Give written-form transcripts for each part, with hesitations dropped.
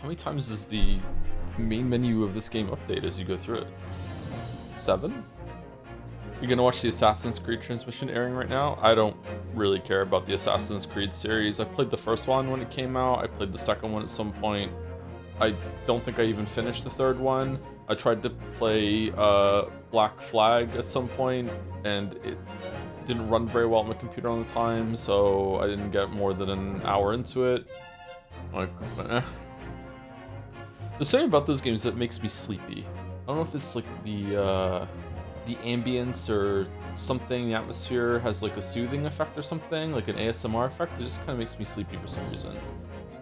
How many times does the main menu of this game update as you go through it? 7? You're gonna watch the Assassin's Creed transmission airing right now? I don't really care about the Assassin's Creed series. I played the first one when it came out. I played the second one at some point. I don't think I even finished the third one. I tried to play Black Flag at some point, and it didn't run very well on my computer on the time, so I didn't get more than an hour into it. Like, there's something about those games that makes me sleepy. I don't know if it's like the ambience or something. The atmosphere has like a soothing effect or something, like an ASMR effect. It just kind of makes me sleepy for some reason.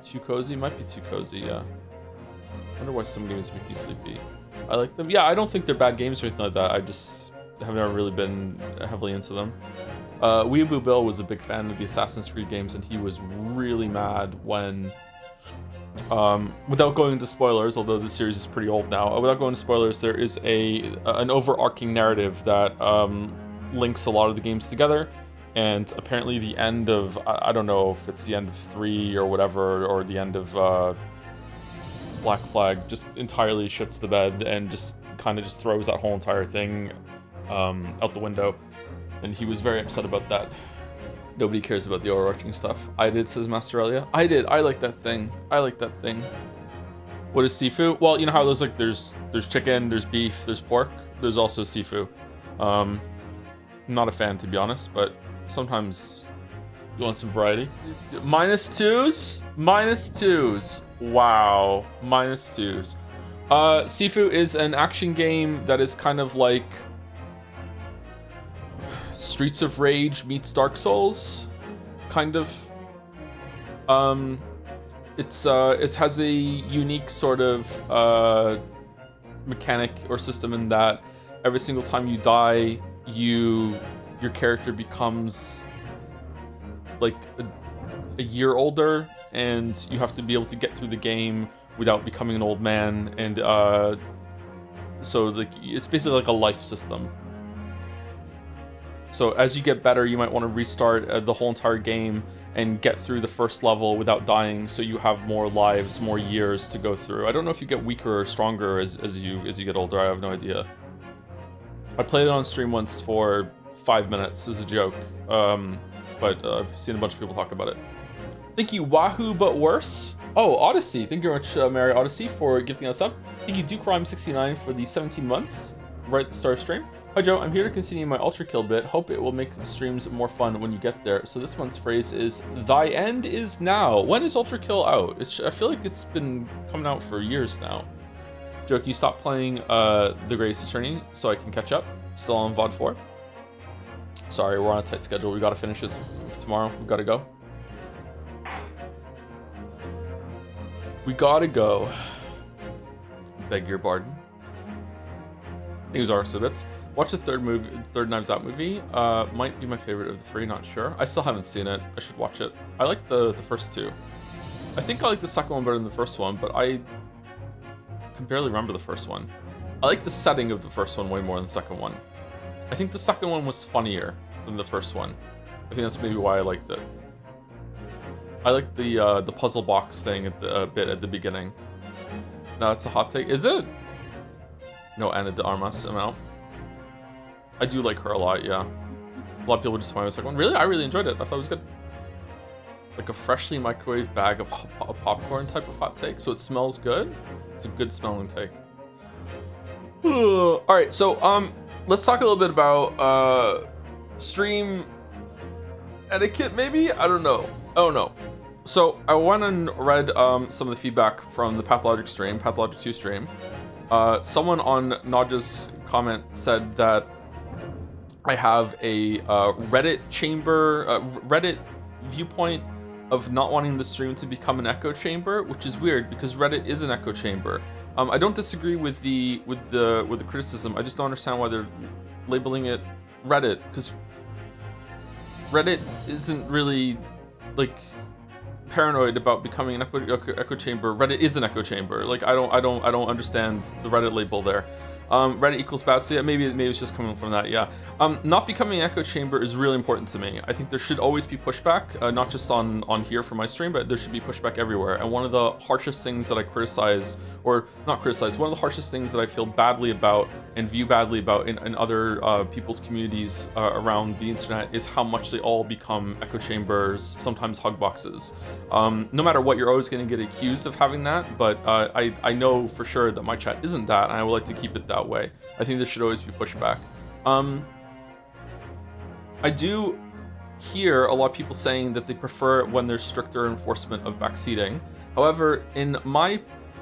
Too cozy? Might be too cozy, yeah. I wonder why some games make you sleepy. I like them. Yeah, I don't think they're bad games or anything like that. I just have never really been heavily into them. Weeaboo Bill was a big fan of the Assassin's Creed games, and he was really mad when, without going into spoilers, although the series is pretty old now, without going into spoilers, there is an overarching narrative that links a lot of the games together, and apparently the end of, I don't know if it's the end of 3 or whatever, or the end of Black Flag, just entirely shits the bed and just kind of just throws that whole entire thing out the window, and he was very upset about that. Nobody cares about the overarching stuff. I did, says Master Elia. I did. I like that thing. I like that thing. What is Sifu? Well, you know how there's like there's chicken, there's beef, there's pork. There's also Sifu. Not a fan, to be honest, but sometimes you want some variety. -2s? -2s. Wow. -2s. Sifu is an action game that is kind of like Streets of Rage meets Dark Souls, kind of. It has a unique sort of mechanic or system in that every single time you die, your character becomes like a year older, and you have to be able to get through the game without becoming an old man, and so like it's basically like a life system. So as you get better, you might want to restart the whole entire game and get through the first level without dying, so you have more lives, more years to go through. I don't know if you get weaker or stronger as you get older. I have no idea. I played it on stream once for 5 minutes as a joke, but I've seen a bunch of people talk about it. Thank you, Wahoo, but worse. Oh, Odyssey. Thank you very much, Mary Odyssey, for gifting us up. Thank you, DukeRhyme69, for the 17 months right at the start of stream. Hi Joe, I'm here to continue my Ultra Kill bit. Hope it will make streams more fun when you get there. So this month's phrase is, "Thy end is now." When is Ultra Kill out? I feel like it's been coming out for years now. Joe, can you stop playing The Greatest Attorney so I can catch up? Still on VOD 4. Sorry, we're on a tight schedule. We gotta finish it tomorrow. We gotta go. We gotta go. Beg your pardon. These are bits. Watch the third Knives Out movie. Might be my favorite of the 3, not sure. I still haven't seen it. I should watch it. I like the first 2. I think I like the second one better than the first one, but I can barely remember the first one. I like the setting of the first one way more than the second one. I think the second one was funnier than the first one. I think that's maybe why I liked it. I like the puzzle box thing at the bit at the beginning. No, that's a hot take. Is it? No, Anna de Armas amount. I do like her a lot, yeah. A lot of people just find the second one. Really? I really enjoyed it. I thought it was good. Like a freshly microwaved bag of popcorn type of hot take. So it smells good? It's a good smelling take. Alright, so let's talk a little bit about stream etiquette maybe? I don't know. Oh no. So I went and read some of the feedback from the Pathologic stream, Pathologic 2 stream. Someone on Naja's comment said that I have a Reddit viewpoint of not wanting the stream to become an echo chamber, which is weird because Reddit is an echo chamber. I don't disagree with the criticism. I just don't understand why they're labeling it Reddit, because Reddit isn't really like paranoid about becoming an echo chamber. Reddit is an echo chamber. Like I don't understand the Reddit label there. Reddit equals bad. So yeah, maybe it's just coming from that. Yeah. Not becoming an echo chamber is really important to me. I think there should always be pushback, not just on here for my stream, but there should be pushback everywhere. And one of the harshest things that I criticize, or not criticize, one of the harshest things that I feel badly about and view badly about in other people's communities around the internet is how much they all become echo chambers, sometimes hug boxes. No matter what, you're always going to get accused of having that, but I know for sure that my chat isn't that, and I would like to keep it that way. I think there should always be pushback. I do hear a lot of people saying that they prefer it when there's stricter enforcement of backseating. However, in my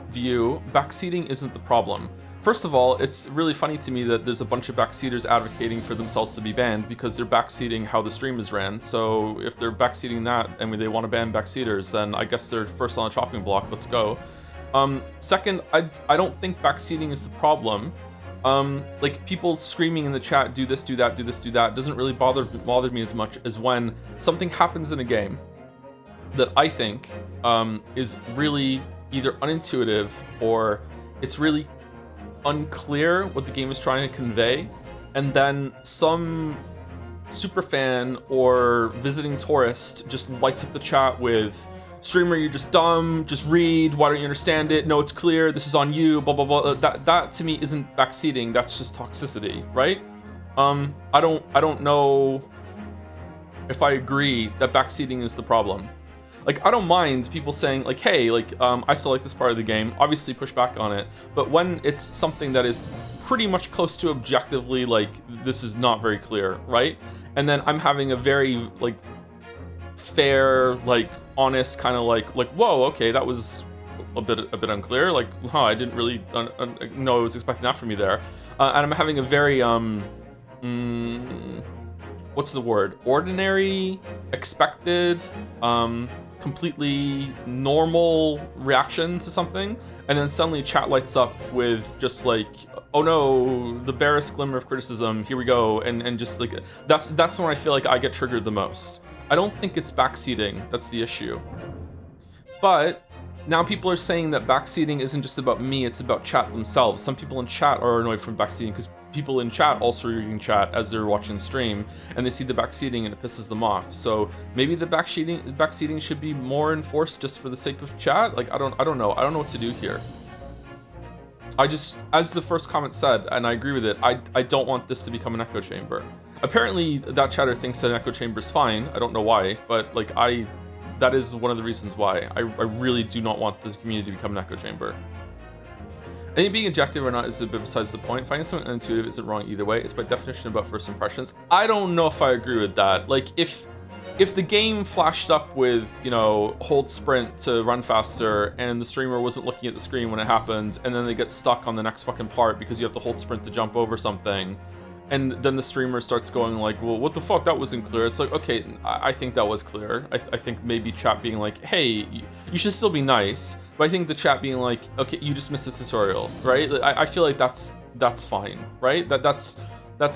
view, backseating isn't the problem. First of all, it's really funny to me that there's a bunch of backseaters advocating for themselves to be banned because they're backseating how the stream is ran. So if they're backseating that and they want to ban backseaters, then I guess they're first on the chopping block. Let's go. Second, I don't think backseating is the problem. Like people screaming in the chat, do this, do that, do this, do that, doesn't really bother me as much as when something happens in a game that I think is really either unintuitive or it's really unclear what the game is trying to convey, and then some super fan or visiting tourist just lights up the chat with, streamer, you're just dumb, just read, why don't you understand it, no, it's clear, this is on you, blah blah blah. That to me isn't backseating, that's just toxicity, right? I don't know if I agree that backseating is the problem. Like, I don't mind people saying like, hey, like, I still like this part of the game, obviously push back on it, but when it's something that is pretty much close to objectively like, this is not very clear, right? And then I'm having a very like fair, like honest kind of like whoa, okay, that was a bit unclear, like, huh, I didn't really know I was expecting that from you there. And I'm having a very what's the word, ordinary, expected, completely normal reaction to something, and then suddenly chat lights up with just like, oh no, the barest glimmer of criticism, here we go, and just like that's when I feel like I get triggered the most. I don't think it's backseating that's the issue. But now people are saying that backseating isn't just about me, it's about chat themselves. Some people in chat are annoyed from backseating because people in chat also reading chat as they're watching the stream, and they see the backseating and it pisses them off. So maybe the backseating should be more enforced just for the sake of chat. Like, I don't know what to do here. I just, as the first comment said, and I agree with it, I don't want this to become an echo chamber. Apparently that chatter thinks that an echo chamber is fine. I don't know why, but like that is one of the reasons why I really do not want this community to become an echo chamber. I think being objective or not is a bit besides the point. Finding something unintuitive isn't wrong either way. It's by definition about first impressions. I don't know if I agree with that. Like, if the game flashed up with, you know, hold sprint to run faster, and the streamer wasn't looking at the screen when it happened, and then they get stuck on the next fucking part because you have to hold sprint to jump over something, and then the streamer starts going like, well, what the fuck, that wasn't clear. It's like, okay, I think that was clear. I think maybe chat being like, hey, you should still be nice. But I think the chat being like, okay, you just missed this tutorial, right? I feel like that's fine, right? That's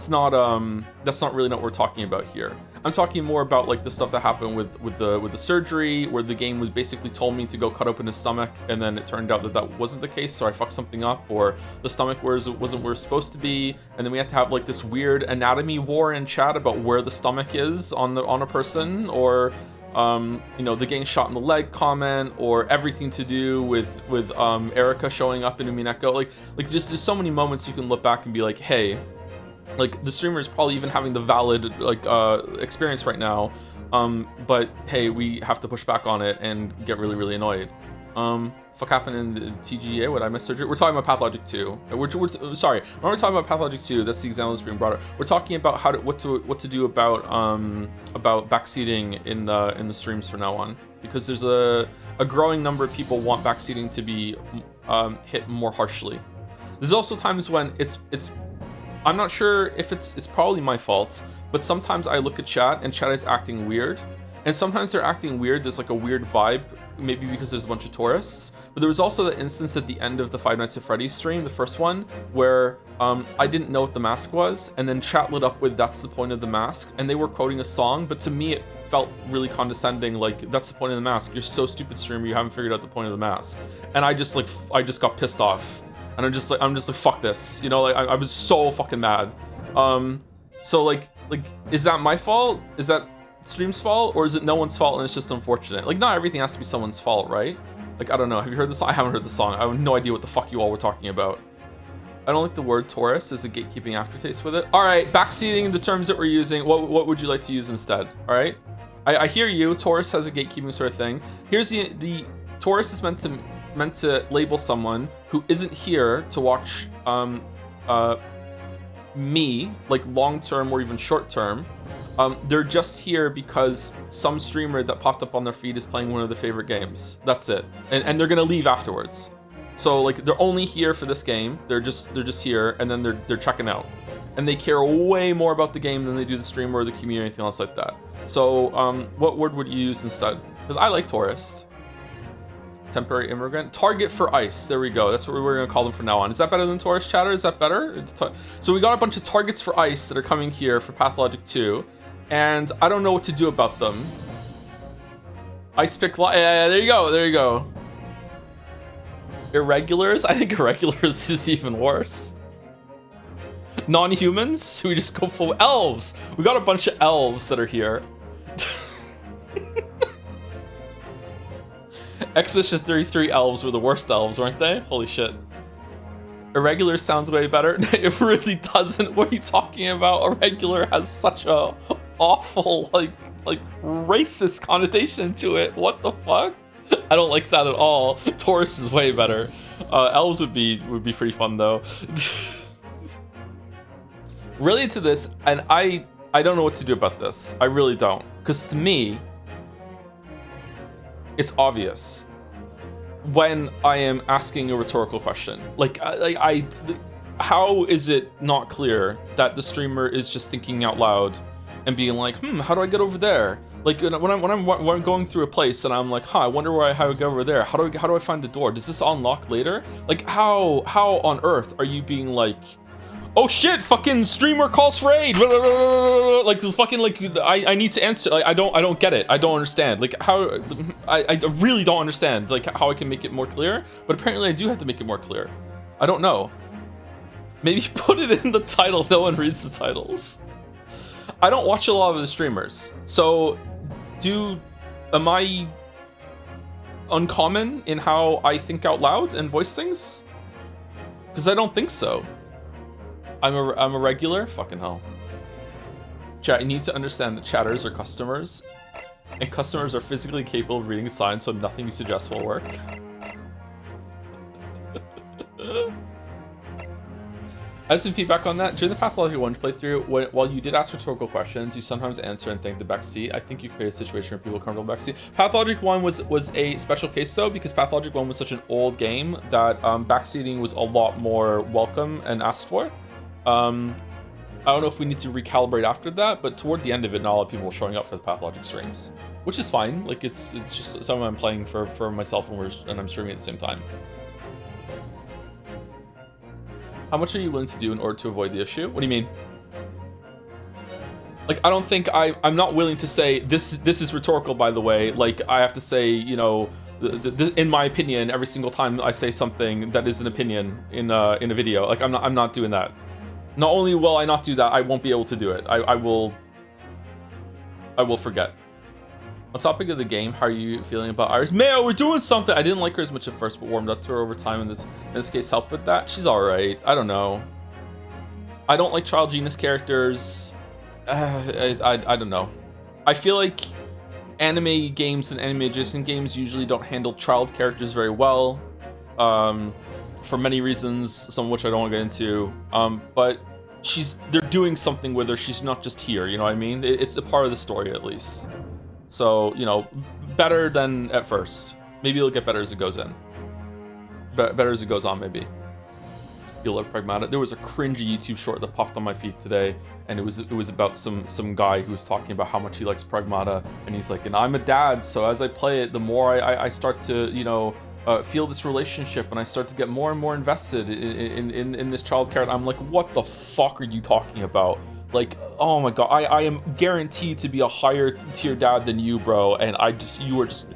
not really not what we're talking about here. I'm talking more about like the stuff that happened with the surgery, where the game was basically told me to go cut open his stomach, and then it turned out that wasn't the case, so I fucked something up, or the stomach wasn't where it's supposed to be, and then we had to have like this weird anatomy war in chat about where the stomach is on a person, or you know, the getting shot in the leg comment, or everything to do with Erica showing up in Umineko. Like just there's so many moments you can look back and be like, hey, like the streamer is probably even having the valid like experience right now, but hey, we have to push back on it and get really annoyed. Fuck happened in the TGA? What I missed surgery? We're talking about Pathologic 2. We're sorry. When we're talking about Pathologic 2, that's the example that's being brought up. We're talking about what to do about backseating in the streams from now on, because there's a growing number of people want backseating to be hit more harshly. There's also times when it's I'm not sure if it's probably my fault, but sometimes I look at chat and chat is acting weird, and sometimes they're acting weird. There's like a weird vibe, maybe because there's a bunch of tourists. But there was also the instance at the end of the Five Nights at Freddy's stream, the first one, where I didn't know what the mask was, and then chat lit up with "That's the point of the mask," and they were quoting a song, but to me it felt really condescending, like, that's the point of the mask, you're so stupid, streamer, you haven't figured out the point of the mask. And I just got pissed off, and and I'm just like fuck this, you know, like I was so fucking mad. So like is that my fault? Is that stream's fault, or is it no one's fault and it's just unfortunate? Like, not everything has to be someone's fault, right? Like, I don't know. Have you heard the song? I haven't heard the song. I have no idea what the fuck you all were talking about. I don't like the word tourist. There's a gatekeeping aftertaste with it. All right, backseating the terms that we're using. What would you like to use instead? All right, I hear you. Tourist has a gatekeeping sort of thing. Here's the tourist is meant to label someone who isn't here to watch me, like long term or even short term. They're just here because some streamer that popped up on their feed is playing one of their favorite games. That's it, and they're gonna leave afterwards. So like they're only here for this game. They're just here, and then they're checking out, and they care way more about the game than they do the streamer or the community or anything else like that. So what word would you use instead? Because I like tourist. Temporary immigrant. Target for ICE. There we go. That's what we're gonna call them from now on. Is that better than tourist chatter? Is that better? So we got a bunch of targets for ICE that are coming here for Pathologic 2. And I don't know what to do about them. Ice pick, yeah, there you go, there you go. Irregulars? I think irregulars is even worse. Non-humans? So we just go full elves. We got a bunch of elves that are here. Expedition 33 elves were the worst elves, weren't they? Holy shit. Irregular sounds way better. It really doesn't. What are you talking about? Irregular has such a awful, like racist connotation to it. What the fuck? I don't like that at all. Taurus is way better. Elves would be pretty fun though. Really into this, and I don't know what to do about this. I really don't, because to me, it's obvious when I am asking a rhetorical question. How is it not clear that the streamer is just thinking out loud and being like, how do I get over there? Like when I'm going through a place and I'm like, I wonder how I get over there. How do I find the door? Does this unlock later? Like how on earth are you being like, oh shit, fucking streamer calls for aid, like fucking like I need to answer. Like I don't get it. I don't understand. Like how I really don't understand like how I can make it more clear. But apparently I do have to make it more clear. I don't know. Maybe put it in the title. No one reads the titles. I don't watch a lot of the streamers, so am I uncommon in how I think out loud and voice things? Because I don't think so. I'm a regular? Fucking hell. Chat, you need to understand that chatters are customers, and customers are physically capable of reading signs, so nothing you suggest will work. I have some feedback on that. During the Pathologic 1 playthrough, while you did ask rhetorical questions, you sometimes answer and thank the backseat. I think you created a situation where people are comfortable backseat. Pathologic 1 was a special case though, because Pathologic 1 was such an old game that backseating was a lot more welcome and asked for. I don't know if we need to recalibrate after that, but toward the end of it, not a lot of people were showing up for the Pathologic streams, which is fine. Like it's just something I'm playing for myself and I'm streaming at the same time. How much are you willing to do in order to avoid the issue? What do you mean? Like, I don't think I'm not willing to say this is rhetorical, by the way. Like, I have to say, you know, in my opinion, every single time I say something that is an opinion in a video. Like, I'm not doing that. Not only will I not do that, I won't be able to do it. I will forget. On topic of the game, how are you feeling about Iris? Mayo, we're doing something. I didn't like her as much at first, but warmed up to her over time. In this case, helped with that. She's all right. I don't know. I don't like child genus characters. I don't know. I feel like anime games and anime adjacent games usually don't handle child characters very well, for many reasons, some of which I don't want to get into. But they're doing something with her. She's not just here. You know what I mean? It's a part of the story at least. So, you know, better than at first. Maybe it'll get better as it goes in. Better as it goes on, maybe. You'll love Pragmata. There was a cringy YouTube short that popped on my feed today, and it was about some guy who was talking about how much he likes Pragmata, and he's like, and I'm a dad, so as I play it, the more I start to, you know, feel this relationship, and I start to get more and more invested in this child character. I'm like, what the fuck are you talking about? Like, oh my god, I am guaranteed to be a higher tier dad than you, bro, and you are just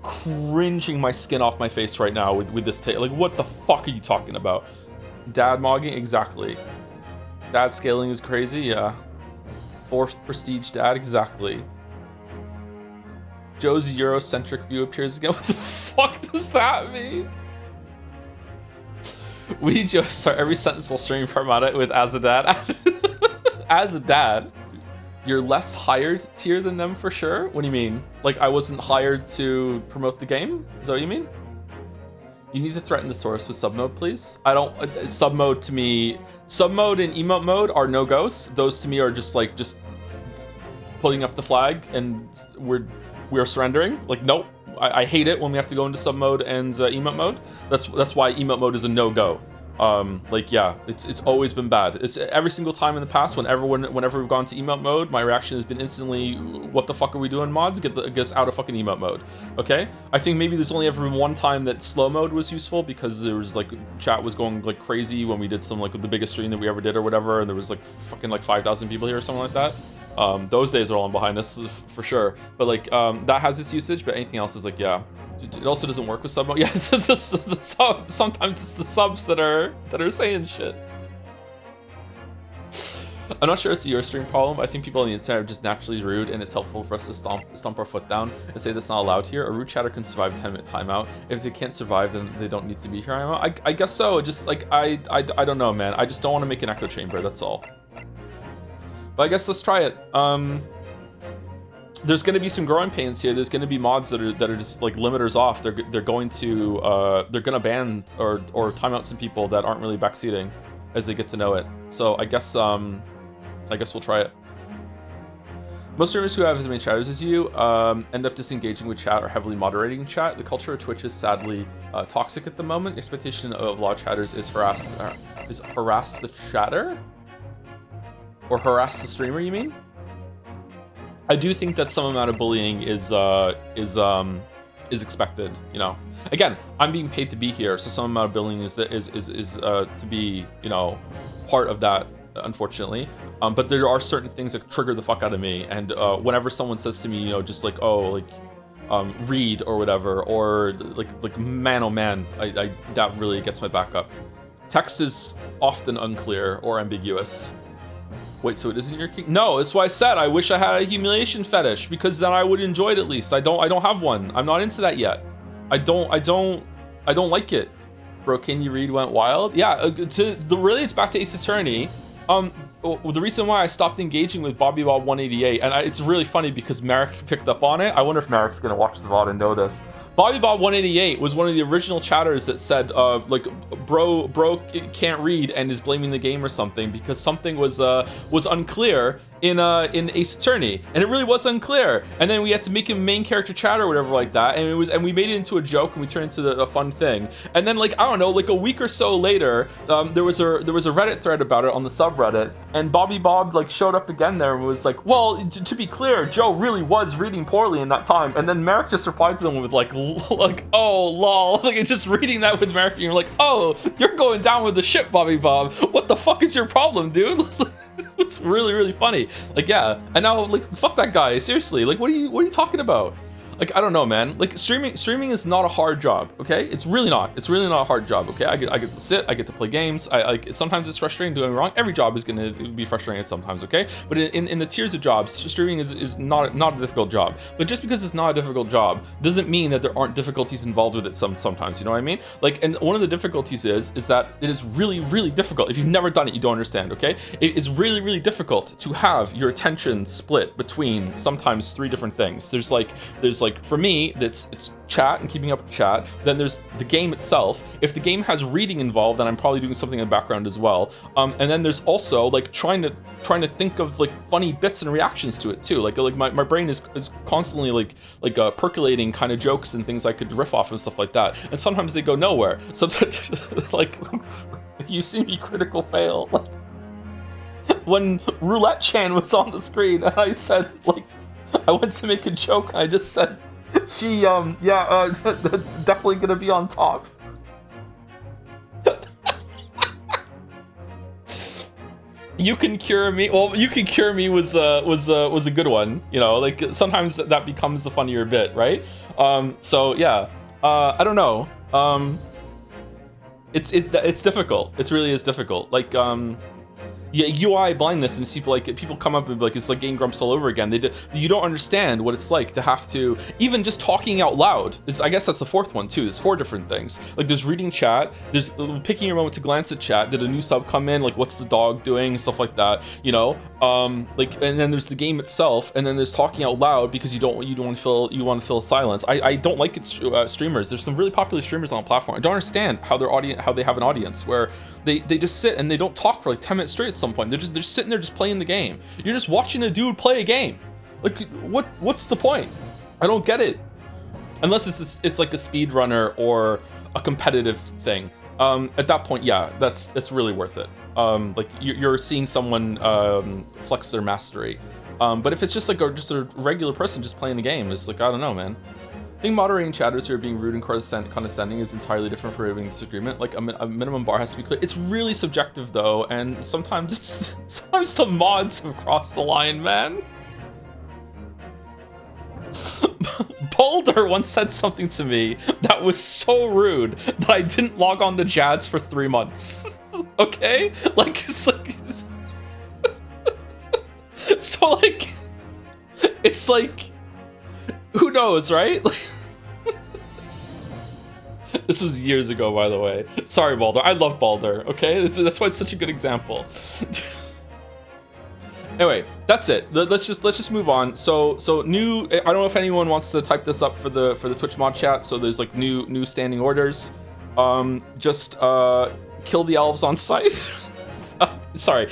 cringing my skin off my face right now with this take. Like, what the fuck are you talking about? Dad mogging, exactly. Dad scaling is crazy, yeah. 4th prestige dad, exactly. Joe's Eurocentric view appears again. What the fuck does that mean? We need Joe to start every sentence while streaming Parmata with as a dad. As a dad? You're less hired tier than them for sure? What do you mean? Like I wasn't hired to promote the game? Is that what you mean? You need to threaten the tourist with sub mode, please. I don't, sub mode to me, sub mode and emote mode are no-goes. Those to me are just like, putting up the flag and we're surrendering. Like, nope, I hate it when we have to go into sub mode and emote mode. That's why emote mode is a no-go. Like, yeah, it's always been bad. It's every single time in the past, whenever we've gone to emote mode, my reaction has been instantly, what the fuck are we doing, mods? Get us out of fucking emote mode, okay? I think maybe there's only ever been one time that slow mode was useful because there was like, chat was going like crazy when we did some like the biggest stream that we ever did or whatever, and there was like fucking like 5,000 people here or something like that. Those days are all behind us for sure, but like that has its usage, but anything else is like, yeah. It also doesn't work with sub mode. Yeah, sometimes it's the subs that are saying shit. I'm not sure it's a your stream problem, but I think people on the internet are just naturally rude, and it's helpful for us to stomp our foot down and say that's not allowed here. A rude chatter can survive a 10-minute timeout. If they can't survive, then they don't need to be here. I guess so. Just like I don't know, man. I just don't want to make an echo chamber. That's all. But I guess let's try it. There's going to be some growing pains here. There's going to be mods that are just like limiters off. They're going to ban or time out some people that aren't really backseating as they get to know it. So I guess we'll try it. Most streamers who have as many chatters as you end up disengaging with chat or heavily moderating chat. The culture of Twitch is sadly toxic at the moment. Expectation of a lot of chatters is harass the chatter or harass the streamer. You mean? I do think that some amount of bullying is expected. You know, again, I'm being paid to be here, so some amount of bullying is to be, you know, part of that, unfortunately. But there are certain things that trigger the fuck out of me, and whenever someone says to me, you know, just like, oh, like, read or whatever, or like man, oh man, I that really gets my back up. Text is often unclear or ambiguous. Wait, so it isn't your king? No, that's why I said I wish I had a humiliation fetish, because then I would enjoy it at least. I don't have one. I'm not into that yet. I don't like it. Bro, can you read went wild? Yeah, really it's back to Ace Attorney. The reason why I stopped engaging with Bobby Bob 188, and it's really funny because Merrick picked up on it. I wonder if Merrick's gonna watch the VOD and know this. Bobby Bob 188 was one of the original chatters that said, like, bro can't read and is blaming the game or something because something was unclear in Ace Attorney, and it really was unclear. And then we had to make him main character chatter or whatever like that, and we made it into a joke and we turned it into a fun thing. And then, like, I don't know, like a week or so later, there was a Reddit thread about it on the subreddit, and Bobby Bob like showed up again there and was like, well, to be clear, Joe really was reading poorly in that time. And then Merrick just replied to them with like oh lol, like just reading that with Merrick, and you're like, oh, you're going down with the ship, Bobby Bob. What the fuck is your problem, dude? It's really funny. Like, yeah, and now like fuck that guy, seriously. Like, what are you talking about? Like, I don't know, man. Like, streaming is not a hard job, okay? It's really not. It's really not a hard job, okay? I get to sit, I get to play games. Sometimes it's frustrating doing wrong. Every job is gonna be frustrating sometimes, okay? But in the tiers of jobs, streaming is not a difficult job. But just because it's not a difficult job doesn't mean that there aren't difficulties involved with it sometimes, you know what I mean? Like, and one of the difficulties is that it is really difficult. If you've never done it, you don't understand, okay? It's really difficult to have your attention split between sometimes 3 different things. There's like for me, it's chat and keeping up with chat. Then there's the game itself. If the game has reading involved, then I'm probably doing something in the background as well. And then there's also like trying to think of like funny bits and reactions to it too. Like my brain is constantly like percolating kind of jokes and things I could riff off and stuff like that. And sometimes they go nowhere. Sometimes like you've seen me critical fail. Like when Roulette Chan was on the screen, and I said like, I went to make a joke. I just said, she, definitely gonna be on top. You can cure me. Well, you can cure me was a good one. You know, like sometimes that becomes the funnier bit, right? So yeah, I don't know. It's difficult. It really is difficult. Like yeah, UI blindness, and people come up and be like, it's like Game Grumps all over again. You don't understand what it's like to have to, even just talking out loud. I guess that's the fourth one too. There's 4 different things. Like there's reading chat, there's picking your moment to glance at chat. Did a new sub come in? Like what's the dog doing? Stuff like that, you know. Like, and then there's the game itself, and then there's talking out loud because you want to fill silence. I don't like it. Streamers. There's some really popular streamers on the platform. I don't understand how they have an audience where they just sit and they don't talk for like 10 minutes straight at some point. They're just sitting there just playing the game. You're just watching a dude play a game. Like what's the point? I don't get it. Unless it's like a speedrunner or a competitive thing. At that point, yeah, that's really worth it. Like you're seeing someone flex their mastery. But if it's just like just a regular person just playing the game, it's like, I don't know, man. I think moderating chatters who are being rude and condescending is entirely different for having disagreement. Like a minimum bar has to be clear. It's really subjective though, and sometimes the mods have crossed the line, man. Boulder once said something to me that was so rude that I didn't log on to Jads for 3 months. Okay? Like, it's like... So, like... It's like... Who knows, right? This was years ago, by the way. Sorry, Balder. I love Balder, okay? That's why it's such a good example. Anyway, that's it. Let's just move on. So new. I don't know if anyone wants to type this up for the Twitch mod chat. So there's like new standing orders. Just kill the elves on site. Sorry.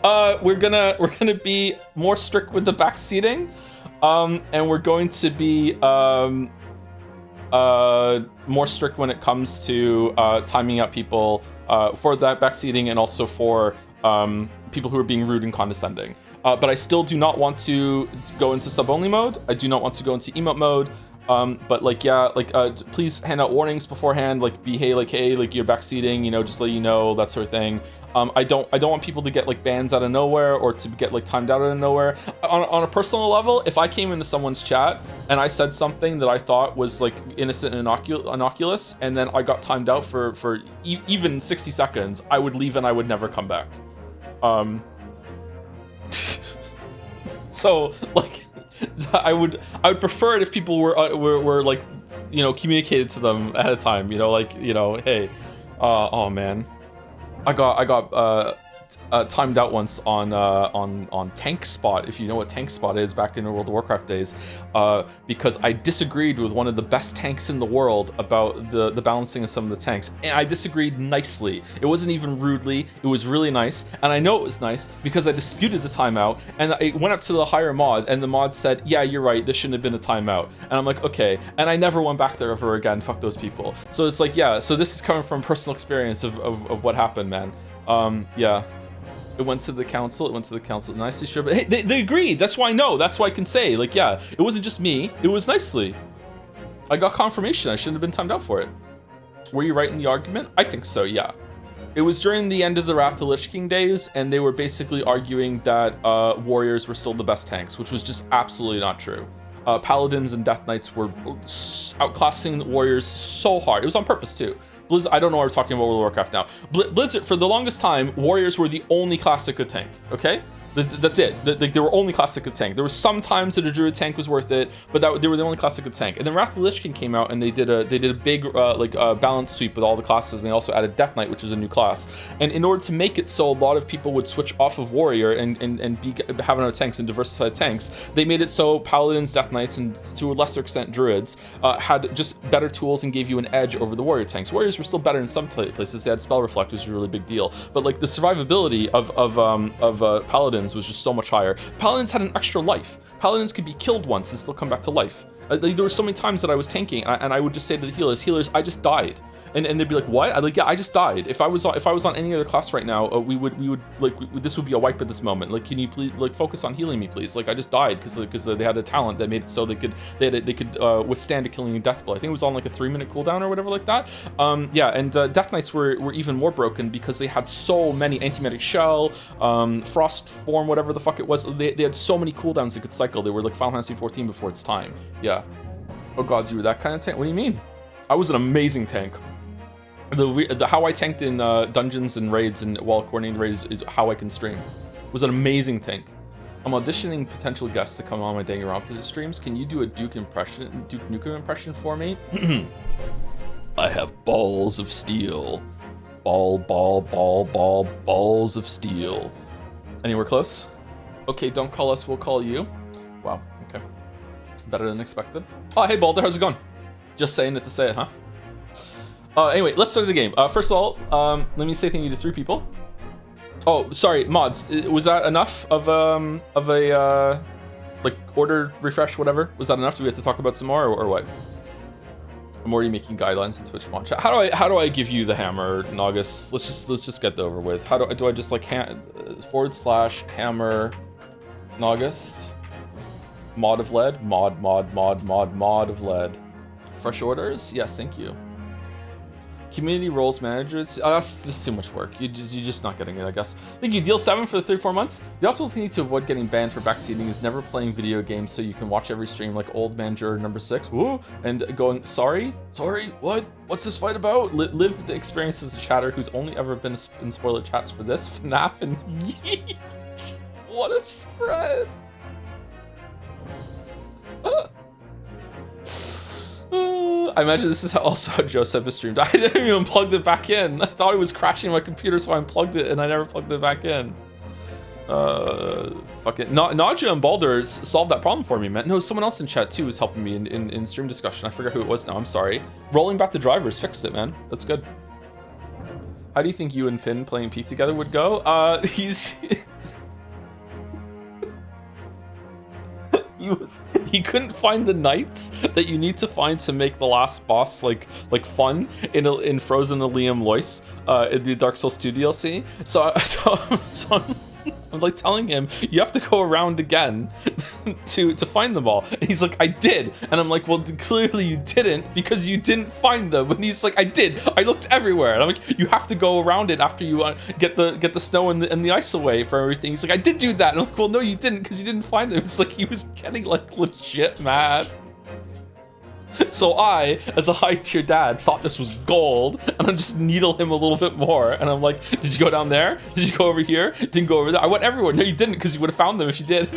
We're gonna be more strict with the backseating, and we're going to be more strict when it comes to timing out people for that backseating, and also for people who are being rude and condescending. But I still do not want to go into sub-only mode. I do not want to go into emote mode. But like, yeah, like, please hand out warnings beforehand. Like, hey, like you're backseating, you know, just let you know, that sort of thing. I don't want people to get like bans out of nowhere or to get like timed out of nowhere. On a personal level, if I came into someone's chat and I said something that I thought was like innocent and innocuous, and then I got timed out for even 60 seconds, I would leave and I would never come back. So like, I would prefer it if people were like, you know, communicated to them ahead of time, you know, like, you know, hey, oh man. I got timed out once on Tank Spot, if you know what Tank Spot is, back in the World of Warcraft days, because I disagreed with one of the best tanks in the world about the balancing of some of the tanks, and I disagreed nicely. It wasn't even rudely, it was really nice, and I know it was nice because I disputed the timeout, and I went up to the higher mod, and the mod said, yeah, you're right, this shouldn't have been a timeout. And I'm like, okay, and I never went back there ever again, fuck those people. So it's like, yeah, so this is coming from personal experience of what happened, man. Yeah. It went to the council, nicely, sure, but hey, they agreed, that's why I know, that's why I can say, like, yeah, it wasn't just me, it was nicely. I got confirmation, I shouldn't have been timed out for it. Were you right in the argument? I think so, yeah. It was during the end of the Wrath of the Lich King days, and they were basically arguing that warriors were still the best tanks, which was just absolutely not true. Paladins and Death Knights were outclassing the warriors so hard, it was on purpose too. Blizzard, I don't know why we're talking about World of Warcraft now. Blizzard, for the longest time, warriors were the only class that could tank, okay? That's it. They were only class that could tank. There were some times that a druid tank was worth it, but they were the only class that could tank. And then Wrath of the Lich King came out, and they did a big balance sweep with all the classes, and they also added Death Knight, which is a new class. And in order to make it so a lot of people would switch off of warrior and have other tanks and diversified tanks, they made it so paladins, Death Knights, and to a lesser extent druids had just better tools and gave you an edge over the warrior tanks. Warriors were still better in some places. They had spell reflect, which was a really big deal. But like the survivability of paladins was just so much higher. Paladins had an extra life. Paladins could be killed once and still come back to life. There were so many times that I was tanking, and I would just say to the healers, I just died. And they'd be like, what? I'd like, yeah, I just died. If I was on any other class right now, we would like, this would be a wipe at this moment. Like, can you please like focus on healing me, please? Like, I just died because they had a talent that made it so they could withstand a killing and death blow. I think it was on like a 3-minute cooldown or whatever like that. Yeah, and Death Knights were even more broken because they had so many anti-magic shell, frost form, whatever the fuck it was. They had so many cooldowns they could cycle. They were like Final Fantasy 14 before its time. Yeah. Oh gods, you were that kind of tank? What do you mean? I was an amazing tank. The how I tanked in dungeons and raids and while coordinating raids is how I can stream. It was an amazing tank. I'm auditioning potential guests to come on my Danganronpa streams. Can you do a Duke Nukem impression for me? I have balls of steel. Balls of steel. Anywhere close? Okay, don't call us, we'll call you. Wow, okay. Better than expected. Oh, hey Balder, how's it going? Just saying it to say it, huh? Anyway, let's start the game. First of all, let me say thank you to 3 people. Oh, sorry, mods. Was that enough of a like order refresh, whatever? Was that enough? Do we have to talk about some more, or what? I'm already making guidelines in Twitch Pawnshop. How do I give you the hammer, Naugus? Let's just get that over with. How do I just like /hammer Naugus? Mod of lead? Mod of lead. Fresh orders? Yes, thank you. Community roles manager. That's just too much work. You're just not getting it, I guess. Thank you. Deal 7 for the 3-4 months. The optimal thing to avoid getting banned for backseating is never playing video games so you can watch every stream like old man juror number 6. Woo! And going, sorry, what? What's this fight about? Live the experience as a chatter who's only ever been in spoiler chats for this, FNAF, and what a spread. I imagine this is also how Joseph is streamed. I didn't even plug it back in. I thought it was crashing my computer, so I unplugged it, and I never plugged it back in. Fuck it. Naja and Balder solved that problem for me, man. No, someone else in chat, too, was helping me in stream discussion. I forget who it was now. I'm sorry. Rolling back the drivers fixed it, man. That's good. How do you think you and Finn playing Peak together would go? He couldn't find the knights that you need to find to make the last boss like fun in Frozen and Liam Loyce in the Dark Souls 2 DLC. So I'm like telling him you have to go around again to find them all, and he's like, I did, and I'm like, well, clearly you didn't because you didn't find them. And he's like, I did, I looked everywhere. And I'm like, you have to go around it after you get the snow and the ice away from everything. He's like, I did do that. And I'm like, well, no, you didn't because you didn't find them. It's like he was getting like legit mad. So I, as a high-tier dad, thought this was gold, and I just needle him a little bit more. And I'm like, did you go down there? Did you go over here? Didn't go over there. I went everywhere. No, you didn't, because you would have found them if you did.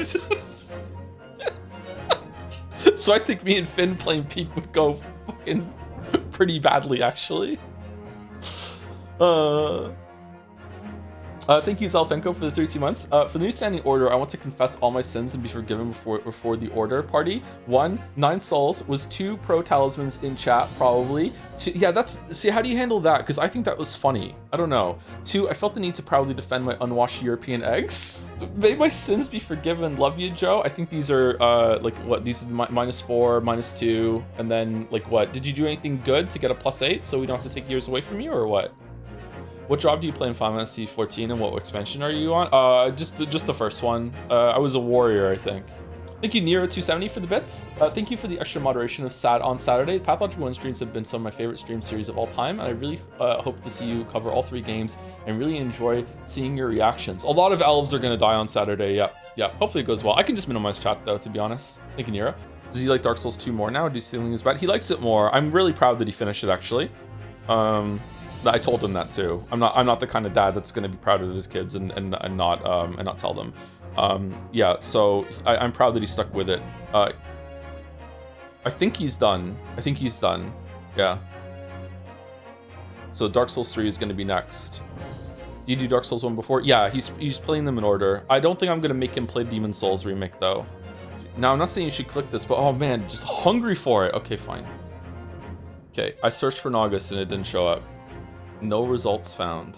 So I think me and Finn playing Peak would go fucking pretty badly, actually. Thank you, Zalfenko, for the 32 months. For the new standing order, I want to confess all my sins and be forgiven before the order party. 1, 9 souls was 2 pro talismans in chat, probably. 2, yeah, see, how do you handle that? Because I think that was funny. I don't know. 2, I felt the need to proudly defend my unwashed European eggs. May my sins be forgiven. Love you, Joe. I think these are, like, what? These are -4, -2, and then, like, what? Did you do anything good to get a +8 so we don't have to take years away from you, or what? What job do you play in Final Fantasy 14 and what expansion are you on? Just the first one. I was a warrior, I think. Thank you, Nero270, for the bits. Thank you for the extra moderation of Sad on Saturday. Pathological One streams have been some of my favorite stream series of all time, and I really hope to see you cover all 3 games and really enjoy seeing your reactions. A lot of elves are going to die on Saturday. Yeah. Hopefully it goes well. I can just minimize chat, though, to be honest. Thank you, Nero. Does he like Dark Souls 2 more now? Do you still think it's bad? He likes it more. I'm really proud that he finished it, actually. I told him that too. I'm not the kind of dad that's going to be proud of his kids and not tell them. Yeah, so I'm proud that he stuck with it. I think he's done. Yeah. So Dark Souls 3 is going to be next. Did you do Dark Souls 1 before? Yeah, he's playing them in order. I don't think I'm going to make him play Demon Souls remake though. Now, I'm not saying you should click this, but oh man, just hungry for it. Okay, fine. Okay, I searched for Naugus and it didn't show up. No results found.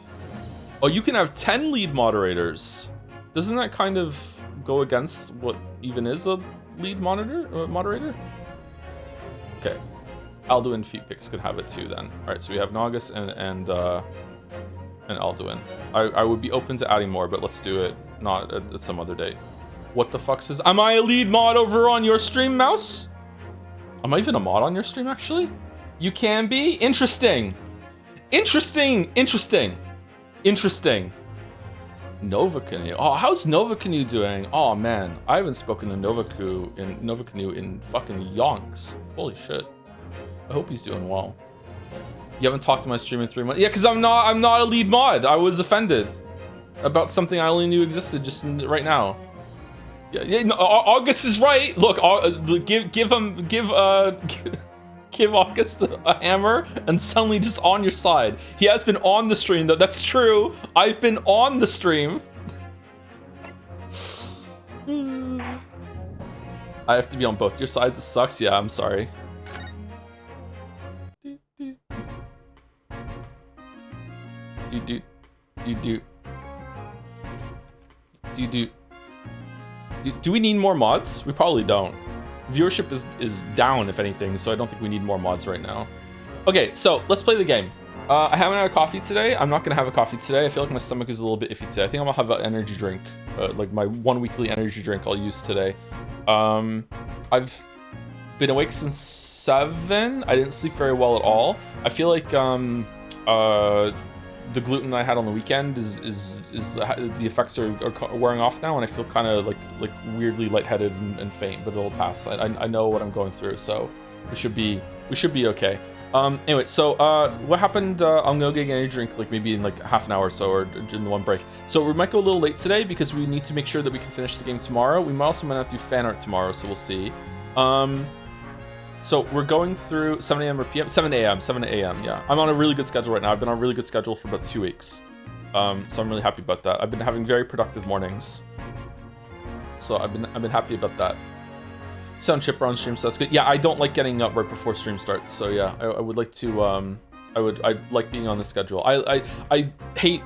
Oh, you can have 10 lead moderators. Doesn't that kind of go against what even is a lead moderator? Okay. Alduin and Feetpicks can have it too then. Alright, so we have Naugus and Alduin. I would be open to adding more, but let's do it not at some other date. What the fuck says? Am I a lead mod over on your stream, Mouse? Am I even a mod on your stream, actually? You can be? Interesting. Nova Canoe. Oh, how's Nova Canoe doing? Oh man, I haven't spoken to Nova Canoe in fucking yonks. Holy shit. I hope he's doing well. You haven't talked to my stream in 3 months. Yeah, because I'm not a lead mod. I was offended about something I only knew existed just right now. Yeah, no, August is right. Look, give August a hammer and suddenly just on your side. He has been on the stream though. That's true. I've been on the stream. I have to be on both your sides. It sucks. Yeah, I'm sorry. Do we need more mods? We probably don't. Viewership is down, if anything, so I don't think we need more mods right now. Okay, so let's play the game. I haven't had a coffee today. I'm not gonna have a coffee today. I feel like my stomach is a little bit iffy today. I think I'm gonna have an energy drink, like my 1 weekly energy drink I'll use today. I've been awake since 7. I didn't sleep very well at all. I feel like the gluten I had on the weekend is the effects are wearing off now, and I feel kind of like weirdly lightheaded and faint, but it'll pass. I know what I'm going through, so we should be okay. Anyway, so what happened? I'm gonna get a drink like maybe in like half an hour or so, or during the one break. So we might go a little late today because we need to make sure that we can finish the game tomorrow. We might not do fan art tomorrow, so we'll see. So we're going through 7 a.m. or p.m. 7 a.m. Yeah, I'm on a really good schedule right now. I've been on a really good schedule for about 2 weeks, so I'm really happy about that. I've been having very productive mornings, so I've been happy about that. Sound chipper on stream, so that's good. Yeah, I don't like getting up right before stream starts, so yeah, I would like to I like being on the schedule. I hate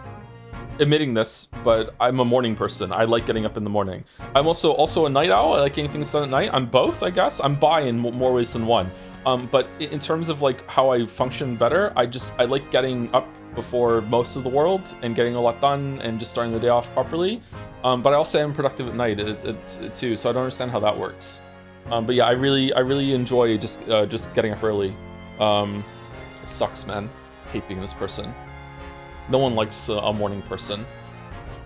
admitting this, but I'm a morning person. I like getting up in the morning. I'm also a night owl. I like getting things done at night. I'm both, I guess. I'm bi in more ways than one. But in terms of like how I function better, I like getting up before most of the world and getting a lot done and just starting the day off properly. But I also am productive at night too, so I don't understand how that works. But yeah, I really enjoy just getting up early. It sucks, man. I hate being this person. No one likes a morning person.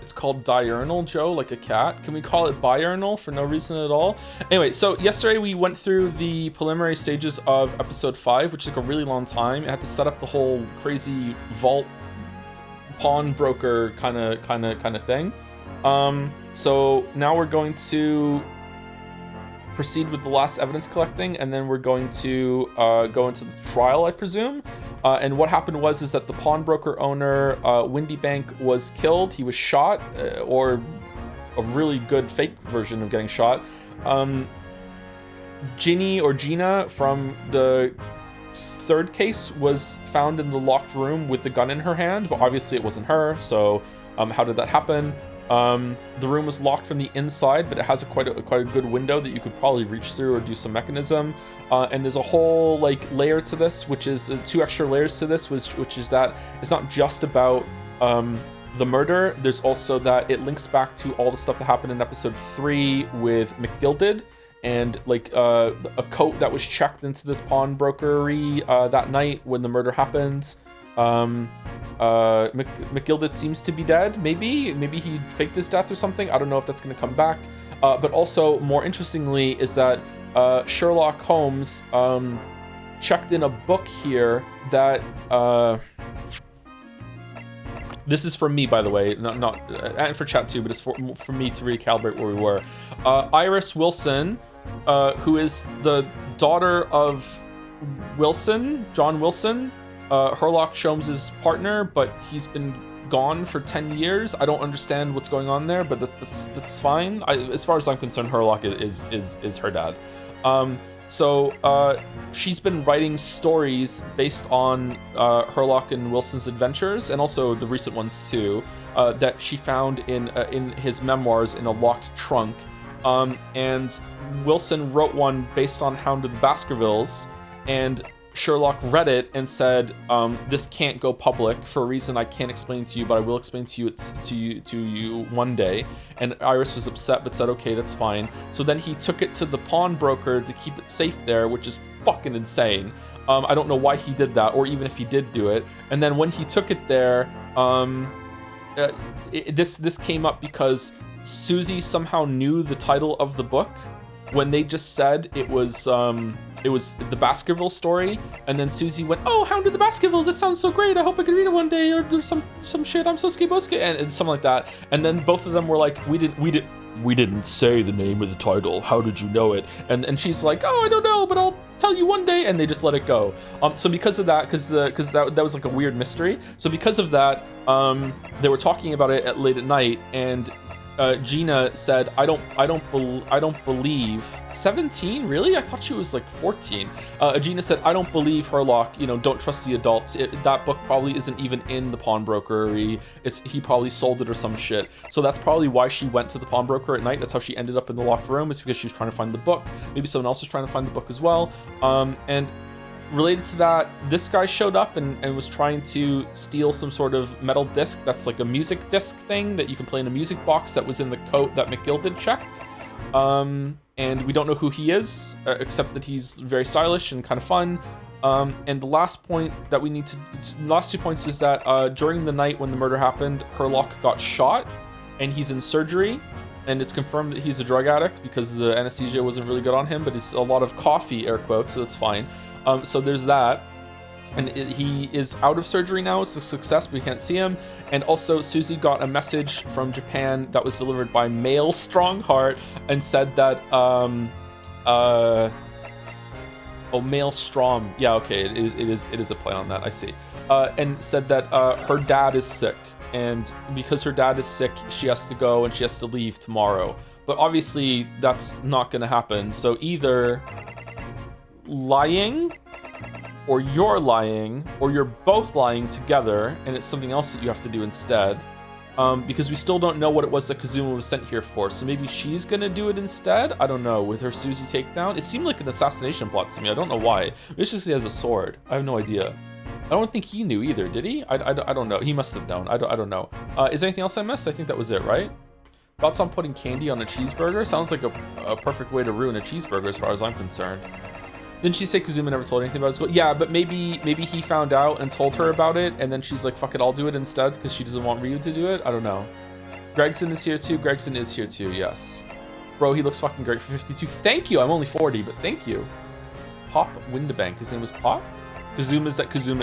It's called diurnal, Joe, like a cat. Can we call it biurnal for no reason at all? Anyway, so yesterday we went through the preliminary stages of episode 5, which took a really long time. It had to set up the whole crazy vault pawnbroker kind of thing. So now we're going to proceed with the last evidence collecting, and then we're going to go into the trial, I presume. And what happened is that the pawnbroker owner, Windy Bank, was killed. He was shot, or a really good fake version of getting shot. Ginny or Gina from the third case was found in the locked room with the gun in her hand, but obviously it wasn't her. So how did that happen? The room was locked from the inside, but it has quite a good window that you could probably reach through or do some mechanism. And there's a whole like layer to this, which is 2 extra layers to this, which is that it's not just about the murder. There's also that it links back to all the stuff that happened in episode 3 with McGilded, and like a coat that was checked into this pawnbrokery that night when the murder happened. McGilded seems to be dead. Maybe he faked his death or something. I don't know if that's going to come back. But also, more interestingly, is that Sherlock Holmes checked in a book here that this is from me, by the way, not and for chat too, but it's for me to recalibrate where we were. Iris Wilson, who is the daughter of Wilson, John Wilson, Sherlock Holmes' partner, but he's been gone for 10 years. I don't understand what's going on there, but that's fine. As far as I'm concerned, Sherlock is her dad. So she's been writing stories based on Sherlock and Wilson's adventures, and also the recent ones too, that she found in his memoirs in a locked trunk. And Wilson wrote one based on Hound of the Baskervilles, and Sherlock read it and said, "This can't go public for a reason I can't explain to you, but I will explain to you one day." And Iris was upset, but said, "Okay, that's fine." So then he took it to the pawnbroker to keep it safe there, which is fucking insane. I don't know why he did that, or even if he did do it. And then when he took it there, this came up because Susie somehow knew the title of the book, when they just said it was the Baskerville story, and then Susie went, "Oh, Hound of the Baskervilles, it sounds so great, I hope I can read it one day," or there's some shit, "I'm so skiboska," and something like that. And then both of them were like, we didn't say the name of the title, how did you know it? And she's like, "Oh, I don't know, but I'll tell you one day," and they just let it go. So because of that, because that was like a weird mystery, so because of that, they were talking about it late at night, and Gina said, I don't believe 17, really? I thought she was like 14. Gina said, "I don't believe Herlock, don't trust the adults. That book probably isn't even in the pawnbrokery. He probably sold it or some shit." So that's probably why she went to the pawnbroker at night. That's how she ended up in the locked room, is because she was trying to find the book. Maybe someone else was trying to find the book as well. And related to that, this guy showed up and was trying to steal some sort of metal disc that's like a music disc thing that you can play in a music box that was in the coat that McGilded checked. And we don't know who he is, except that he's very stylish and kind of fun. And the last point that we need to, the last 2 points is that during the night when the murder happened, Herlock got shot and he's in surgery. And it's confirmed that he's a drug addict because the anesthesia wasn't really good on him, but it's a lot of coffee, air quotes, so that's fine. So there's that, and he is out of surgery now. It's a success, but we can't see him. And also, Susie got a message from Japan that was delivered by Mail Strongheart and said that, Maelstrom. Yeah, okay, it is a play on that. I see. And said that her dad is sick, and because her dad is sick, she has to go and she has to leave tomorrow. But obviously, that's not going to happen. So either lying, or you're lying, or you're both lying together, and it's something else that you have to do instead. Because we still don't know what it was that Kazuma was sent here for. So maybe she's gonna do it instead? I don't know, with her Susie takedown? It seemed like an assassination plot to me. I don't know why. Maybe it's just he has a sword. I have no idea. I don't think he knew either, did he? I don't know. He must have known. I don't know. Is there anything else I missed? I think that was it, right? Thoughts on putting candy on a cheeseburger? Sounds like a perfect way to ruin a cheeseburger as far as I'm concerned. Didn't she say Kazuma never told anything about his goal? Yeah, but maybe he found out and told her about it, and then she's like, "Fuck it, I'll do it instead," because she doesn't want Ryu to do it. I don't know. Gregson is here too. Gregson is here too, yes. Bro, he looks fucking great for 52. Thank you. I'm only 40, but thank you. Pop Windabank. His name was Pop? Kazuma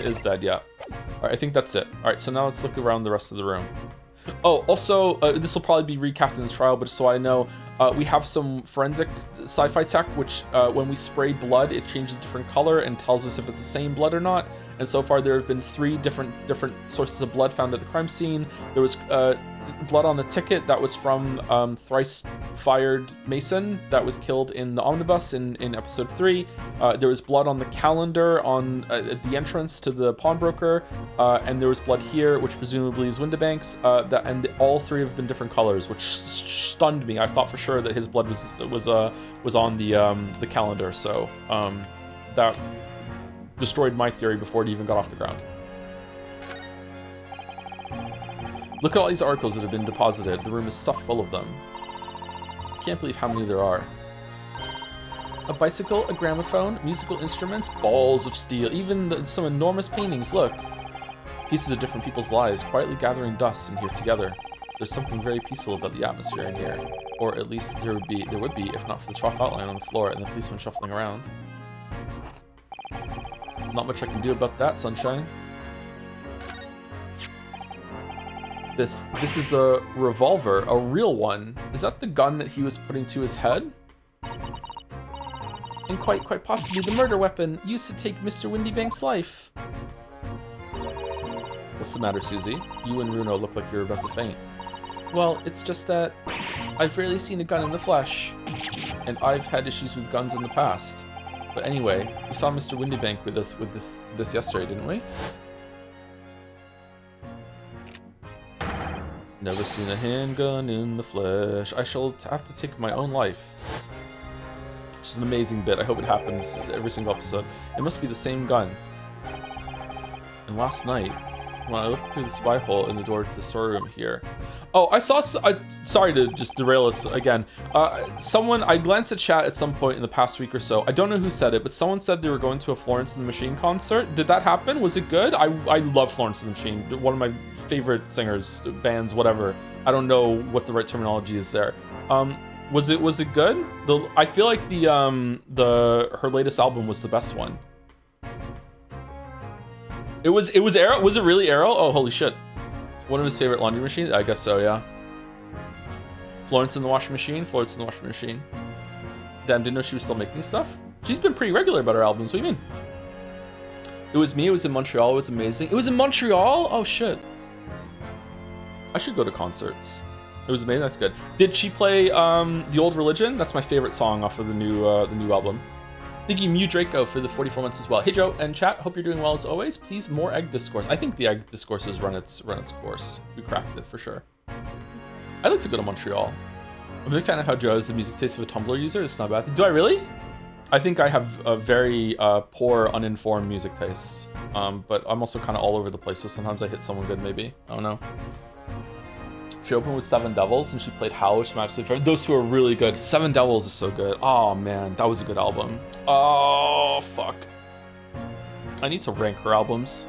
is dead, yeah. All right, I think that's it. All right, so now let's look around the rest of the room. Oh, also, this will probably be recapped in the trial, but just so I know, we have some forensic sci-fi tech, which when we spray blood, it changes different color and tells us if it's the same blood or not. And so far, there have been 3 different sources of blood found at the crime scene. There was blood on the ticket that was from Thrice Fired Mason that was killed in the omnibus in episode 3. There was blood on the calendar on at the entrance to the pawnbroker, and there was blood here, which presumably is Windabank's. And all 3 have been different colors, which stunned me. I thought for sure that his blood was on the calendar, so that destroyed my theory before it even got off the ground. Look at all these articles that have been deposited. The room is stuffed full of them. I can't believe how many there are. A bicycle, a gramophone, musical instruments, balls of steel, even some enormous paintings, look. Pieces of different people's lives quietly gathering dust in here together. There's something very peaceful about the atmosphere in here. Or at least there would be, if not for the chalk outline on the floor and the policeman shuffling around. Not much I can do about that, sunshine. This is a revolver, a real one. Is that the gun that he was putting to his head? And quite possibly the murder weapon used to take Mr. Windabank's life. What's the matter, Susie? You and Runo look like you're about to faint. Well, it's just that I've rarely seen a gun in the flesh, and I've had issues with guns in the past. But anyway, we saw Mr. Windabank with this yesterday, didn't we? Never seen a handgun in the flesh. I shall have to take my own life. Which is an amazing bit. I hope it happens every single episode. It must be the same gun. And last night, when I looked through the spy hole in the door to the storeroom here. Oh, I saw... sorry to just derail us again. I glanced at chat at some point in the past week or so. I don't know who said it, but someone said they were going to a Florence and the Machine concert. Did that happen? Was it good? I love Florence and the Machine. One of my favorite singers, bands, whatever. I don't know what the right terminology is there. Was it good? I feel like her latest album was the best one. It was Arrow. Was it really Arrow? Oh, holy shit! One of his favorite laundry machines. I guess so. Yeah. Florence in the washing machine. Florence in the washing machine. Damn, didn't know she was still making stuff. She's been pretty regular about her albums. What do you mean? It was me. It was in Montreal. It was amazing. It was in Montreal. Oh shit. I should go to concerts. It was amazing. That's good. Did she play The Old Religion? That's my favorite song off of the new album. Thank you, Mew Draco, for the 44 months as well. Hey Joe and chat. Hope you're doing well as always. Please more egg discourse. I think the egg discourse has run its course. We cracked it for sure. I'd like to go to Montreal. I'm a big fan of how Joe has the music taste of a Tumblr user. It's not a bad thing. Do I really? I think I have a very poor, uninformed music taste. But I'm also kind of all over the place, so sometimes I hit someone good, maybe. I don't know. She opened with Seven Devils, and she played Howl, which is my absolute favorite. Those two are really good. Seven Devils is so good. Oh, man, that was a good album. Oh, fuck. I need to rank her albums.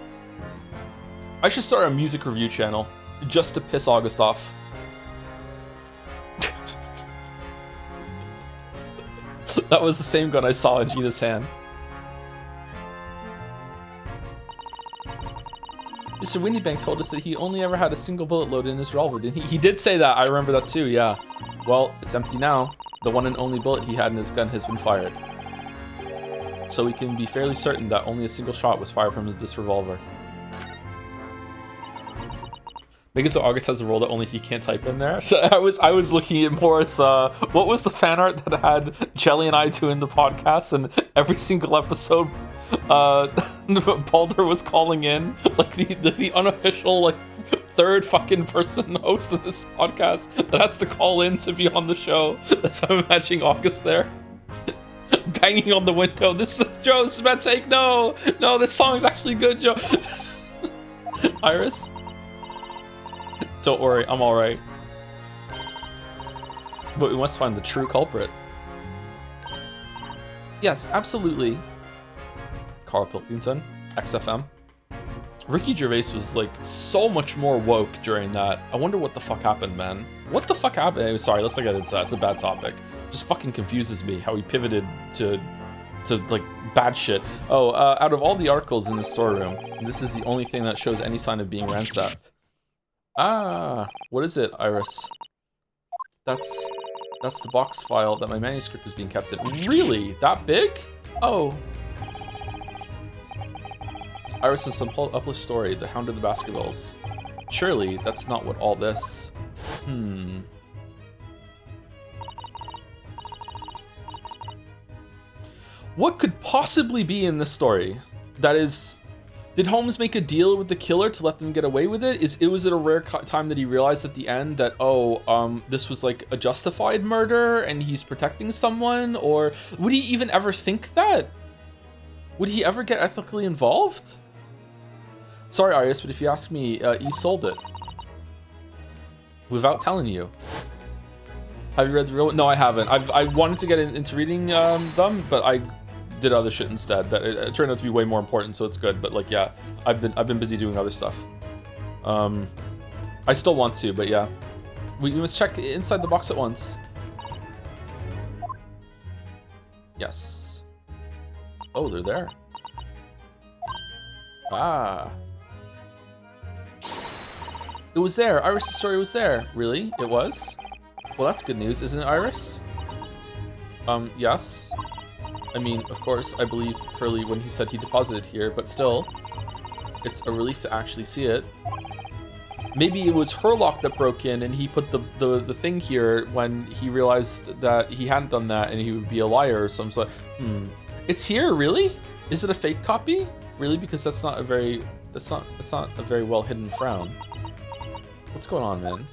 I should start a music review channel, just to piss August off. That was the same gun I saw in Gina's hand. Mr. Windybank told us that he only ever had a single bullet loaded in his revolver, didn't he? He did say that. I remember that too, yeah. Well, it's empty now. The one and only bullet he had in his gun has been fired. So we can be fairly certain that only a single shot was fired from this revolver. Make it so August has a role that only he can't type in there. So I was looking at more as what was the fan art that had Jelly and I doing the podcast, and every single episode Baldur was calling in like the unofficial like third fucking person host of this podcast that has to call in to be on the show. That's how I'm imagining August there. Banging on the window. This is Joe, this is my take. No, this song's actually good, Joe. Iris? Don't worry, I'm alright. But we must find the true culprit. Yes, absolutely. Carl Pilkington, XFM. Ricky Gervais was like so much more woke during that. I wonder what the fuck happened, man. What the fuck happened? Anyway, sorry, let's not get into that. It's a bad topic. Just fucking confuses me how he pivoted to like bad shit. Oh, out of all the articles in the storeroom, this is the only thing that shows any sign of being ransacked. Ah, what is it, Iris? That's the box file that my manuscript was being kept in. Really? That big? Oh. Iris has some published story, The Hound of the Baskervilles. Surely, that's not what all this... What could possibly be in this story? That is... Did Holmes make a deal with the killer to let them get away with it? Was it a rare time that he realized at the end that, this was like a justified murder and he's protecting someone? Or would he even ever think that? Would he ever get ethically involved? Sorry, Arias, but if you ask me, he sold it. Without telling you. Have you read the real one? No, I haven't. I wanted to get into reading them, but I did other shit instead. That it turned out to be way more important, so it's good. But like, yeah, I've been busy doing other stuff. I still want to, but yeah, we must check inside the box at once. Yes. Oh, they're there. Ah. It was there. Iris' story was there. Really? It was? Well, that's good news, isn't it, Iris? Yes. I mean, of course, I believe Hurley when he said he deposited here, but still, it's a relief to actually see it. Maybe it was Herlock that broke in and he put the thing here when he realized that he hadn't done that and he would be a liar or some sort. It's here, really? Is it a fake copy? Really? Because that's not a very well hidden frown. What's going on, man?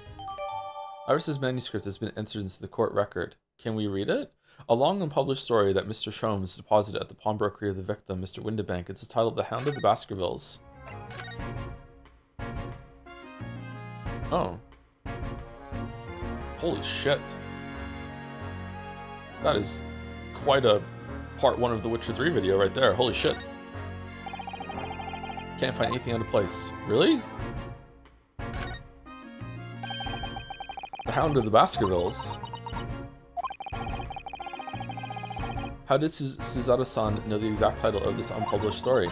Iris's manuscript has been entered into the court record. Can we read it? A long unpublished story that Mr. Sholmes deposited at the pawnbrokery of the victim, Mr. Windybank. It's titled The Hound of the Baskervilles. Oh. Holy shit. That is quite a part 1 of the Witcher 3 video right there. Holy shit. Can't find anything out of place. Really? The Hound of the Baskervilles. How did Suzato-san know the exact title of this unpublished story?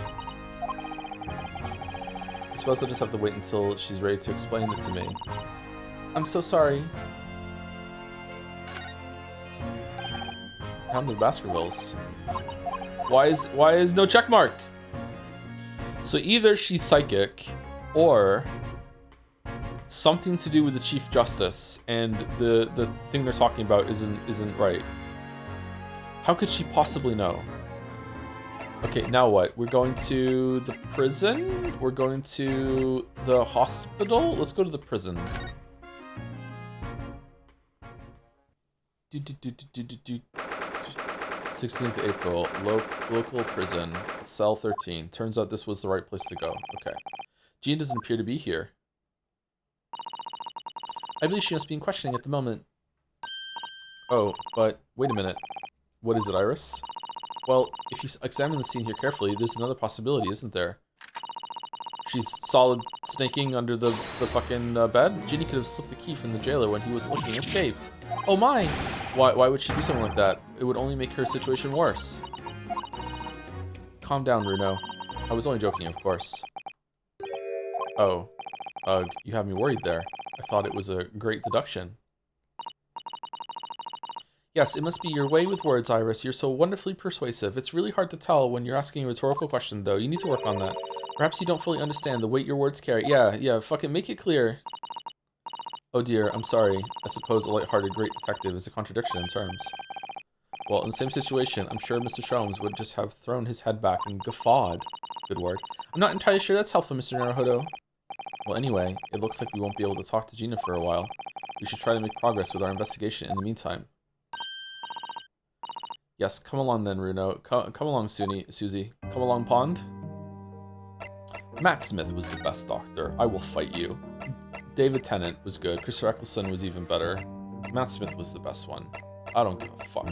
I suppose I'll just have to wait until she's ready to explain it to me. I'm so sorry. How many Baskervilles? Why is no check mark? So either she's psychic, or something to do with the Chief Justice, and the thing they're talking about isn't right. How could she possibly know? Okay, now what? We're going to the prison? We're going to the hospital? Let's go to the prison. 16th April, local prison, cell 13. Turns out this was the right place to go. Okay. Jean doesn't appear to be here. I believe she must be in questioning at the moment. Oh, but wait a minute. What is it, Iris? Well, if you examine the scene here carefully, there's another possibility, isn't there? She's solid snaking under the fucking bed? Ginny could have slipped the key from the jailer when he was looking and escaped. Oh my! Why would she do something like that? It would only make her situation worse. Calm down, Runo. I was only joking, of course. Oh. Ugh, you have me worried there. I thought it was a great deduction. Yes, it must be your way with words, Iris. You're so wonderfully persuasive. It's really hard to tell when you're asking a rhetorical question, though. You need to work on that. Perhaps you don't fully understand the weight your words carry. Yeah, fucking make it clear. Oh dear, I'm sorry. I suppose a lighthearted great detective is a contradiction in terms. Well, in the same situation, I'm sure Mr. Sholmes would just have thrown his head back and guffawed. Good word. I'm not entirely sure that's helpful, Mr. Naruhodo. Well, anyway, it looks like we won't be able to talk to Gina for a while. We should try to make progress with our investigation in the meantime. Yes, come along then, Runo. Come along, Susie. Come along, Pond. Matt Smith was the best doctor. I will fight you. David Tennant was good. Chris Eccleston was even better. Matt Smith was the best one. I don't give a fuck.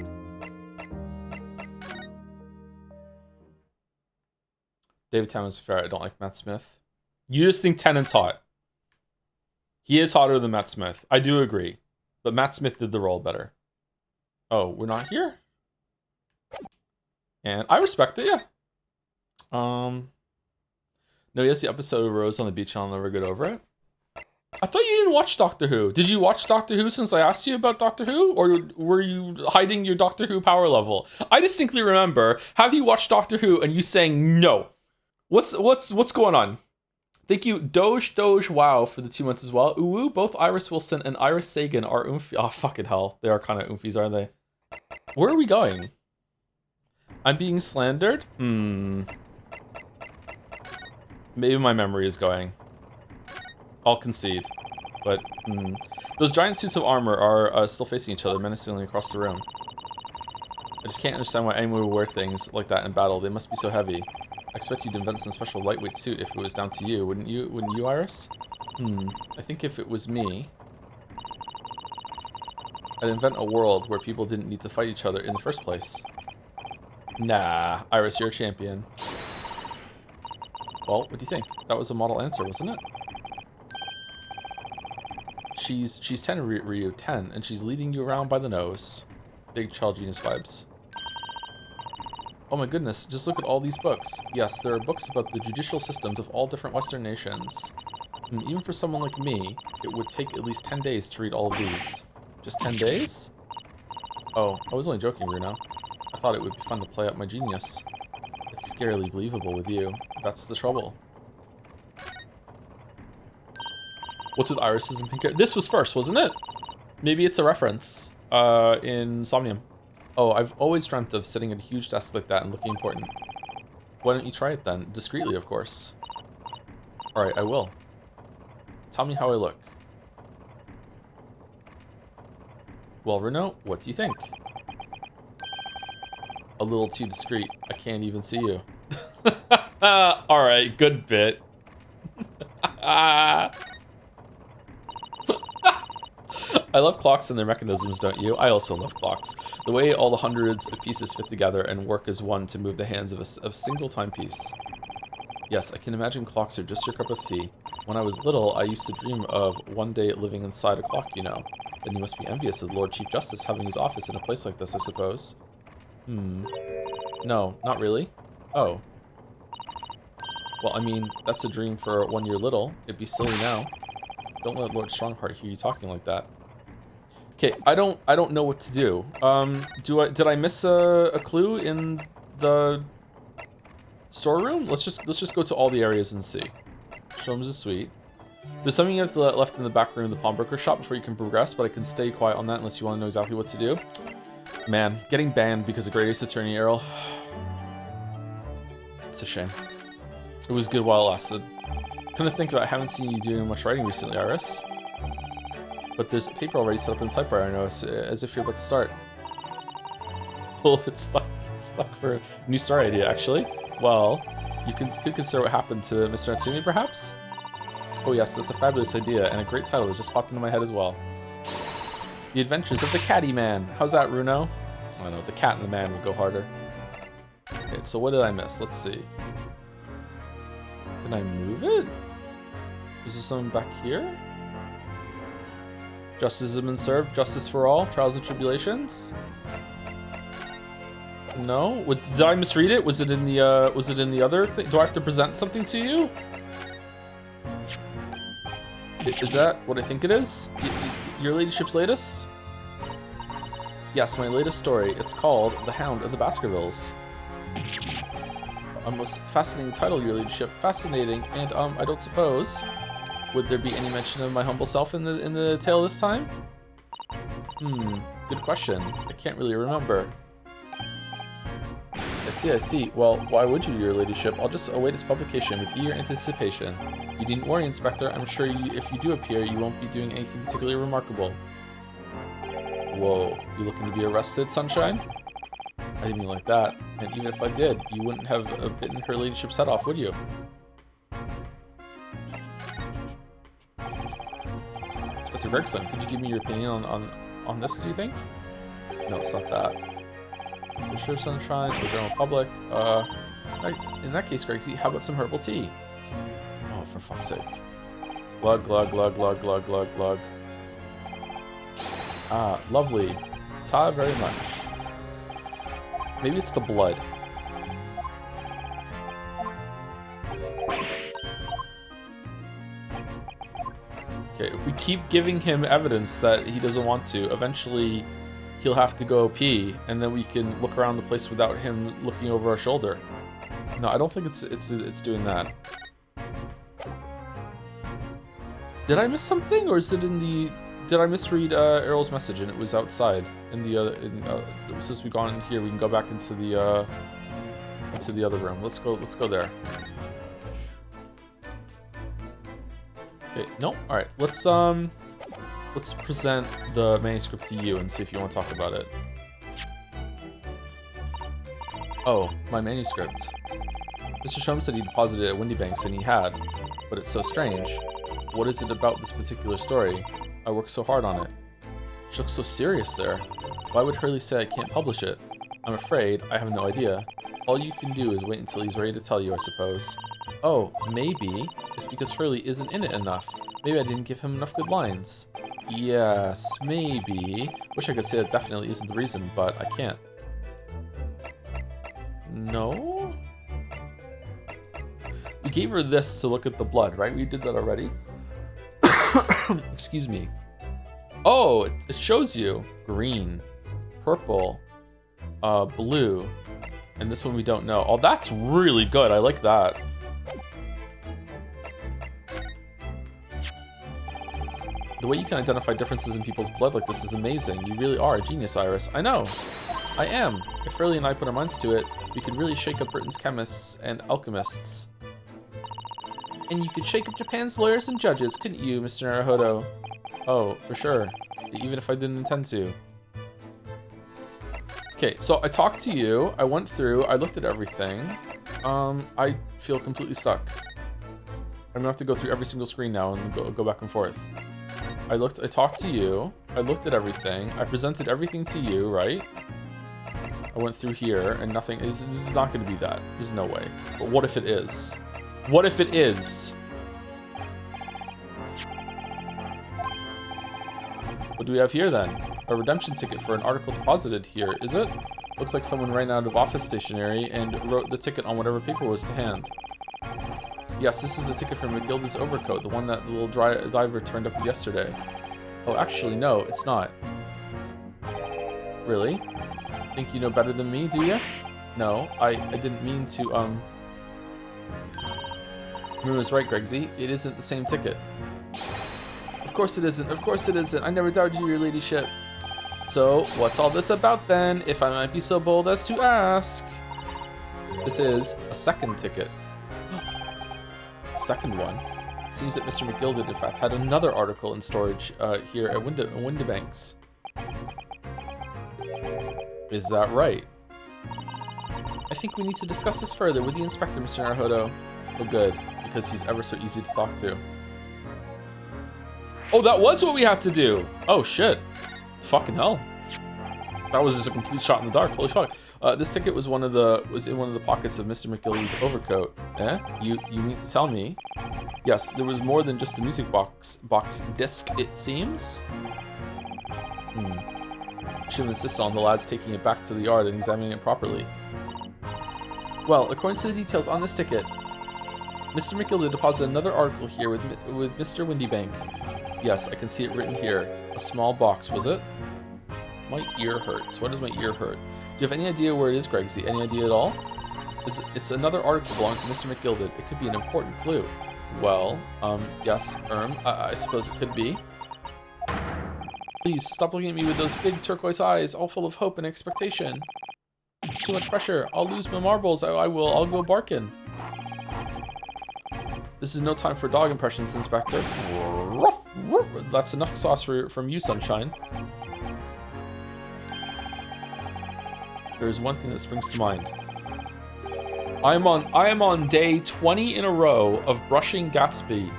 David Tennant was fair. I don't like Matt Smith. You just think Tennant's hot. He is hotter than Matt Smith. I do agree. But Matt Smith did the role better. Oh, we're not here? And I respect it, yeah. No, yes, the episode of Rose on the Beach, I'll never get over it. I thought you didn't watch Doctor Who. Did you watch Doctor Who since I asked you about Doctor Who? Or were you hiding your Doctor Who power level? I distinctly remember, have you watched Doctor Who and you saying no? What's going on? Thank you, Doge Wow, for the 2 months as well. Ooh, both Iris Wilson and Iris Sagan are oomphy. Oh, fucking hell. They are kind of oomfies, aren't they? Where are we going? I'm being slandered? Maybe my memory is going. I'll concede. But, Those giant suits of armor are still facing each other menacingly across the room. I just can't understand why anyone would wear things like that in battle. They must be so heavy. I expect you to invent some special lightweight suit if it was down to you, wouldn't you? Wouldn't you, Iris? I think if it was me, I'd invent a world where people didn't need to fight each other in the first place. Nah, Iris, you're a champion. Well, what do you think? That was a model answer, wasn't it? She's 10, Ryu, 10, and she's leading you around by the nose. Big child genius vibes. Oh my goodness, just look at all these books. Yes, there are books about the judicial systems of all different Western nations. And even for someone like me, it would take at least 10 days to read all of these. Just 10 days? Oh, I was only joking, Runo. I thought it would be fun to play up my genius. It's scarily believable with you. That's the trouble. What's with irises and pink hair? This was first, wasn't it? Maybe it's a reference in Somnium. Oh, I've always dreamt of sitting at a huge desk like that and looking important. Why don't you try it then? Discreetly, of course. Alright, I will. Tell me how I look. Well, Runo, what do you think? A little too discreet. I can't even see you. Alright, good bit. I love clocks and their mechanisms, don't you? I also love clocks. The way all the hundreds of pieces fit together and work as one to move the hands of a single timepiece. Yes, I can imagine clocks are just your cup of tea. When I was little, I used to dream of one day living inside a clock, you know. Then you must be envious of the Lord Chief Justice having his office in a place like this, I suppose. No, not really. Oh. Well, I mean, that's a dream for when you're little. It'd be silly now. Don't let Lord Strongheart hear you talking like that. Okay, I don't know what to do. Did I miss a clue in the storeroom? Let's just go to all the areas and see. Shrooms is sweet. There's something you have left in the back room of the pawnbroker shop before you can progress, but I can stay quiet on that unless you want to know exactly what to do. Man, getting banned because of Great Ace Attorney, Errol. It's a shame. It was good while it lasted. Come to think about it, I haven't seen you doing much writing recently, Iris. But there's paper already set up in the typewriter, I know, as if you're about to start. Well, if it's stuck for a new story idea, actually. Well, you could consider what happened to Mr. Natsumi, perhaps? Oh yes, that's a fabulous idea, and a great title that just popped into my head as well. The Adventures of the Catty Man. How's that, Runo? I don't know, the cat and the man would go harder. Okay, so what did I miss? Let's see. Can I move it? Is there something back here? Justice has been served. Justice for all. Trials and tribulations. No. Did I misread it? Was it in the other thing? Do I have to present something to you? Is that what I think it is? Your ladyship's latest? Yes, my latest story. It's called The Hound of the Baskervilles. A most fascinating title, your ladyship. Fascinating, and I don't suppose. Would there be any mention of my humble self in the tale this time? Good question. I can't really remember. I see. Well, why would you, your ladyship? I'll just await its publication with eager anticipation. You needn't worry, Inspector. I'm sure if you do appear, you won't be doing anything particularly remarkable. Whoa, you looking to be arrested, Sunshine? I didn't mean like that. And even if I did, you wouldn't have bitten her ladyship's head off, would you? Inspector Gregson, could you give me your opinion on this, do you think? No, it's not that. For sure, Sunshine, the general public. In that case, Gregsy, how about some herbal tea? Oh, for fuck's sake. Glug, glug, glug, glug, glug, glug, glug. Ah, lovely. Ta very much. Maybe it's the blood. Okay, if we keep giving him evidence that he doesn't want to, eventually he'll have to go pee, and then we can look around the place without him looking over our shoulder. No, I don't think it's doing that. Did I miss something, or is it in the? Did I misread Errol's message and it was outside in the other? Since we've gone in here, we can go back into the other room. Let's go there. Okay, no, all right. Let's present the manuscript to you and see if you want to talk about it. Oh, my manuscript. Mr. Shum said he deposited it at Windy Banks, and he had, but it's so strange. What is it about this particular story? I worked so hard on it. She looks so serious there. Why would Hurley say I can't publish it? I'm afraid I have no idea. All you can do is wait until he's ready to tell you, I suppose. Oh, maybe it's because Hurley isn't in it enough. Maybe I didn't give him enough good lines. Yes, maybe. Wish I could say that definitely isn't the reason, but I can't. No? We gave her this to look at the blood, right? We did that already. Excuse me. Oh, it shows you green, purple, blue, and this one we don't know. Oh, that's really good. I like that. The way you can identify differences in people's blood like this is amazing. You really are a genius, Iris. I know. I am. If Hurley and I put our minds to it, we could really shake up Britain's chemists and alchemists. And you could shake up Japan's lawyers and judges, couldn't you, Mr. Naruhodo? Oh, for sure. Even if I didn't intend to. Okay, so I talked to you, I went through, I looked at everything. I feel completely stuck. I'm gonna have to go through every single screen now and go back and forth. I talked to you, I looked at everything, I presented everything to you, right? I went through here and nothing, this is not gonna be that. There's no way. But what if it is? What if it is? What do we have here then? A redemption ticket for an article deposited here, is it? Looks like someone ran out of office stationery and wrote the ticket on whatever paper was to hand. Yes, this is the ticket for McGilda's overcoat, the one that the little diver turned up with yesterday. Oh, actually, no, it's not. Really? Think you know better than me, do you? No, I didn't mean to, Maruna's right, Gregsy. It isn't the same ticket. Of course it isn't, of course it isn't. I never doubted you, your ladyship. So, what's all this about then, if I might be so bold as to ask? This is a second ticket. A second one? It seems that Mr. McGilda, in fact, had another article in storage here at Windibanks. Is that right? I think we need to discuss this further with the inspector, Mr. Naruhodo. Oh, good, because he's ever so easy to talk to. Oh, that was what we had to do! Oh, shit. Fucking hell. That was just a complete shot in the dark. Holy fuck. This ticket was in one of the pockets of Mr. McGilda's overcoat. Eh? You mean to tell me? Yes, there was more than just a music box disc, it seems. Should have insisted on the lads taking it back to the yard and examining it properly. Well, according to the details on this ticket, Mr. McGilda deposited another article here with Mr. Windibank. Yes, I can see it written here. A small box, was it? My ear hurts. Why does my ear hurt? Do you have any idea where it is, Gregsy? Any idea at all? It's another article belonging to Mr. McGilda. It could be an important clue. Well, yes, I suppose it could be. Please, stop looking at me with those big turquoise eyes, all full of hope and expectation. It's too much pressure. I'll lose my marbles. I'll go barking. This is no time for dog impressions, Inspector. Ruff, ruff. That's enough sauce from you, Sunshine. There's one thing that springs to mind. I am on day 20 in a row of brushing Gatsby.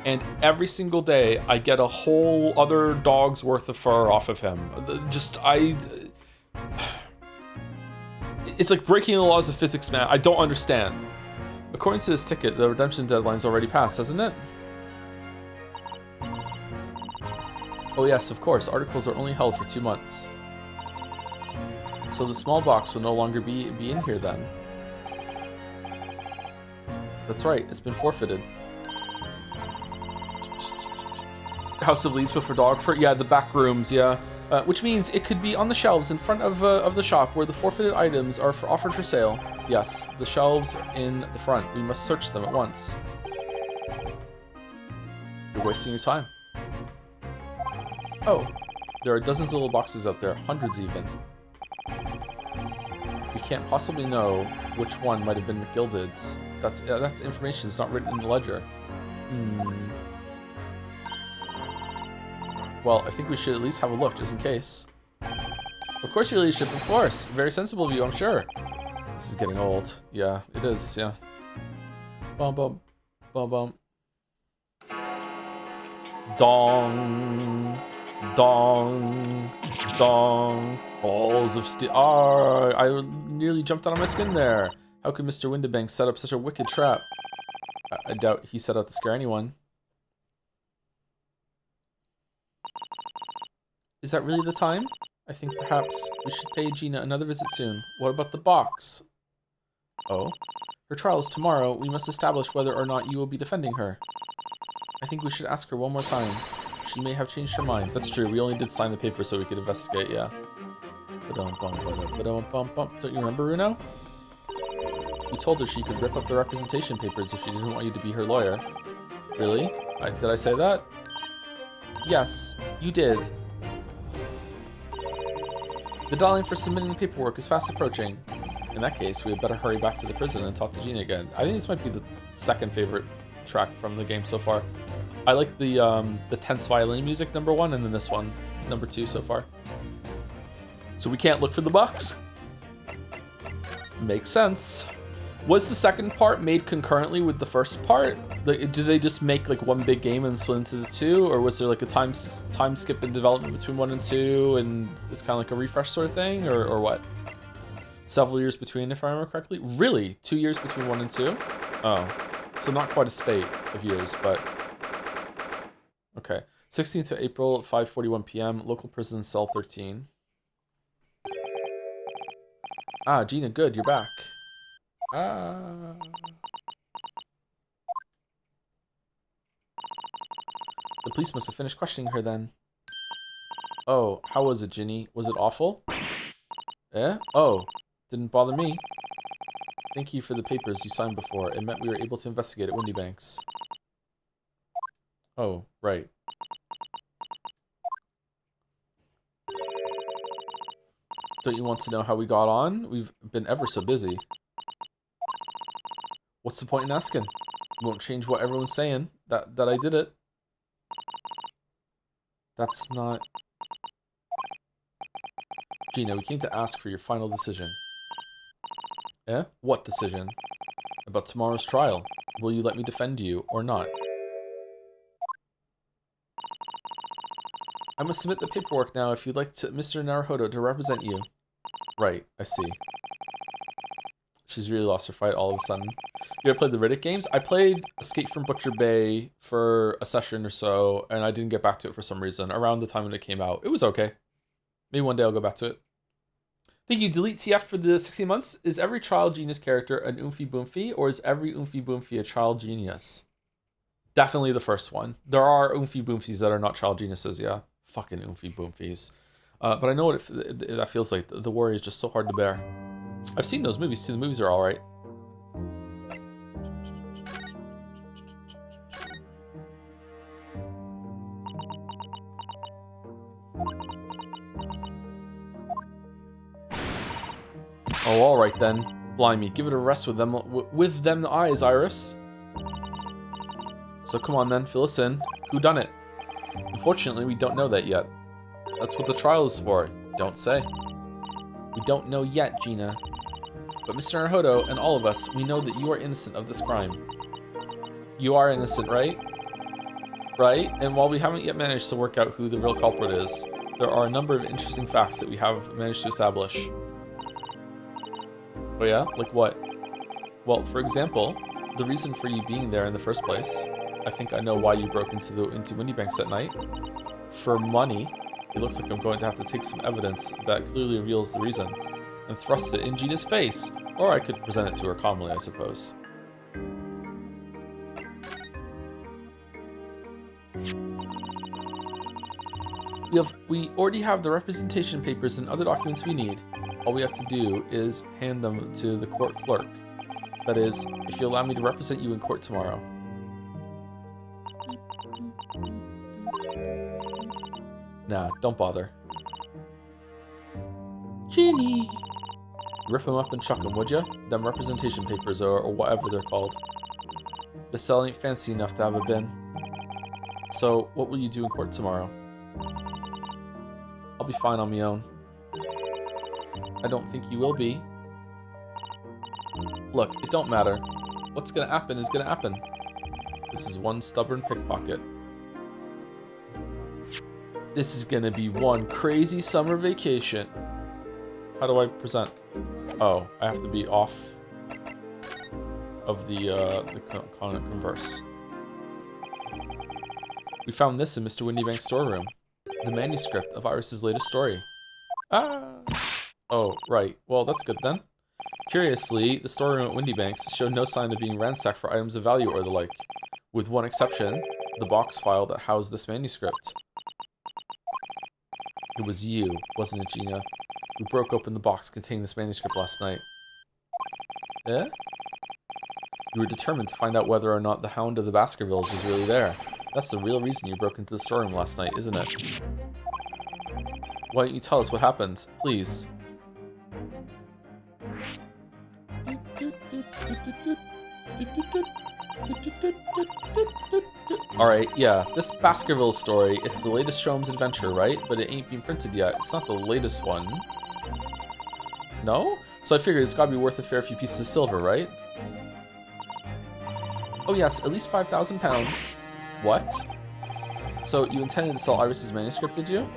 And every single day, I get a whole other dog's worth of fur off of him. It's like breaking the laws of physics, man. I don't understand. According to this ticket, the redemption deadline's already passed, hasn't it? Oh yes, of course. Articles are only held for 2 months. So the small box will no longer be in here then. That's right, it's been forfeited. House of Leads, but for dog fur? Yeah, the back rooms, yeah. Which means it could be on the shelves in front of the shop where the forfeited items are offered for sale. Yes, the shelves in the front. We must search them at once. You're wasting your time. Oh, there are dozens of little boxes out there, hundreds even. We can't possibly know which one might have been McGilded's. That information is not written in the ledger. Well, I think we should at least have a look, just in case. Of course, your ladyship, of course. Very sensible of you, I'm sure. This is getting old. Yeah, it is, yeah. Bum bum. Bum bum. Dong. Dong. Dong. Balls of steel. Ah, I nearly jumped out of my skin there. How could Mr. Windibank set up such a wicked trap? I doubt he set out to scare anyone. Is that really the time? I think perhaps we should pay Gina another visit soon. What about the box? Oh? Her trial is tomorrow. We must establish whether or not you will be defending her. I think we should ask her one more time. She may have changed her mind. That's true. We only did sign the paper so we could investigate, yeah. Don't you remember, Runo? You told her she could rip up the representation papers if she didn't want you to be her lawyer. Really? Did I say that? Yes, you did. The deadline for submitting the paperwork is fast approaching. In that case, we had better hurry back to the prison and talk to Gina again. I think this might be the second favorite track from the game so far. I like the tense violin music, number 1, and then this one, number 2 so far. So we can't look for the box? Makes sense. Was the second part made concurrently with the first part? Like, do they just make like one big game and split into the 2, or was there like a time skip in development between 1 and 2, and it's kind of like a refresh sort of thing, or what? Several years between, if I remember correctly. Really, 2 years between 1 and 2? Oh, so not quite a spate of years, but okay. 16th of April, 5:41 p.m. Local prison, cell 13. Ah, Gina, good, you're back. Ah. The police must have finished questioning her then. Oh, how was it, Ginny? Was it awful? Eh? Oh, didn't bother me. Thank you for the papers you signed before. It meant we were able to investigate at Windy Banks. Oh, right. Don't you want to know how we got on? We've been ever so busy. What's the point in asking? It won't change what everyone's saying. That I did it. That's not... Gina, we came to ask for your final decision. Eh? What decision? About tomorrow's trial. Will you let me defend you or not? I must submit the paperwork now if you'd like Mr. Naruhodo to represent you. Right, I see. She's really lost her fight all of a sudden. You ever played the Riddick games? I played Escape from Butcher Bay for a session or so, and I didn't get back to it for some reason. Around the time when it came out, it was okay. Maybe one day I'll go back to it. Think you delete TF for the 16 months? Is every child genius character an Oomphy Boomfy, or is every Oomphy Boomfy a child genius? Definitely the first one. There are Oomphy Boomfies that are not child geniuses, yeah. Fucking Oomphy Boomfies. But I know what that feels like. The worry is just so hard to bear. I've seen those movies too. The movies are alright. Oh, alright then. Blimey, give it a rest with them eyes, Iris. So come on then, fill us in. Who done it? Unfortunately, we don't know that yet. That's what the trial is for. Don't say. We don't know yet, Gina. But Mr. Naruhodo and all of us, we know that you are innocent of this crime. You are innocent, right? Right? And while we haven't yet managed to work out who the real culprit is, there are a number of interesting facts that we have managed to establish. Oh yeah? Like what? Well, for example, the reason for you being there in the first place. I think I know why you broke into Windy Banks that night. For money. It looks like I'm going to have to take some evidence that clearly reveals the reason and thrust it in Gina's face. Or I could present it to her calmly, I suppose. We already have the representation papers and other documents we need. All we have to do is hand them to the court clerk. That is, if you allow me to represent you in court tomorrow. Nah, don't bother. Ginny! Rip them up and chuck them, would ya? Them representation papers or whatever they're called. The cell ain't fancy enough to have a bin. So, what will you do in court tomorrow? I'll be fine on my own. I don't think you will be. Look, it don't matter. What's gonna happen is gonna happen. This is one stubborn pickpocket. This is gonna be one crazy summer vacation. How do I present? Oh, I have to be off of the converse. We found this in Mr. Windybank's storeroom. The manuscript of Iris's latest story. Ah! Oh, right. Well, that's good then. Curiously, the storeroom at Windybanks showed no sign of being ransacked for items of value or the like. With one exception, the box file that housed this manuscript. It was you, wasn't it, Gina, who broke open the box containing this manuscript last night. Eh? You were determined to find out whether or not the Hound of the Baskervilles was really there. That's the real reason you broke into the storeroom last night, isn't it? Why don't you tell us what happened, please? Alright, yeah, this Baskerville story, it's the latest Sholmes adventure, right? But it ain't been printed yet. It's not the latest one. No? So I figured it's gotta be worth a fair few pieces of silver, right? Oh yes, at least 5,000 pounds. What? So you intended to sell Iris's manuscript, did you?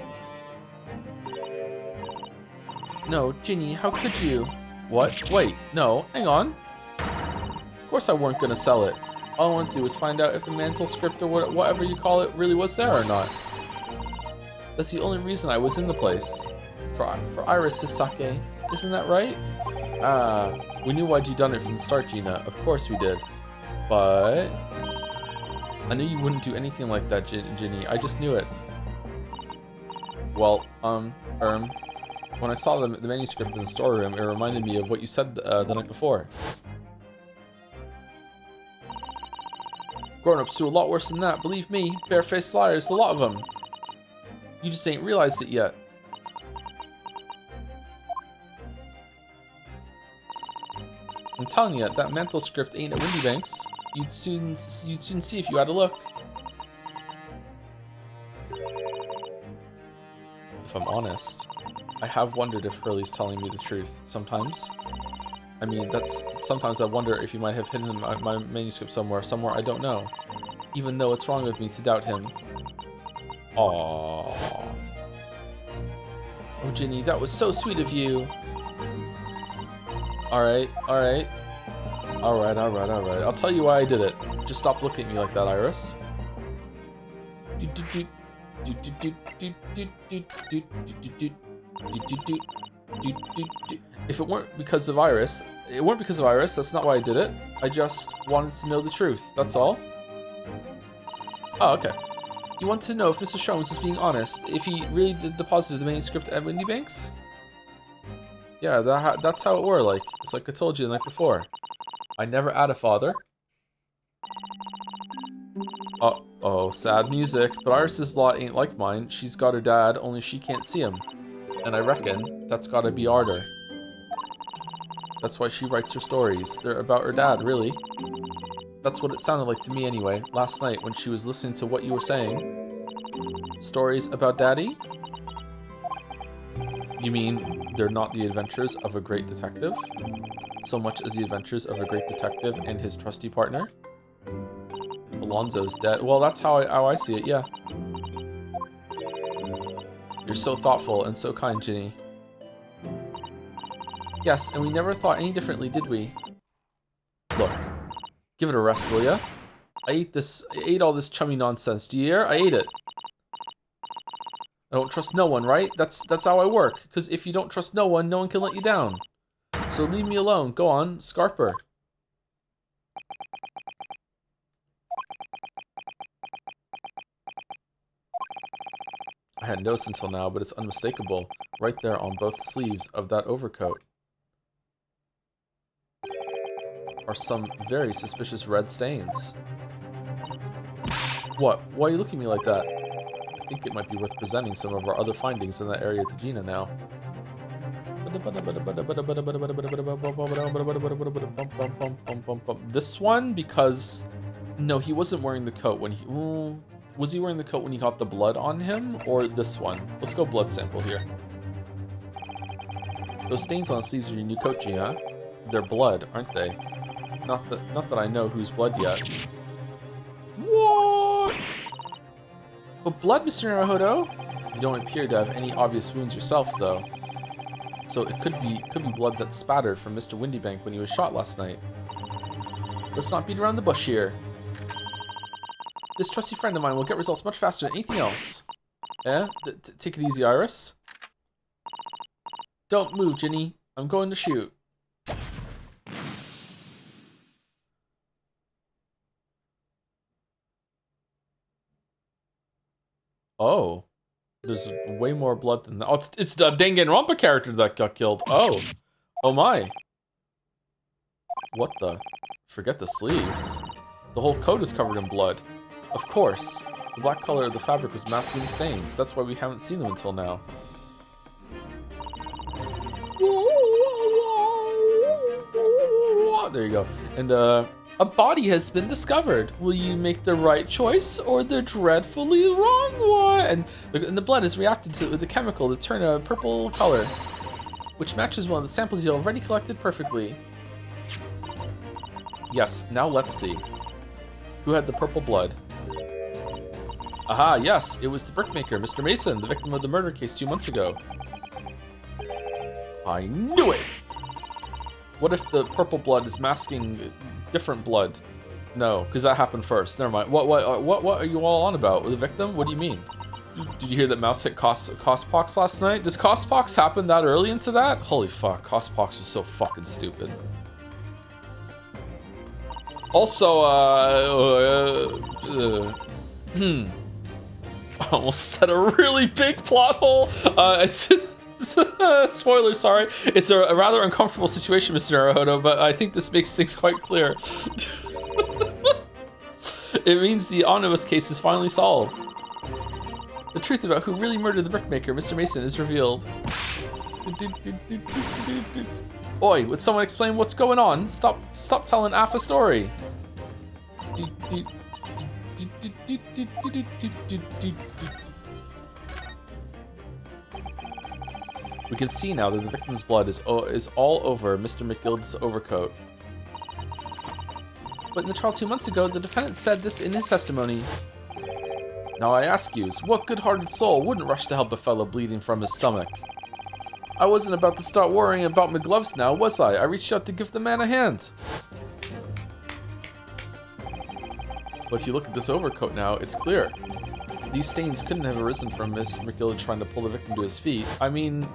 No, Ginny, how could you? What? Wait, no, hang on. Of course I weren't gonna sell it. All I wanted to do was find out if the mantle script or whatever you call it really was there or not. That's the only reason I was in the place. For Iris' sake, isn't that right? Ah, we knew why'd you done it from the start, Gina. Of course we did. But I knew you wouldn't do anything like that, Ginny. I just knew it. Well, when I saw the manuscript in the storeroom, it reminded me of what you said the night before. Grown-ups do a lot worse than that, believe me. Barefaced liars, a lot of them. You just ain't realized it yet. I'm telling you, that mantle script ain't at Windy Banks. You'd soon see if you had a look. If I'm honest, I have wondered if Hurley's telling me the truth sometimes. I mean, sometimes I wonder if he might have hidden my manuscript somewhere I don't know. Even though it's wrong of me to doubt him. Aww. Oh, Ginny, that was so sweet of you. Alright. I'll tell you why I did it. Just stop looking at me like that, Iris. If it weren't because of Iris, that's not why I did it. I just wanted to know the truth, that's all. Oh, okay. You wanted to know if Mr. Sholmes was being honest, if he really deposited the manuscript at Windy Banks? Yeah, that's how it were, like. It's like I told you the night before. I never had a father. Uh-oh, sad music. But Iris's lot ain't like mine. She's got her dad, only she can't see him. And I reckon that's gotta be harder. That's why she writes her stories. They're about her dad, really. That's what it sounded like to me anyway, last night when she was listening to what you were saying. Stories about Daddy? You mean they're not the adventures of a great detective? So much as the adventures of a great detective and his trusty partner? Alonzo's dead. Well, that's how I see it, yeah. You're so thoughtful and so kind, Ginny. Yes, and we never thought any differently, did we? Look, give it a rest, will ya? I ate all this chummy nonsense. Do you hear? I ate it. I don't trust no one, right? That's how I work. Because if you don't trust no one can let you down. So leave me alone. Go on, Scarper. I hadn't noticed until now, but it's unmistakable. Right there on both sleeves of that overcoat are some very suspicious red stains. What? Why are you looking at me like that? I think it might be worth presenting some of our other findings in that area to Gina now. This one, because... No, he wasn't wearing the coat when he... was he wearing the coat when he got the blood on him? Or this one? Let's go blood sample here. Those stains on the sleeves of your new coat, Gina. They're blood, aren't they? Not that I know whose blood yet. What? But blood, Mr. Naruhodo? You don't appear to have any obvious wounds yourself, though. So it could be blood that spattered from Mr. Windybank when he was shot last night. Let's not beat around the bush here. This trusty friend of mine will get results much faster than anything else. Eh? Take it easy, Iris. Don't move, Ginny. I'm going to shoot. Oh. There's way more blood than that. Oh, it's the Danganronpa character that got killed. Oh. Oh my. What the? Forget the sleeves. The whole coat is covered in blood. Of course. The black color of the fabric was masking the stains. That's why we haven't seen them until now. There you go. And, a body has been discovered. Will you make the right choice or the dreadfully wrong one? And the blood is reacted to with the chemical to turn a purple color, which matches one of the samples you already collected perfectly. Yes, now let's see. Who had the purple blood? Aha, yes, it was the brickmaker, Mr. Mason, the victim of the murder case 2 months ago. I knew it! What if the purple blood is masking different blood? No, because that happened first. Never mind. What are you all on about? The victim? What do you mean? Did you hear that Mouse hit Cospox last night? Does Cospox happen that early into that? Holy fuck, Cospox was so fucking stupid. Also, I almost said a really big plot hole. Spoiler, sorry. It's a rather uncomfortable situation, Mr. Naruhodo, but I think this makes things quite clear. It means the omnibus case is finally solved. The truth about who really murdered the brickmaker, Mr. Mason, is revealed. Oi, would someone explain what's going on? Stop telling half a story. We can see now that the victim's blood is all over Mr. McGillicud's overcoat. But in the trial 2 months ago, the defendant said this in his testimony. Now I ask you, what good-hearted soul wouldn't rush to help a fellow bleeding from his stomach? I wasn't about to start worrying about my gloves now, was I? I reached out to give the man a hand. But if you look at this overcoat now, it's clear. These stains couldn't have arisen from Miss McGillicud trying to pull the victim to his feet. I mean,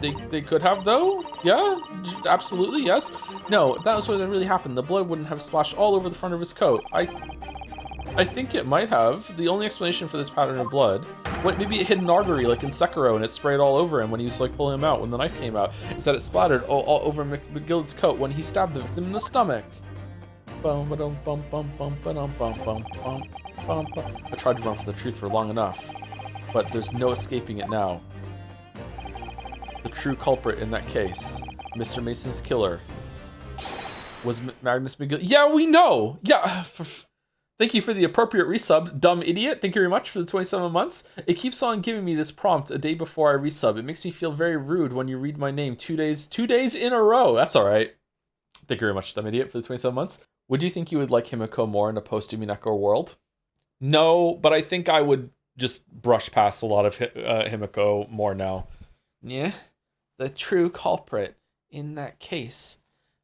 they could have though? Yeah, absolutely, yes. No, if that was what really happened, the blood wouldn't have splashed all over the front of his coat. I think it might have. The only explanation for this pattern of blood, maybe it hit an artery like in Sekiro and it sprayed all over him when he was like pulling him out when the knife came out, is that it splattered all over McGillicud's coat when he stabbed the victim in the stomach. I tried to run from the truth for long enough, but there's no escaping it now. The true culprit in that case, Mr. Mason's killer, was Magnus McGill. Yeah, we know! Yeah! Thank you for the appropriate resub, dumb idiot. Thank you very much for the 27 months. It keeps on giving me this prompt a day before I resub. It makes me feel very rude when you read my name 2 days in a row. That's all right. Thank you very much, dumb idiot, for the 27 months. Would you think you would like Himiko more in a post-Umineko world? No, but I think I would just brush past a lot of Himiko more now. Yeah, the true culprit in that case,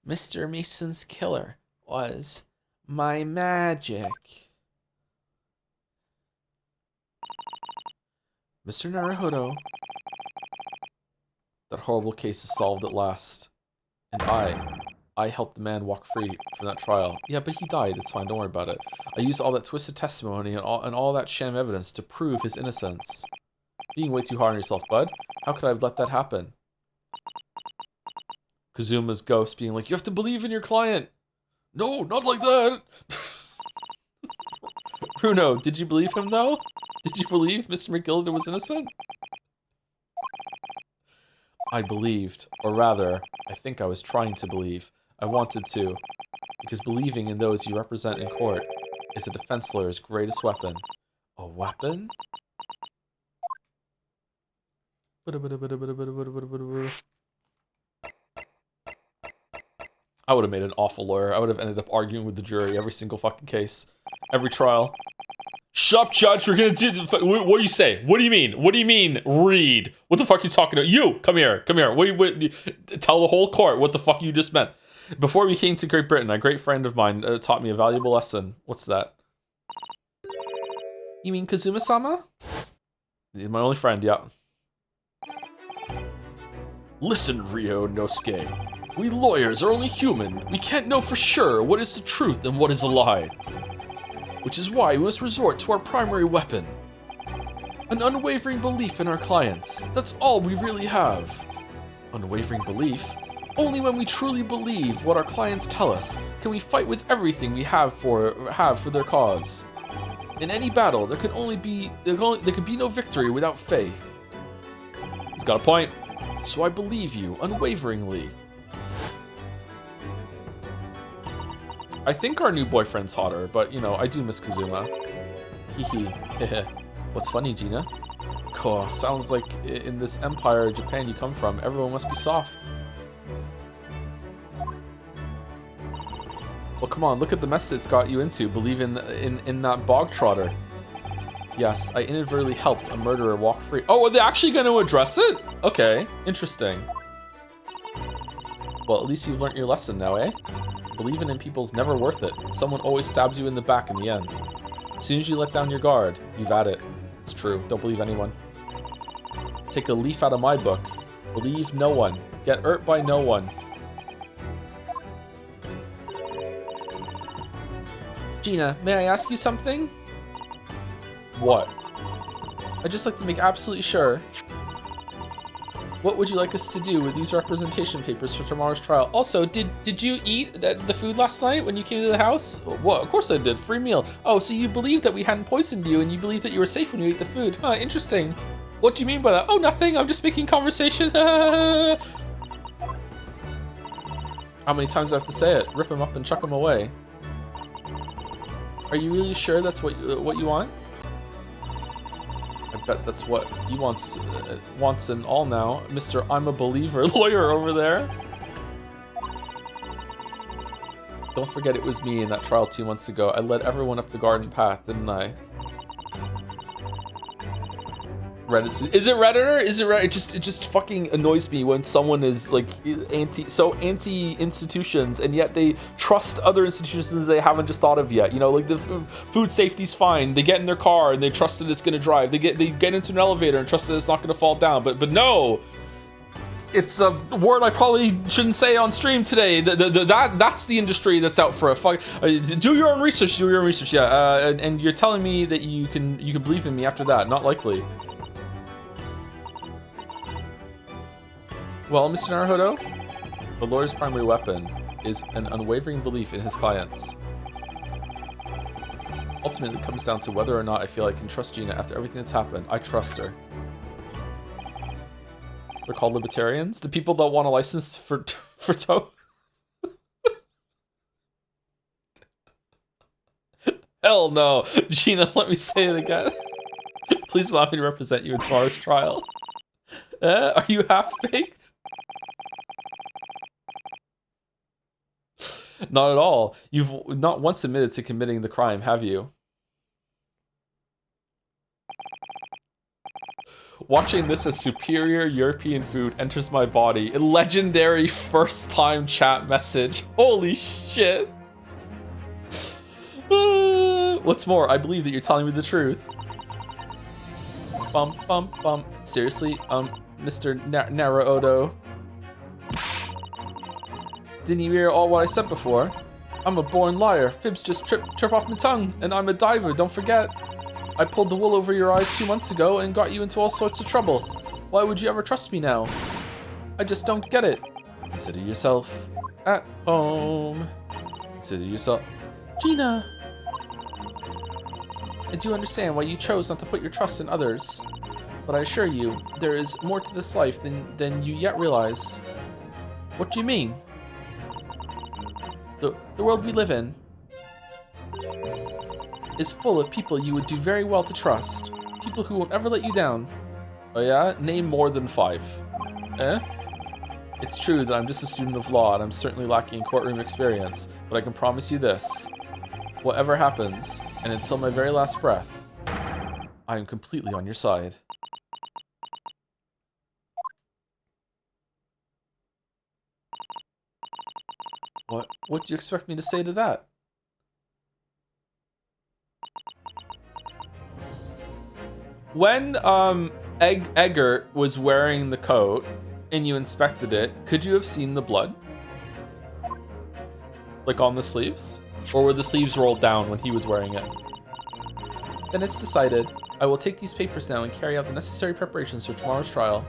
Mr. Mason's killer, was my magic. Mr. Naruhodo, that horrible case is solved at last. And I helped the man walk free from that trial. Yeah, but he died. It's fine. Don't worry about it. I used all that twisted testimony and all that sham evidence to prove his innocence. Being way too hard on yourself, bud. How could I have let that happen? Kazuma's ghost being like, you have to believe in your client. No, not like that. Bruno, did you believe him though? Did you believe Mr. McGillicud was innocent? I believed, or rather, I think I was trying to believe. I wanted to, because believing in those you represent in court is a defense lawyer's greatest weapon. A weapon? I would have made an awful lawyer. I would have ended up arguing with the jury every single fucking case. Every trial. Shut up, Judge. We're gonna do... What do you say? What do you mean? What do you mean, read? What the fuck are you talking about? You! Come here. Come here. Tell the whole court what the fuck you just meant. Before we came to Great Britain, a great friend of mine taught me a valuable lesson. What's that? You mean Kazuma-sama? My only friend, yeah. Listen, Ryo Nosuke. We lawyers are only human. We can't know for sure what is the truth and what is a lie. Which is why we must resort to our primary weapon. An unwavering belief in our clients. That's all we really have. Unwavering belief? Only when we truly believe what our clients tell us can we fight with everything we have for their cause. In any battle, there can be no victory without faith. He's got a point. So I believe you unwaveringly. I think our new boyfriend's hotter, but you know, I do miss Kazuma. Hee. What's funny, Gina? Cool. Sounds like in this empire, Japan you come from, everyone must be soft. Well, come on, look at the mess it's got you into, believe in that bog trotter. Yes, I inadvertently helped a murderer walk free. Oh, are they actually going to address it? Okay, interesting. Well, at least you've learned your lesson now, eh? Believing in people's never worth it. Someone always stabs you in the back in the end. As soon as you let down your guard, you've at it. It's true. Don't believe anyone. Take a leaf out of my book. Believe no one. Get hurt by no one. Gina, may I ask you something? What? I'd just like to make absolutely sure. What would you like us to do with these representation papers for tomorrow's trial? Also, did you eat the food last night when you came to the house? Well, of course I did. Free meal. Oh, so you believed that we hadn't poisoned you and you believed that you were safe when you ate the food. Huh, interesting. What do you mean by that? Oh, nothing. I'm just making conversation. How many times do I have to say it? Rip them up and chuck them away. Are you really sure that's what you want? I bet that's what he wants and all now. Mr. I'm a believer lawyer over there. Don't forget it was me in that trial 2 months ago. I led everyone up the garden path, didn't I? Reddit. Is it Redditor? Is it Reddit? It just fucking annoys me when someone is like anti institutions and yet they trust other institutions they haven't just thought of yet. You know, like the food safety's fine. They get in their car and they trust that it's gonna drive. They get into an elevator and trust that it's not gonna fall down. But no, it's a word I probably shouldn't say on stream today. That's the industry that's out for a fuck. Do your own research. Do your own research. Yeah. And you're telling me that you can believe in me after that? Not likely. Well, Mr. Naruhodo, the lawyer's primary weapon is an unwavering belief in his clients. Ultimately, it comes down to whether or not I feel I can trust Gina after everything that's happened. I trust her. They're called libertarians? The people that want a license for tow? Hell no. Gina, let me say it again. Please allow me to represent you in tomorrow's trial. Are you half-baked? Not at all. You've not once admitted to committing the crime, have you? Watching this as superior European food enters my body. A legendary first-time chat message. Holy shit. What's more, I believe that you're telling me the truth. Bum, bum, bum. Seriously, Mr. Naruhodo. Didn't you hear all what I said before? I'm a born liar. Fibs just trip off my tongue, and I'm a diver, don't forget. I pulled the wool over your eyes 2 months ago and got you into all sorts of trouble. Why would you ever trust me now? I just don't get it. Consider yourself at home. Consider yourself... Gina! I do understand why you chose not to put your trust in others. But I assure you, there is more to this life than you yet realize. What do you mean? The world we live in is full of people you would do very well to trust. People who won't ever let you down. Oh yeah? Name more than 5. Eh? It's true that I'm just a student of law and I'm certainly lacking in courtroom experience, but I can promise you this. Whatever happens, and until my very last breath, I am completely on your side. What do you expect me to say to that? When Eggert was wearing the coat and you inspected it, could you have seen the blood? Like on the sleeves? Or were the sleeves rolled down when he was wearing it? Then it's decided. I will take these papers now and carry out the necessary preparations for tomorrow's trial.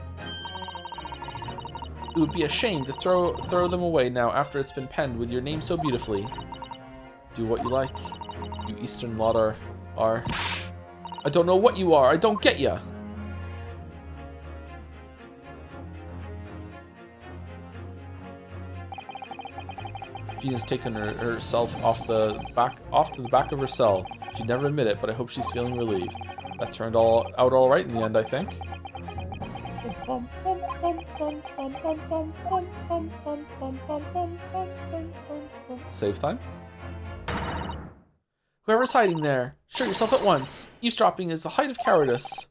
It would be a shame to throw them away now after it's been penned with your name so beautifully. Do what you like. You Eastern lot are... I don't know what you are. I don't get ya. Gina's taken herself off to the back of her cell. She'd never admit it, but I hope she's feeling relieved. That turned out all right in the end, I think. Save time. Whoever's hiding there, show yourself at once. Eavesdropping is the height of cowardice.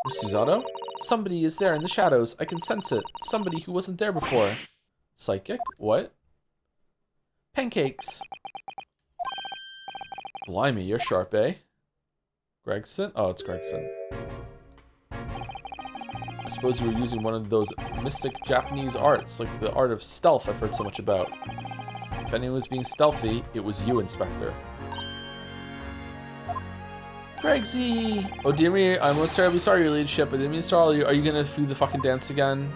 Miss Susato? Somebody is there in the shadows. I can sense it. Somebody who wasn't there before. Psychic? What? Pancakes. Blimey, you're sharp, eh? Gregson? Oh, it's Gregson. I suppose you were using one of those mystic Japanese arts, like the art of stealth I've heard so much about. If anyone was being stealthy, it was you, Inspector. Gregsy! Oh dear me, I'm most terribly sorry, your ladyship. I didn't mean to startle you. Are you gonna do the fucking dance again?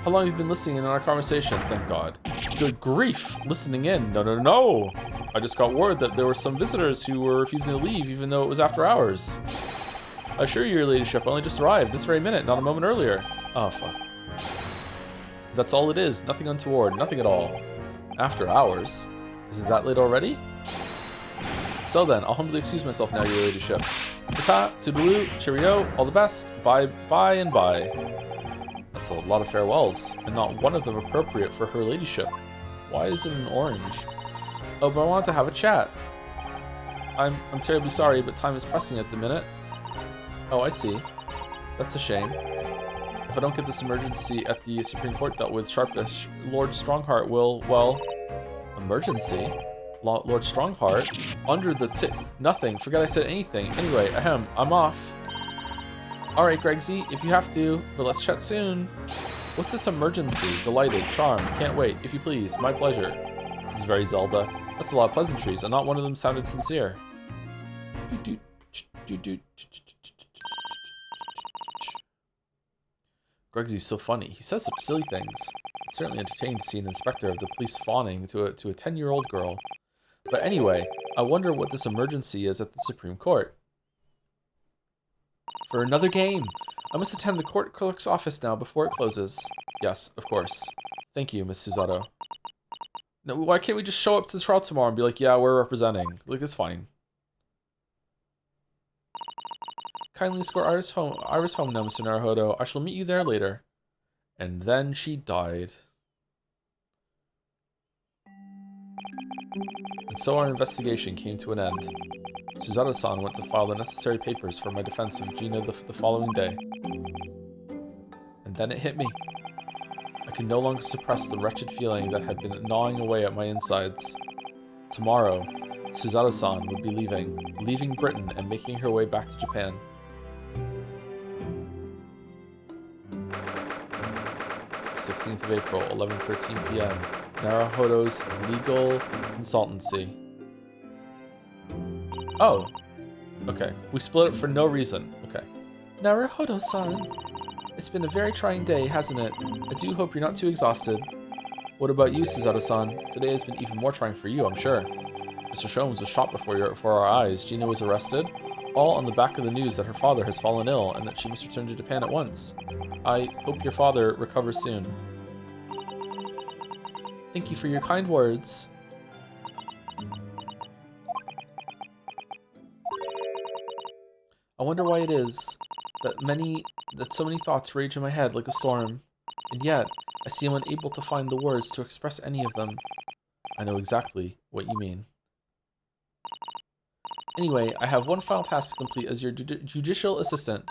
How long have you been listening in on our conversation? Thank God. Good grief! Listening in? No, no, no! I just got word that there were some visitors who were refusing to leave even though it was after hours. I assure you, your ladyship, I only just arrived this very minute, not a moment earlier. Oh, fuck. That's all it is. Nothing untoward. Nothing at all. After hours? Is it that late already? So then, I'll humbly excuse myself now, your ladyship. Ta-ta, toodaloo, cheerio, all the best, bye, bye, and bye. That's a lot of farewells, and not one of them appropriate for her ladyship. Why is it an orange? Oh, but I want to have a chat. I'm terribly sorry, but time is pressing at the minute. Oh, I see. That's a shame. If I don't get this emergency at the Supreme Court dealt with sharpish, Lord Strongheart will, well... Emergency? Lord Strongheart? Under the nothing. Forget I said anything. Anyway, ahem, I'm off. Alright, Gregsy, if you have to, but let's chat soon. What's this emergency? Delighted, charmed, can't wait. If you please, my pleasure. This is very Zelda. That's a lot of pleasantries, and not one of them sounded sincere. Gregsy's so funny. He says such silly things. It's certainly entertaining to see an inspector of the police fawning to a 10-year-old girl. But anyway, I wonder what this emergency is at the Supreme Court. For another game! I must attend the court clerk's office now before it closes. Yes, of course. Thank you, Miss Susato. No, why can't we just show up to the trial tomorrow and be like, yeah, we're representing? Like, it's fine. Kindly escort Iris home now, Mr. Naruhodo. I shall meet you there later. And then she died. And so our investigation came to an end. Susato-san went to file the necessary papers for my defense of Gina the following day. And then it hit me. I could no longer suppress the wretched feeling that had been gnawing away at my insides. Tomorrow, Susato-san would be leaving Britain and making her way back to Japan. 16th of April, 11:13 p.m. Naruhodo's legal consultancy. Oh, okay. We split up for no reason. Okay. Naruhodo-san, it's been a very trying day, hasn't it? I do hope you're not too exhausted. What about you, Susato-san? Today has been even more trying for you, I'm sure. Mr. Sholmes was shot before our eyes. Gina was arrested. All on the back of the news that her father has fallen ill and that she must return to Japan at once. I hope your father recovers soon. Thank you for your kind words. I wonder why it is that so many thoughts rage in my head like a storm, and yet I seem unable to find the words to express any of them. I know exactly what you mean. Anyway, I have one final task to complete as your judicial assistant.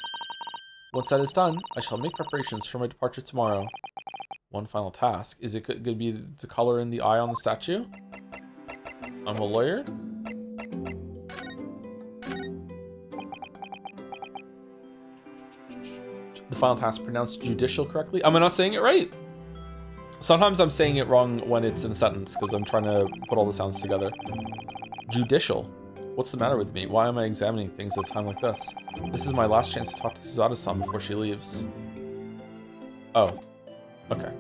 Once that is done, I shall make preparations for my departure tomorrow. One final task? Is it going to be to color in the eye on the statue? I'm a lawyer? The final task pronounced judicial correctly? Am I not saying it right? Sometimes I'm saying it wrong when it's in a sentence because I'm trying to put all the sounds together. Judicial. What's the matter with me? Why am I examining things at a time like this? This is my last chance to talk to Susato-san before she leaves. Oh. Okay.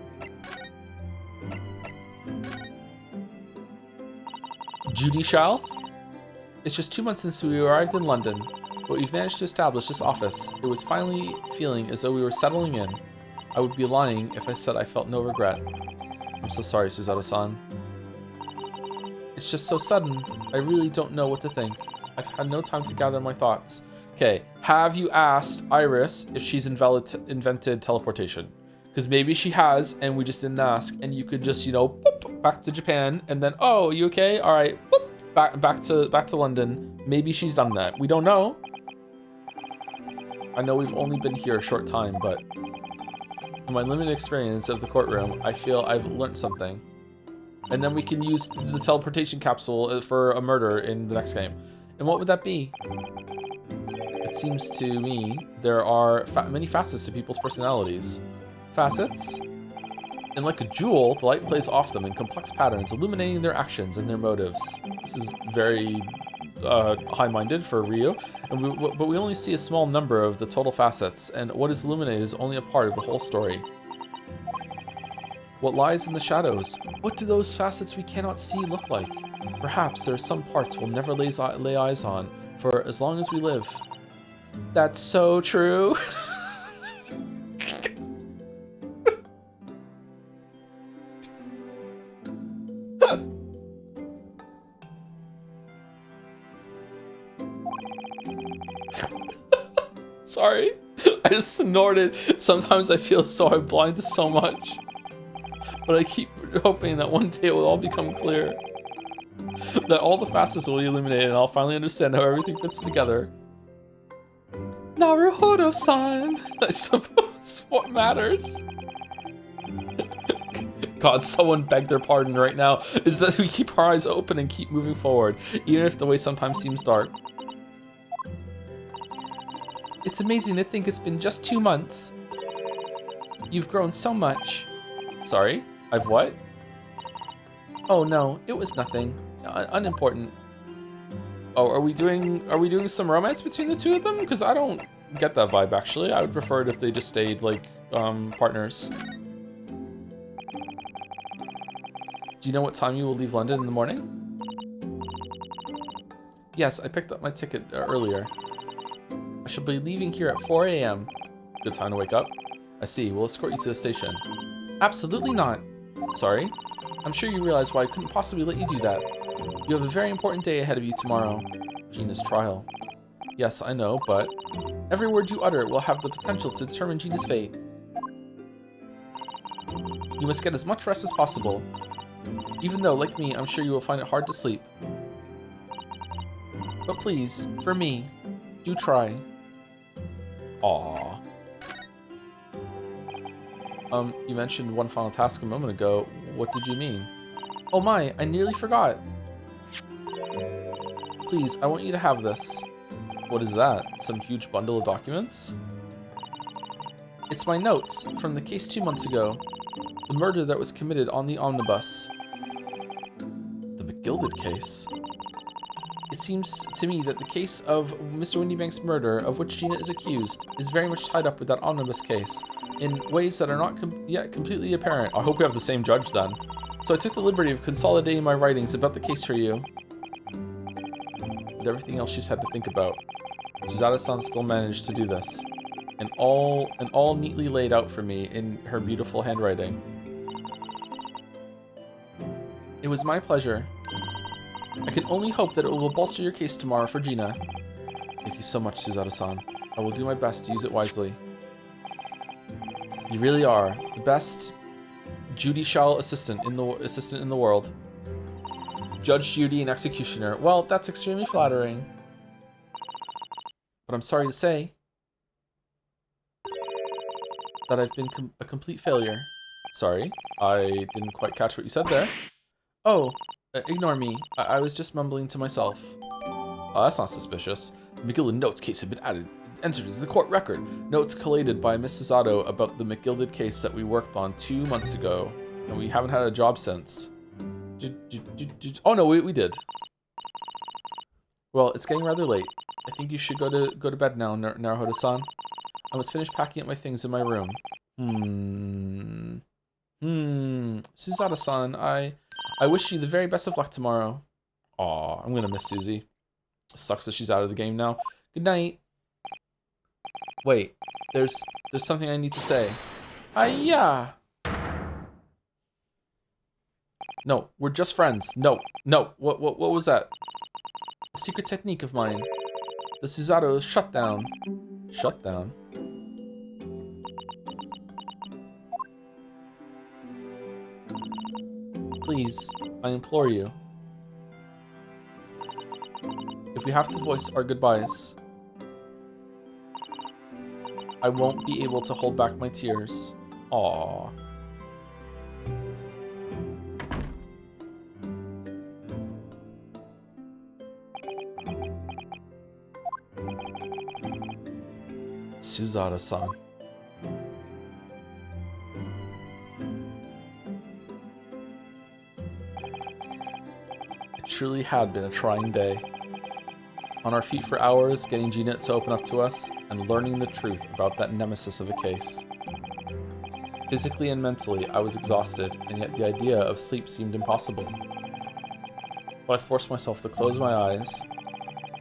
Judicial? It's just 2 months since we arrived in London, but we've managed to establish this office. It was finally feeling as though we were settling in. I would be lying if I said I felt no regret. I'm so sorry, Susato-san. It's just so sudden, I really don't know what to think. I've had no time to gather my thoughts. Okay, have you asked Iris if she's invented teleportation? Because maybe she has, and we just didn't ask, and you could just, you know, boop, back to Japan, and then, oh, you okay? All right, boop, back to London. Maybe she's done that. We don't know. I know we've only been here a short time, but in my limited experience of the courtroom, I feel I've learned something. And then we can use the teleportation capsule for a murder in the next game. And what would that be? It seems to me there are many facets to people's personalities. Facets? And like a jewel, the light plays off them in complex patterns, illuminating their actions and their motives. This is very high-minded for Ryu, but we only see a small number of the total facets, and what is illuminated is only a part of the whole story. What lies in the shadows? What do those facets we cannot see look like? Perhaps there are some parts we'll never lay eyes on, for as long as we live. That's so true. Sorry, I just snorted. Sometimes I feel so I'm blind to so much. But I keep hoping that one day it will all become clear. That all the facets will be illuminated and I'll finally understand how everything fits together. Naruhodo-san! I suppose what matters. God, someone beg their pardon right now. Is that we keep our eyes open and keep moving forward, even if the way sometimes seems dark. It's amazing to think it's been just 2 months. You've grown so much. Sorry? I've what? Oh no, it was nothing. Unimportant. Oh, are we doing some romance between the two of them? Because I don't get that vibe, actually. I would prefer it if they just stayed, like, partners. Do you know what time you will leave London in the morning? Yes, I picked up my ticket earlier. I shall be leaving here at 4 a.m. Good time to wake up. I see. We'll escort you to the station. Absolutely not. Sorry. I'm sure you realize why I couldn't possibly let you do that. You have a very important day ahead of you tomorrow. Gina's trial. Yes, I know, but every word you utter will have the potential to determine Gina's fate. You must get as much rest as possible. Even though, like me, I'm sure you will find it hard to sleep. But please, for me, do try. Aww. You mentioned one final task a moment ago. What did you mean? Oh my, I nearly forgot. Please, I want you to have this. What is that? Some huge bundle of documents? It's my notes from the case 2 months ago. The murder that was committed on the omnibus. The McGilded case. It seems to me that the case of Mr. Windybank's murder, of which Gina is accused, is very much tied up with that omnibus case, in ways that are not yet completely apparent. I hope we have the same judge then. So I took the liberty of consolidating my writings about the case for you. With everything else she's had to think about, Suzato-san still managed to do this. And all neatly laid out for me in her beautiful handwriting. It was my pleasure. I can only hope that it will bolster your case tomorrow for Gina. Thank you so much, Suzato-san. I will do my best to use it wisely. You really are the best judicial assistant in the world. Judge, Judy, and executioner. Well, that's extremely flattering. But I'm sorry to say that I've been a complete failure. Sorry, I didn't quite catch what you said there. Oh, ignore me. I was just mumbling to myself. Oh, that's not suspicious. The McGilded notes case had been entered into the court record. Notes collated by Miss Suzato about the McGilded case that we worked on 2 months ago, and we haven't had a job since. Oh no, we did. Well, it's getting rather late. I think you should go to bed now, Naruhodo-san. I must finish packing up my things in my room. Suzato-san, I wish you the very best of luck tomorrow. Aw, I'm gonna miss Susie. Sucks that she's out of the game now. Good night. Wait, there's something I need to say. Yeah. No, we're just friends. No. What was that? A secret technique of mine. The Suzato shutdown. Shutdown? Please, I implore you. If we have to voice our goodbyes, I won't be able to hold back my tears. Aww. Suzada-san. It truly had been a trying day. On our feet for hours, getting Gina to open up to us, and learning the truth about that nemesis of a case. Physically and mentally, I was exhausted, and yet the idea of sleep seemed impossible. But I forced myself to close my eyes,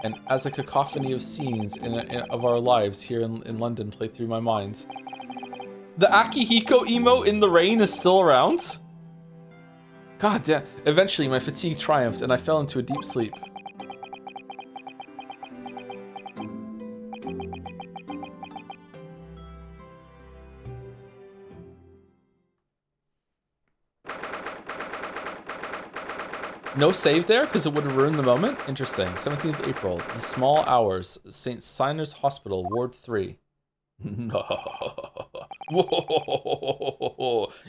and as a cacophony of scenes of our lives here in London played through my mind. The Akihiko emo in the rain is still around? God damn. Eventually, my fatigue triumphed, and I fell into a deep sleep. No save there, because it would have ruined the moment? Interesting. 17th April, The Small Hours, St. Siner's Hospital, Ward 3.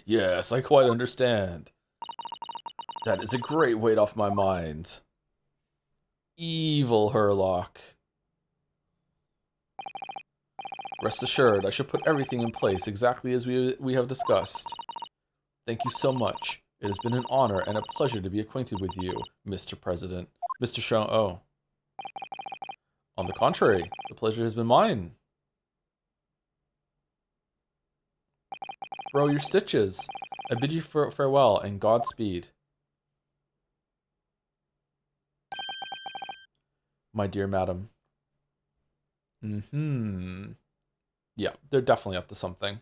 Yes, I quite understand. That is a great weight off my mind. Evil Herlock. Rest assured, I shall put everything in place exactly as we have discussed. Thank you so much. It has been an honor and a pleasure to be acquainted with you, Mr. President. Mr. Shaw. Oh. On the contrary, the pleasure has been mine. Bro, your stitches. I bid you farewell and Godspeed. My dear madam. Yeah, they're definitely up to something.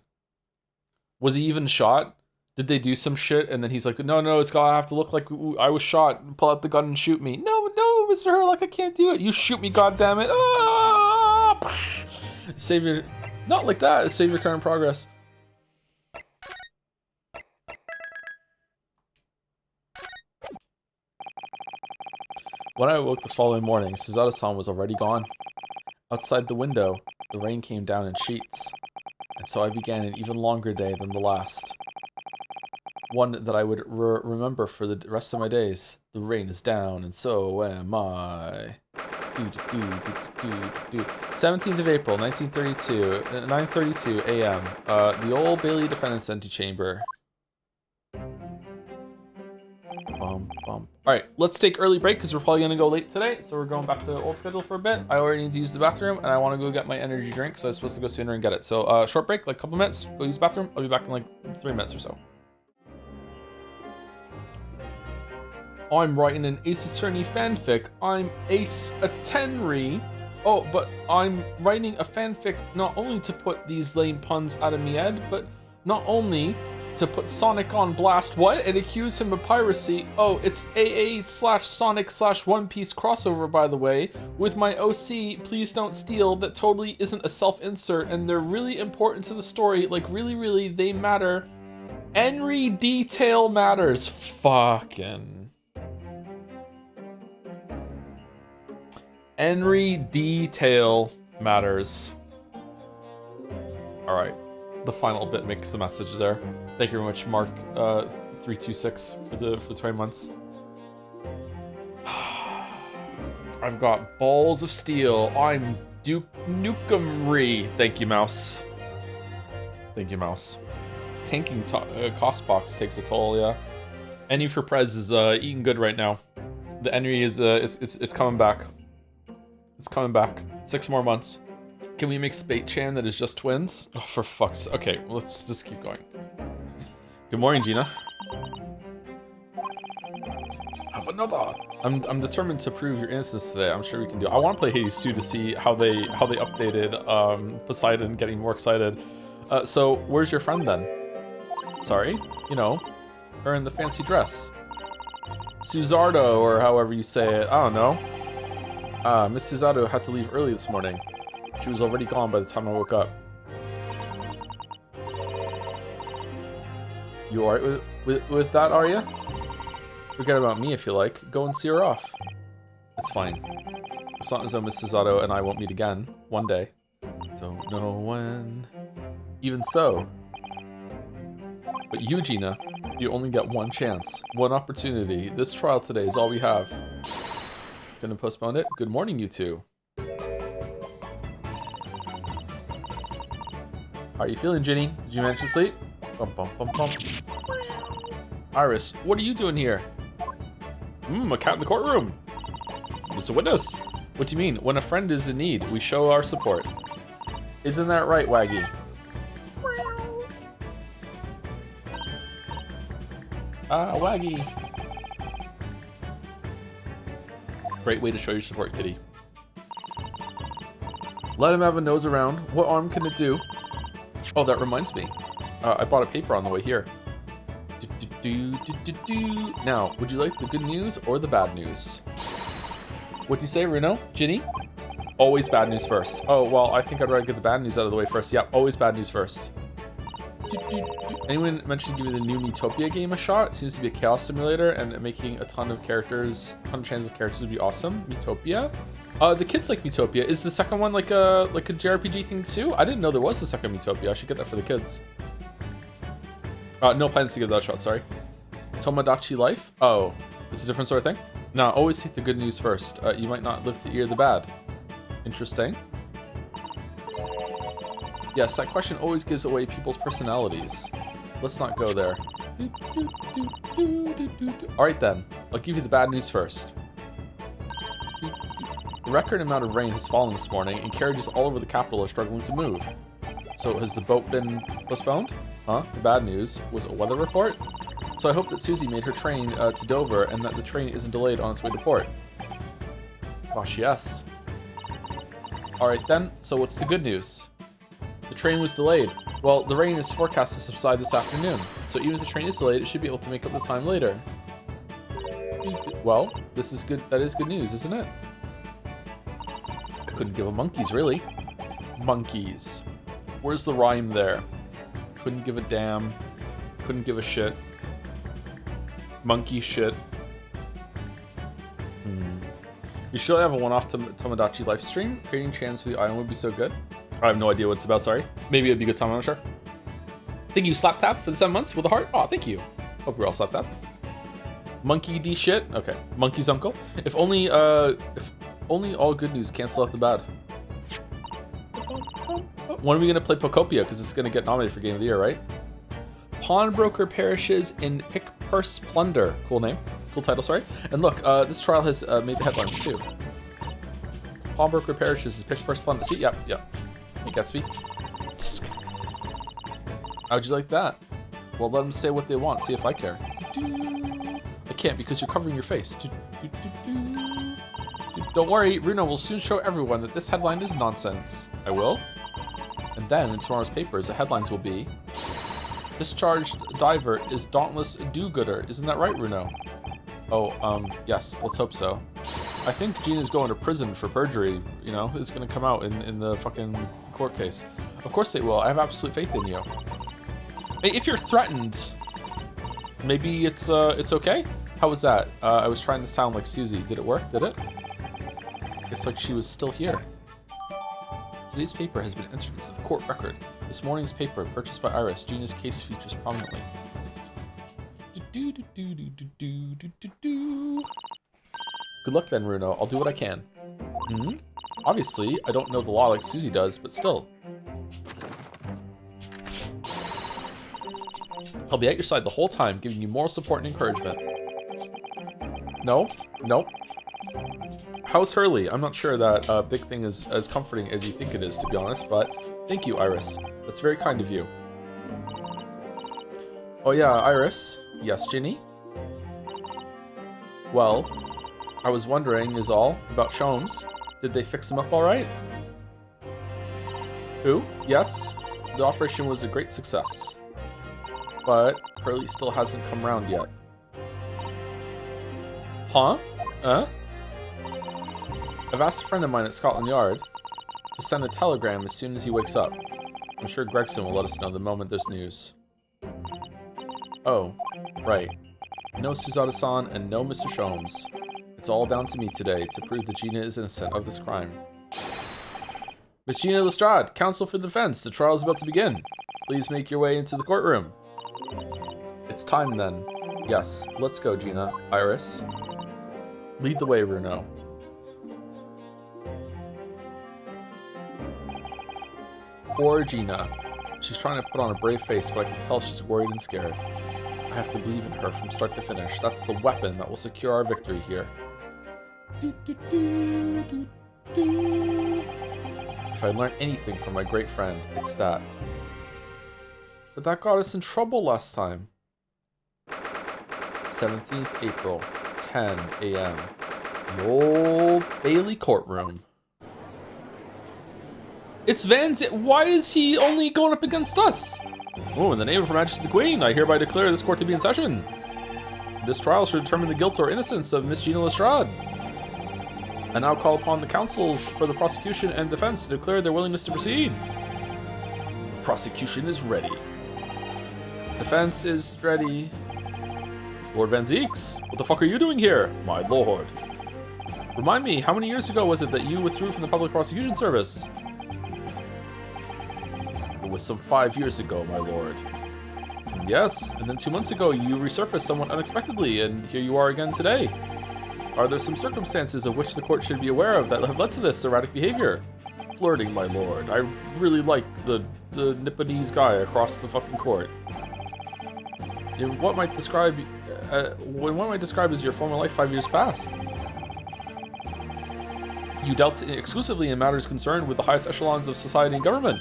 Was he even shot? Did they do some shit and then he's like, no, it's gotta have to look like I was shot. Pull out the gun and shoot me. No, Mr. Herlock, I can't do it. You shoot me, goddammit. Ah! Save your... Not like that. Save your current progress. When I awoke the following morning, Suzada-san was already gone. Outside the window, the rain came down in sheets. And so I began an even longer day than the last. One that I would remember for the rest of my days. The rain is down, and so am I. 17th of April, 1932, 9:32 a.m. The Old Bailey Defendant's Antechamber. Alright, let's take early break because we're probably going to go late today. So we're going back to the old schedule for a bit. I already need to use the bathroom, and I want to go get my energy drink, so I was supposed to go sooner and get it. So short break, like a couple minutes, go use the bathroom. I'll be back in like 3 minutes or so. I'm writing an Ace Attorney fanfic. I'm Ace Attorney. Oh, but I'm writing a fanfic not only to put these lame puns out of me head, but not only to put Sonic on blast. What? And accuse him of piracy. Oh, it's AA/Sonic/One Piece crossover, by the way, with my OC, Please Don't Steal, that totally isn't a self-insert, and they're really important to the story. Like, really, they matter. Every detail matters. Fucking... Every detail matters. Alright. The final bit makes the message there. Thank you very much, Mark 326 for the 20 months. I've got balls of steel. I'm Duke Nukem-Ree. Thank you, Mouse. Thank you, Mouse. Tanking cost box takes a toll, yeah. Enny for Prez is eating good right now. The Enry is it's coming back. It's coming back. 6 more months. Can we make Spate-chan that is just twins? Oh, for fuck's sake. Okay, well, let's just keep going. Good morning, Gina. Have another. I'm determined to prove your innocence today. I'm sure we can do it. I want to play Hades 2 to see how they updated Poseidon getting more excited. So where's your friend then? Sorry, you know, her in the fancy dress. Suzardo, or however you say it. I don't know. Miss Suzardo had to leave early this morning. She was already gone by the time I woke up. You alright with that, are you? Forget about me if you like. Go and see her off. It's fine. It's not as though Miss Suzardo and I won't meet again. One day. Don't know when. Even so. But you, Gina, you only get one chance. One opportunity. This trial today is all we have. Gonna postpone it? Good morning, you two. How are you feeling, Ginny? Did you manage to sleep? Bum, bum, bum, bum. Iris, what are you doing here? A cat in the courtroom. It's a witness. What do you mean? When a friend is in need, we show our support. Isn't that right, Waggy? Waggy. Great way to show your support, kitty. Let him have a nose around. What arm can it do? Oh, that reminds me. I bought a paper on the way here. Now, would you like the good news or the bad news? What do you say, Runo? Ginny? Always bad news first. Oh, well, I think I'd rather get the bad news out of the way first. Yep, always bad news first. Anyone mentioned giving the new Metopia game a shot? It seems to be a chaos simulator and making a ton of characters, chance of characters would be awesome. Metopia? The kids like Metopia. Is the second one like a JRPG thing too? I didn't know there was a second Metopia. I should get that for the kids. No plans to give that a shot, sorry. Tomodachi Life? Oh, it's a different sort of thing? No, always take the good news first. You might not live to hear the bad. Interesting. Yes, that question always gives away people's personalities. Let's not go there. Alright then, I'll give you the bad news first. A record amount of rain has fallen this morning, and carriages all over the capital are struggling to move. So has the boat been postponed? Huh? The bad news was a weather report? So I hope that Susie made her train to Dover and that the train isn't delayed on its way to port. Gosh, yes. Alright then, so what's the good news? The train was delayed. Well, the rain is forecast to subside this afternoon, so even if the train is delayed, it should be able to make up the time later. Well, this is good. That is good news, isn't it? I couldn't give a monkeys, really. Monkeys. Where's the rhyme there? Couldn't give a damn. Couldn't give a shit. Monkey shit. We should have a one-off Tomodachi live stream. Creating chance for the island would be so good. I have no idea what it's about, sorry. Maybe it'd be a good time, I'm not sure. Thank you, Slap Tap, for the 7 months with a heart. Oh, thank you. Hope we're all Slap Tap. Monkey D shit. Okay, Monkey's uncle. If only all good news cancel out the bad. When are we gonna play Pocopia? Because it's gonna get nominated for Game of the Year, right? Pawnbroker perishes in Pick Purse Plunder. Cool name. Cool title, sorry. And look, this trial has made the headlines too. Pawnbroker perishes in Pick Purse Plunder. See, yep. Hey, Gatsby. How'd you like that? Well, let them say what they want. See if I care. I can't because you're covering your face. Don't worry, Runo will soon show everyone that this headline is nonsense. I will. And then in tomorrow's papers, the headlines will be: Discharged diver is dauntless do-gooder. Isn't that right, Runo? Oh, yes, let's hope so. I think Gina's going to prison for perjury, you know? It's gonna come out in the fucking court case. Of course they will. I have absolute faith in you. Hey, if you're threatened, maybe it's okay? How was that? I was trying to sound like Susie. Did it work? Did it? It's like she was still here. Today's paper has been entered into the court record. This morning's paper, purchased by Iris, Gina's case features prominently. Good luck then, Runo. I'll do what I can. Obviously, I don't know the law like Susie does, but still. I'll be at your side the whole time, giving you moral support and encouragement. No? Nope. How's Hurley? I'm not sure that big thing is as comforting as you think it is, to be honest, but thank you, Iris. That's very kind of you. Oh yeah, Iris. Yes, Ginny? Well, I was wondering is all about Sholmes. Did they fix him up all right? Who? Yes, the operation was a great success. But Hurley still hasn't come round yet. Huh? I've asked a friend of mine at Scotland Yard to send a telegram as soon as he wakes up. I'm sure Gregson will let us know the moment there's news. Oh, right. No Suzada-san and no Mr. Sholmes. It's all down to me today to prove that Gina is innocent of this crime. Miss Gina Lestrade, counsel for the defense. The trial is about to begin. Please make your way into the courtroom. It's time then. Yes, let's go, Gina. Iris. Lead the way, Runo. Poor Gina. She's trying to put on a brave face, but I can tell she's worried and scared. I have to believe in her from start to finish. That's the weapon that will secure our victory here. If I learned anything from my great friend, it's that. But that got us in trouble last time. 17th April, 10 a.m. The old Bailey courtroom. It's why is he only going up against us? Oh, in the name of Her Majesty the Queen, I hereby declare this court to be in session. This trial should determine the guilt or innocence of Miss Gina Lestrade. I now call upon the counsels for the prosecution and defense to declare their willingness to proceed. The prosecution is ready. Defense is ready. Lord Van Zieks, what the fuck are you doing here? My lord. Remind me, how many years ago was it that you withdrew from the Public Prosecution Service? It was some 5 years ago, my lord. Yes, and then 2 months ago you resurfaced somewhat unexpectedly, and here you are again today. Are there some circumstances of which the court should be aware of that have led to this erratic behavior? Flirting, my lord. I really like the Nipponese guy across the fucking court. In what might describe as your former life 5 years past. You dealt exclusively in matters concerned with the highest echelons of society and government.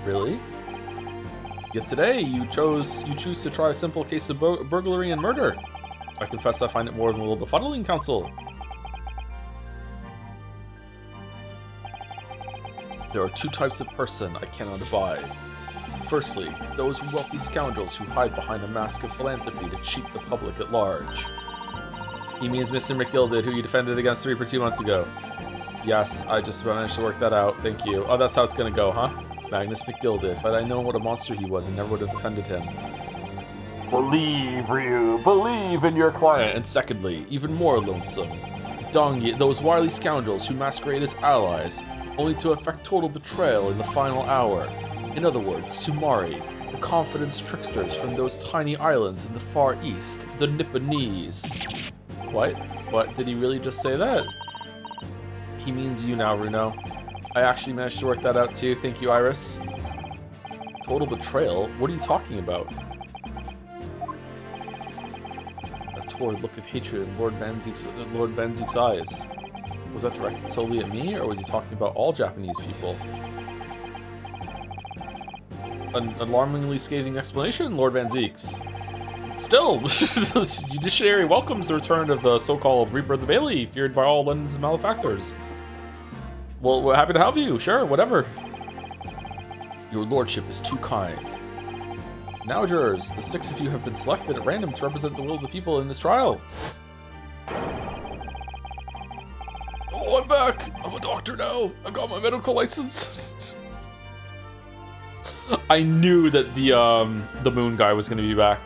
Really? Yet today you choose to try a simple case of burglary and murder. I confess I find it more than a little befuddling, counsel. There are two types of person I cannot abide. Firstly, those wealthy scoundrels who hide behind a mask of philanthropy to cheat the public at large. He means Mr. McGilded, who you defended against 3 for 2 months ago. Yes, I just managed to work that out, thank you. Oh, that's how it's gonna go, huh? Magnus McGilded. If I'd known what a monster he was, I never would have defended him. Believe, Ryu, believe in your client. And secondly, even more lonesome, Dongi, those wily scoundrels who masquerade as allies, only to effect total betrayal in the final hour. In other words, Sumari, the confidence tricksters from those tiny islands in the Far East, the Nipponese. What? What? Did he really just say that? He means you now, Runo. I actually managed to work that out too, thank you, Iris. Total betrayal? What are you talking about? That torrid look of hatred in Lord Van Ziek's eyes. Was that directed solely at me, or was he talking about all Japanese people? An alarmingly scathing explanation, Lord Van Zieks. Still, the judiciary welcomes the return of the so-called Reaper of the Bailey, feared by all London's malefactors. Well, we're happy to have you, sure, whatever. Your lordship is too kind. Now, jurors, the 6 of you have been selected at random to represent the will of the people in this trial. Oh, I'm back! I'm a doctor now! I got my medical license! I knew that the moon guy was going to be back.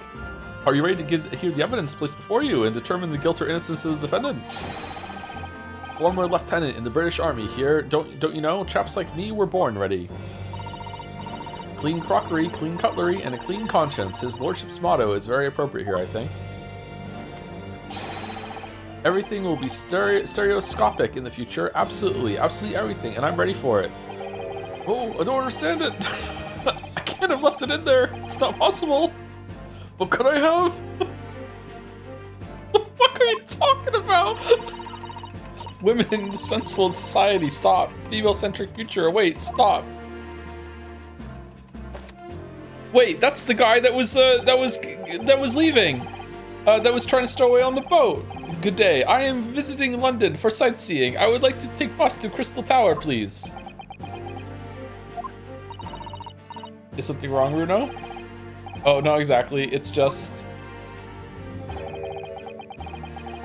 Are you ready to hear the evidence placed before you and determine the guilt or innocence of the defendant? Former lieutenant in the British Army here, don't you know? Chaps like me were born ready. Clean crockery, clean cutlery, and a clean conscience. His lordship's motto is very appropriate here, I think. Everything will be stereoscopic in the future. Absolutely, absolutely everything, and I'm ready for it. Oh, I don't understand it. I can't have left it in there. It's not possible. What could I have? What the fuck are you talking about? Women indispensable in society. Stop. Female-centric future. Wait. Stop. Wait. That's the guy that was leaving. That was trying to stow away on the boat. Good day. I am visiting London for sightseeing. I would like to take bus to Crystal Tower, please. Is something wrong, Runo? Oh, no, exactly. It's just...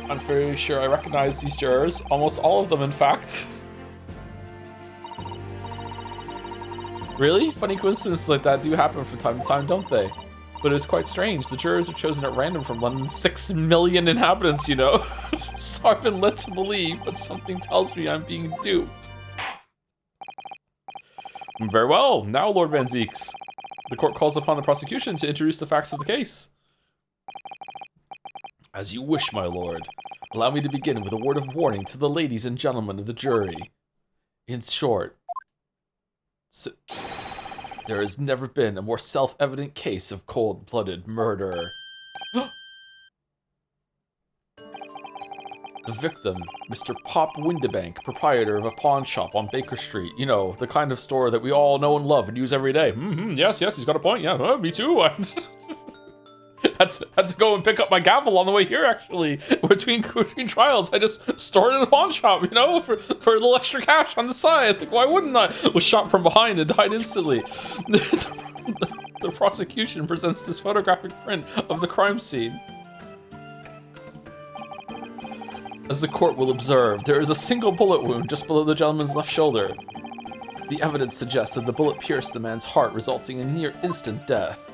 I'm very sure I recognize these jurors. Almost all of them, in fact. Really? Funny coincidences like that do happen from time to time, don't they? But it's quite strange. The jurors are chosen at random from London's 6 million inhabitants, you know? So I've been led to believe, but something tells me I'm being duped. Very well. Now, Lord Van Zieks. The court calls upon the prosecution to introduce the facts of the case. As you wish, my lord. Allow me to begin with a word of warning to the ladies and gentlemen of the jury. In short... There has never been a more self-evident case of cold-blooded murder. The victim, Mr. Pop Windibank, proprietor of a pawn shop on Baker Street. You know, the kind of store that we all know and love and use every day. Yes, he's got a point. Yeah, me too. Had to go and pick up my gavel on the way here, actually. Between trials, I just stored it in a pawn shop, you know, for a little extra cash on the side. Like, why wouldn't I? Was shot from behind and died instantly. The prosecution presents this photographic print of the crime scene. As the court will observe, there is a single bullet wound just below the gentleman's left shoulder. The evidence suggests that the bullet pierced the man's heart, resulting in near instant death.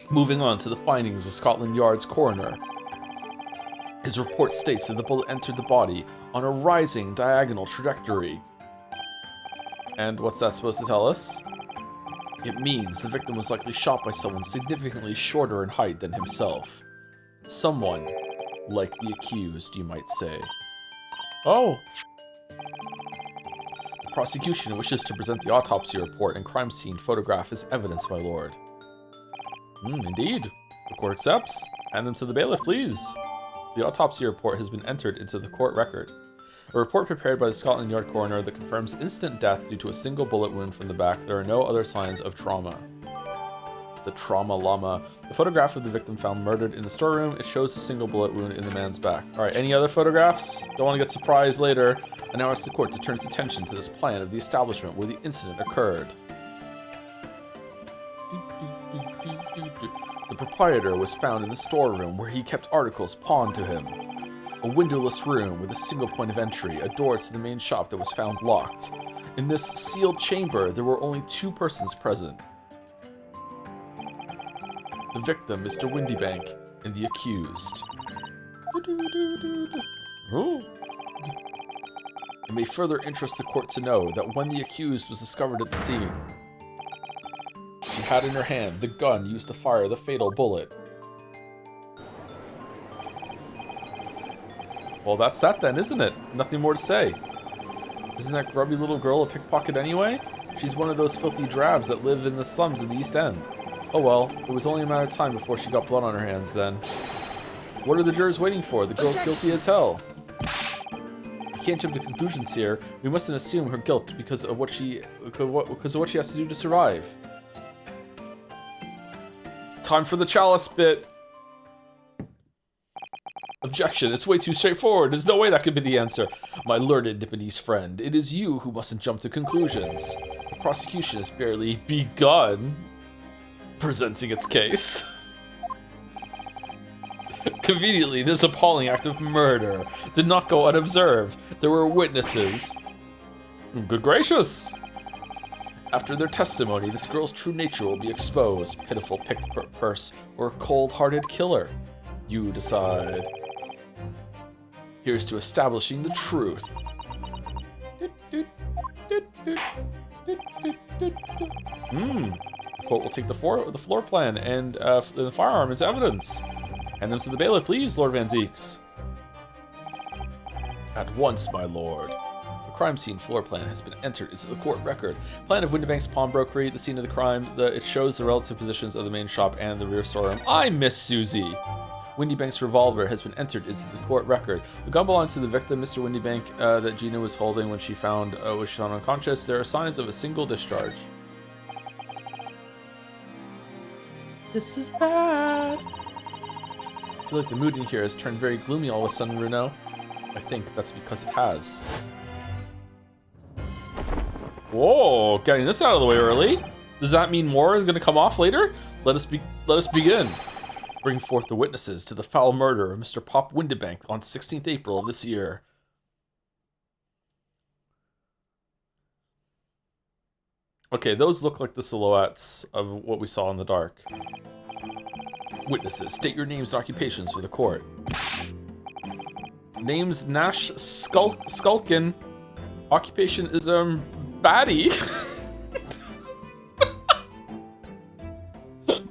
Moving on to the findings of Scotland Yard's coroner. His report states that the bullet entered the body on a rising diagonal trajectory. And what's that supposed to tell us? It means the victim was likely shot by someone significantly shorter in height than himself. Someone like the accused, you might say. Oh. The prosecution wishes to present the autopsy report and crime scene photograph as evidence, my lord. Indeed. The court accepts. Hand them to the bailiff, please. The autopsy report has been entered into the court record. A report prepared by the Scotland Yard coroner that confirms instant death due to a single bullet wound from the back. There are no other signs of trauma. The trauma llama. The photograph of the victim found murdered in the storeroom. It shows a single bullet wound in the man's back. Alright, any other photographs? Don't want to get surprised later. I now ask the court to turn its attention to this plan of the establishment where the incident occurred. The proprietor was found in the storeroom where he kept articles pawned to him. A windowless room with a single point of entry, a door to the main shop that was found locked. In this sealed chamber, there were only 2 persons present. The victim, Mr. Windibank, and the accused. Oh. It may further interest the court to know that when the accused was discovered at the scene, she had in her hand the gun used to fire the fatal bullet. Well, that's that then, isn't it? Nothing more to say. Isn't that grubby little girl a pickpocket anyway? She's one of those filthy drabs that live in the slums in the East End. Oh well, it was only a matter of time before she got blood on her hands then. What are the jurors waiting for? The girl's guilty as hell. We can't jump to conclusions here. We mustn't assume her guilt because of what she has to do to survive. Time for the chalice bit. Objection, it's way too straightforward. There's no way that could be the answer. My learned Nipponese friend, it is you who mustn't jump to conclusions. The prosecution has barely begun presenting its case. Conveniently, this appalling act of murder did not go unobserved. There were witnesses. Good gracious! After their testimony, this girl's true nature will be exposed. Pitiful picked purse or cold-hearted killer. You decide. Here's to establishing the truth. The court will take the floor plan and the firearm as evidence. Hand them to the bailiff, please, Lord Van Zeeks. At once, my lord. The crime scene floor plan has been entered into the court record. Plan of Windibank's pawnbrokery, the scene of the crime. It shows the relative positions of the main shop and the rear storeroom. I miss Susie. Windibank's revolver has been entered into the court record. The gun belongs to the victim, Mr. Windibank, that Gina was holding when she found unconscious. There are signs of a single discharge. This is bad. I feel like the mood in here has turned very gloomy all of a sudden, Runo. I think that's because it has. Whoa, getting this out of the way early. Does that mean more is going to come off later? Let us begin. Bring forth the witnesses to the foul murder of Mr. Pop Windibank on 16th April of this year. Okay, those look like the silhouettes of what we saw in the dark. Witnesses, state your names and occupations for the court. Name's Nash Skulkin. Occupation is baddie.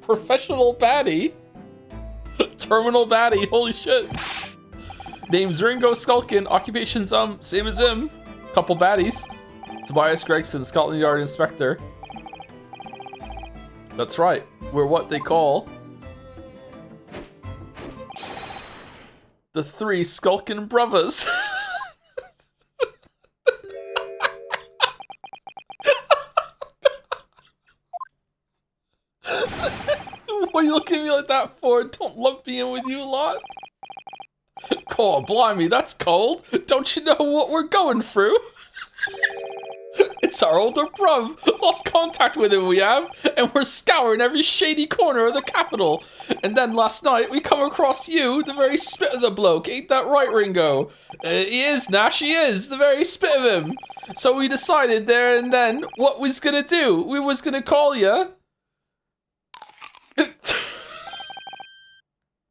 Professional baddie. Terminal baddie, holy shit. Name's Ringo Skulkin, occupation's same as him. Couple baddies. Tobias Gregson, Scotland Yard Inspector. That's right. We're what they call the three skulking brothers. What are you looking at me like that for? Don't lump me in with you lot. God, blimey, that's cold. Don't you know what we're going through? It's our older bruv. Lost contact with him we have, and we're scouring every shady corner of the capital. And then last night we come across you, the very spit of the bloke. Ain't that right, Ringo? He is, Nash, he is. The very spit of him. So we decided there and then what we's gonna do. We was gonna call you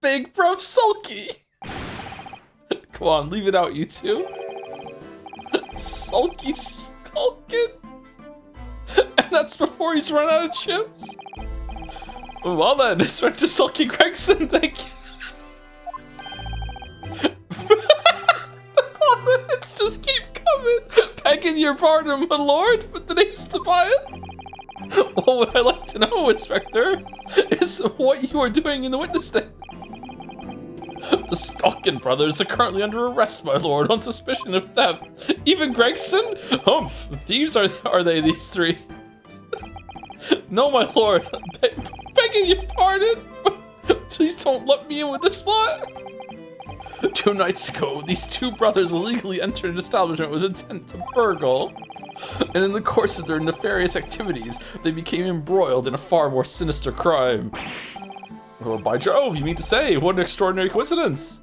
Big Bruv Sulky. Come on, leave it out, you two. Sulky skulking? And that's before he's run out of chips? Well then, Inspector Sulky Gregson, thank you. The comments just keep coming. Begging your pardon, my lord, but the name's Tobias. What would I like to know, Inspector, is what you are doing in the witness stand. The Skulkin brothers are currently under arrest, my lord, on suspicion of theft. Even Gregson? Humph, thieves are they, these three? No, my lord, begging your pardon, but please don't let me in with this lot. 2 nights ago, these two brothers illegally entered an establishment with intent to burgle. And in the course of their nefarious activities, they became embroiled in a far more sinister crime. Well, by Jove, you mean to say, what an extraordinary coincidence!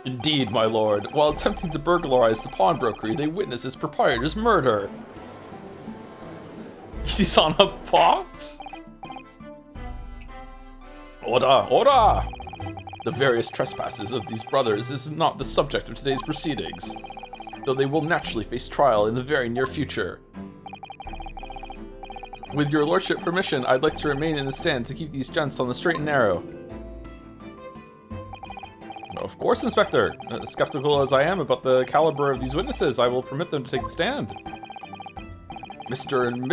Indeed, my lord. While attempting to burglarize the pawnbrokery, they witnessed its proprietor's murder. He's on a box? Order, order! The various trespasses of these brothers is not the subject of today's proceedings, though they will naturally face trial in the very near future. With your lordship permission, I'd like to remain in the stand to keep these gents on the straight and narrow. Of course, Inspector. Skeptical as I am about the caliber of these witnesses, I will permit them to take the stand. Mr. and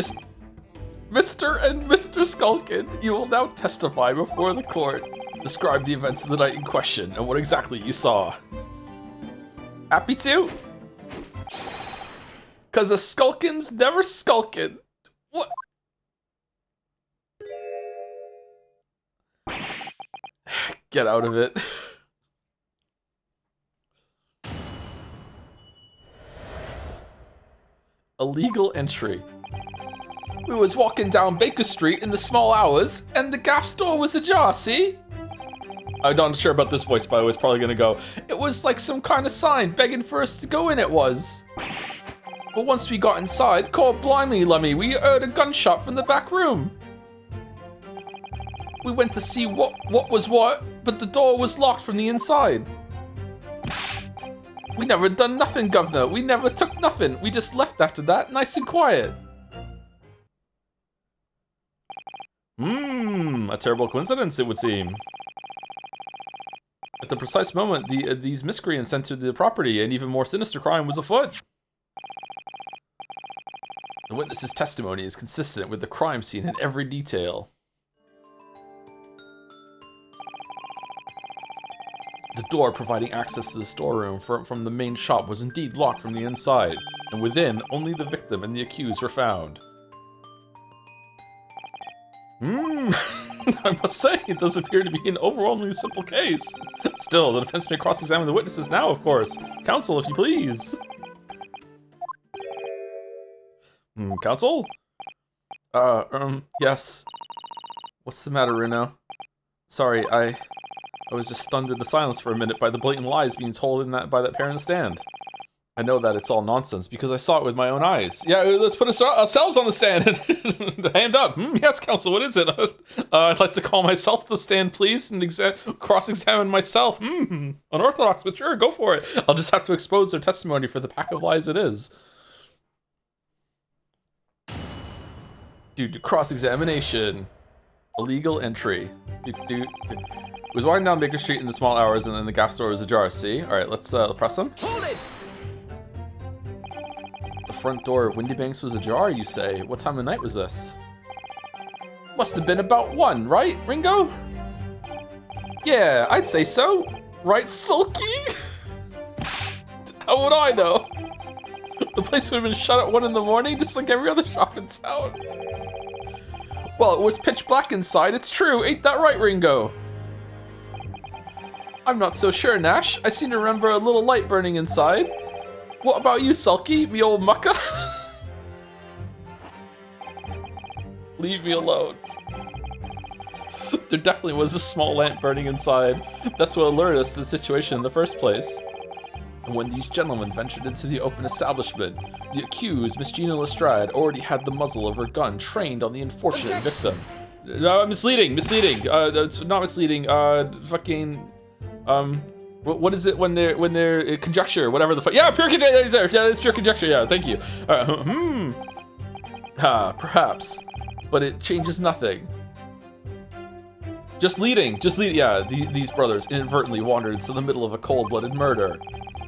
Mr. Skulkin, you will now testify before the court. Describe the events of the night in question and what exactly you saw. Happy to? Cause a skulkin's never skulkin'. What? Get out of it. Illegal entry. We was walking down Baker Street in the small hours, and the gaff store was ajar, see? I'm not sure about this voice, by the way, it's probably gonna go. It was like some kind of sign begging for us to go in, it was. But once we got inside, God blimey, Lummy, we heard a gunshot from the back room. We went to see what was what, but the door was locked from the inside. We never done nothing, governor. We never took nothing. We just left after that, nice and quiet. A terrible coincidence, it would seem. At the precise moment these miscreants entered the property, an even more sinister crime was afoot. The witness's testimony is consistent with the crime scene in every detail. The door providing access to the storeroom from the main shop was indeed locked from the inside, and within, only the victim and the accused were found. I must say, it does appear to be an overwhelmingly simple case. Still, the defense may cross-examine the witnesses now, of course. Counsel, if you please. Counsel? Yes. What's the matter, Runo? Sorry, I was just stunned into silence for a minute by the blatant lies being told by that pair in the stand. I know that it's all nonsense because I saw it with my own eyes. Yeah, let's put ourselves on the stand. Hand up. Yes, counsel, what is it? I'd like to call myself to the stand, please, and cross-examine myself. Unorthodox, but sure, go for it. I'll just have to expose their testimony for the pack of lies it is. Dude, cross-examination. Illegal entry. It was walking down Baker Street in the small hours and then the gaff store was ajar, see? Alright, let's press him. Hold it! front door of Windybanks was ajar, you say? What time of night was this? Must have been about 1, right, Ringo? Yeah, I'd say so. Right, Sulky? How would I know? The place would have been shut at 1 in the morning, just like every other shop in town. Well, it was pitch black inside, it's true. Ain't that right, Ringo? I'm not so sure, Nash. I seem to remember a little light burning inside. What about you, Sulky, me old mucka? Leave me alone. There definitely was a small lamp burning inside. That's what alerted us to the situation in the first place. And when these gentlemen ventured into the open establishment, the accused, Miss Gina Lestrade, already had the muzzle of her gun trained on the unfortunate victim. Misleading. It's not misleading. What is it when they're conjecture, whatever the fuck? Yeah, pure conjecture. Yeah, it's pure conjecture. Yeah, thank you. Perhaps, but it changes nothing. Just leading. Yeah, these brothers inadvertently wandered into the middle of a cold-blooded murder,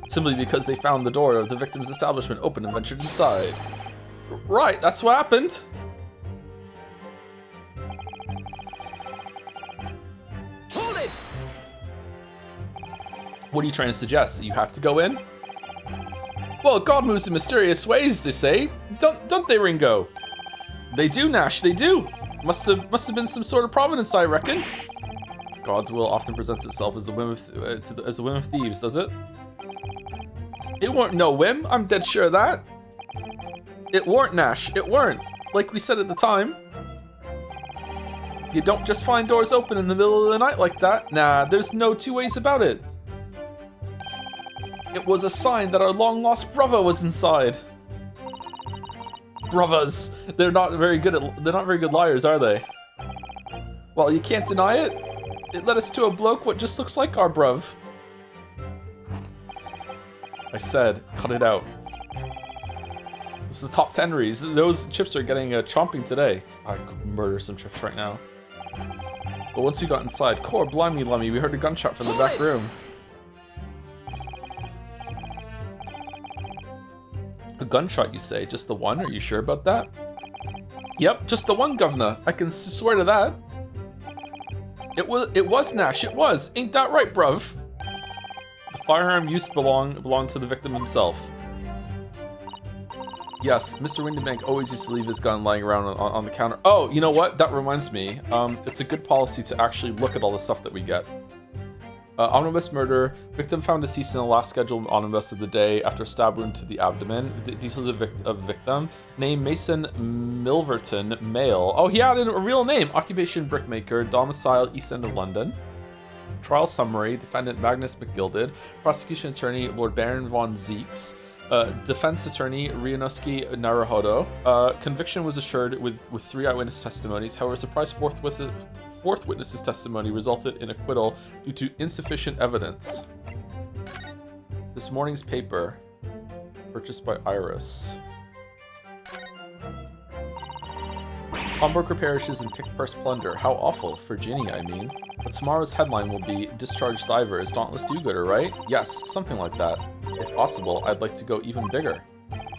simply because they found the door of the victim's establishment open and ventured inside. Right, that's what happened. Hold it! What are you trying to suggest? That you have to go in? Well, God moves in mysterious ways, they say. Don't they, Ringo? They do, Nash, they do. Must have been some sort of providence, I reckon. God's will often presents itself as the whim of thieves, does it? It weren't no whim, I'm dead sure of that. It weren't, Nash, it weren't. Like we said at the time. You don't just find doors open in the middle of the night like that. Nah, there's no two ways about it. It was a sign that our long-lost brother was inside. Brothers, they're not very good liars, are they? Well, you can't deny it. It led us to a bloke what just looks like our bruv. I said, cut it out. This is the top 10 reads. Those chips are getting chomping today. I could murder some chips right now. But once we got inside, core blimey lummy, we heard a gunshot from the back room. A gunshot, you say? Just the one? Are you sure about that? Yep, just the one, governor. I can swear to that. It was Nash, it was. Ain't that right, bruv? The firearm used belonged to the victim himself. Yes, Mr. Windybank always used to leave his gun lying around on the counter. Oh, you know what? That reminds me. It's a good policy to actually look at all the stuff that we get. Omnibus murder. Victim found deceased in the last scheduled omnibus of the day after a stab wound to the abdomen. Details of victim. Name Mason Milverton, male. Oh, he had a real name. Occupation brickmaker. Domicile East End of London. Trial summary. Defendant Magnus McGilded. Prosecution attorney Lord Baron von Zeeks. Defense attorney Ryunosuke Naruhodo. Conviction was assured with 3 eyewitness testimonies. However, surprise fourth witness's testimony resulted in acquittal due to insufficient evidence. This morning's paper, purchased by Iris. Pawnbroker perishes in pick-purse plunder. How awful, for Ginny, I mean. But tomorrow's headline will be Discharged Divers, Dauntless Do-Gooder, right? Yes, something like that. If possible, I'd like to go even bigger.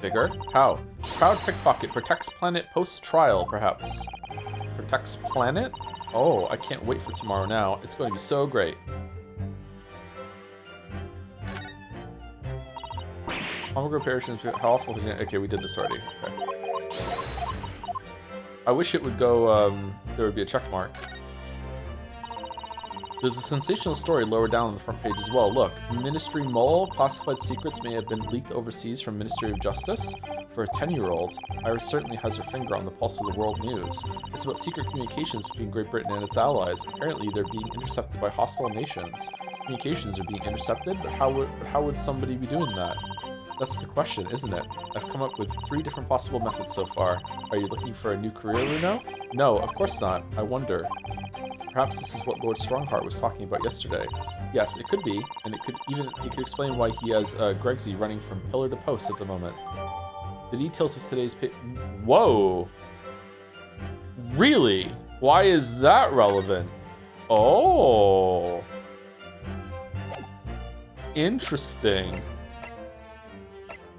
Bigger? How? Proud pickpocket protects planet post-trial, perhaps. Protects planet? Oh, I can't wait for tomorrow now. It's going to be so great. Pawnbroker perishes, how awful. Okay, we did this already. Okay. I wish it would go, there would be a check mark. There's a sensational story lower down on the front page as well. Look, Ministry Mole, classified secrets may have been leaked overseas from Ministry of Justice. For a 10-year-old, Iris certainly has her finger on the pulse of the world news. It's about secret communications between Great Britain and its allies. Apparently, they're being intercepted by hostile nations. Communications are being intercepted, but how would somebody be doing that? That's the question, isn't it? I've come up with 3 different possible methods so far. Are you looking for a new career, Runo? No, of course not. I wonder. Perhaps this is what Lord Strongheart was talking about yesterday. Yes, it could be, and it could explain why he has Gregsy running from pillar to post at the moment. The details of today's Whoa! Really? Why is that relevant? Oh! Interesting.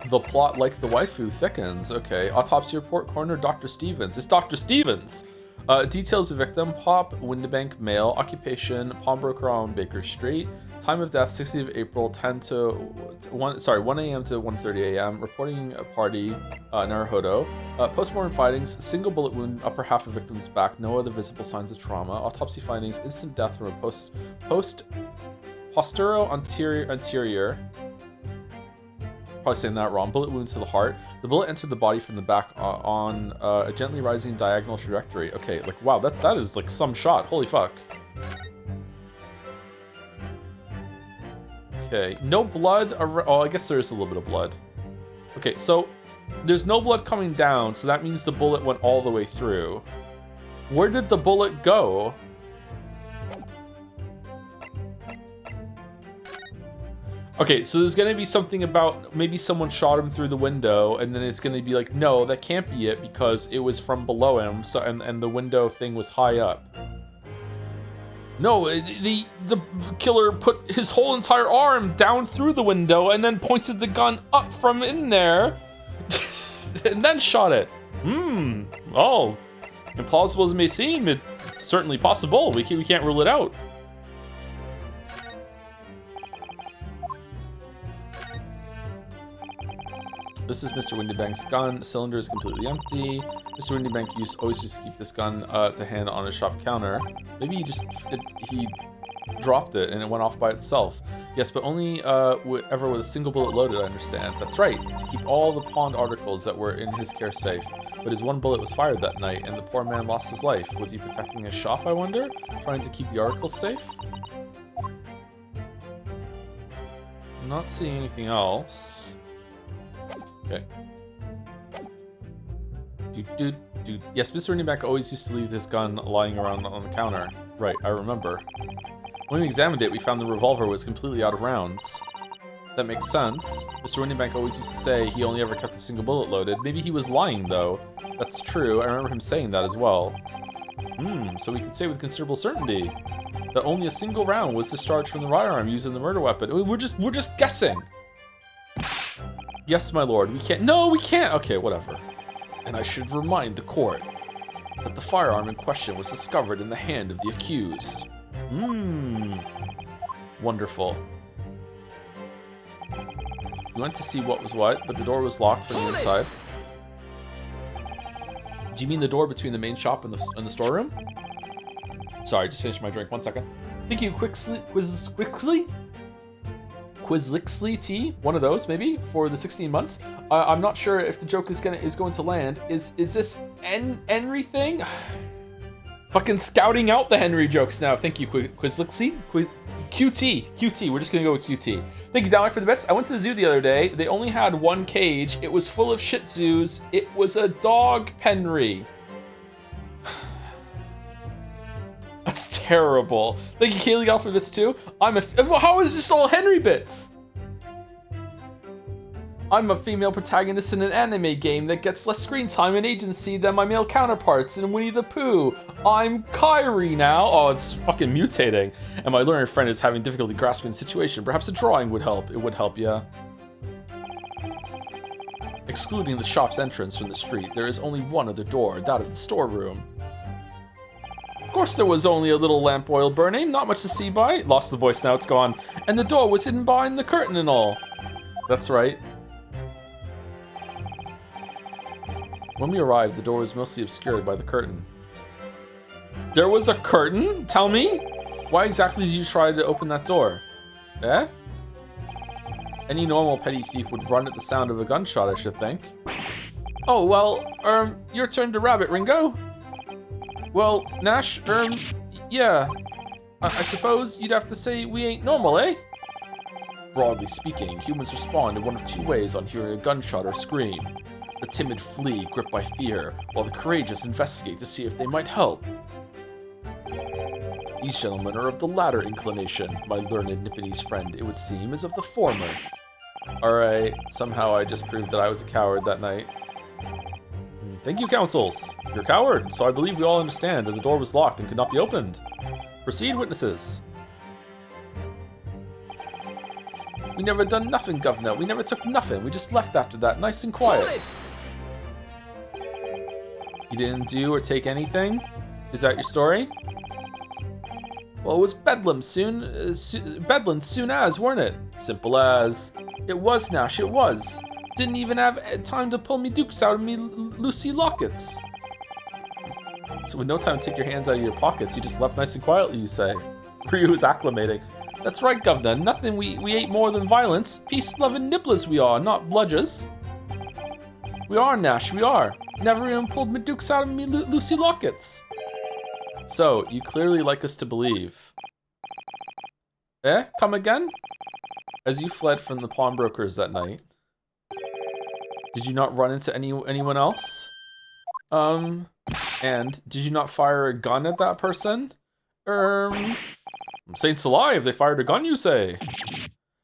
The plot, like the waifu, thickens. Okay, autopsy report, coroner Dr. Stevens. It's Dr. Stevens! Details of victim, Pop, Windibank, male, occupation, pawnbroker on Baker Street, time of death, 16th of April, 1 a.m. to 1:30 a.m., reporting a party, Naruhodo. Postmortem findings, single bullet wound, upper half of victim's back, no other visible signs of trauma. Autopsy findings, instant death from a postero anterior, probably saying that wrong, bullet wounds to the heart. The bullet entered the body from the back on a gently rising diagonal trajectory. Okay, like, wow, that is like some shot. Holy fuck. Okay, no blood. Oh, I guess there is a little bit of blood. Okay, so there's no blood coming down, so that means the bullet went all the way through. Where did the bullet go? Okay, so there's gonna be something about maybe someone shot him through the window, and then it's gonna be like, no, that can't be it because it was from below him. So and the window thing was high up. No, the killer put his whole entire arm down through the window and then pointed the gun up from in there, and then shot it. Oh, implausible as it may seem, it's certainly possible. We can't rule it out. This is Mr. Windibank's gun. Cylinder is completely empty. Mr. Windibank always used to keep this gun to hand on his shop counter. Maybe he dropped it and it went off by itself. Yes, but only ever with a single bullet loaded, I understand. That's right, to keep all the pawned articles that were in his care safe. But his one bullet was fired that night and the poor man lost his life. Was he protecting his shop, I wonder? Trying to keep the articles safe? I'm not seeing anything else. Okay. Yes, Mr. Windibank always used to leave this gun lying around on the counter. Right, I remember. When we examined it, we found the revolver was completely out of rounds. That makes sense. Mr. Windibank always used to say he only ever kept a single bullet loaded. Maybe he was lying, though. That's true. I remember him saying that as well. So we can say with considerable certainty that only a single round was discharged from the firearm used in the murder weapon. We're just guessing. Yes, my lord, we can't. No, we can't. Okay, whatever. And I should remind the court that the firearm in question was discovered in the hand of the accused. Wonderful. We went to see what was what, but the door was locked from the inside. Do you mean the door between the main shop and the storeroom? Sorry, I just finished my drink. 1 second. Thank you, Quizlixly T, one of those maybe for the 16 months. I'm not sure if the joke is going to land. Is this Henry thing? Fucking scouting out the Henry jokes now. Thank you, Quizlixly. QT. We're just gonna go with QT. Thank you, Dominic, for the bets. I went to the zoo the other day. They only had one cage. It was full of Shih Tzus. It was a dog Henry. That's terrible. Thank you, Kaylee, Alpha bits too. How is this all Henry bits? I'm a female protagonist in an anime game that gets less screen time and agency than my male counterparts in Winnie the Pooh. I'm Kyrie now. Oh, it's fucking mutating. And my learner friend is having difficulty grasping the situation. Perhaps a drawing would help. It would help, yeah. Excluding the shop's entrance from the street, there is only one other door, that of the storeroom. Of course there was only a little lamp oil burning, not much to see by. Lost the voice now, it's gone. And the door was hidden behind the curtain and all. That's right. When we arrived, the door was mostly obscured by the curtain. There was a curtain? Tell me? Why exactly did you try to open that door? Eh? Any normal petty thief would run at the sound of a gunshot, I should think. Oh, well, your turn to rabbit, Ringo. Well, Nash, yeah. I suppose you'd have to say we ain't normal, eh? Broadly speaking, humans respond in one of two ways on hearing a gunshot or scream. The timid flee, gripped by fear, while the courageous investigate to see if they might help. These gentlemen are of the latter inclination. My learned Nipponese friend, it would seem, is of the former. Alright, somehow I just proved that I was a coward that night. Thank you, counsels. You're a coward, so I believe we all understand that the door was locked and could not be opened. Proceed, witnesses. We never done nothing, governor. We never took nothing. We just left after that, nice and quiet. You didn't do or take anything? Is that your story? Well, it was Bedlam soon as, weren't it? Simple as. It was, Nash, it was. Didn't even have time to pull me dukes out of me Lucy lockets. So with no time to take your hands out of your pockets, you just left nice and quietly, you say. Ryu is acclimating. That's right, governor. Nothing we ate more than violence. Peace-loving nibblers we are, not bludgers. We are, Nash, we are. Never even pulled me dukes out of me Lucy lockets. So, you clearly like us to believe. Eh? Come again? As you fled from the pawnbrokers that night, did you not run into anyone else? And did you not fire a gun at that person? Saints alive, they fired a gun, you say?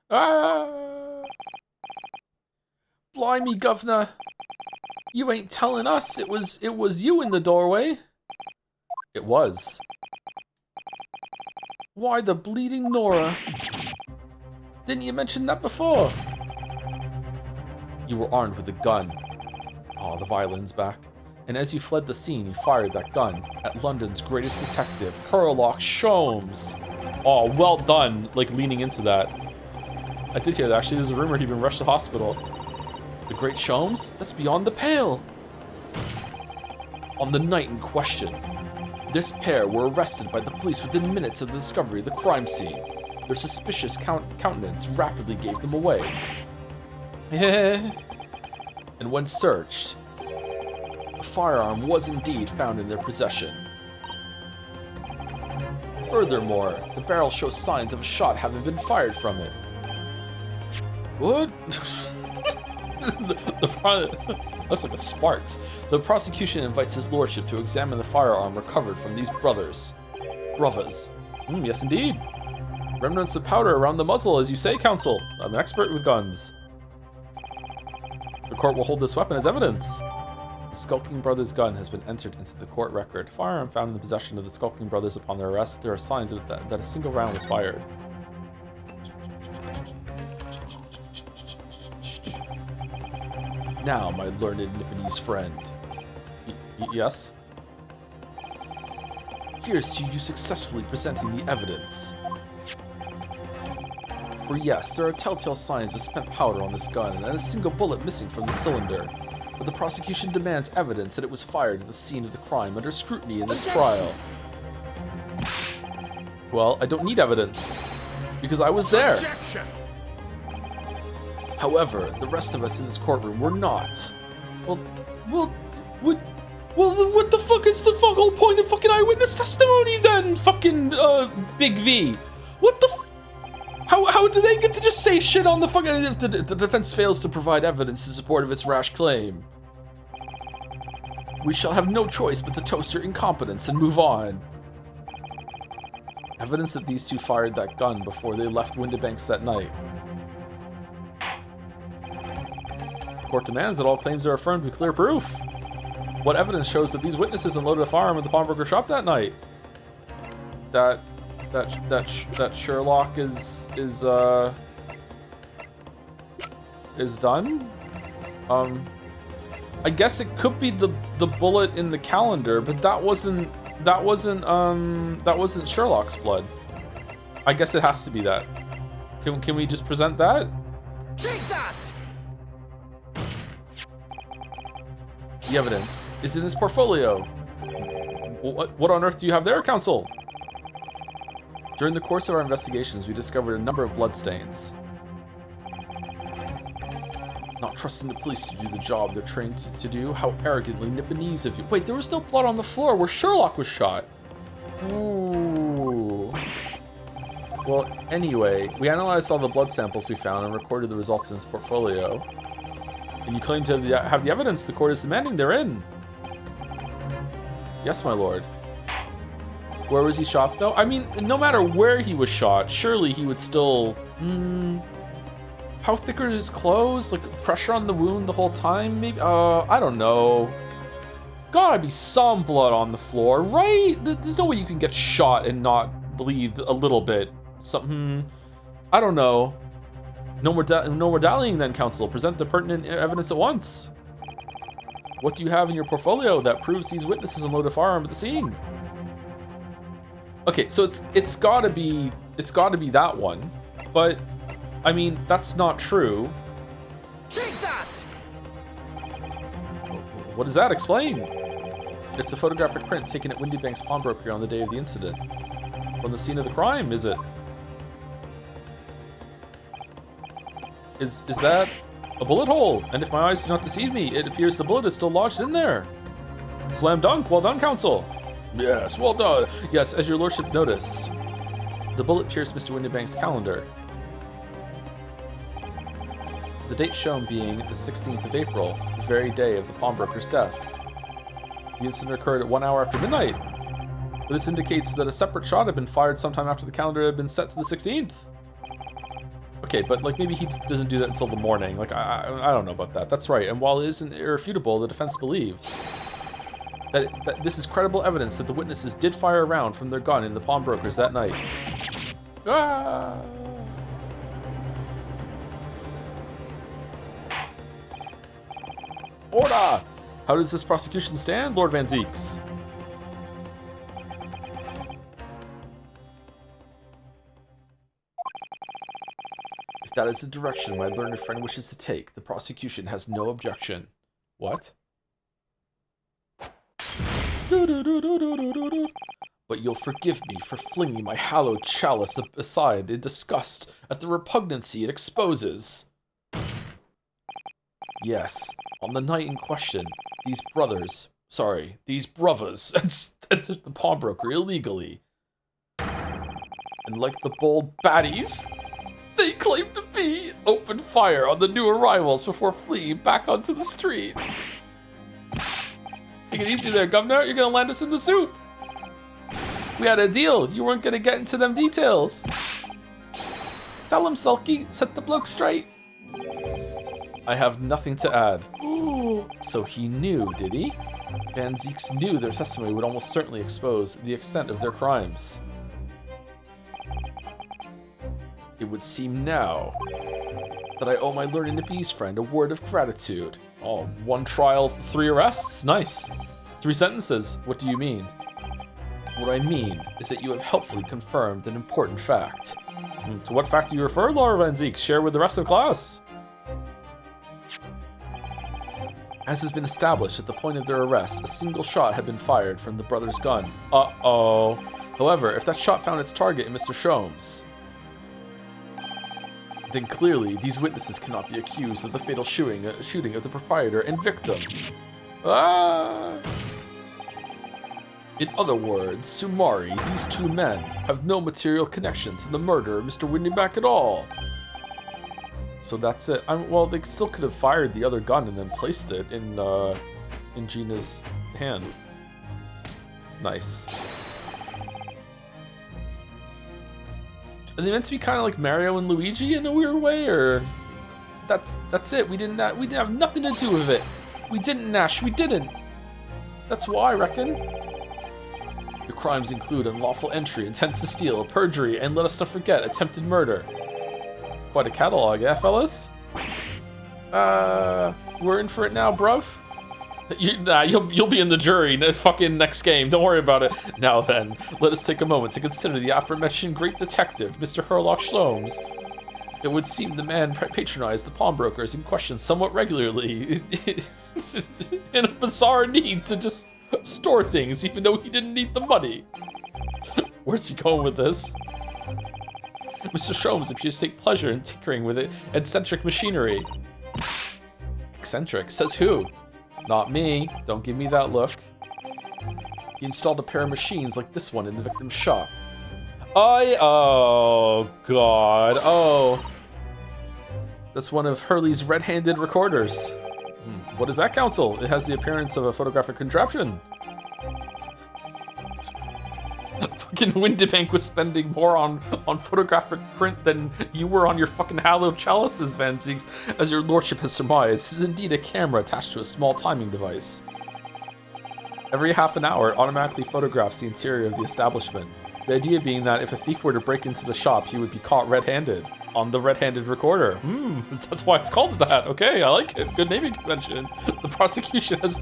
Ah! Blimey, governor. You ain't telling us it was you in the doorway. It was. Why the bleeding Nora? Didn't you mention that before? You were armed with a gun. Oh, the violin's back. And as you fled the scene, you fired that gun at London's greatest detective, Sherlock Sholmes. Oh, well done, like leaning into that. I did hear that, actually. There's a rumor he'd been rushed to hospital. The great Sholmes? That's beyond the pale. On the night in question, this pair were arrested by the police within minutes of the discovery of the crime scene. Their suspicious countenance rapidly gave them away. And when searched, a firearm was indeed found in their possession. Furthermore, the barrel shows signs of a shot having been fired from it. What? Looks like a sparks. The prosecution invites his lordship to examine the firearm recovered from these brothers. Yes, indeed. Remnants of powder around the muzzle, as you say, counsel. I'm an expert with guns. The court will hold this weapon as evidence. The Skulking Brothers' gun has been entered into the court record. Firearm found in the possession of the Skulking Brothers upon their arrest. There are signs that a single round was fired. Now, my learned Nipponese friend. Yes? Here's to you successfully presenting the evidence. For yes, there are telltale signs of spent powder on this gun and a single bullet missing from the cylinder. But the prosecution demands evidence that it was fired at the scene of the crime under scrutiny in this trial. Well, I don't need evidence, because I was there. Objection. However, the rest of us in this courtroom were not. Well, what the fuck is the whole point of fucking eyewitness testimony then? Fucking, Big V. What the How do they get to just say shit on the fucking if the defense fails to provide evidence in support of its rash claim? We shall have no choice but to toast your incompetence and move on. Evidence that these two fired that gun before they left Windibanks that night. The court demands that all claims are affirmed with clear proof. What evidence shows that these witnesses unloaded a firearm at the pawnbroker shop that night? That Sherlock is done? I guess it could be the bullet in the calendar, but that wasn't Sherlock's blood. I guess it has to be that. Can we just present that? Take that! The evidence is in this portfolio. What on earth do you have there, counsel? During the course of our investigations, we discovered a number of bloodstains. Not trusting the police to do the job they're trained to do, how arrogantly Nipponese of you. Wait, there was no blood on the floor where Sherlock was shot. Ooh. Well, anyway, we analyzed all the blood samples we found and recorded the results in this portfolio. And you claim to have the evidence the court is demanding therein. Yes, my lord. Where was he shot, though? I mean, no matter where he was shot, surely he would still... How thick are his clothes? Like, pressure on the wound the whole time, maybe? I don't know. Gotta be some blood on the floor, right? There's no way you can get shot and not bleed a little bit. Something... I don't know. No more dallying then, counsel. Present the pertinent evidence at once. What do you have in your portfolio that proves these witnesses unloaded a firearm at the scene? Okay, so it's gotta be that one, but I mean that's not true. Take that! What does that explain? It's a photographic print taken at Windy Bank's pawnbroker on the day of the incident. From the scene of the crime, is it? Is that a bullet hole? And if my eyes do not deceive me, it appears the bullet is still lodged in there. Slam dunk, well done, counsel. Yes, well done. Yes, as your lordship noticed, the bullet pierced Mr. Windybank's calendar. The date shown being the 16th of April, the very day of the pawnbroker's death. The incident occurred at 1 hour after midnight. But this indicates that a separate shot had been fired sometime after the calendar had been set to the 16th. Okay, but like maybe he doesn't do that until the morning. Like I don't know about that. That's right. And while it isn't irrefutable, the defense believes that this is credible evidence that the witnesses did fire a round from their gun in the pawnbrokers that night. Ah! Order! How does this prosecution stand, Lord Van Zeeks? If that is the direction my learned friend wishes to take, the prosecution has no objection. What? But you'll forgive me for flinging my hallowed chalice aside in disgust at the repugnancy it exposes. Yes, on the night in question, these brothers entered the pawnbroker illegally. And like the bold baddies they claimed to be, opened fire on the new arrivals before fleeing back onto the street. Take it easy there, Governor. You're gonna land us in the soup. We had a deal. You weren't gonna get into them details. Tell him, Sulky. Set the bloke straight. I have nothing to add. So he knew, did he? Van Zeeks knew their testimony would almost certainly expose the extent of their crimes. It would seem now that I owe my learned Nippy's friend a word of gratitude. Oh, 1 trial, 3 arrests? Nice. 3 sentences. What do you mean? What I mean is that you have helpfully confirmed an important fact. To what fact do you refer, Laura Van Zeeks? Share with the rest of the class. As has been established at the point of their arrest, a single shot had been fired from the brother's gun. Uh-oh. However, if that shot found its target in Mr. Shomes, then clearly these witnesses cannot be accused of the fatal shooting of the proprietor and victim. Ah! In other words, sumari, these 2 men have no material connection to the murder of Mr. Windyback at all. So that's it. Well, they still could have fired the other gun and then placed it in Gina's hand. Nice. Are they meant to be kind of like Mario and Luigi in a weird way, or that's it? We didn't have nothing to do with it. We didn't, Nash. We didn't. That's why, I reckon. The crimes include unlawful entry, intent to steal, perjury, and let us not forget attempted murder. Quite a catalog, eh, fellas? We're in for it now, bruv. You'll be in the jury fucking next game. Don't worry about it. Now then, let us take a moment to consider the aforementioned great detective, Mr. Herlock Shlomes. It would seem the man patronized the pawnbrokers in question somewhat regularly in a bizarre need to just store things, even though he didn't need the money. Where's he going with this? Mr. Shlomes appears to take pleasure in tinkering with eccentric machinery. Eccentric? Says who? Not me. Don't give me that look. He installed a pair of machines like this one in the victim's shop. Oh, God. Oh. That's one of Hurley's red-handed recorders. What is that, counsel? It has the appearance of a photographic contraption. Fucking Windybank was spending more on photographic print than you were on your fucking hallowed chalices, Van Zeeks. As your lordship has surmised, this is indeed a camera attached to a small timing device. Every half an hour, it automatically photographs the interior of the establishment. The idea being that if a thief were to break into the shop, he would be caught red-handed. on the red-handed recorder. That's why it's called that. Okay, I like it. Good naming convention. The prosecution has...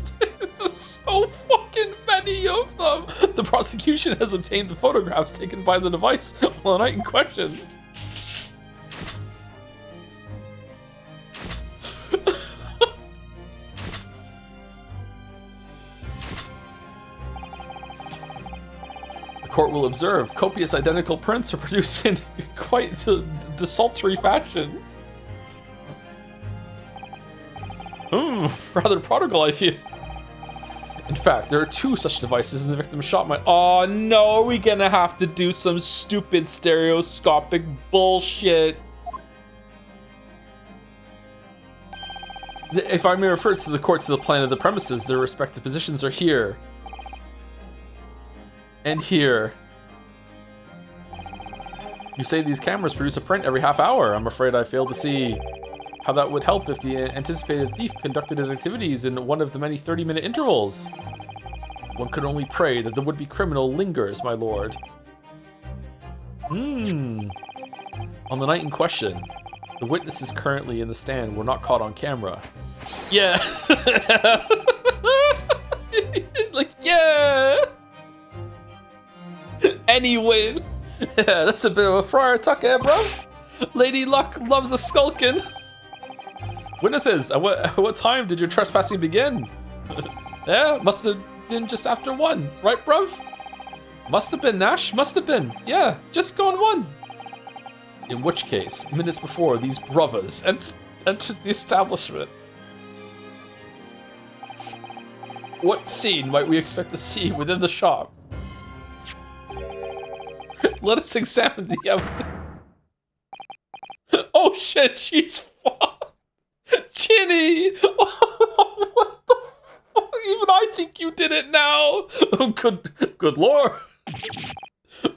There's so fucking many of them. The prosecution has obtained the photographs taken by the device on the night in question. Court will observe copious identical prints are produced in quite desultory fashion. Rather prodigal, I feel. In fact, there are 2 such devices in the victim's shop. Oh no, are we gonna have to do some stupid stereoscopic bullshit? If I may refer to the court to the plan of the premises, their respective positions are here. And here. You say these cameras produce a print every half hour. I'm afraid I fail to see how that would help if the anticipated thief conducted his activities in one of the many 30-minute intervals. One could only pray that the would-be criminal lingers, my lord. On the night in question, the witnesses currently in the stand were not caught on camera. Yeah. Like, yeah. Anyway, yeah, that's a bit of a friar tuck, eh, bruv? Lady Luck loves a skulkin'. Witnesses, at what time did your trespassing begin? Yeah, must have been just after 1, right, bruv? Must have been, Nash, must have been. Yeah, just gone 1. In which case, minutes before these brothers entered the establishment. What scene might we expect to see within the shop? Let us examine the evidence. Oh shit, she's fucked. Ginny! What the fuck? Even I think you did it now. Oh, good lord.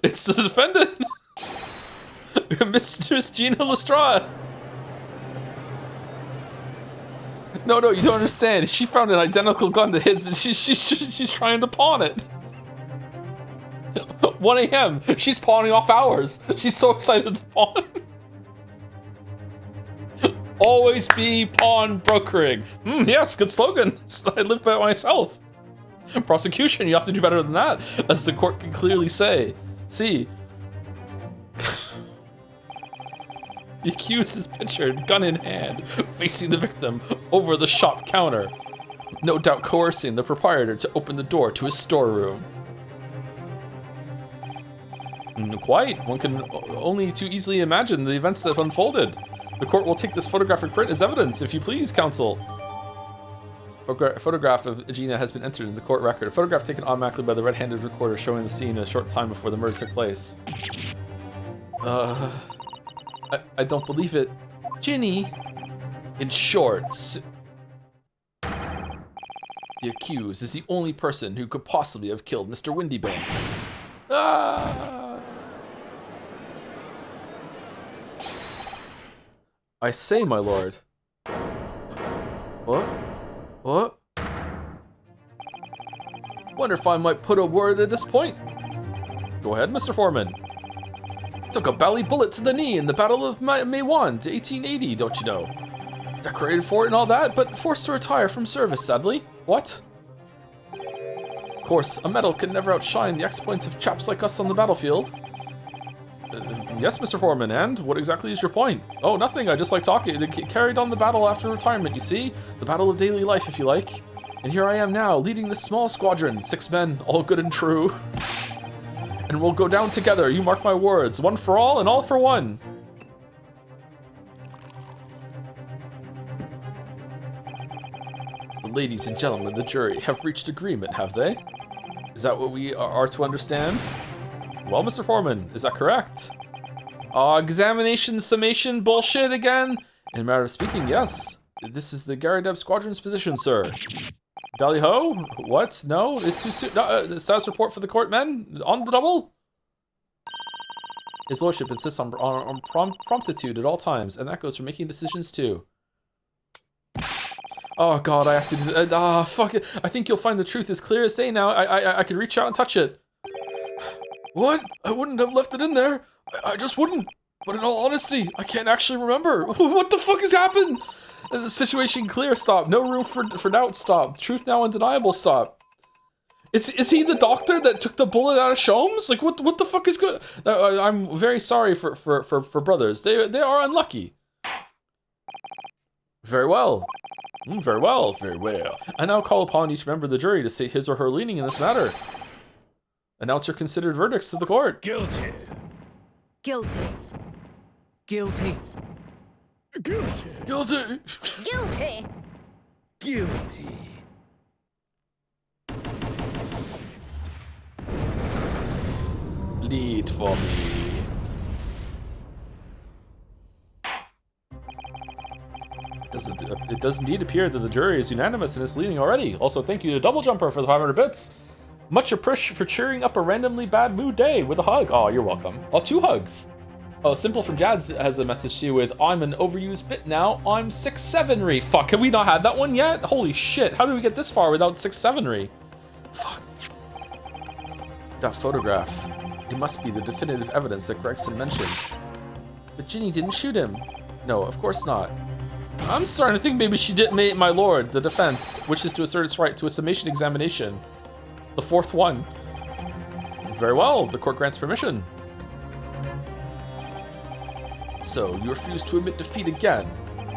It's the defendant. Mistress Gina Lestrade. No, you don't understand. She found an identical gun to his and she's trying to pawn it. 1 a.m. She's pawning off hours. She's so excited to pawn. Always be pawn brokering. Yes, good slogan. I live by myself. Prosecution, you have to do better than that, as the court can clearly say. See. The accused is pictured, gun in hand, facing the victim over the shop counter. No doubt coercing the proprietor to open the door to his storeroom. Quite. One can only too easily imagine the events that have unfolded. The court will take this photographic print as evidence, if you please, counsel. Photograph of Gina has been entered into the court record. A photograph taken automatically by the red-handed recorder showing the scene a short time before the murder took place. I don't believe it. Ginny! In short, the accused is the only person who could possibly have killed Mr. Windybank. I say, my lord. What? Wonder if I might put a word at this point. Go ahead, Mr. Foreman. Took a bally bullet to the knee in the Battle of May 1 to 1880, don't you know? Decorated for it and all that, but forced to retire from service, sadly. What? Of course, a medal can never outshine the exploits of chaps like us on the battlefield. Yes, Mr. Foreman, and what exactly is your point? Oh, nothing, I just like talking. It carried on the battle after retirement, you see? The battle of daily life, if you like. And here I am now, leading this small squadron, 6 men, all good and true. And we'll go down together, you mark my words, one for all and all for one. The ladies and gentlemen of the jury have reached agreement, have they? Is that what we are to understand? Well, Mr. Foreman, is that correct? Examination, summation, bullshit again? In a matter of speaking, yes. This is the Garadeb Squadron's position, sir. Dally ho? What? No, it's too soon. No, status report for the court, men? On the double? His lordship insists on promptitude at all times, and that goes for making decisions too. Oh god, I have to do that. Fuck it. I think you'll find the truth as clear as day now. I could reach out and touch it. What? I wouldn't have left it in there. I just wouldn't. But in all honesty, I can't actually remember. What the fuck has happened? The situation clear, stop. No room for doubt, stop. Truth now undeniable, stop. Is he the doctor that took the bullet out of Sholmes? Like, what the fuck is good? I'm very sorry for brothers. They are unlucky. Very well. Very well, very well. I now call upon each member of the jury to state his or her leaning in this matter. Announce your considered verdicts to the court. Guilty. Guilty. Guilty. Guilty. Guilty. Guilty. Guilty. Lead for me. It does indeed appear that the jury is unanimous in its leading already. Also, thank you to Double Jumper for the 500 bits. Much appreciated for cheering up a randomly bad mood day with a hug. Oh, you're welcome. Oh, 2 hugs. Oh, Simple from Jads has a message to you with, I'm an overused bit now. I'm 6'7"ry. Fuck, have we not had that one yet? Holy shit, how did we get this far without 6'7"ry? Fuck. That photograph. It must be the definitive evidence that Gregson mentioned. But Ginny didn't shoot him. No, of course not. I'm starting to think maybe she did, my lord. The defense wishes to assert its right to a summation examination. The 4th one. Very well, the court grants permission. So, you refuse to admit defeat again.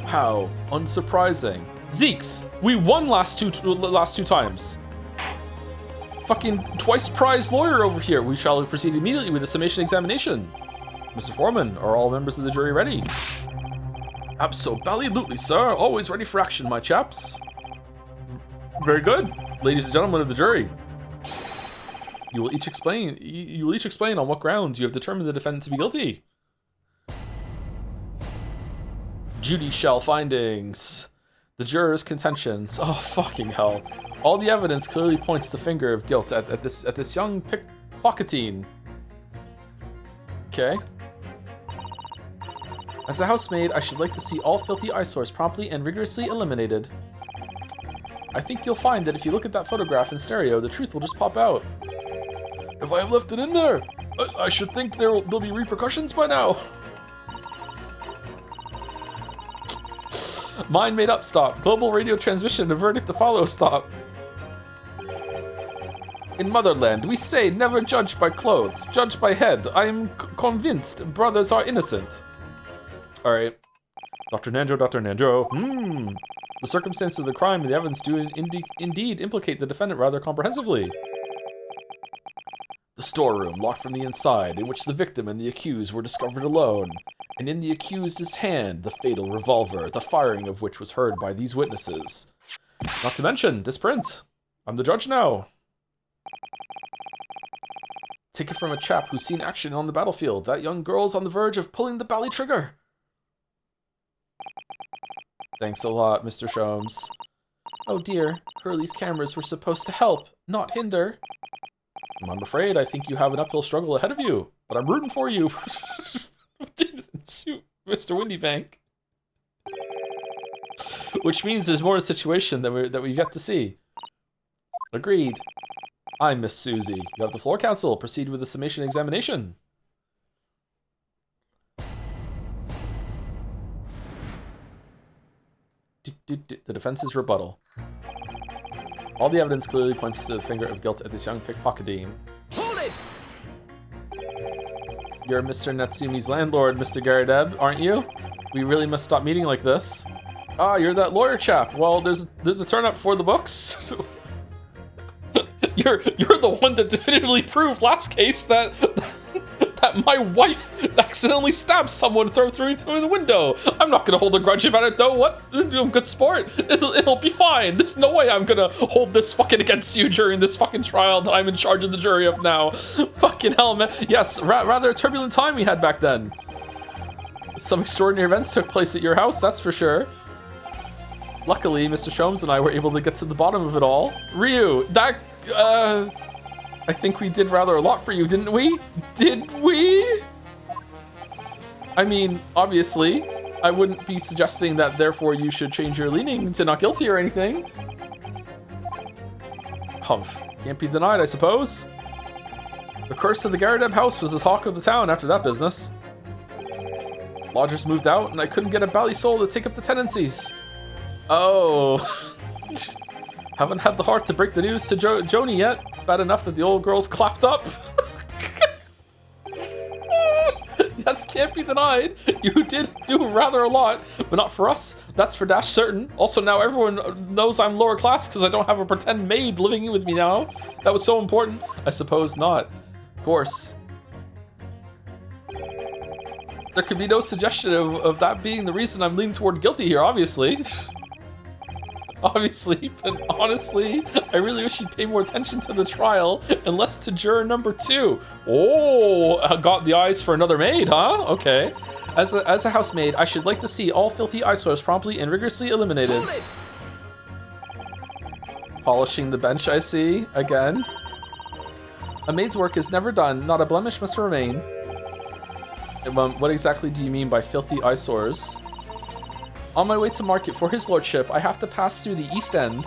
How unsurprising. Zeeks, we won last two times. Fucking twice prized lawyer over here. We shall proceed immediately with the summation examination. Mr. Foreman, are all members of the jury ready? Absolutely, sir. Always ready for action, my chaps. Very good. Ladies and gentlemen of the jury. You will each explain on what grounds you have determined the defendant to be guilty. Judicial findings. The jurors' contentions. Oh, fucking hell. All the evidence clearly points the finger of guilt at this young pickpocketing. Okay. As a housemaid, I should like to see all filthy eyesores promptly and rigorously eliminated. I think you'll find that if you look at that photograph in stereo, the truth will just pop out. If I have left it in there, I should think there'll be repercussions by now. Mind made up, stop. Global radio transmission, a verdict to follow, stop. In Motherland, we say never judge by clothes, judge by head. I am convinced brothers are innocent. Alright. Dr. Nandro. The circumstances of the crime and the evidence do indeed implicate the defendant rather comprehensively. The storeroom, locked from the inside, in which the victim and the accused were discovered alone, and in the accused's hand, the fatal revolver, the firing of which was heard by these witnesses. Not to mention, this print. I'm the judge now. Take it from a chap who's seen action on the battlefield. That young girl's on the verge of pulling the bally trigger. Thanks a lot, Mr. Sholmes. Oh dear, Hurley's cameras were supposed to help, not hinder. I'm afraid I think you have an uphill struggle ahead of you, but I'm rooting for you. Shoot, Mr. Windybank. Which means there's more to the situation that we've yet to see. Agreed. I'm Miss Susie. You have the floor, counsel. Proceed with the summation examination. The defense's rebuttal. All the evidence clearly points to the finger of guilt at this young pickpocketing. Hold it! You're Mr. Natsumi's landlord, Mr. Garadeb, aren't you? We really must stop meeting like this. Ah, you're that lawyer chap. Well, there's a turn up for the books. You're the one that definitively proved last case that my wife accidentally stabbed someone through the window. I'm not gonna hold a grudge about it though. What? Good sport. It'll be fine. There's no way I'm gonna hold this fucking against you during this fucking trial that I'm in charge of the jury of now. Fucking hell, man. Yes, rather a turbulent time we had back then. Some extraordinary events took place at your house, that's for sure. Luckily, Mr. Sholmes and I were able to get to the bottom of it all. Ryu, that, I think we did rather a lot for you, didn't we? Did we? I mean, obviously, I wouldn't be suggesting that therefore you should change your leaning to not guilty or anything. Humph. Can't be denied, I suppose. The curse of the Garadeb house was the talk of the town after that business. Lodgers moved out, and I couldn't get a bally soul to take up the tenancies. Oh. Haven't had the heart to break the news to Joni yet. Bad enough that the old girl's clapped up. Yes, can't be denied. You did do rather a lot, but not for us. That's for dash certain. Also, now everyone knows I'm lower class because I don't have a pretend maid living in with me now. That was so important. I suppose not. Of course. There could be no suggestion of that being the reason I'm leaning toward guilty here, obviously. Obviously, but honestly, I really wish you'd pay more attention to the trial and less to juror number 2. Oh, I got the eyes for another maid, huh? Okay. As a housemaid, I should like to see all filthy eyesores promptly and rigorously eliminated. Polishing the bench, I see. Again. A maid's work is never done. Not a blemish must remain. What exactly do you mean by filthy eyesores? On my way to market for his lordship, I have to pass through the East End.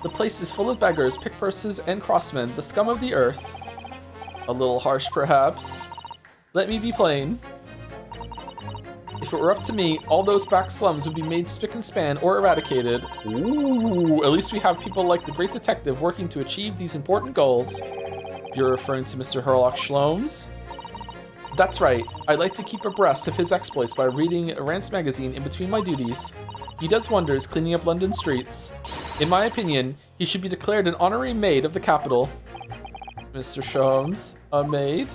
The place is full of beggars, pickpurses, and crossmen, the scum of the earth. A little harsh, perhaps. Let me be plain. If it were up to me, all those back slums would be made spick and span or eradicated. Ooh, at least we have people like the great detective working to achieve these important goals. You're referring to Mr. Herlock Sholmes? That's right. I like to keep abreast of his exploits by reading Rance magazine in between my duties. He does wonders cleaning up London streets. In my opinion, he should be declared an honorary maid of the capital. Mr. Sholmes, a maid?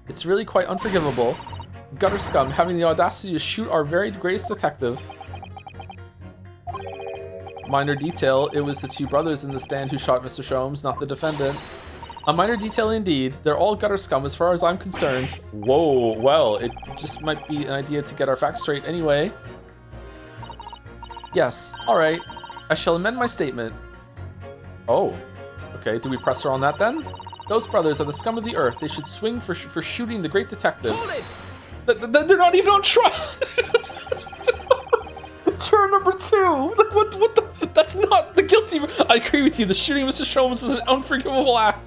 It's really quite unforgivable. Gutter scum having the audacity to shoot our very greatest detective. Minor detail, it was the 2 brothers in the stand who shot Mr. Sholmes, not the defendant. A minor detail indeed. They're all gutter scum as far as I'm concerned. Whoa, well, it just might be an idea to get our facts straight anyway. Yes, alright. I shall amend my statement. Oh, okay, do we press her on that then? Those brothers are the scum of the earth. They should swing for shooting the great detective. They're not even on trial! Juror number 2! What the? That's not the guilty... I agree with you, the shooting of Mr. Sholmes was an unforgivable act.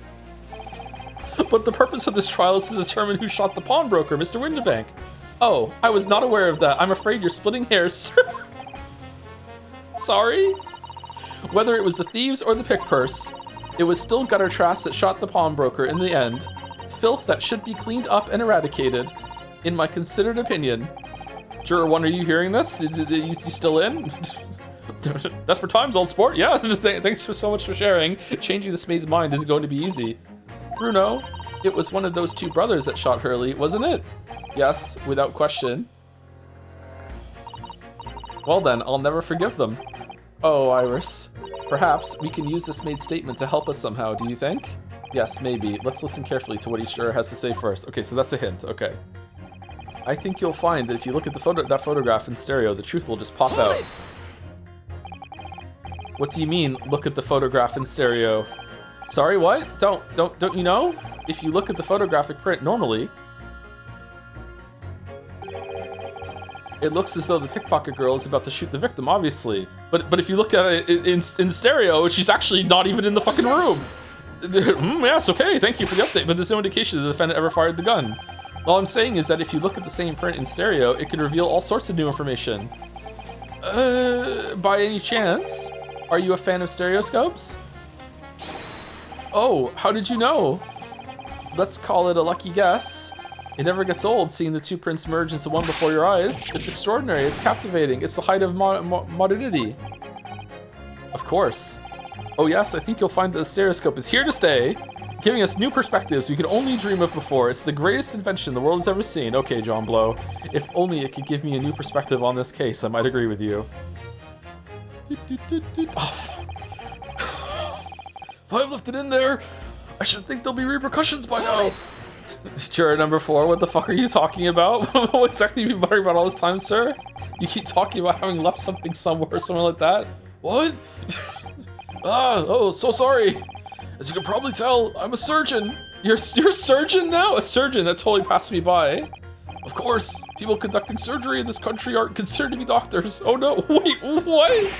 But the purpose of this trial is to determine who shot the pawnbroker, Mr. Windibank. Oh, I was not aware of that. I'm afraid you're splitting hairs, sir. Sorry? Whether it was the thieves or the pickpurse, it was still gutter trash that shot the pawnbroker in the end. Filth that should be cleaned up and eradicated, in my considered opinion. Juror 1, are you hearing this? You still in? Desperate times, old sport. Yeah, thanks so much for sharing. Changing this maid's mind isn't going to be easy. Bruno, it was one of those 2 brothers that shot Hurley, wasn't it? Yes, without question. Well then, I'll never forgive them. Oh, Iris. Perhaps we can use this maid's statement to help us somehow, do you think? Yes, maybe. Let's listen carefully to what each juror has to say first. Okay, so that's a hint. Okay. I think you'll find that if you look at that photograph in stereo, the truth will just pop out. What do you mean, look at the photograph in stereo? Sorry, what? Don't you know? If you look at the photographic print normally, it looks as though the pickpocket girl is about to shoot the victim, obviously. But if you look at it in stereo, she's actually not even in the fucking room. Yes, okay, thank you for the update, but there's no indication the defendant ever fired the gun. All I'm saying is that if you look at the same print in stereo, it could reveal all sorts of new information. By any chance, are you a fan of stereoscopes? Oh, how did you know? Let's call it a lucky guess. It never gets old seeing the 2 prints merge into one before your eyes. It's extraordinary, it's captivating, it's the height of modernity. Of course. Oh yes, I think you'll find that the stereoscope is here to stay, giving us new perspectives we could only dream of before. It's the greatest invention the world has ever seen. Okay, John Blow. If only it could give me a new perspective on this case, I might agree with you. Oh, fuck. If I've left it in there, I should think there'll be repercussions by now. Juror number 4, what the fuck are you talking about? What exactly have you been muttering about all this time, sir? You keep talking about having left something somewhere or something like that. What? Oh, so sorry. As you can probably tell, I'm a surgeon. You're a surgeon now? A surgeon, that totally passed me by. Of course, people conducting surgery in this country aren't considered to be doctors. Oh no, wait, what?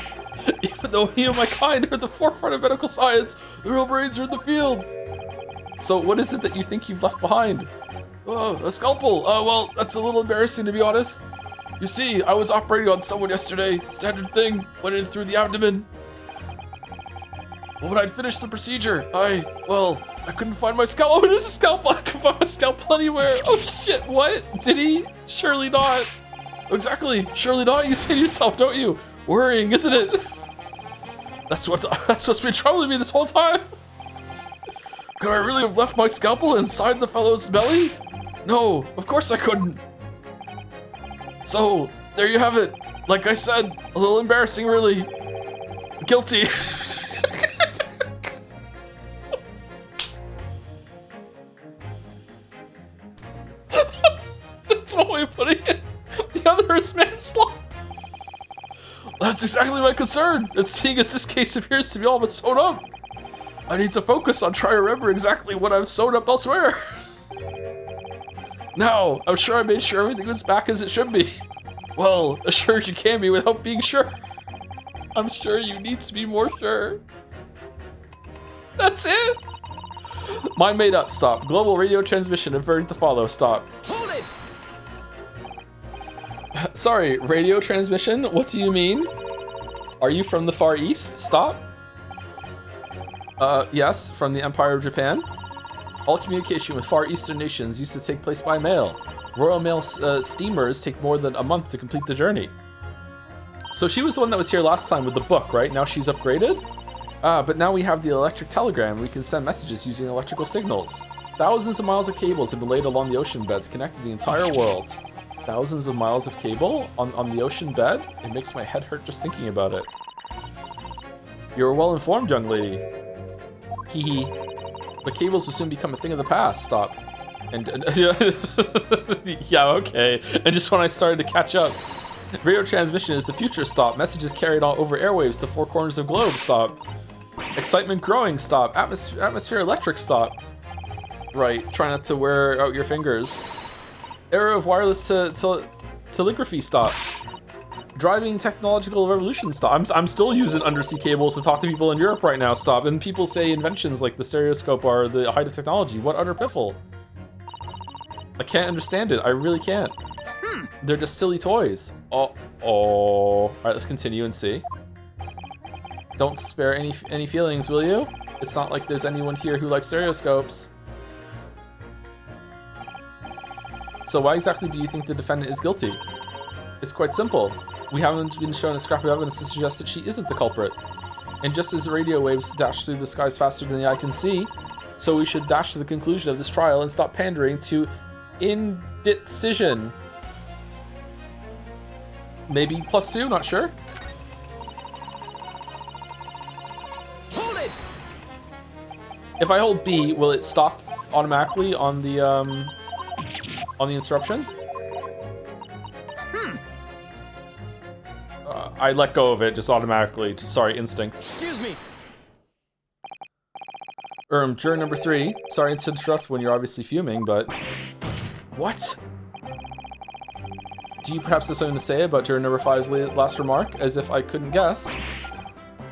Even though me and my kind are at the forefront of medical science, the real brains are in the field. So what is it that you think you've left behind? Oh, a scalpel. Well, that's a little embarrassing to be honest. You see, I was operating on someone yesterday. Standard thing, went in through the abdomen. But when I'd finished the procedure, I couldn't find my scalpel. Oh, it is a scalpel. I couldn't find my scalpel anywhere. Oh shit, what? Did he? Surely not. Exactly, surely not, you say to yourself, don't you? Worrying, isn't it? That's what's been troubling me this whole time. Could I really have left my scalpel inside the fellow's belly? No, of course I couldn't. So, there you have it. Like I said, a little embarrassing, really. Guilty. That's one way of putting it. The other is manslaughter. That's exactly my concern. And seeing as this case appears to be all but sewn up, I need to focus on trying to remember exactly what I've sewn up elsewhere. Now, I'm sure I made sure everything was back as it should be. Well, as sure as you can be without being sure. I'm sure you need to be more sure. That's it. Mine made up, stop. Global radio transmission averting to follow, stop. Hold it! Sorry, radio transmission? What do you mean? Are you from the Far East? Stop. Yes, from the Empire of Japan. All communication with Far Eastern nations used to take place by mail. Royal Mail steamers take more than a month to complete the journey. So she was the one that was here last time with the book, right? Now she's upgraded? But now we have the electric telegram. We can send messages using electrical signals. Thousands of miles of cables have been laid along the ocean beds, connecting the entire world. Thousands of miles of cable on the ocean bed? It makes my head hurt just thinking about it. You're well informed, young lady. Hee hee. But cables will soon become a thing of the past. Stop. And yeah, okay. And just when I started to catch up. Radio transmission is the future. Stop. Messages carried all over airwaves to four corners of globe. Stop. Excitement growing. Stop. Atmosphere electric. Stop. Right. Try not to wear out your fingers. Era of wireless telegraphy. Stop. Driving technological revolution. Stop. I'm still using undersea cables to talk to people in Europe right now. Stop. And people say inventions like the stereoscope are the height of technology. What utter piffle? I can't understand it. I really can't. They're just silly toys. Oh. All right, let's continue and see. Don't spare any feelings, will you? It's not like there's anyone here who likes stereoscopes. So why exactly do you think the defendant is guilty? It's quite simple. We haven't been shown a scrap of evidence to suggest that she isn't the culprit. And just as radio waves dash through the skies faster than the eye can see, so we should dash to the conclusion of this trial and stop pandering to indecision. Maybe +2, not sure. Hold it! If I hold B, will it stop automatically on the interruption? I let go of it just automatically. Sorry, instinct. Excuse me. Juror number 3. Sorry to interrupt when you're obviously fuming, but what? Do you perhaps have something to say about juror number 5's last remark, as if I couldn't guess?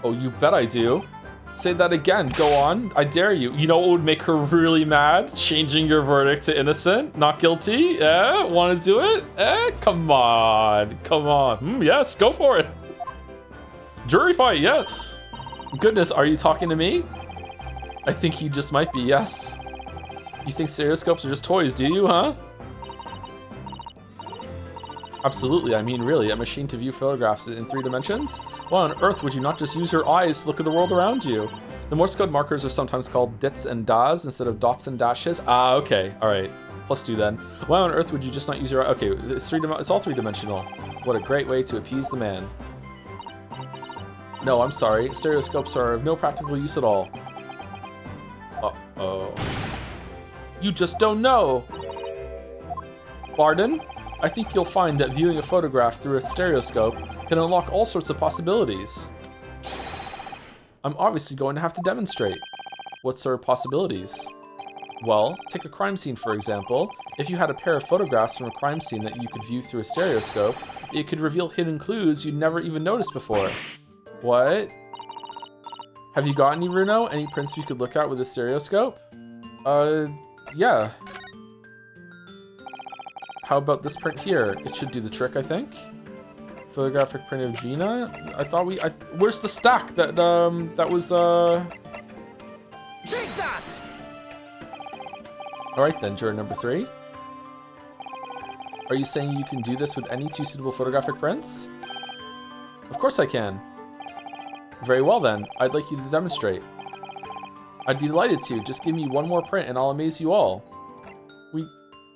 Oh, you bet I do. Say that again, go on, I dare you. You know what would make her really mad? Changing your verdict to innocent, not guilty? Eh, wanna do it? Eh, come on, come on. Yes, go for it. Jury fight, yeah. Goodness, are you talking to me? I think he just might be, yes. You think stereoscopes are just toys, do you, huh? Absolutely, I mean really, a machine to view photographs in 3 dimensions? Why on earth would you not just use your eyes to look at the world around you? The Morse code markers are sometimes called dits and das instead of dots and dashes. Ah, okay, alright. +2 then. Why on earth would you just not use your eye? Okay, it's all 3-dimensional. What a great way to appease the man. No, I'm sorry, stereoscopes are of no practical use at all. Uh-oh. You just don't know! Pardon? I think you'll find that viewing a photograph through a stereoscope can unlock all sorts of possibilities. I'm obviously going to have to demonstrate. What sort of possibilities? Well, take a crime scene for example. If you had a pair of photographs from a crime scene that you could view through a stereoscope, it could reveal hidden clues you'd never even noticed before. What? Have you got any, Bruno? Any prints we could look at with a stereoscope? Yeah. How about this print here? It should do the trick, I think. Photographic print of Gina. I thought where's the stack that was Take that! All right then, juror number 3. Are you saying you can do this with any 2 suitable photographic prints? Of course I can. Very well then, I'd like you to demonstrate. I'd be delighted to. Just give me one more print and I'll amaze you all.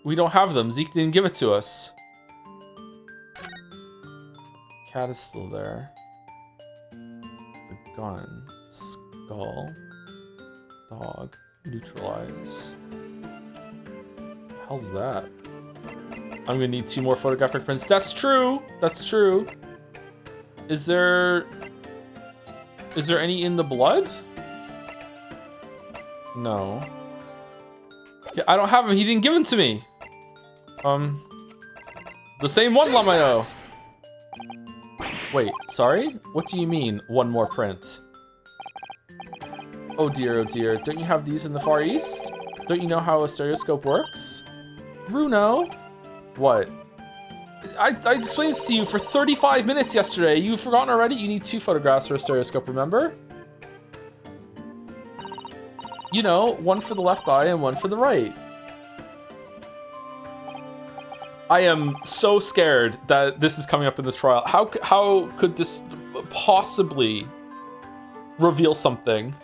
We don't have them. Zeke didn't give it to us. Cat is still there. The gun. Skull. Dog. Neutralize. The hell's that? I'm gonna need 2 more photographic prints. That's true! That's true. Is there any in the blood? No. Okay, I don't have him. He didn't give them to me. The same one, Lamayo. Wait, sorry? What do you mean, one more print? Oh dear, oh dear. Don't you have these in the Far East? Don't you know how a stereoscope works? Bruno? What? I explained this to you for 35 minutes yesterday. You've forgotten already? You need 2 photographs for a stereoscope, remember? You know, one for the left eye and one for the right. I am so scared that this is coming up in the trial. How could this possibly reveal something?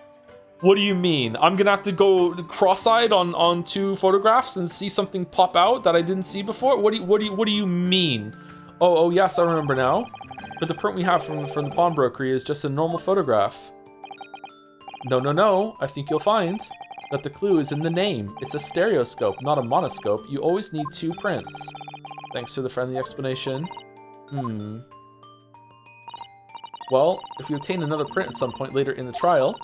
What do you mean? I'm gonna have to go cross-eyed on 2 photographs and see something pop out that I didn't see before? What do you mean? Oh yes, I remember now. But the print we have from the pawnbrokery is just a normal photograph. No. I think you'll find that the clue is in the name. It's a stereoscope, not a monoscope. You always need 2 prints. Thanks for the friendly explanation. Well, if we obtain another print at some point later in the trial,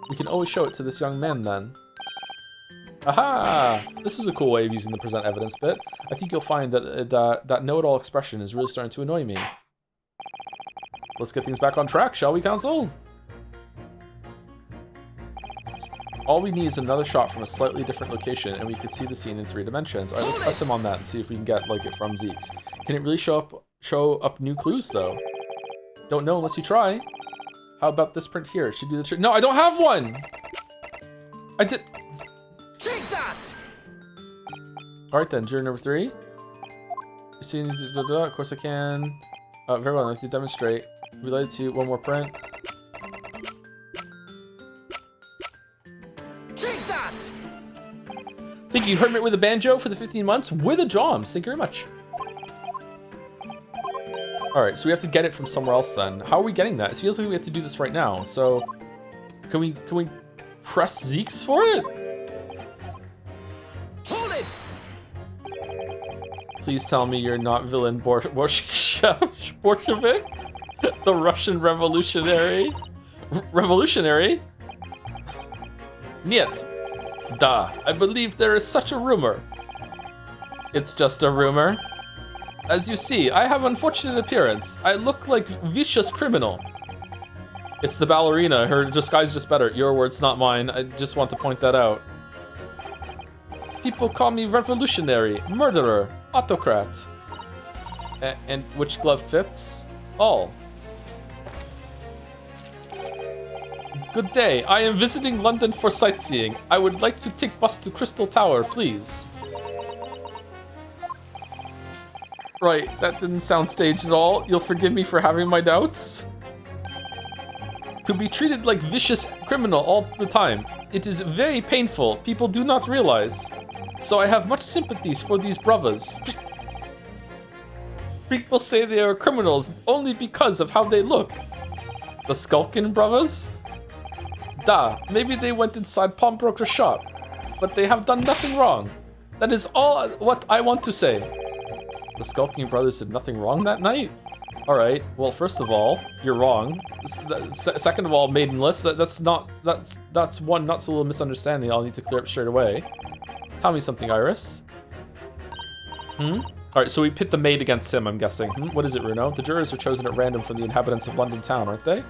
we can always show it to this young man then. Aha! This is a cool way of using the present evidence bit. I think you'll find that that know-it-all expression is really starting to annoy me. Let's get things back on track, shall we, Council? All we need is another shot from a slightly different location, and we can see the scene in 3 dimensions. All right, let's press him on that and see if we can get like it from Zeke's. Can it really show up new clues though? Don't know unless you try. How about this print here? It should do the trick. No, I don't have one. I did. Take that! All right then, juror number 3. You see, of course I can. Very well. I'd like to demonstrate. Related to one more print. Thank you, Hermit with a banjo for the 15 months with a Joms. Thank you very much. All right, so we have to get it from somewhere else then. How are we getting that? It feels like we have to do this right now. So can we press Zeke's for it? Hold it! Please tell me you're not villain Bolshevik? The Russian revolutionary? Revolutionary? Niet. Da, I believe there is such a rumor. It's just a rumor. As you see, I have unfortunate appearance. I look like vicious criminal. It's the ballerina. Her disguise is just better. Your words, not mine. I just want to point that out. People call me revolutionary, murderer, autocrat. And which glove fits? All. Good day. I am visiting London for sightseeing. I would like to take bus to Crystal Tower, please. Right, that didn't sound staged at all. You'll forgive me for having my doubts. To be treated like vicious criminal all the time. It is very painful. People do not realize. So I have much sympathies for these brothers. People say they are criminals only because of how they look. The Skulkin brothers? Da, maybe they went inside pawnbroker's shop, but they have done nothing wrong. That is all what I want to say. The Skulking brothers did nothing wrong that night? Alright, well first of all, you're wrong. Second of all, maidenless, that's one nuts a little misunderstanding I'll need to clear up straight away. Tell me something, Iris. Alright, so we pit the maid against him, I'm guessing. What is it, Runo? The jurors are chosen at random from the inhabitants of London town, aren't they?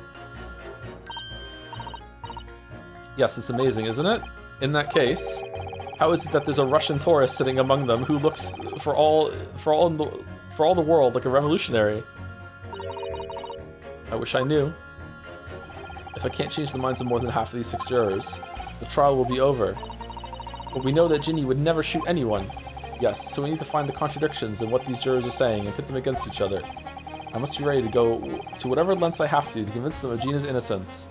Yes, it's amazing, isn't it? In that case, How is it that there's a Russian tourist sitting among them who looks for all the world like a revolutionary? I wish I knew. If I can't change the minds of more than half of these 6 jurors, the trial will be over. But we know that Ginny would never shoot anyone. Yes, so we need to find the contradictions in what these jurors are saying and pit them against each other. I must be ready to go to whatever lengths I have to convince them of Gina's innocence.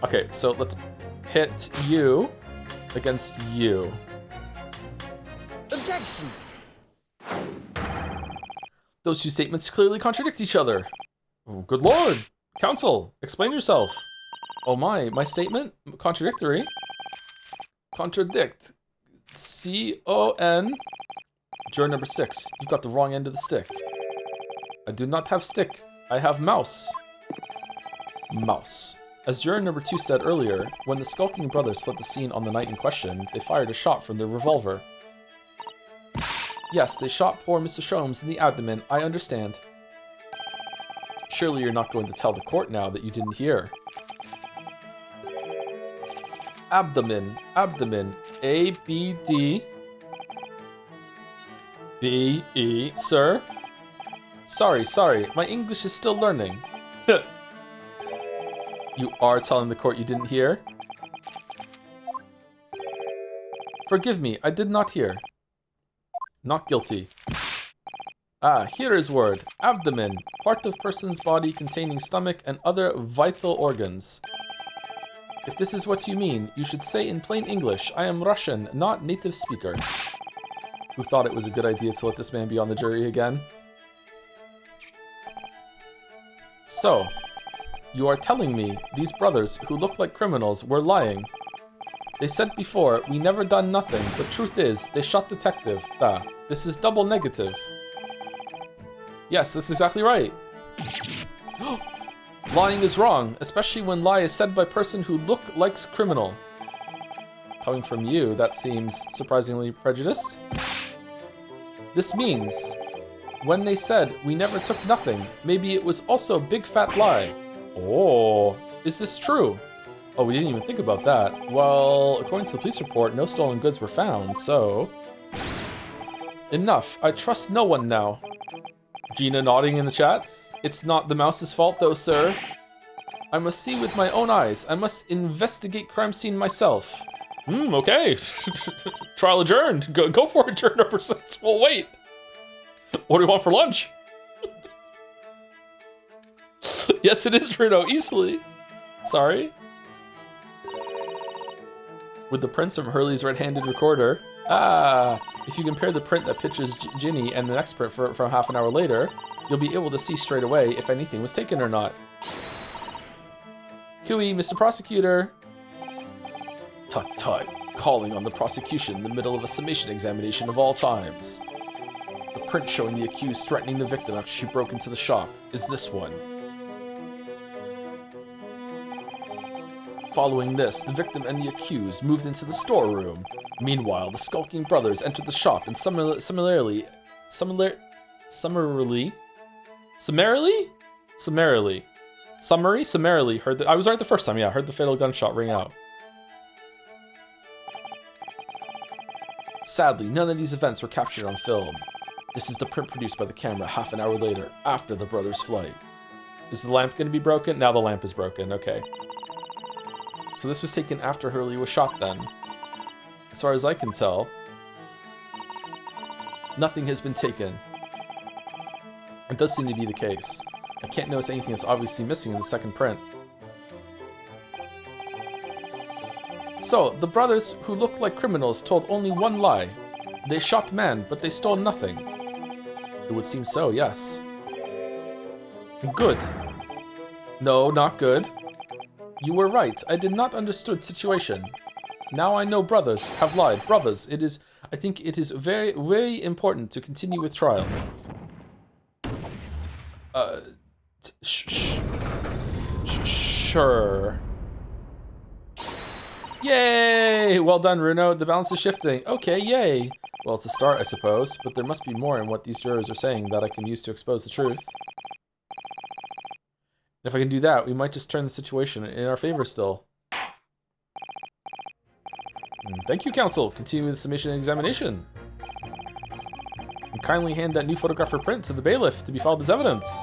Okay, so let's pit you against you. Objection! Those two statements clearly contradict each other. Oh, good lord! Counsel, explain yourself. Oh my statement? Contradictory? Contradict. C-O-N. Juror number 6, you've got the wrong end of the stick. I do not have stick. I have mouse. Mouse. As juror number 2 said earlier, when the skulking brothers fled the scene on the night in question, they fired a shot from their revolver. Yes, they shot poor Mr. Sholmes in the abdomen, I understand. Surely you're not going to tell the court now that you didn't hear. Abdomen, abdomen, A-B-D... B-E, sir? Sorry, my English is still learning. You are telling the court you didn't hear? Forgive me, I did not hear. Not guilty. Ah, here is word. Abdomen, part of person's body containing stomach and other vital organs. If this is what you mean, you should say in plain English, I am Russian, not native speaker. Who thought it was a good idea to let this man be on the jury again? So, you are telling me these brothers who look like criminals were lying. They said before, we never done nothing, but truth is, they shot detective. This is double negative. Yes, that's exactly right. Lying is wrong, especially when lie is said by person who look like criminal. Coming from you, that seems surprisingly prejudiced. This means, when they said we never took nothing, maybe it was also big fat lie. Oh, is this true? Oh, we didn't even think about that. Well, according to the police report, no stolen goods were found, so... Enough, I trust no one now. Gina nodding in the chat. It's not the mouse's fault though, sir. I must see with my own eyes. I must investigate crime scene myself. Okay. Trial adjourned. Go for it, juror number 6. We'll wait. What do you want for lunch? Yes, it is, Bruno. Easily. Sorry. With the prints from Hurley's red-handed recorder. Ah, if you compare the print that pictures Ginny and the next print from half an hour later, you'll be able to see straight away if anything was taken or not. Cooey, Mr. Prosecutor. Tut-tut. Calling on the prosecution in the middle of a summation examination of all times. The print showing the accused threatening the victim after she broke into the shop is this one. Following this, the victim and the accused moved into the storeroom. Meanwhile, the skulking brothers entered the shop and summarily heard I was right the first time, yeah, heard the fatal gunshot ring out. Sadly, none of these events were captured on film. This is the print produced by the camera half an hour later, after the brothers' flight. Is the lamp going to be broken? Now the lamp is broken, okay. So this was taken after Hurley was shot then. As far as I can tell, nothing has been taken. It does seem to be the case. I can't notice anything that's obviously missing in the second print. So, the brothers who looked like criminals told only one lie. They shot man, but they stole nothing. It would seem so, yes. Good. No, not good. You were right. I did not understood situation. Now I know brothers have lied. Brothers, I think it is very, very important to continue with trial. Sure. Yay! Well done, Runo. The balance is shifting. Okay, yay. Well, it's a start, I suppose, but there must be more in what these jurors are saying that I can use to expose the truth. If I can do that, we might just turn the situation in our favor still. Thank you, counsel. Continue with the summation examination. And kindly hand that new photograph for print to the bailiff to be filed as evidence.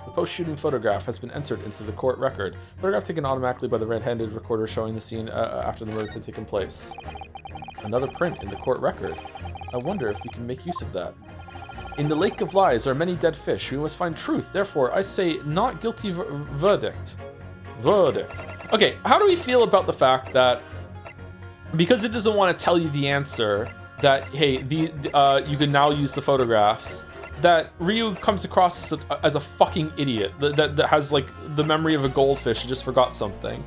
The post-shooting photograph has been entered into the court record. Photograph taken automatically by the red-handed recorder showing the scene after the murder had taken place. Another print in the court record. I wonder if we can make use of that. In the lake of lies are many dead fish. We must find truth. Therefore, I say not guilty verdict. Verdict. Okay, how do we feel about the fact that because it doesn't want to tell you the answer, that, hey, you can now use the photographs, that Ryu comes across as a fucking idiot that has like the memory of a goldfish and just forgot something.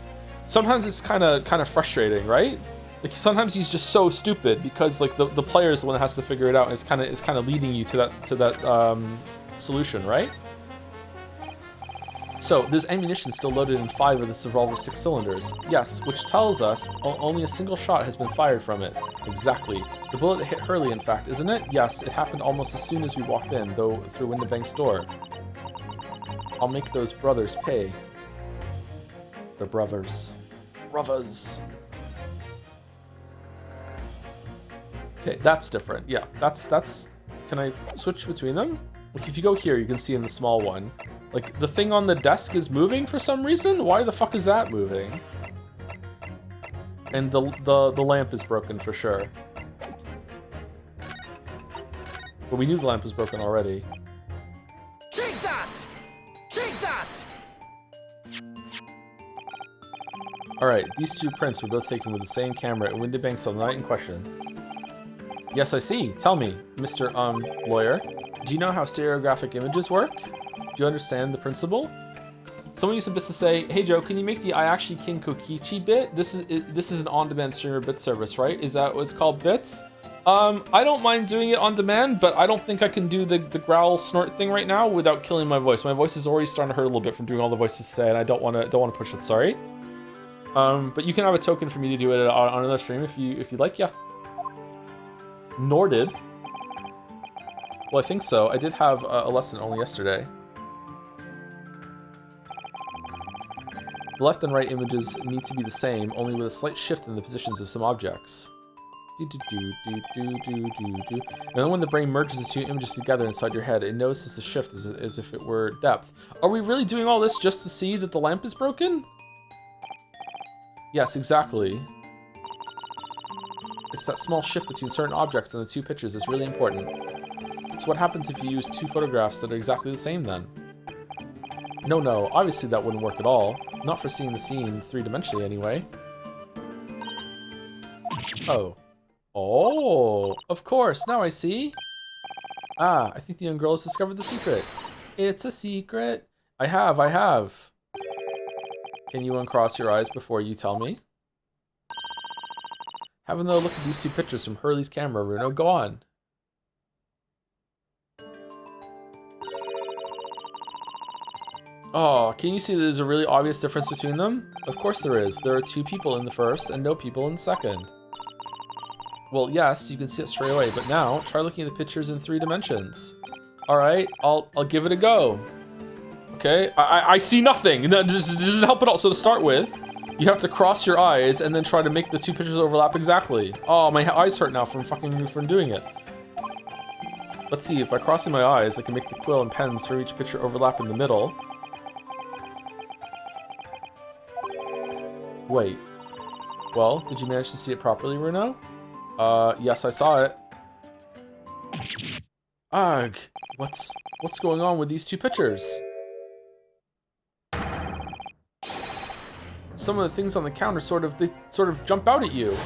Sometimes it's kind of frustrating, right? Like sometimes he's just so stupid because like the player is the one that has to figure it out, and it's kind of leading you to that solution, right? So there's ammunition still loaded in 5 of this revolver's 6 cylinders. Yes, which tells us only a single shot has been fired from it. Exactly. The bullet hit Hurley, in fact, isn't it? Yes, it happened almost as soon as we walked in, though through Windibank's door. I'll make those brothers pay. The brothers. Brothers. Okay, that's different. Yeah, that's. Can I switch between them? Like if you go here, you can see in the small one. Like, the thing on the desk is moving for some reason? Why the fuck is that moving? And the lamp is broken for sure. But we knew the lamp was broken already. Take that! Take that! Alright, these 2 prints were both taken with the same camera at Windibanks on the night in question. Yes, I see. Tell me, Mr. Lawyer. Do you know how stereographic images work? Do you understand the principle? Someone used some bits to say, hey Joe, can you make the I actually king Kokichi bit? This is an on-demand streamer bit service, right? Is that what it's called, bits? I don't mind doing it on demand, but I don't think I can do the growl snort thing right now without killing my voice. My voice is already starting to hurt a little bit from doing all the voices today, and I don't want to push it. Sorry. But you can have a token for me to do it on another stream if you like. Yeah. Nor did. Well, I think so. I did have a lesson only yesterday. The left and right images need to be the same, only with a slight shift in the positions of some objects. And then when the brain merges the 2 images together inside your head, it notices the shift as if it were depth. Are we really doing all this just to see that the lamp is broken? Yes, exactly. It's that small shift between certain objects in the 2 pictures that's really important. So what happens if you use 2 photographs that are exactly the same then? No, obviously that wouldn't work at all. Not for seeing the scene 3-dimensionally anyway. Oh, of course, now I see. Ah, I think the young girl has discovered the secret. It's a secret. I have. Can you uncross your eyes before you tell me? Have another look at these 2 pictures from Hurley's camera, Bruno. Go on. Oh, can you see there's a really obvious difference between them? Of course there is. There are 2 people in the first and no people in the second. Well, yes, you can see it straight away, but now try looking at the pictures in 3 dimensions. All right, I'll give it a go. Okay, I see nothing. That just doesn't help at all. So to start with, you have to cross your eyes and then try to make the 2 pictures overlap exactly. Oh, my eyes hurt now from doing it. Let's see, if by crossing my eyes, I can make the quill and pens for each picture overlap in the middle. Wait. Well, did you manage to see it properly, Bruno? Yes, I saw it. Ugh, what's going on with these 2 pictures? Some of the things on the counter sort of jump out at you.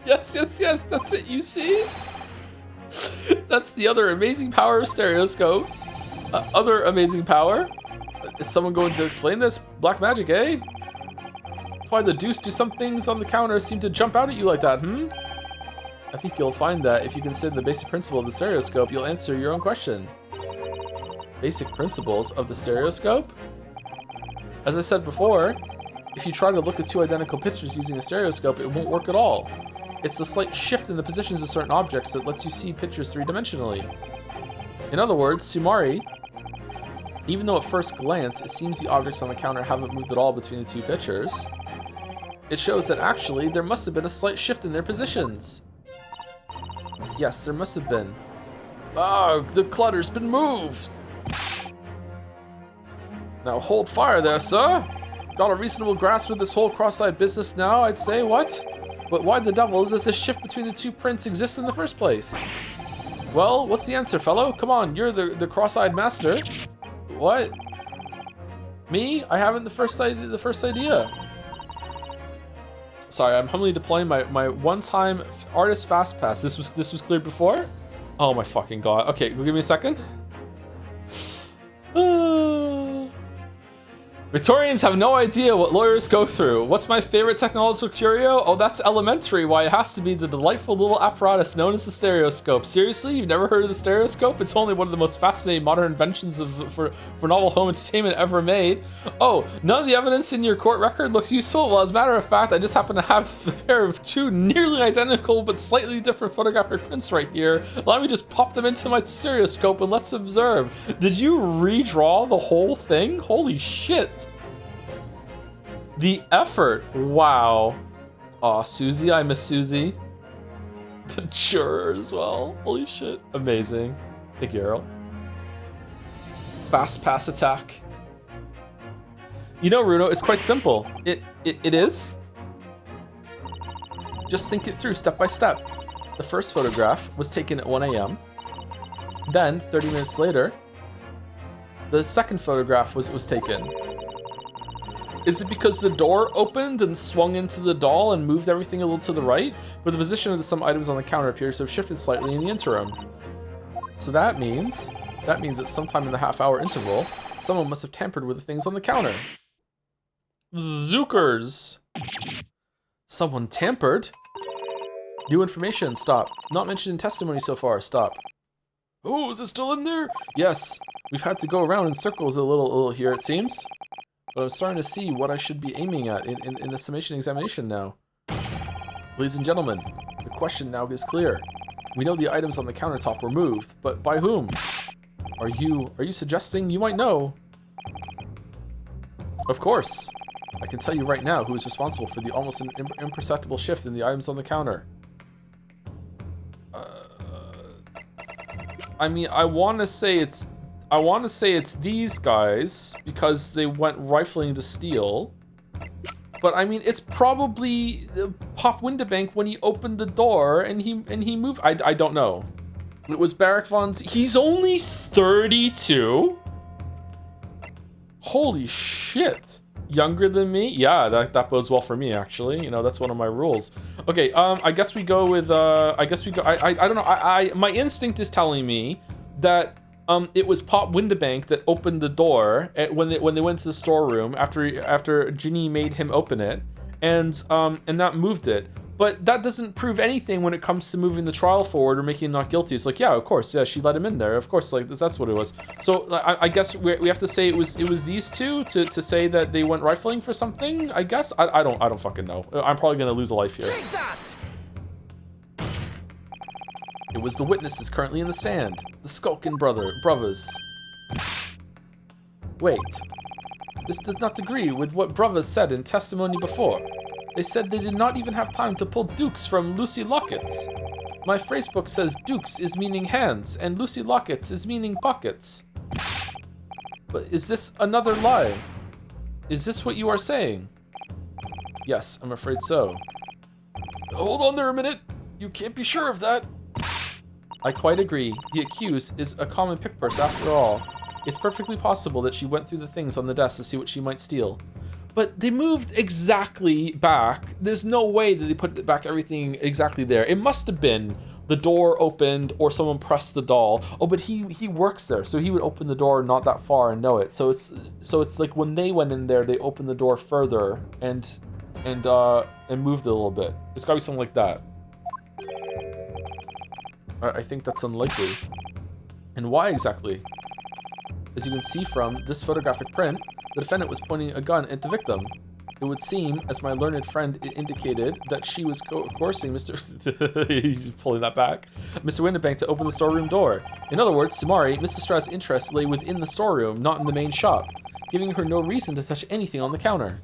Yes, that's it, you see? That's the other amazing power of stereoscopes. Other amazing power? Is someone going to explain this? Black magic, eh? Why the deuce do some things on the counter seem to jump out at you like that, I think you'll find that if you consider the basic principle of the stereoscope, you'll answer your own question. Basic principles of the stereoscope? As I said before, if you try to look at 2 identical pictures using a stereoscope, it won't work at all. It's the slight shift in the positions of certain objects that lets you see pictures 3-dimensionally. In other words, Sumari, Even though at first glance, it seems the objects on the counter haven't moved at all between the two pictures, it shows that actually there must have been a slight shift in their positions. Yes, there must have been. Ah, the clutter's been moved. Now hold fire there, sir. Got a reasonable grasp of this whole cross-eyed business now, I'd say, what? But why the devil does this shift between the two prints exist in the first place? Well, what's the answer, fellow? Come on, you're the cross-eyed master. What? Me? I haven't the first idea. Sorry, I'm humbly deploying my one-time artist fast pass. This was cleared before? Oh my fucking god. Okay, give me a second. Victorians have no idea what lawyers go through. What's my favorite technological curio? Oh, that's elementary. Why, it has to be the delightful little apparatus known as the stereoscope. Seriously? You've never heard of the stereoscope? It's only one of the most fascinating modern inventions for novel home entertainment ever made. Oh, none of the evidence in your court record looks useful? Well, as a matter of fact, I just happen to have a pair of two nearly identical but slightly different photographic prints right here. Let me just pop them into my stereoscope and let's observe. Did you redraw the whole thing? Holy shit. The effort, wow. Aw, Susie, I miss Susie. The juror as well, holy shit. Amazing. Thank you, Errol. Fast pass attack. You know, Runo, it's quite simple. It is. Just think it through step by step. The first photograph was taken at 1 a.m. Then, 30 minutes later, the second photograph was taken. Is it because the door opened and swung into the doll and moved everything a little to the right? But the position of some items on the counter appears to have shifted slightly in the interim. So that means that sometime in the half-hour interval, someone must have tampered with the things on the counter. Zookers! Someone tampered? New information, stop. Not mentioned in testimony so far, stop. Oh, is it still in there? Yes. We've had to go around in circles a little here, it seems. But I'm starting to see what I should be aiming at in the summation examination now. Ladies and gentlemen, the question now is clear. We know the items on the countertop were moved, but by whom? Are you suggesting you might know? Of course. I can tell you right now who is responsible for the almost imperceptible shift in the items on the counter. I mean, I want to say it's these guys because they went rifling to steal. But I mean, it's probably Pop Windebank when he opened the door and he moved. I don't know. It was Barrack Von's. He's only 32. Holy shit. Younger than me? Yeah, that bodes well for me, actually. You know, that's one of my rules. Okay, I guess we go with, I don't know. My instinct is telling me that it was Pop Windebank that opened the door when they went to the storeroom after Ginny made him open it, and that moved it. But that doesn't prove anything when it comes to moving the trial forward or making him not guilty. It's like, yeah, of course, yeah, she let him in there. Of course, like that's what it was. So I guess we have to say it was these two to say that they went rifling for something. I guess I don't fucking know. I'm probably gonna lose a life here. Take that! It was the witnesses currently in the stand, the Skulkin brothers. Wait, this does not agree with what brothers said in testimony before. They said they did not even have time to pull dukes from Lucy Lockets. My phrasebook says dukes is meaning hands, and Lucy Lockets is meaning pockets. But is this another lie? Is this what you are saying? Yes, I'm afraid so. Hold on there a minute. You can't be sure of that. I quite agree. The accused is a common pickpurse after all. It's perfectly possible that she went through the things on the desk to see what she might steal. But they moved exactly back. There's no way that they put back everything exactly there. It must have been the door opened or someone pressed the doll. Oh, but he works there, so he would open the door not that far and know it. So it's like when they went in there, they opened the door further and moved it a little bit. It's gotta be something like that. I think that's unlikely. And why exactly? As you can see from this photographic print, the defendant was pointing a gun at the victim. It would seem, as my learned friend indicated, that she was coercing Mr. He's pulling that back. Mr. Windibank to open the storeroom door. In other words, Samari, Mrs. Strahd's interest lay within the storeroom, not in the main shop, giving her no reason to touch anything on the counter.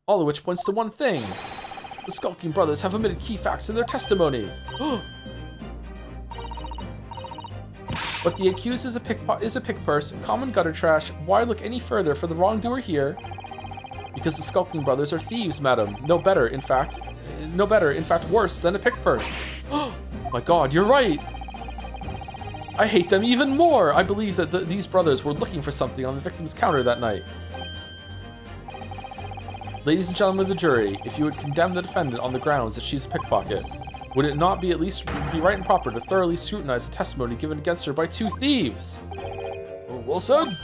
All of which points to one thing. The Skulking Brothers have omitted key facts in their testimony. But the accused is a pick purse, common gutter trash. Why look any further for the wrongdoer here? Because the Skulking Brothers are thieves, madam. No better, in fact, worse than a pick purse. My God, you're right. I hate them even more. I believe that these brothers were looking for something on the victim's counter that night. Ladies and gentlemen of the jury, if you would condemn the defendant on the grounds that she's a pickpocket, would it not be at least right and proper to thoroughly scrutinize the testimony given against her by two thieves? Well said.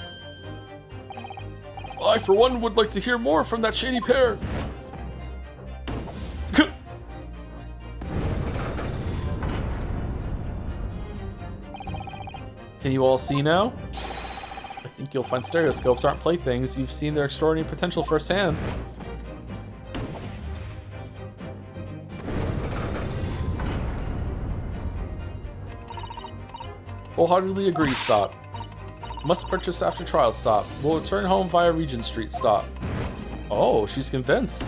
I, for one, would like to hear more from that shady pair. Can you all see now? I think you'll find stereoscopes aren't playthings. You've seen their extraordinary potential firsthand. Wholeheartedly agree, stop. Must purchase after trial, stop. Will return home via Regent Street, stop. Oh, she's convinced.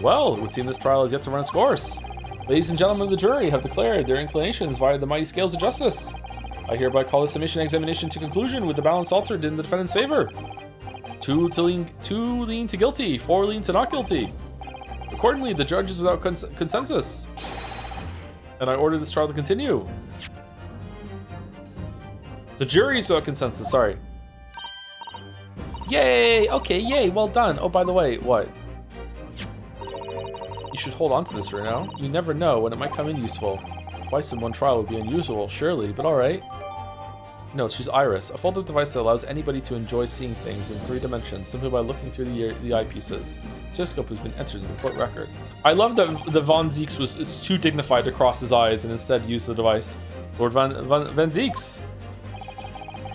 Well, it would seem this trial has yet to run its course. Ladies and gentlemen of the jury have declared their inclinations via the mighty scales of justice. I hereby call the summation examination to conclusion with the balance altered in the defendant's favor. 2 lean to guilty, 4 lean to not guilty. Accordingly, the judge is without consensus. And I order this trial to continue. The jury is without consensus, sorry. Yay! Okay, yay, well done. Oh, by the way, what? You should hold on to this right now. You never know when it might come in useful. Twice in one trial would be unusual, surely, but alright. No, she's Iris, a folded device that allows anybody to enjoy seeing things in 3 dimensions simply by looking through the eyepieces. Stereoscope has been entered in the court record. I love that the Von Zieks is too dignified to cross his eyes and instead use the device. Lord Van Zieks,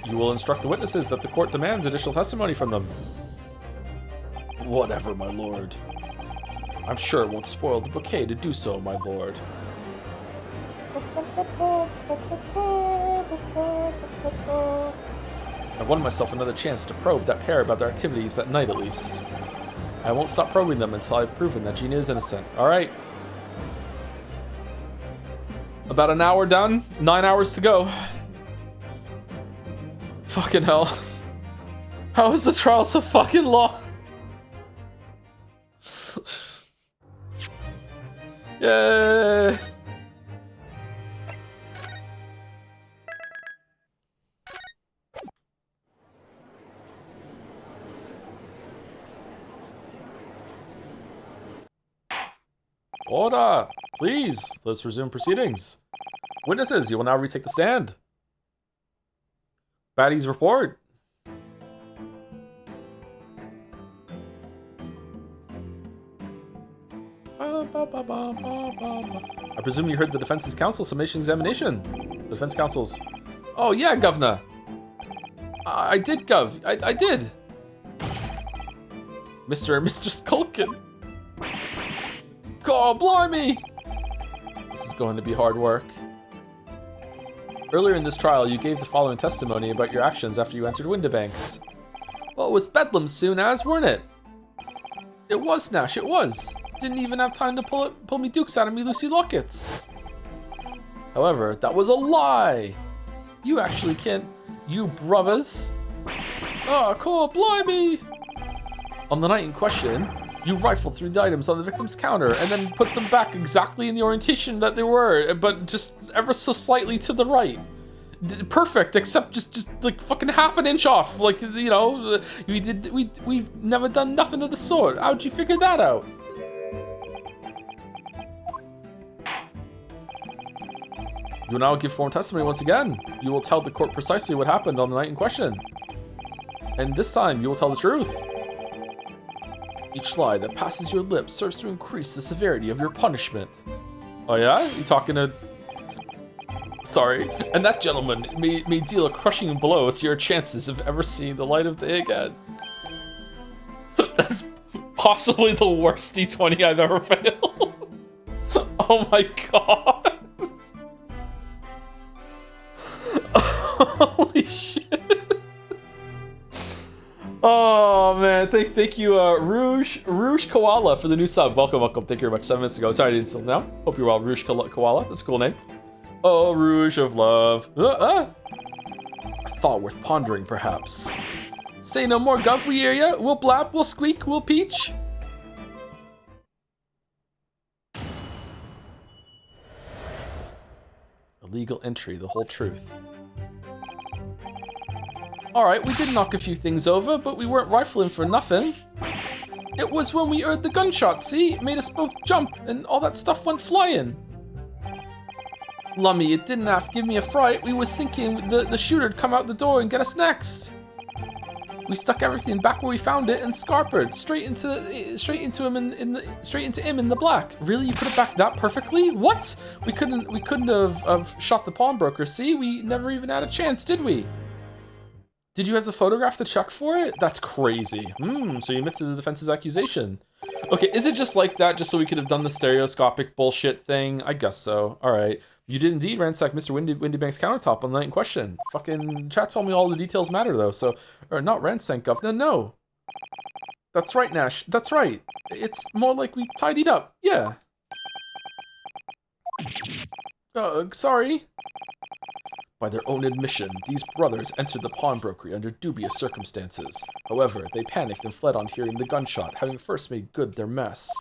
you will instruct the witnesses that the court demands additional testimony from them. Whatever, my lord. I'm sure it won't spoil the bouquet to do so, my lord. I've won myself another chance to probe that pair about their activities at night, at least. I won't stop probing them until I've proven that Gina is innocent. Alright. About an hour done. 9 hours to go. Fucking hell. How is the trial so fucking long? Yay! Order! Please, let's resume proceedings. Witnesses, you will now retake the stand. Baddies report. I presume you heard the defense's counsel summation examination. The defense counsel's... Oh yeah, governor. I did, Gov. I did. Mr. Skulkin. God, blimey! This is going to be hard work. Earlier in this trial, you gave the following testimony about your actions after you entered Windibanks. Well, it was bedlam soon as, weren't it? It was, Nash, it was. Didn't even have time to pull me dukes out of me Lucy Lockets. However, that was a lie. You actually can't... You brothers. Oh, God, blimey! On the night in question, you rifled through the items on the victim's counter and then put them back exactly in the orientation that they were, but just ever so slightly to the right. Perfect, except just like fucking half an inch off. Like, you know, we've never done nothing of the sort. How'd you figure that out? You will now give formal testimony once again. You will tell the court precisely what happened on the night in question. And this time, you will tell the truth. Each lie that passes your lips serves to increase the severity of your punishment. Oh yeah? You talking to Sorry. And that gentleman may deal a crushing blow to your chances of ever seeing the light of day again. That's possibly the worst D20 I've ever failed. Oh my god. Holy shit. Oh man, thank you, Rouge Koala for the new sub. Welcome. Thank you very much. 7 minutes ago. Sorry I didn't still now. Hope you're well, Rouge Koala. That's a cool name. Oh, Rouge of Love. A thought worth pondering, perhaps. Say no more, Gov. We hear ya. We'll blap. We'll squeak. We'll peach. Illegal entry. The whole truth. Alright, we did knock a few things over, but we weren't rifling for nothing. It was when we heard the gunshot, see? It made us both jump, and all that stuff went flying. Lummy, it didn't have to give me a fright. We was thinking the shooter'd come out the door and get us next. We stuck everything back where we found it and scarpered straight into him in the black. Really, you put it back that perfectly? What? We couldn't have shot the pawnbroker. See, we never even had a chance, did we? Did you have the photograph to check for it? That's crazy. So you admit to the defense's accusation. Okay, is it just like that, just so we could have done the stereoscopic bullshit thing? I guess so. All right. You did indeed ransack Mr. Windybank's countertop on the night in question. Fucking chat told me all the details matter, though, so... Or not ransack, Governor, no. That's right, Nash. That's right. It's more like we tidied up. Yeah. Sorry. By their own admission, these brothers entered the pawnbrokery under dubious circumstances. However, they panicked and fled on hearing the gunshot, having first made good their mess.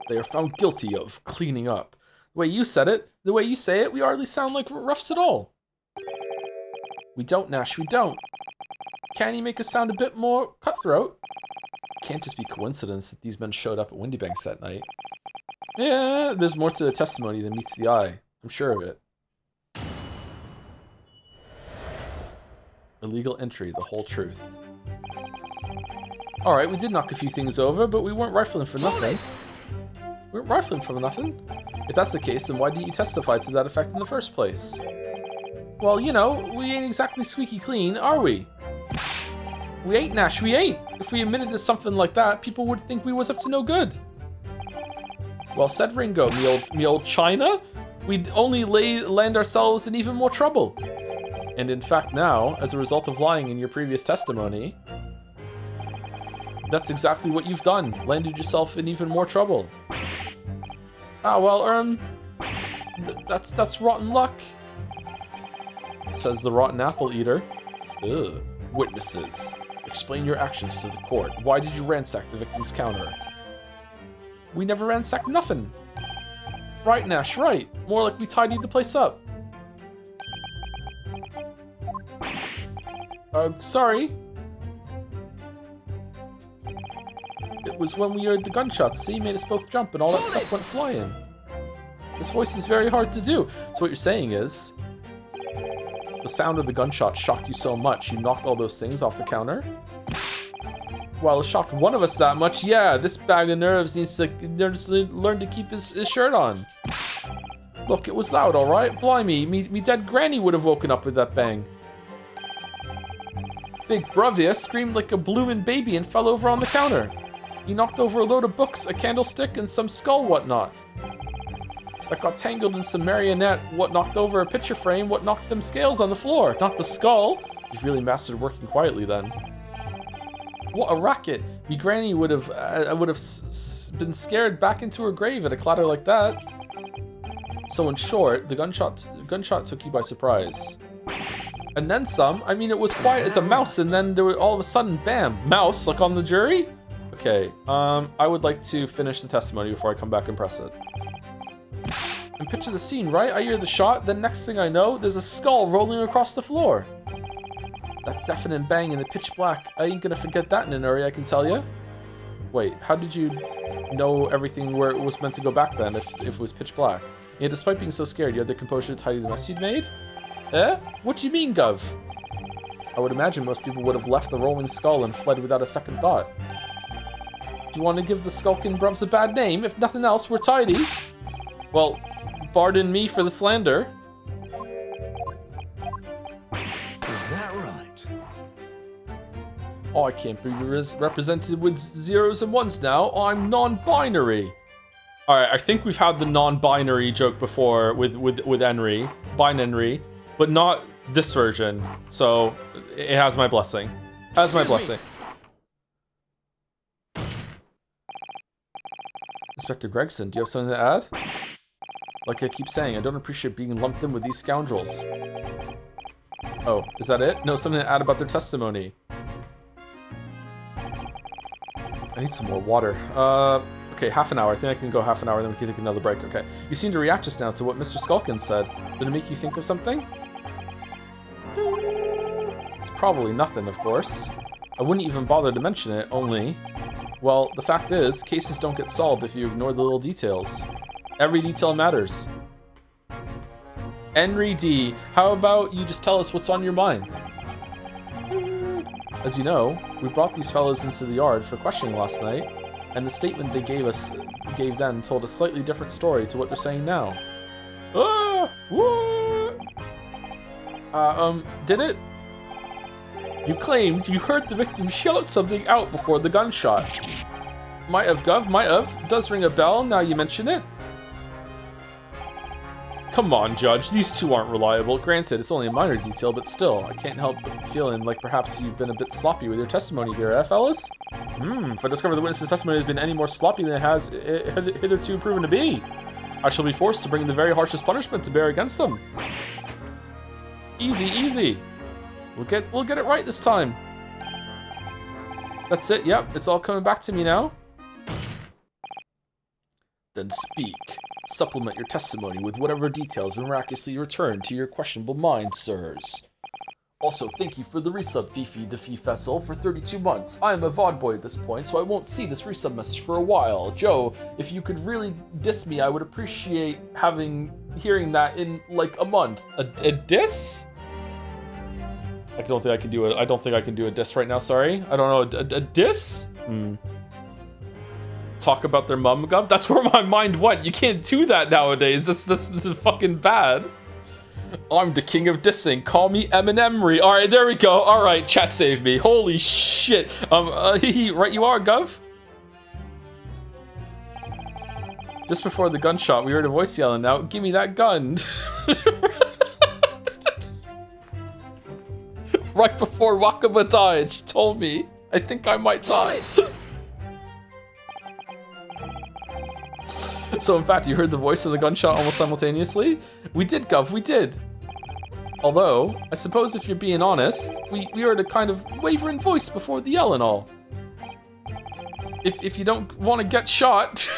They are found guilty of cleaning up. The way you said it, the way you say it, we hardly sound like roughs at all. We don't, Nash, we don't. Can you make us sound a bit more cutthroat? It can't just be coincidence that these men showed up at Windybanks that night. Yeah, there's more to the testimony than meets the eye. I'm sure of it. Illegal entry, the whole truth. Alright, we did knock a few things over, but we weren't rifling for nothing. We weren't rifling for nothing. If that's the case, then why didn't you testify to that effect in the first place? Well, you know, we ain't exactly squeaky clean, are we? We ain't, Nash, we ain't. If we admitted to something like that, people would think we was up to no good. Well said, Ringo, me old China. We'd only land ourselves in even more trouble. And in fact now, as a result of lying in your previous testimony, that's exactly what you've done. Landed yourself in even more trouble. Ah, well, that's rotten luck, says the rotten apple eater. Ugh. Witnesses, explain your actions to the court. Why did you ransack the victim's counter? We never ransacked nothing. Right, Nash, right. More like we tidied the place up. Sorry. It was when we heard the gunshots, see, made us both jump and all that stuff went flying. This voice is very hard to do. So what you're saying is, the sound of the gunshot shocked you so much, you knocked all those things off the counter? Well, it shocked one of us that much, yeah, this bag of nerves needs to learn to keep his shirt on. Look, it was loud, alright? Blimey, me dead granny would have woken up with that bang. Big Bravia screamed like a bloomin' baby and fell over on the counter. He knocked over a load of books, a candlestick, and some skull whatnot. That got tangled in some marionette, what knocked over a picture frame, what knocked them scales on the floor. Not the skull. You've really mastered working quietly then. What a racket. Me granny would have been scared back into her grave at a clatter like that. So in short, the gunshot took you by surprise. And then some. I mean, it was quiet as a mouse, and then there were all of a sudden, bam, mouse, like on the jury? Okay, I would like to finish the testimony before I come back and press it. And picture the scene, right? I hear the shot, then next thing I know, there's a skull rolling across the floor. That deafening bang in the pitch black, I ain't gonna forget that in an hurry, I can tell you. Wait, how did you know everything where it was meant to go back then, if it was pitch black? Yeah, despite being so scared, you had the composure to tidy the mess you'd made? Eh? What do you mean, Gov? I would imagine most people would have left the rolling skull and fled without a second thought. Do you want to give the skulking bruvs a bad name? If nothing else, we're tidy. Well, pardon me for the slander. Oh, I can't be represented with zeros and ones now. I'm non-binary. All right, I think we've had the non-binary joke before with Henry, binary, but not this version. So it has my blessing. Has my blessing. Inspector Gregson, do you have something to add? Like I keep saying, I don't appreciate being lumped in with these scoundrels. Oh, is that it? No, something to add about their testimony. I need some more water. Okay, half an hour. I think I can go half an hour, then we can take another break. Okay. You seem to react just now to what Mr. Skulkin said. Did it make you think of something? It's probably nothing, of course. I wouldn't even bother to mention it, only... Well, the fact is, cases don't get solved if you ignore the little details. Every detail matters. Henry D, how about you just tell us what's on your mind? As you know, we brought these fellas into the yard for questioning last night, and the statement they gave then told a slightly different story to what they're saying now. What? Did it? You claimed you heard the victim shout something out before the gunshot. Might have, Gov, might have. Does ring a bell now you mention it. Come on, Judge, these two aren't reliable. Granted, it's only a minor detail, but still, I can't help but feeling like perhaps you've been a bit sloppy with your testimony here, eh, fellas? If I discover the witness's testimony has been any more sloppy than it has hitherto proven to be, I shall be forced to bring the very harshest punishment to bear against them. Easy, easy. We'll get it right this time. That's it, yep, it's all coming back to me now. Then speak. Supplement your testimony with whatever details miraculously return to your questionable mind, sirs. Also, thank you for the resub, Fifi Defee Fessel, for 32 months. I am a VOD boy at this point, so I won't see this resub message for a while. Joe, if you could really diss me, I would appreciate hearing that in, like, a month. A diss? I don't think I can do it. I don't think I can do a diss right now, sorry. I don't know, a diss? Talk about their mum, Gov? That's where my mind went. You can't do that nowadays. That's fucking bad. I'm the king of dissing. Call me Eminemry. All right, there we go. All right, chat saved me. Holy shit. Right you are, Gov. Just before the gunshot, we heard a voice yelling out, "Give me that gun." Right before Wakaba died, she told me, I think I might die. So in fact, you heard the voice of the gunshot almost simultaneously? We did, Gov, we did. Although, I suppose if you're being honest, we heard a kind of wavering voice before the yell and all. If you don't want to get shot...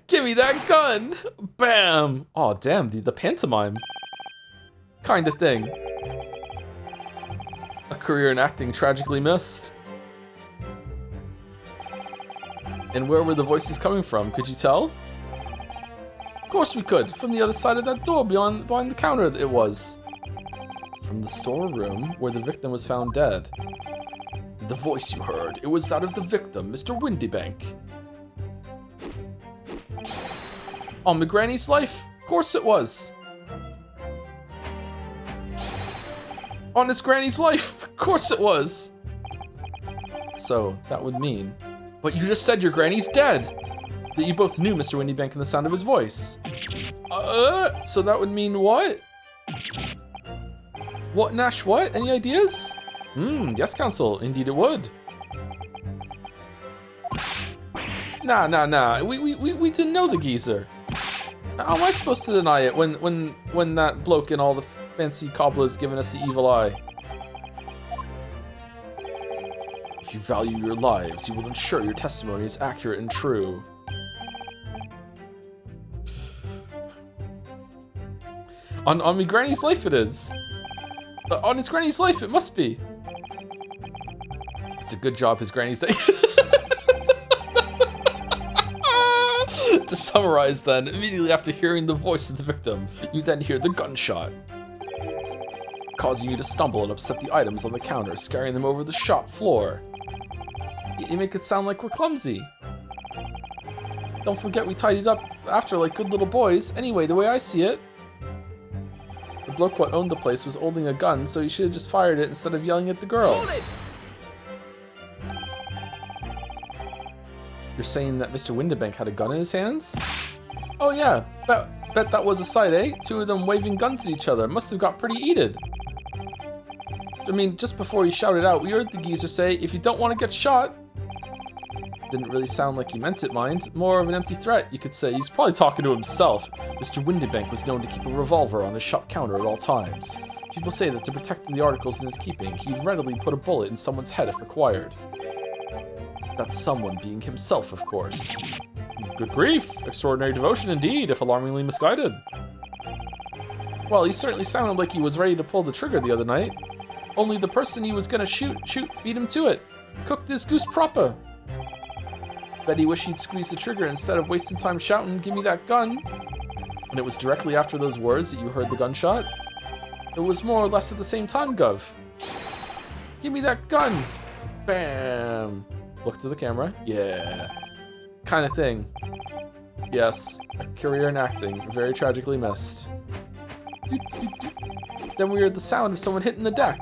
Give me that gun! Bam! Oh damn, the pantomime. Kind of thing. A career in acting tragically missed. And where were the voices coming from? Could you tell? Of course we could. From the other side of that door behind the counter it was. From the storeroom where the victim was found dead. The voice you heard, it was that of the victim, Mr. Windybank. On my granny's life? Of course it was. On his granny's life? Of course it was. So, that would mean... But you just said your granny's dead! That you both knew Mr. Windybank in the sound of his voice. So that would mean what? What, Nash, what? Any ideas? Yes, Counsel, indeed it would. Nah. We didn't know the geezer. How am I supposed to deny it when that bloke and all the fancy cobblers giving us the evil eye? If you value your lives, you will ensure your testimony is accurate and true. On me granny's life it is. On his granny's life it must be. It's a good job his granny's dead. To summarize then, immediately after hearing the voice of the victim, you then hear the gunshot, causing you to stumble and upset the items on the counter, scaring them over the shop floor. You make it sound like we're clumsy. Don't forget we tidied up after like good little boys. Anyway, the way I see it, The bloke what owned the place was holding a gun, so he should have just fired it instead of yelling at the girl. Hold it! You're saying that Mr. Windibank had a gun in his hands? Oh yeah, bet that was a sight, eh? Two of them waving guns at each other. Must have got pretty heated. I mean, just before he shouted out, we heard the geezer say, if you don't want to get shot. Didn't really sound like he meant it, mind. More of an empty threat, you could say. He's probably talking to himself. Mr. Windibank was known to keep a revolver on his shop counter at all times. People say that to protect the articles in his keeping, he'd readily put a bullet in someone's head if required. That someone being himself, of course. Good grief! Extraordinary devotion indeed, if alarmingly misguided. Well, he certainly sounded like he was ready to pull the trigger the other night. Only the person he was gonna shoot beat him to it. Cooked his goose proper. Bet he wished he'd squeezed the trigger instead of wasting time shouting, give me that gun. And it was directly after those words that you heard the gunshot? It was more or less at the same time, Gov. Give me that gun! Bam! Look to the camera. Yeah. Kind of thing. Yes, a career in acting, very tragically missed. Then we heard the sound of someone hitting the deck.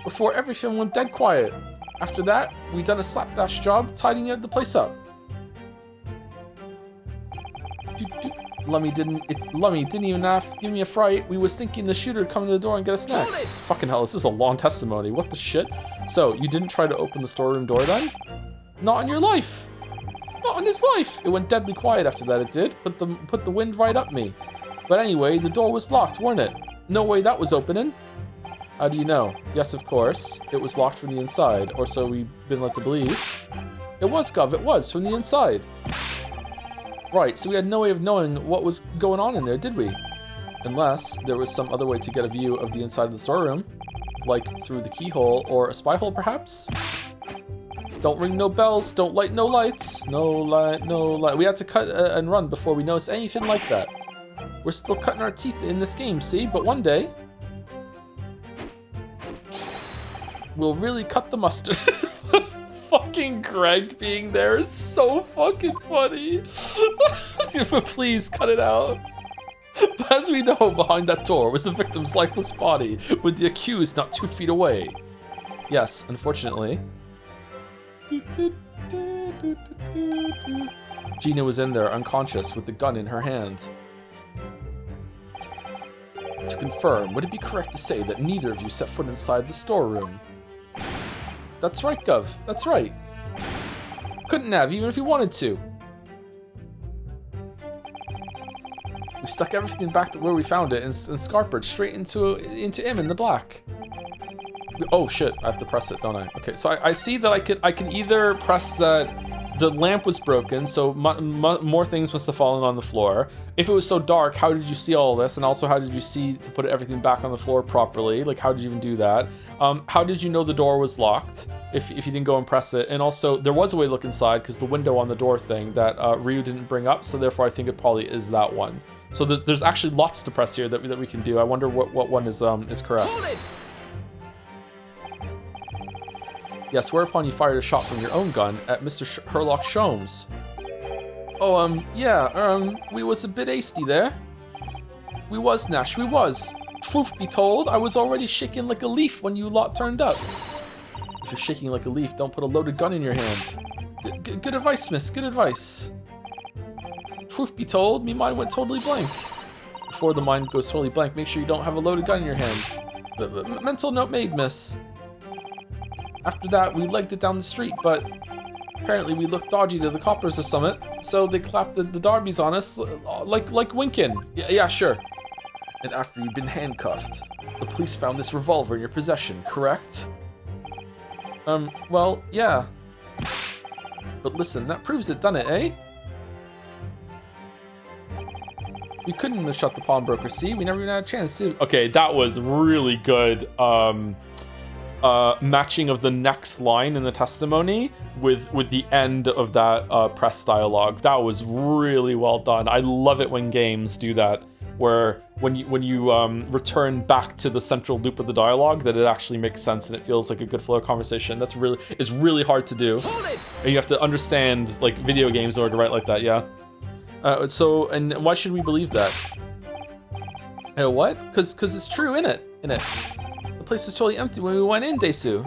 Before everything went dead quiet. After that, we done a slapdash job tidying the place up. Lummy didn't even have to give me a fright. We was thinking the shooter would come to the door and get us next. Fucking hell, this is a long testimony. What the shit? So, you didn't try to open the storeroom door then? Not on your life. Not on his life. It went deadly quiet after that, it did. Put the wind right up me. But anyway, the door was locked, weren't it? No way that was opening. How do you know? Yes, of course. It was locked from the inside, or so we've been led to believe. It was, Gov, it was, from the inside. Right, so we had no way of knowing what was going on in there, did we? Unless there was some other way to get a view of the inside of the storeroom. Like through the keyhole or a spy hole, perhaps? Don't ring no bells, don't light no lights. No light, no light. We had to cut and run before we noticed anything like that. We're still cutting our teeth in this game, see? But one day, we'll really cut the mustard. Fucking Greg being there is so fucking funny. Please cut it out. But as we know, behind that door was the victim's lifeless body, with the accused not 2 feet away. Yes, unfortunately. Gina was in there, unconscious, with the gun in her hand. To confirm, would it be correct to say that neither of you set foot inside the storeroom? That's right, Gov. That's right. Couldn't have, even if you wanted to. We stuck everything back to where we found it and scarpered straight into him in the black. Oh shit! I have to press it, don't I? Okay, so I see that I can either press that the lamp was broken, so more things must have fallen on the floor. If it was so dark, how did you see all this? And also, how did you see to put everything back on the floor properly? Like, how did you even do that? How did you know the door was locked if you didn't go and press it? And also, there was a way to look inside because the window on the door thing that Ryu didn't bring up, so therefore I think it probably is that one. So there's actually lots to press here that we can do. I wonder what one is correct. Yes, whereupon you fired a shot from your own gun at Mr. Herlock Sholmes. Oh, yeah, we was a bit hasty there. We was, Nash, we was. Truth be told, I was already shaking like a leaf when you lot turned up. If you're shaking like a leaf, don't put a loaded gun in your hand. Good advice, miss, good advice. Truth be told, me mind went totally blank. Before the mind goes totally blank, make sure you don't have a loaded gun in your hand. Mental note made, miss. After that, we legged it down the street, but apparently we looked dodgy to the coppers or something, so they clapped the darbies on us like winking. Yeah, sure. And after you'd been handcuffed, the police found this revolver in your possession, correct? Well, yeah. But listen, that proves it, done it, eh? We couldn't have shut the pawnbroker, see? We never even had a chance to. Okay, that was really good. Matching of the next line in the testimony with the end of that press dialogue. That was really well done. I love it when games do that, where when you return back to the central loop of the dialogue, that it actually makes sense and it feels like a good flow of conversation. It's really hard to do. And you have to understand like video games in order to write like that. Yeah. So, and why should we believe that? You know what? Cause it's true, innit? The place was totally empty when we went in, Desu.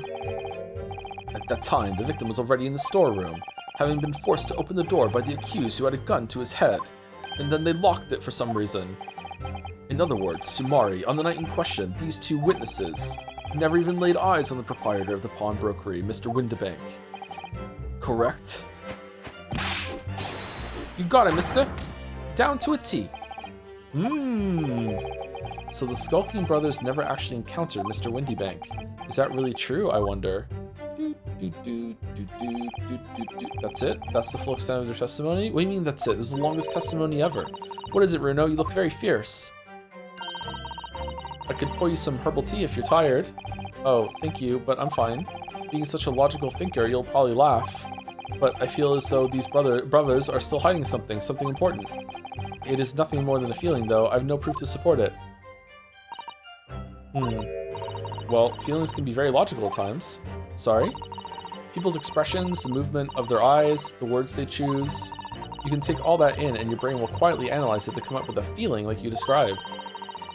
At that time, the victim was already in the storeroom, having been forced to open the door by the accused who had a gun to his head, and then they locked it for some reason. In other words, Sumari, on the night in question, these two witnesses never even laid eyes on the proprietor of the pawnbrokery, Mr. Windibank. Correct? You got it, mister. Down to a T. So the skulking brothers never actually encountered Mr. Windibank. Is that really true, I wonder? That's it? That's the full extent of their testimony? What do you mean that's it? This is the longest testimony ever. What is it, Runo? You look very fierce. I could pour you some herbal tea if you're tired. Oh, thank you, but I'm fine. Being such a logical thinker, you'll probably laugh. But I feel as though these brothers are still hiding something important. It is nothing more than a feeling, though. I have no proof to support it. Well, feelings can be very logical at times. Sorry? People's expressions, the movement of their eyes, the words they choose. You can take all that in and your brain will quietly analyze it to come up with a feeling like you described.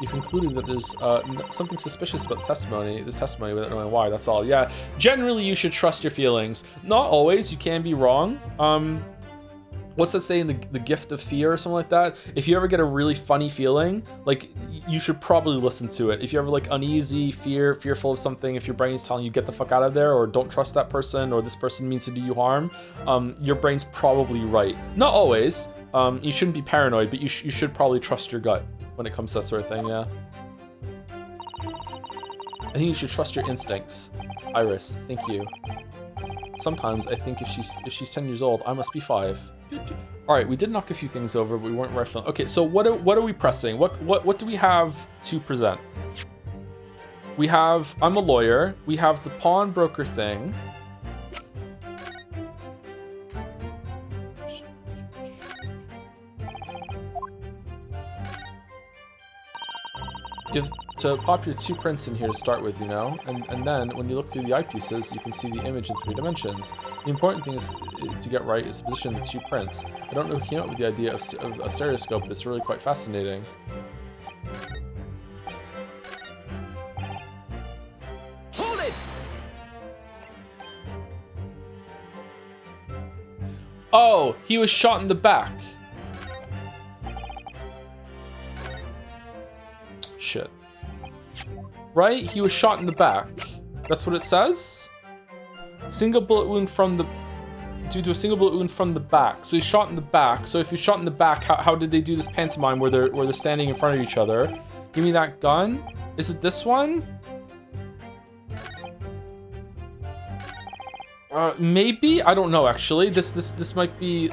You've concluded that there's something suspicious about this testimony without knowing why, that's all. Yeah, generally you should trust your feelings. Not always, you can be wrong. What's that saying, the gift of fear or something like that? If you ever get a really funny feeling, like, you should probably listen to it. If you're ever like uneasy, fearful of something, if your brain's telling you get the fuck out of there, or don't trust that person, or this person means to do you harm, your brain's probably right. Not always. You shouldn't be paranoid, but you should probably trust your gut when it comes to that sort of thing, yeah. I think you should trust your instincts. Iris, thank you. Sometimes I think if she's 10 years old, I must be 5. All right, we did knock a few things over, but we weren't rifling. Okay, so what are we pressing? What do we have to present? We have I'm a lawyer. We have the pawnbroker thing. You have to pop your 2 prints in here to start with, you know? And then when you look through the eyepieces, you can see the image in 3 dimensions. The important thing is to get right is to position the 2 prints. I don't know who came up with the idea of a stereoscope, but it's really quite fascinating. Hold it! Oh, he was shot in the back. Shit. Right? He was shot in the back. That's what it says? Single bullet wound from the... Due to a single bullet wound from the back. So he's shot in the back. So if he's shot in the back, how did they do this pantomime where they're standing in front of each other? Give me that gun. Is it this one? Maybe? I don't know actually. This might be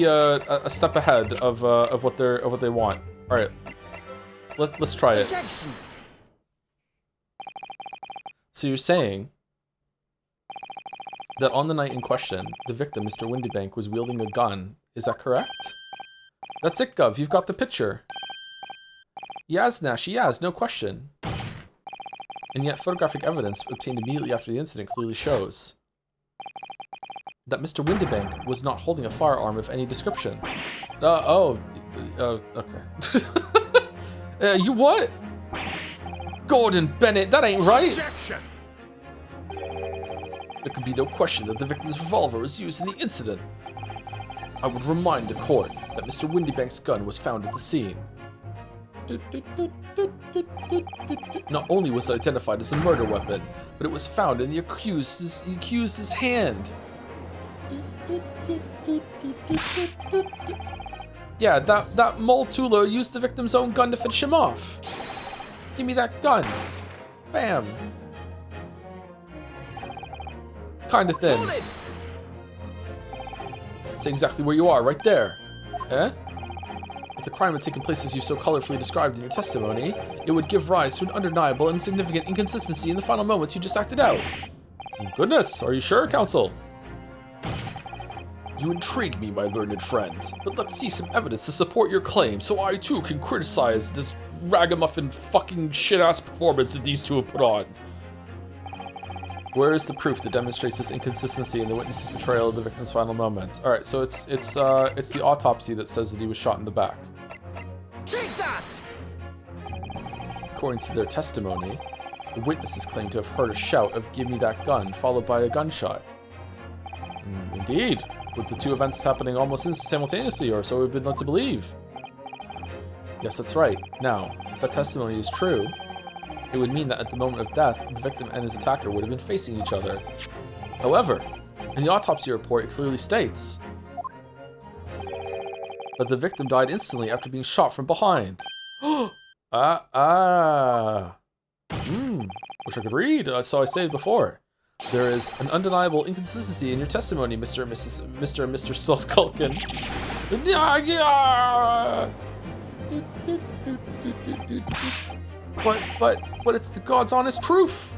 a step ahead of what they want. Alright. Let's try it. Protection. So you're saying that on the night in question, the victim, Mr. Windibank, was wielding a gun. Is that correct? That's it, Gov. You've got the picture. Yes, Nash, yes, no question. And yet photographic evidence obtained immediately after the incident clearly shows that Mr. Windibank was not holding a firearm of any description. Okay. You what? Gordon Bennett, that ain't right. Objection. There could be no question that the victim's revolver was used in the incident. I would remind the court that Mr. Windibank's gun was found at the scene. Not only was it identified as a murder weapon, but it was found in the accused's hand. Yeah, that mole Tula used the victim's own gun to finish him off. Give me that gun. Bam. Kind of thin. Say exactly where you are, right there. Eh? If the crime had taken place as you so colorfully described in your testimony, it would give rise to an undeniable and significant inconsistency in the final moments you just acted out. Goodness, are you sure, counsel? You intrigue me, my learned friend, but let's see some evidence to support your claim so I too can criticize this ragamuffin fucking shit-ass performance that these two have put on. Where is the proof that demonstrates this inconsistency in the witness's portrayal of the victim's final moments? All right, so it's the autopsy that says that he was shot in the back. Take that! According to their testimony, the witnesses claim to have heard a shout of "Give me that gun," followed by a gunshot. Indeed, with the two events happening almost simultaneously, or so we've been led to believe. Yes, that's right. Now, if that testimony is true, it would mean that at the moment of death, the victim and his attacker would have been facing each other. However, in the autopsy report, it clearly states that the victim died instantly after being shot from behind. Wish I could read, so I stated before. There is an undeniable inconsistency in your testimony, Mr. and Mr. Skulkin. But it's the God's honest truth.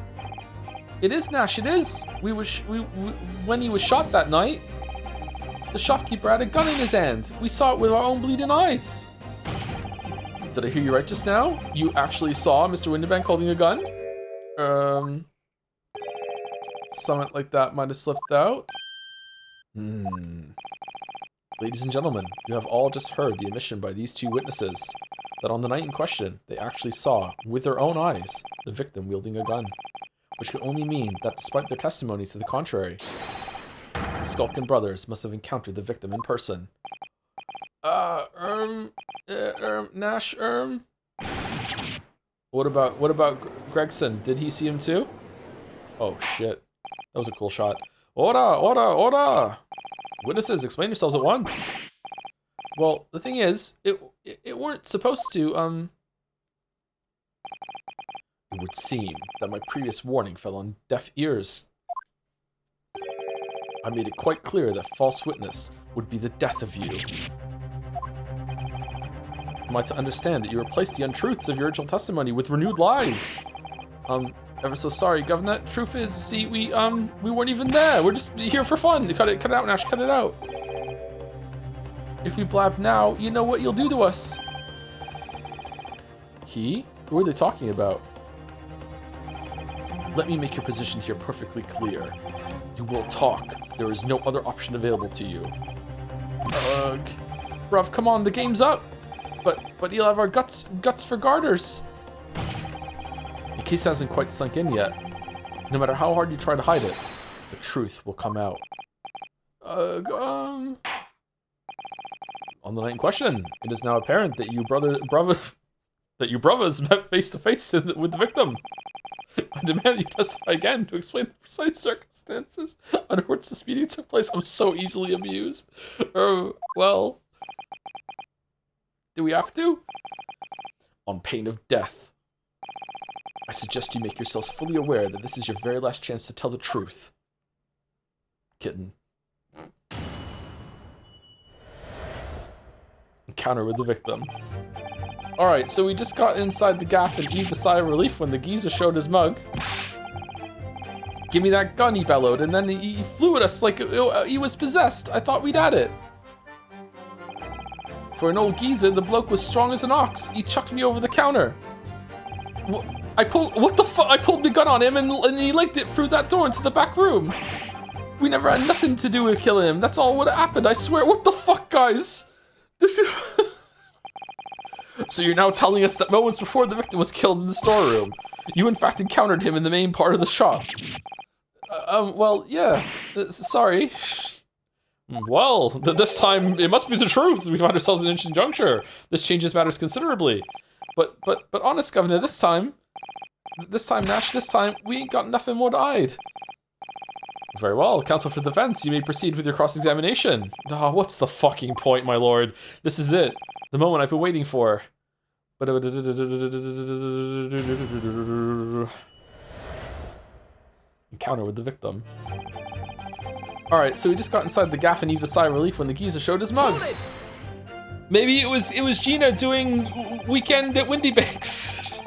It is, Nash, it is. When he was shot that night, the shopkeeper had a gun in his hand. We saw it with our own bleeding eyes. Did I hear you right just now? You actually saw Mr. Windibank holding a gun? Something like that might have slipped out. Ladies and gentlemen, you have all just heard the admission by these two witnesses that on the night in question, they actually saw, with their own eyes, the victim wielding a gun. Which can only mean that despite their testimony to the contrary, the Skulkin brothers must have encountered the victim in person. Nash, What about Gregson? Did he see him too? Oh shit. That was a cool shot. Order! Witnesses, explain yourselves at once. Well, the thing is, it weren't supposed to, It would seem that my previous warning fell on deaf ears. I made it quite clear that false witness would be the death of you. Am I to understand that you replaced the untruths of your original testimony with renewed lies? Ever so sorry, Governor. Truth is, see, we weren't even there. We're just here for fun. Cut it out, Nash, cut it out. If we blab now, you know what you'll do to us. He? Who are they talking about? Let me make your position here perfectly clear. You will talk. There is no other option available to you. Ugh. Bruv, come on, the game's up. But you'll have our guts for garters. The case hasn't quite sunk in yet. No matter how hard you try to hide it, the truth will come out. On the night in question, it is now apparent that you brothers met face to face with the victim. I demand you testify again to explain the precise circumstances under which this meeting took place. I'm so easily amused. Well, do we have to? On pain of death. I suggest you make yourselves fully aware that this is your very last chance to tell the truth. Kitten. Encounter with the victim. Alright, so we just got inside the gaff and heaved a sigh of relief when the geezer showed his mug. Give me that gun, he bellowed, and then he flew at us like he was possessed. I thought we'd had it. For an old geezer, the bloke was strong as an ox. He chucked me over the counter. I pulled the gun on him and he legged it through that door into the back room. We never had nothing to do with killing him. That's all what happened, I swear. What the fuck, guys? So you're now telling us that moments before the victim was killed in the storeroom, you in fact encountered him in the main part of the shop? Well, yeah. Sorry. Well, this time it must be the truth. We find ourselves in an interesting juncture. This changes matters considerably. But honest, Governor, this time, Nash, we ain't got nothing more to hide. Very well, counsel for defense, you may proceed with your cross-examination. Oh, what's the fucking point, my lord? This is it. The moment I've been waiting for. Encounter with the victim. Alright, so we just got inside the gaff and heaved a sigh of relief when the geezer showed his mug. Maybe it was Gina doing weekend at Windy Banks.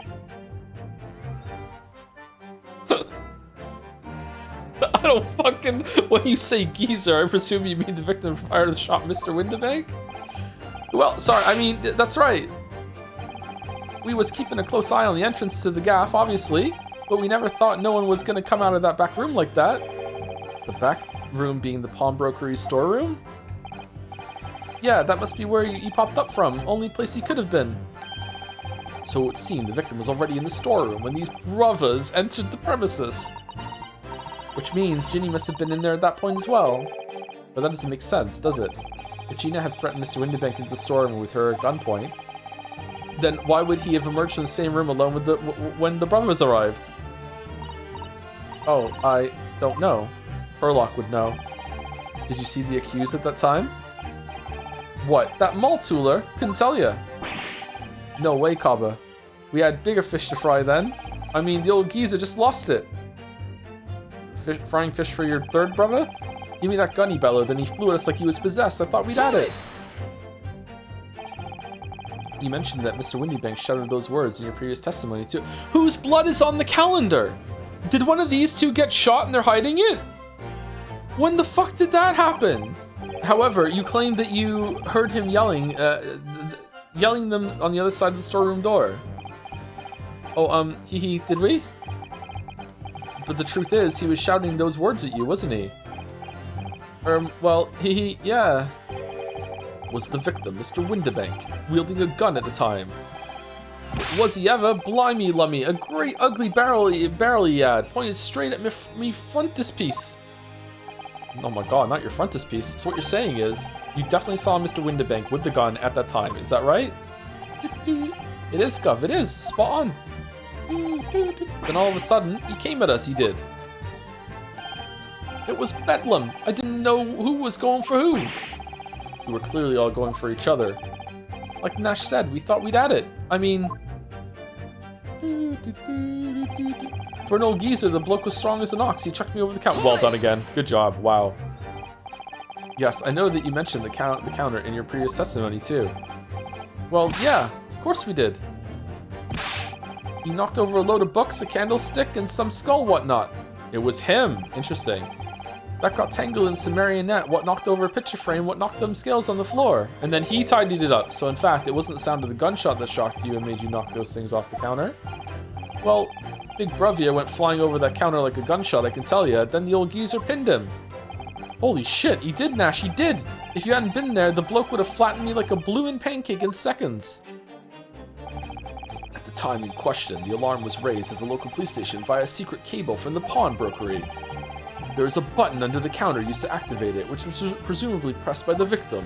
I don't fucking... When you say geezer, I presume you mean the victim prior to the shot, Mr. Windibank? Well, sorry, I mean, that's right. We was keeping a close eye on the entrance to the gaff, obviously, but we never thought no one was gonna come out of that back room like that. The back room being the pawnbrokery storeroom? Yeah, that must be where he popped up from. Only place he could have been. So it seemed the victim was already in the storeroom when these brothers entered the premises. Which means Ginny must have been in there at that point as well. But that doesn't make sense, does it? If Gina had threatened Mr. Windybank into the storeroom with her at gunpoint, then why would he have emerged from the same room alone with when the brothers arrived? Oh, I don't know. Herlock would know. Did you see the accused at that time? What, that mall tooler? Couldn't tell ya. No way, Kaba. We had bigger fish to fry then. I mean, the old geezer just lost it. Frying fish for your third brother? Give me that gun, he bellowed, then he flew at us like he was possessed. I thought we'd had it. You mentioned that Mr. Windybank shouted those words in your previous testimony too. Whose blood is on the calendar? Did one of these two get shot and they're hiding it? When the fuck did that happen? However, you claimed that you heard him yelling them on the other side of the storeroom door. Oh, did we? But the truth is, he was shouting those words at you, wasn't he? Well, yeah. Was the victim Mr. Windybank, wielding a gun at the time? Was he ever? Blimey, lummy, a great ugly barrel he had, pointed straight at me frontispiece. Oh my god, not your frontispiece. So what you're saying is, you definitely saw Mr. Windybank with the gun at that time, is that right? It is, Gov, it is, spot on. Then all of a sudden, he came at us, he did. It was Bedlam. I didn't know who was going for who. We were clearly all going for each other. Like Nash said, we thought we'd had it. I mean... For an old geezer, the bloke was strong as an ox. He chucked me over the counter. Well done again. Good job. Wow. Yes, I know that you mentioned the counter in your previous testimony, too. Well, yeah. Of course we did. He knocked over a load of books, a candlestick, and some skull whatnot. It was him. Interesting. That got tangled in some marionette, what knocked over a picture frame, what knocked them scales on the floor. And then he tidied it up. So in fact, it wasn't the sound of the gunshot that shocked you and made you knock those things off the counter. Well, Big Bravia went flying over that counter like a gunshot, I can tell ya. Then the old geezer pinned him. Holy shit, he did, Nash, he did. If you hadn't been there, the bloke would have flattened me like a bloomin' pancake in seconds. At the time in question, the alarm was raised at the local police station via a secret cable from the pawnbrokery. There was a button under the counter used to activate it, which was presumably pressed by the victim.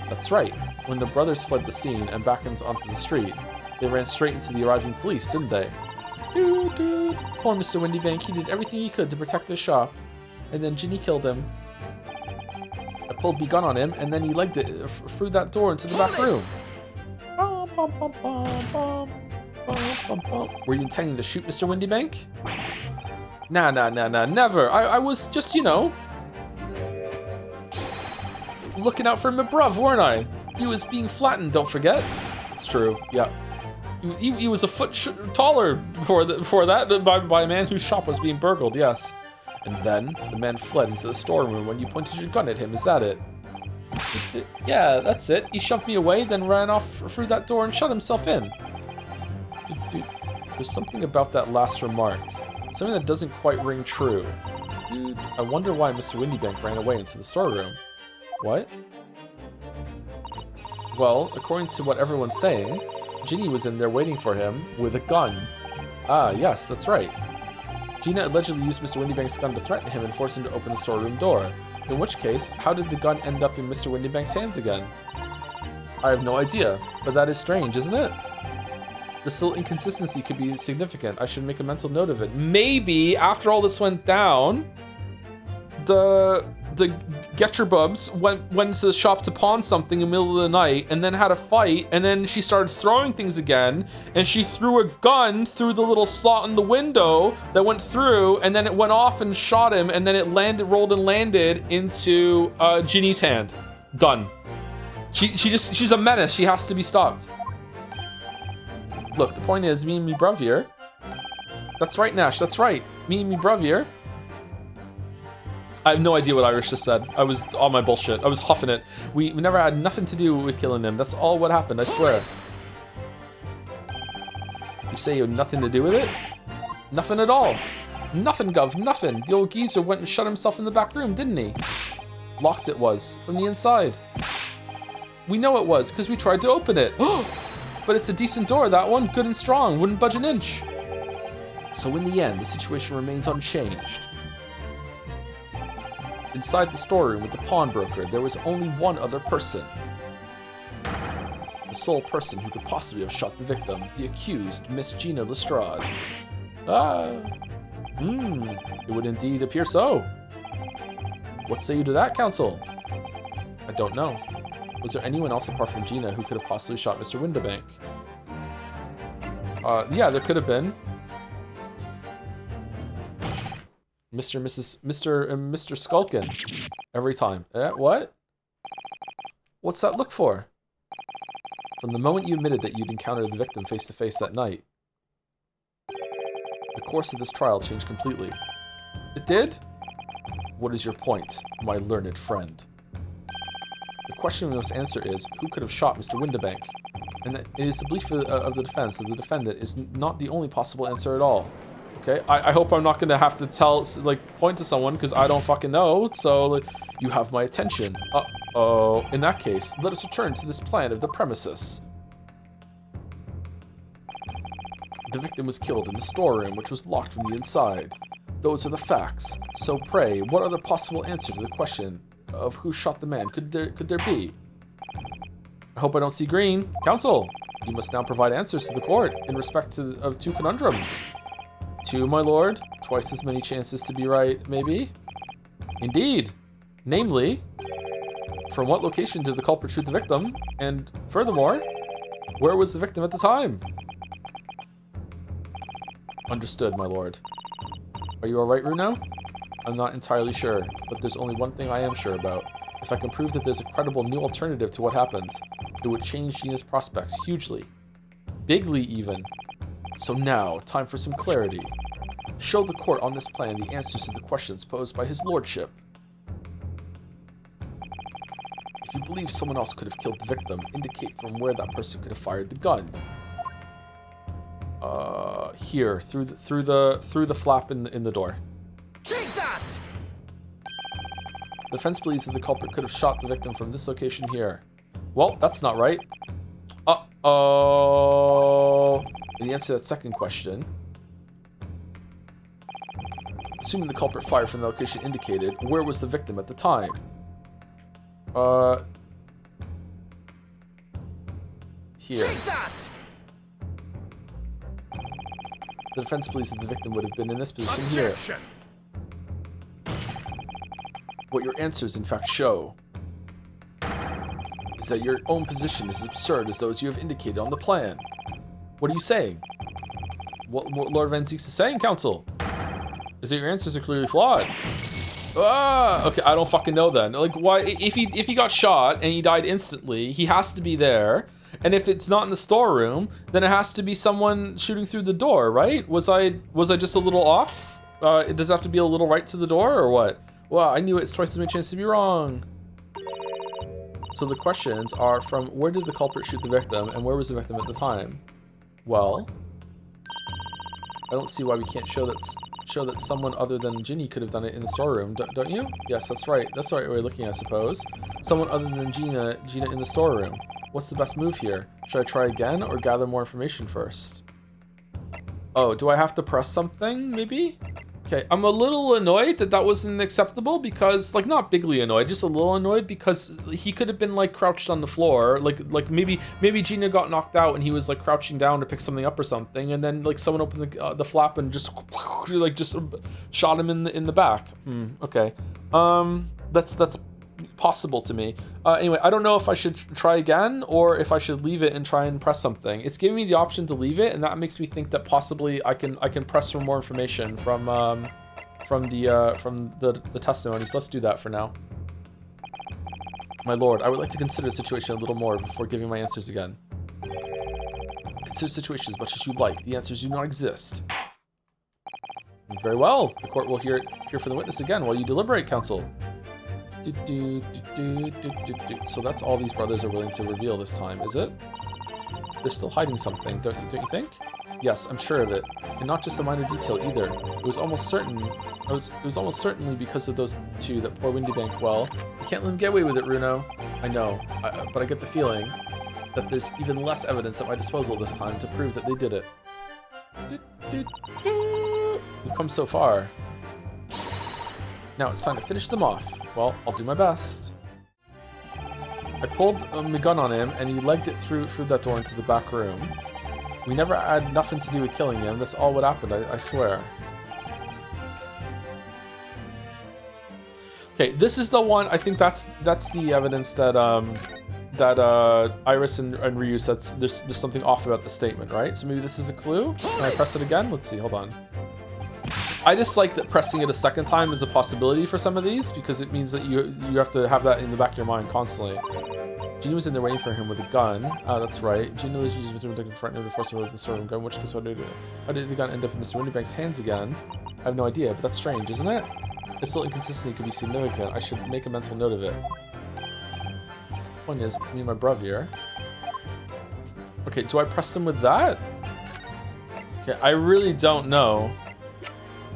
That's right. When the brothers fled the scene and back onto the street, they ran straight into the arriving police, didn't they? Poor Mr. Windybank, he did everything he could to protect his shop. And then Ginny killed him. I pulled my gun on him, and then he legged it through that door into the back room. Were you intending to shoot Mr. Windybank? Nah, never. I was just, you know, looking out for my bruv, weren't I? He was being flattened, don't forget. It's true, yeah. He was a foot taller before that by a man whose shop was being burgled, yes. And then the man fled into the storeroom when you pointed your gun at him, is that it? Yeah, that's it. He shoved me away, then ran off through that door and shut himself in. There's something about that last remark. Something that doesn't quite ring true. Dude, I wonder why Mr. Windybank ran away into the storeroom. What? Well, according to what everyone's saying, Ginny was in there waiting for him with a gun. Ah, yes, that's right. Gina allegedly used Mr. Windybank's gun to threaten him and force him to open the storeroom door. In which case, how did the gun end up in Mr. Windybank's hands again? I have no idea, but that is strange, isn't it? This little inconsistency could be significant. I should make a mental note of it. Maybe, after all this went down, the Getcherbubs went to the shop to pawn something in the middle of the night and then had a fight, and then she started throwing things again, and she threw a gun through the little slot in the window that went through, and then it went off and shot him, and then it rolled and landed into Ginny's hand. Done. She's a menace. She has to be stopped. Look, the point is, me and me bruv here. That's right, Nash, that's right. Me and me bruv here. I have no idea what Irish just said. I was on my bullshit. I was huffing it. We never had nothing to do with killing him. That's all what happened, I swear. You say you had nothing to do with it? Nothing at all. Nothing, Gov, nothing. The old geezer went and shut himself in the back room, didn't he? Locked it was, from the inside. We know it was, because we tried to open it. But it's a decent door, that one. Good and strong. Wouldn't budge an inch. So in the end, the situation remains unchanged. Inside the storeroom with the pawnbroker, there was only one other person. The sole person who could possibly have shot the victim, the accused, Miss Gina Lestrade. It would indeed appear so. What say you to that, counsel? I don't know. Was there anyone else apart from Gina who could have possibly shot Mr. Windibank? Yeah, there could have been. Mr. Skulkin. Every time. What? What's that look for? From the moment you admitted that you'd encountered the victim face to face that night, the course of this trial changed completely. It did? What is your point, my learned friend? The question we must answer is, who could have shot Mr. Windibank? And it is the belief of the defense that the defendant is not the only possible answer at all. Okay, I hope I'm not going to have to point to someone, because I don't fucking know, so you have my attention. Uh-oh. In that case, let us return to this plan of the premises. The victim was killed in the storeroom, which was locked from the inside. Those are the facts. So pray, what other possible answer to the question of who shot the man could there be? I hope I don't see green. Counsel, you must now provide answers to the court in respect of 2 conundrums. 2, my lord? Twice as many chances to be right, maybe? Indeed. Namely, from what location did the culprit shoot the victim? And furthermore, where was the victim at the time? Understood, my lord. Are you alright, Runo? I'm not entirely sure, but there's only one thing I am sure about. If I can prove that there's a credible new alternative to what happened, it would change Gina's prospects hugely. Bigly, even. So now, time for some clarity. Show the court on this plan the answers to the questions posed by his lordship. If you believe someone else could have killed the victim, indicate from where that person could have fired the gun. Here, through the flap in the door. Take that! The defense believes that the culprit could have shot the victim from this location here. Well, that's not right. Uh-oh. In the answer to that second question, assuming the culprit fired from the location indicated, where was the victim at the time? Here. Take that! The defense believes that the victim would have been in this position here. Objection! What your answers in fact show is that your own position is as absurd as those you have indicated on the plan. What are you saying? What Lord Van Zieks is saying, counsel? Is that your answers are clearly flawed? Okay, I don't fucking know then. Like, why? If he got shot and he died instantly, he has to be there. And if it's not in the storeroom, then it has to be someone shooting through the door, right? Was I just a little off? Does it have to be a little right to the door or what? Well, I knew it's twice as many chances to be wrong. So the questions are from where did the culprit shoot the victim and where was the victim at the time? Well, I don't see why we can't show that someone other than Ginny could have done it in the storeroom, don't you? Yes, that's right. That's the right way of looking, I suppose. Someone other than Gina in the storeroom. What's the best move here? Should I try again or gather more information first? Oh, do I have to press something, maybe? Okay, I'm a little annoyed that wasn't acceptable because, like, not bigly annoyed, just a little annoyed because he could have been, like, crouched on the floor. Like maybe Gina got knocked out and he was, like, crouching down to pick something up or something, and then, like, someone opened the flap and just shot him in the back. Okay. That's possible to me. Anyway, I don't know if I should try again or if I should leave it and try and press something. It's giving me the option to leave it, and that makes me think that possibly I can press for more information from the testimonies. Let's do that for now. My lord, I would like to consider the situation a little more before giving my answers again. Consider the situation as much as you like. The answers do not exist. Very well. The court will hear from the witness again while you deliberate, counsel. So that's all these brothers are willing to reveal this time, is it? They're still hiding something, don't you think? Yes, I'm sure of it, and not just a minor detail either. It was almost certainly because of those two that poor Windibank. Well, you can't let him get away with it, Runo. I know, but I get the feeling. that there's even less evidence at my disposal this time to prove that they did it. We've come so far. Now it's time to finish them off. Well, I'll do my best. I pulled my gun on him, and he legged it through that door into the back room. We never had nothing to do with killing him. That's all what happened, I swear. Okay, this is the one. I think that's the evidence that Iris and Ryu said there's something off about the statement, right? So maybe this is a clue. Can I press it again? Let's see. Hold on. I just like that pressing it a second time is a possibility for some of these because it means that you have to have that in the back of your mind constantly. Gina was in there waiting for him with a gun. That's right. Gina was using the front of the force with the sword gun, which is what did how did the gun end up in Mr. Windybank's hands again? I have no idea, but that's strange, isn't it? This little inconsistency could be significant. I should make a mental note of it. Point is, me and my bruv here. Okay, do I press them with that? Okay, I really don't know.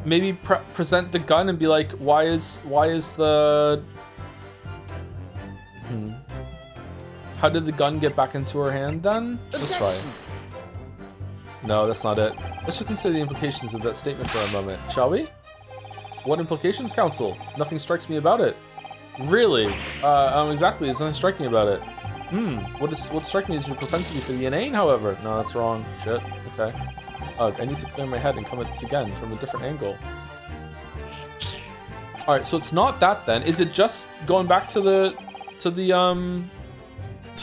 Maybe present the gun and be like, why is the... How did the gun get back into her hand then? Let's try it. No, that's not it. Let's just consider the implications of that statement for a moment, shall we? What implications, Counsel? Nothing strikes me about it. Really? Exactly, there's nothing striking about it. What's striking me is your propensity for the inane, however. No, that's wrong. Shit. Okay. I need to clear my head and come at this again from a different angle. Alright, so it's not that then. Is it just going back to the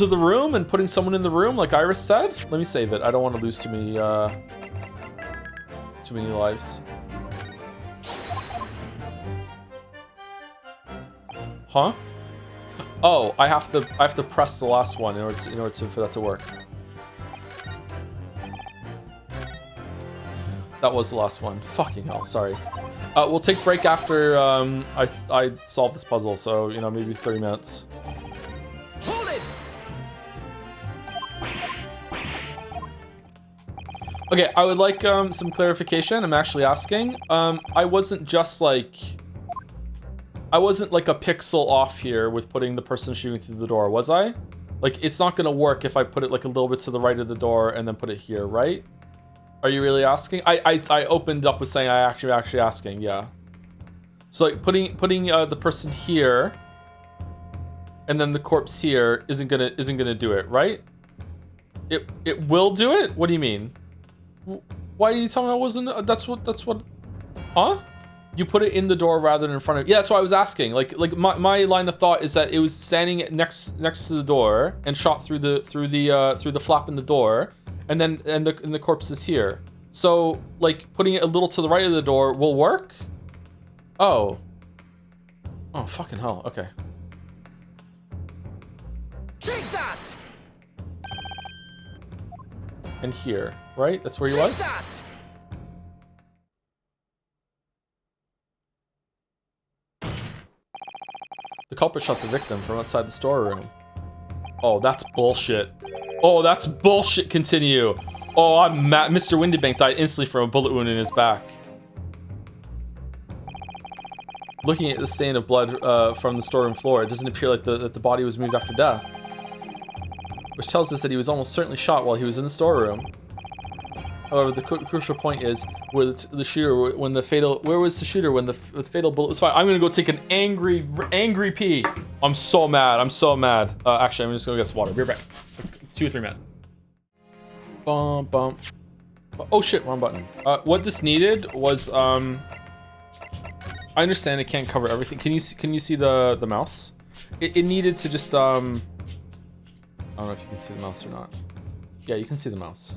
room and putting someone in the room like Iris said? Let me save it. I don't want to lose too many lives. Huh? Oh, I have to press the last one in order for that to work. That was the last one. Fucking hell, sorry. We'll take break after I solve this puzzle, so you know, maybe 30 minutes. Hold it! Okay, I would like some clarification. I'm actually asking. I wasn't like a pixel off here with putting the person shooting through the door, was I? Like, it's not gonna work if I put it like a little bit to the right of the door and then put it here, right? Are you really asking? I opened up with saying I actually asking, yeah. So like putting the person here and then the corpse here isn't gonna do it, right? It will do it? What do you mean? Why are you telling me I wasn't? That's what? Huh? You put it in the door rather than in front of. Yeah, that's why I was asking. Like my line of thought is that it was standing next to the door and shot through the flap in the door, and the corpse is here. So like putting it a little to the right of the door will work. Oh fucking hell. Okay. Take that! And here, right? That's where he was. Take that! The culprit shot the victim from outside the storeroom. Oh, that's bullshit. Oh, that's bullshit. Continue. Oh, I'm mad. Mr. Windybank died instantly from a bullet wound in his back. Looking at the stain of blood from the storeroom floor, it doesn't appear like that the body was moved after death, which tells us that he was almost certainly shot while he was in the storeroom. However, the crucial point is where the shooter, where was the shooter when the fatal bullet was fired? I'm gonna go take an angry pee. I'm so mad. Actually, I'm just gonna get some water. Be right back. 2 or 3 minutes. Bum. Oh shit, wrong button. What this needed was I understand it can't cover everything. Can you see the mouse? It needed to just I don't know if you can see the mouse or not. Yeah, you can see the mouse.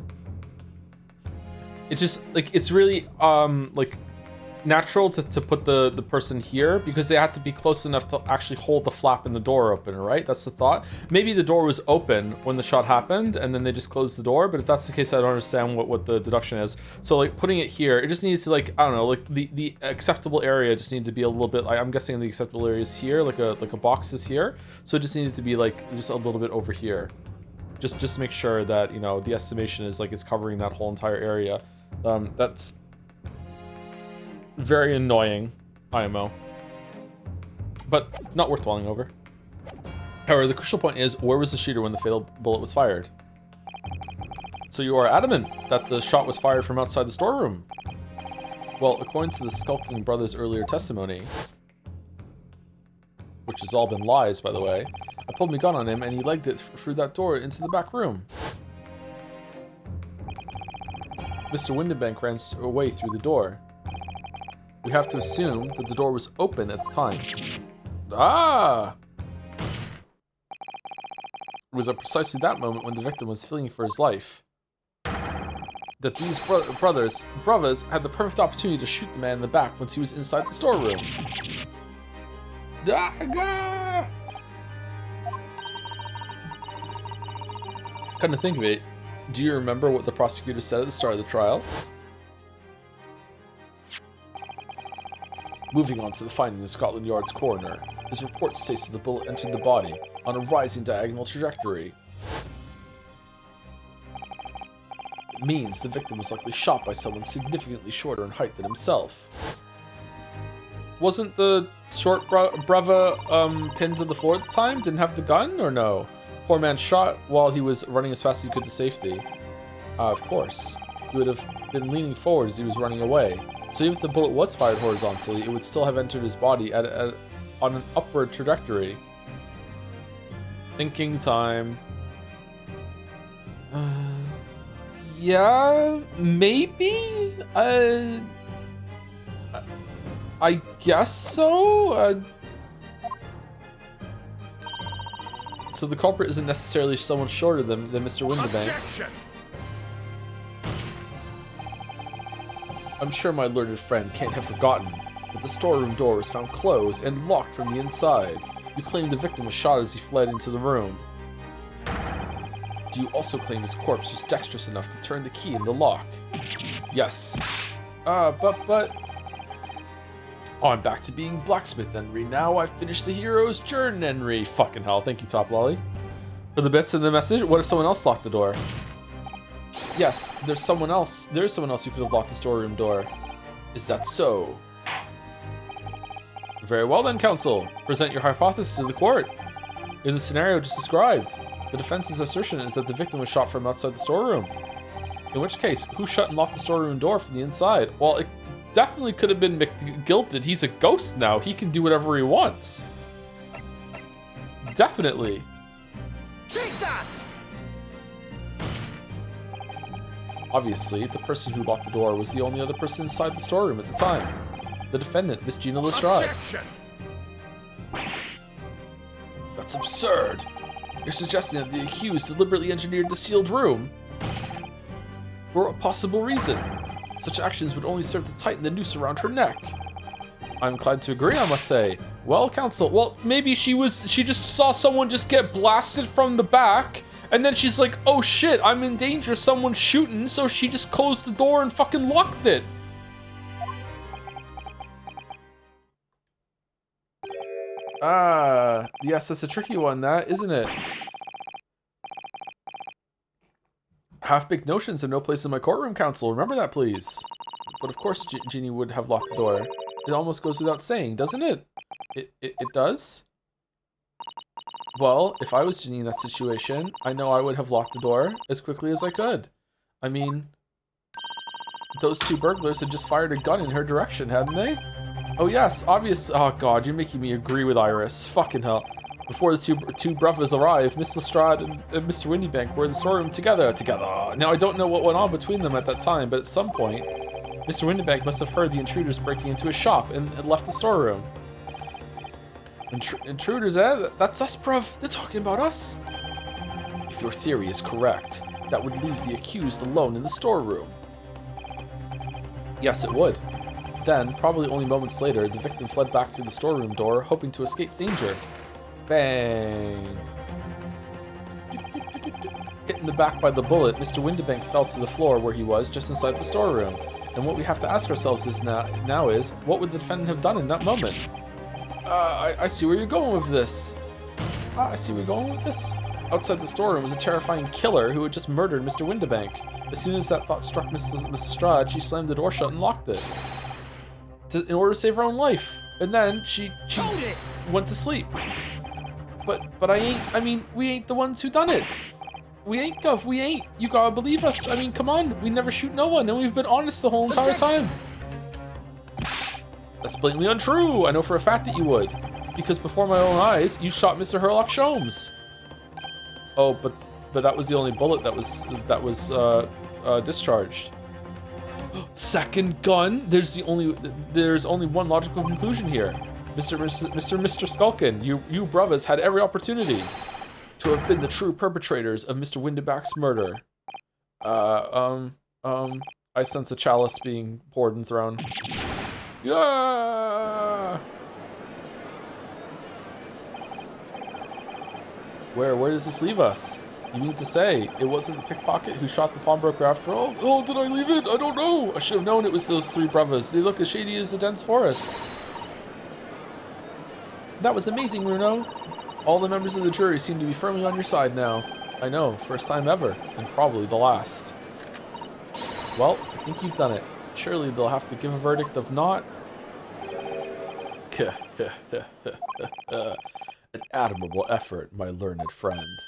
It just like it's really like natural to put the person here because they have to be close enough to actually hold the flap in the door open, right? That's the thought. Maybe the door was open when the shot happened and then they just closed the door, but if that's the case, I don't understand what the deduction is. So like putting it here, it just needs to like, I don't know, like the acceptable area just needed to be a little bit, I'm guessing the acceptable area is here, like a box is here. So it just needed to be like just a little bit over here. Just to make sure that, you know, the estimation is like it's covering that whole entire area. That's very annoying, IMO, but not worth dwelling over. However, the crucial point is, where was the shooter when the fatal bullet was fired? So you are adamant that the shot was fired from outside the storeroom? Well, according to the skulking brother's earlier testimony, which has all been lies, by the way, I pulled my gun on him and he legged it through that door into the back room. Mr. Windenbank ran away through the door. We have to assume that the door was open at the time. Ah! It was at precisely that moment when the victim was fleeing for his life that these brothers had the perfect opportunity to shoot the man in the back once he was inside the storeroom. Come to think of it, do you remember what the prosecutor said at the start of the trial? Moving on to the finding of Scotland Yard's coroner, his report states that the bullet entered the body on a rising diagonal trajectory. It means the victim was likely shot by someone significantly shorter in height than himself. Wasn't the short brother pinned to the floor at the time? Didn't have the gun, or no? Poor man shot while he was running as fast as he could to safety. Of course. He would have been leaning forward as he was running away. So even if the bullet was fired horizontally, it would still have entered his body on an upward trajectory. Thinking time. Yeah, maybe? I guess so? So the culprit isn't necessarily someone shorter than Mr. Windenbank. I'm sure my learned friend can't have forgotten that the storeroom door was found closed and locked from the inside. You claim the victim was shot as he fled into the room. Do you also claim his corpse was dexterous enough to turn the key in the lock? Yes. But... Oh, I'm back to being blacksmith, Henry. Now I've finished the hero's journey, Henry. Fucking hell. Thank you, Top Lolly. For the bits in the message, what if someone else locked the door? Yes, there's someone else. There's someone else who could have locked the storeroom door. Is that so? Very well then, counsel. Present your hypothesis to the court. In the scenario just described, the defense's assertion is that the victim was shot from outside the storeroom. In which case, who shut and locked the storeroom door from the inside? Well, it definitely could have been McGilted. He's a ghost now. He can do whatever he wants. Definitely. Take that! Obviously, the person who locked the door was the only other person inside the storeroom at the time. The defendant, Miss Gina Lestrade. Objection! That's absurd. You're suggesting that the accused deliberately engineered the sealed room? For a possible reason. Such actions would only serve to tighten the noose around her neck. I'm inclined to agree, I must say. Well, counsel, well, maybe she just saw someone just get blasted from the back, and then she's like, oh shit, I'm in danger, someone's shooting, so she just closed the door and fucking locked it. Yes, that's a tricky one, that, isn't it? Have big notions have no place in my courtroom, counsel. Remember that, please. But of course, Ginny would have locked the door. It almost goes without saying, doesn't it? It does? Well, if I was Ginny in that situation, I know I would have locked the door as quickly as I could. I mean, those two burglars had just fired a gun in her direction, hadn't they? Oh yes, obvious. Oh god, you're making me agree with Iris. Fucking hell. Before the two brothers arrived, Miss Lestrade and Mr. Windenbank were in the storeroom together. Now I don't know what went on between them at that time, but at some point, Mr. Windenbank must have heard the intruders breaking into his shop and left the storeroom. Intruders, eh? That's us, bruv. They're talking about us. If your theory is correct, that would leave the accused alone in the storeroom. Yes, it would. Then, probably only moments later, the victim fled back through the storeroom door, hoping to escape danger. Bang. Hit in the back by the bullet, Mr. Windenbank fell to the floor where he was, just inside the storeroom. And what we have to ask ourselves is now is, what would the defendant have done in that moment? I see where you're going with this. I see where you're going with this. Outside the storeroom was a terrifying killer who had just murdered Mr. Windenbank. As soon as that thought struck Mrs. Lestrade, she slammed the door shut and locked it. In order to save her own life. And then she went to sleep. But I mean, we ain't the ones who done it. We ain't, Gov, we ain't. You gotta believe us. I mean, come on. We never shoot no one, and we've been honest the whole entire time. That's blatantly untrue. I know for a fact that you would. Because before my own eyes, you shot Mr. Herlock Sholmes. Oh, but that was the only bullet that was discharged. Second gun? There's only one logical conclusion here. Mr. Skulkin, you brothers had every opportunity to have been the true perpetrators of Mr. Windiback's murder. I sense a chalice being poured and thrown. Yeah! Where does this leave us? You mean to say it wasn't the pickpocket who shot the pawnbroker after all? Oh, did I leave it? I don't know. I should have known it was those three brothers. They look as shady as the dense forest. That was amazing, Runo. All the members of the jury seem to be firmly on your side now. I know, first time ever, and probably the last. Well, I think you've done it. Surely they'll have to give a verdict of not. An admirable effort, my learned friend.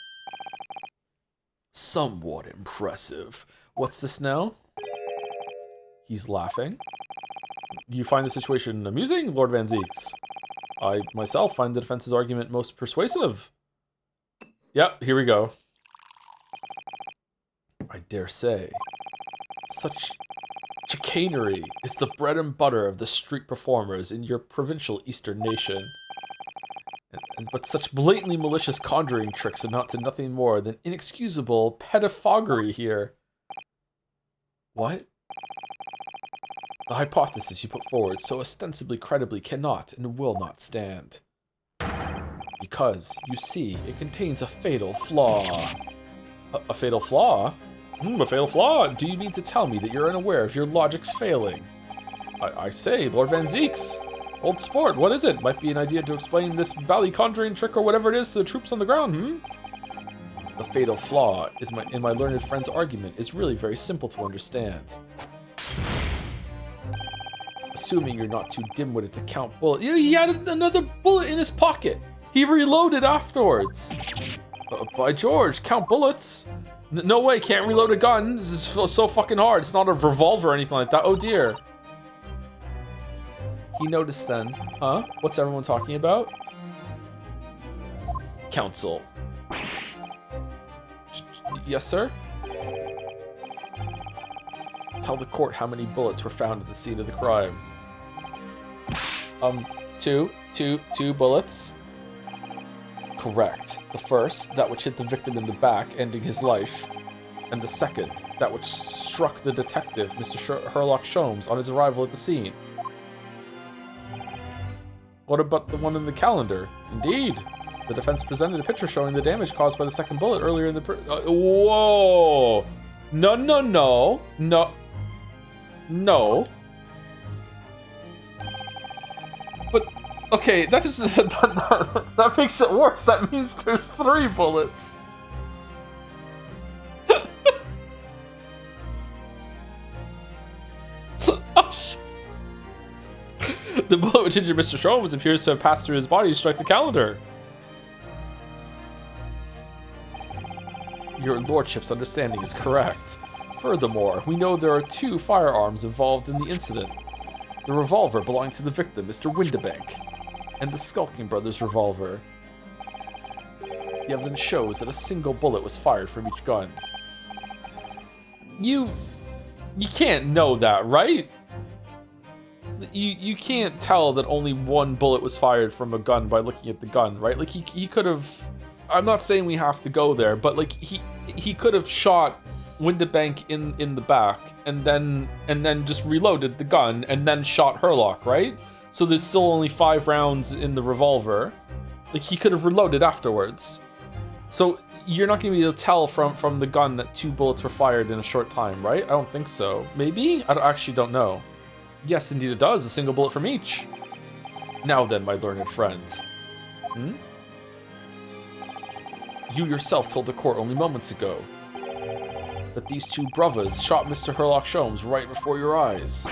Somewhat impressive. What's this now? He's laughing. You find the situation amusing, Lord Van Zeeks? I myself find the defense's argument most persuasive. Yep, here we go. I dare say. Such chicanery is the bread and butter of the street performers in your provincial eastern nation. But such blatantly malicious conjuring tricks amount to nothing more than inexcusable pedophagy here. What? The hypothesis you put forward so ostensibly credibly cannot and will not stand. Because, you see, it contains a fatal flaw. A fatal flaw? A fatal flaw? Do you mean to tell me that you're unaware of your logic's failing? I say, Lord Van Zeeks. Old sport, what is it? Might be an idea to explain this bally conjuring trick or whatever it is to the troops on the ground, The fatal flaw in my learned friend's argument is really very simple to understand. Assuming you're not too dim-witted to count bullets. He had another bullet in his pocket. He reloaded afterwards. By George, count bullets. No way, can't reload a gun. This is so fucking hard. It's not a revolver or anything like that. Oh dear. He noticed then. Huh? What's everyone talking about? Counsel. Yes, sir? Tell the court how many bullets were found at the scene of the crime. Two bullets. Correct. The first, that which hit the victim in the back, ending his life. And the second, that which struck the detective, Mr. Herlock Sholmes, on his arrival at the scene. What about the one in the calendar? Indeed. The defense presented a picture showing the damage caused by the second bullet earlier in the... whoa! No. But, okay, that makes it worse. That means there's 3 bullets. The bullet which injured Mr. Sholmes appears to have passed through his body to strike the calendar. Your lordship's understanding is correct. Furthermore, we know there are 2 firearms involved in the incident. The revolver belonging to the victim, Mr. Windibank, and the Skulking Brothers' revolver. The evidence shows that a single bullet was fired from each gun. You can't know that, right? You can't tell that only 1 bullet was fired from a gun by looking at the gun, right? Like he could have. I'm not saying we have to go there, but like he could have shot Windibank in the back and then just reloaded the gun and then shot Herlock, right? So there's still only 5 rounds in the revolver. Like he could have reloaded afterwards. So you're not going to be able to tell from the gun that 2 bullets were fired in a short time, right? I don't think so. Maybe? I actually don't know. Yes, indeed it does. A single bullet from each. Now then, my learned friend. You yourself told the court only moments ago that these 2 brothers shot Mr. Herlock Sholmes right before your eyes.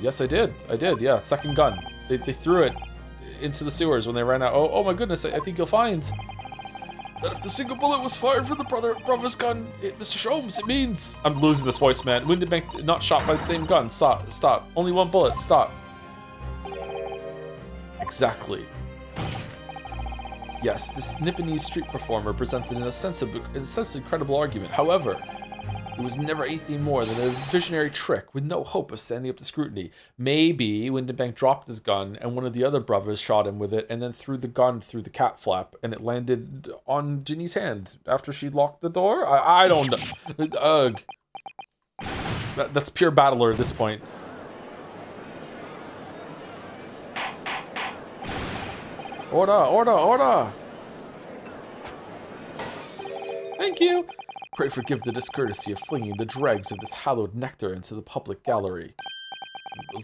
Yes, I did, yeah, second gun. They threw it into the sewers when they ran out. Oh my goodness, I think you'll find. that if the single bullet was fired from the brother's gun hit Mr. Sholmes, it means... I'm losing this voice, man. Windibank not shot by the same gun. Stop. Only one bullet. Stop. Exactly. Yes, this Nipponese street performer presented an ostensibly credible argument. However, it was never anything more than a visionary trick with no hope of standing up to scrutiny. Maybe Windibank dropped his gun and one of the other brothers shot him with it and then threw the gun through the cat flap and it landed on Ginny's hand after she locked the door? I don't know. Ugh. That's pure battler at this point. Order! Thank you. Pray forgive the discourtesy of flinging the dregs of this hallowed nectar into the public gallery.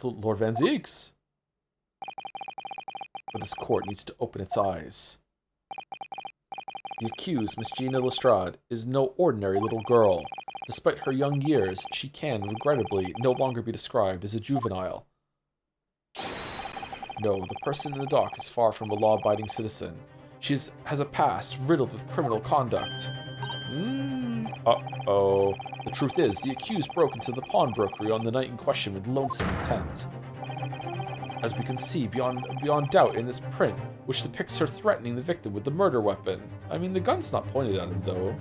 Lord Van Zieks. But this court needs to open its eyes. The accused, Miss Gina Lestrade, is no ordinary little girl. Despite her young years, she can, regrettably, no longer be described as a juvenile. No, the person in the dock is far from a law-abiding citizen. She has a past riddled with criminal conduct. Uh-oh. The truth is, the accused broke into the pawnbrokery on the night in question with lonesome intent. As we can see beyond doubt in this print, which depicts her threatening the victim with the murder weapon. I mean, the gun's not pointed at him, though.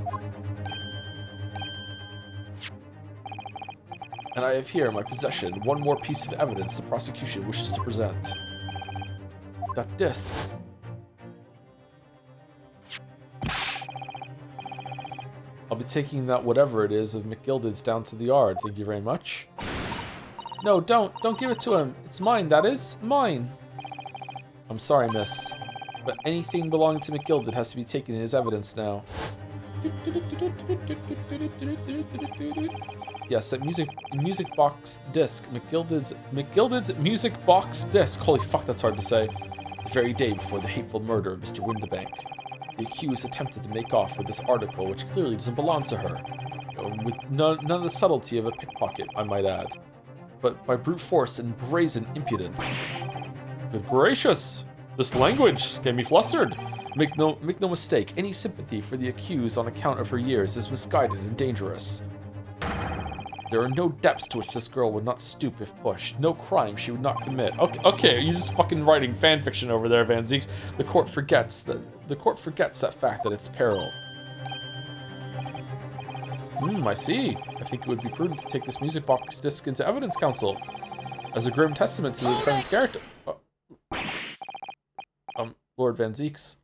And I have here in my possession one more piece of evidence the prosecution wishes to present. That disc. I'll be taking that whatever it is of McGilded's down to the yard. Thank you very much. No, don't. Don't give it to him. It's mine, that is. Mine. I'm sorry, miss. But anything belonging to McGilded has to be taken as evidence now. Yes, that music box disc. McGilded's music box disc. Holy fuck, that's hard to say. The very day before the hateful murder of Mr. Windibank. The accused attempted to make off with this article, which clearly doesn't belong to her. With none of the subtlety of a pickpocket, I might add. But by brute force and brazen impudence. Good gracious! This language get me flustered. Make no mistake, any sympathy for the accused on account of her years is misguided and dangerous. There are no depths to which this girl would not stoop if pushed. No crime she would not commit. Okay, you're just fucking writing fan fiction over there, Van Zieks. The court forgets that fact that it's peril. I see. I think it would be prudent to take this music box disc into evidence counsel as a grim testament to the defendant's character. Lord Van Zieks,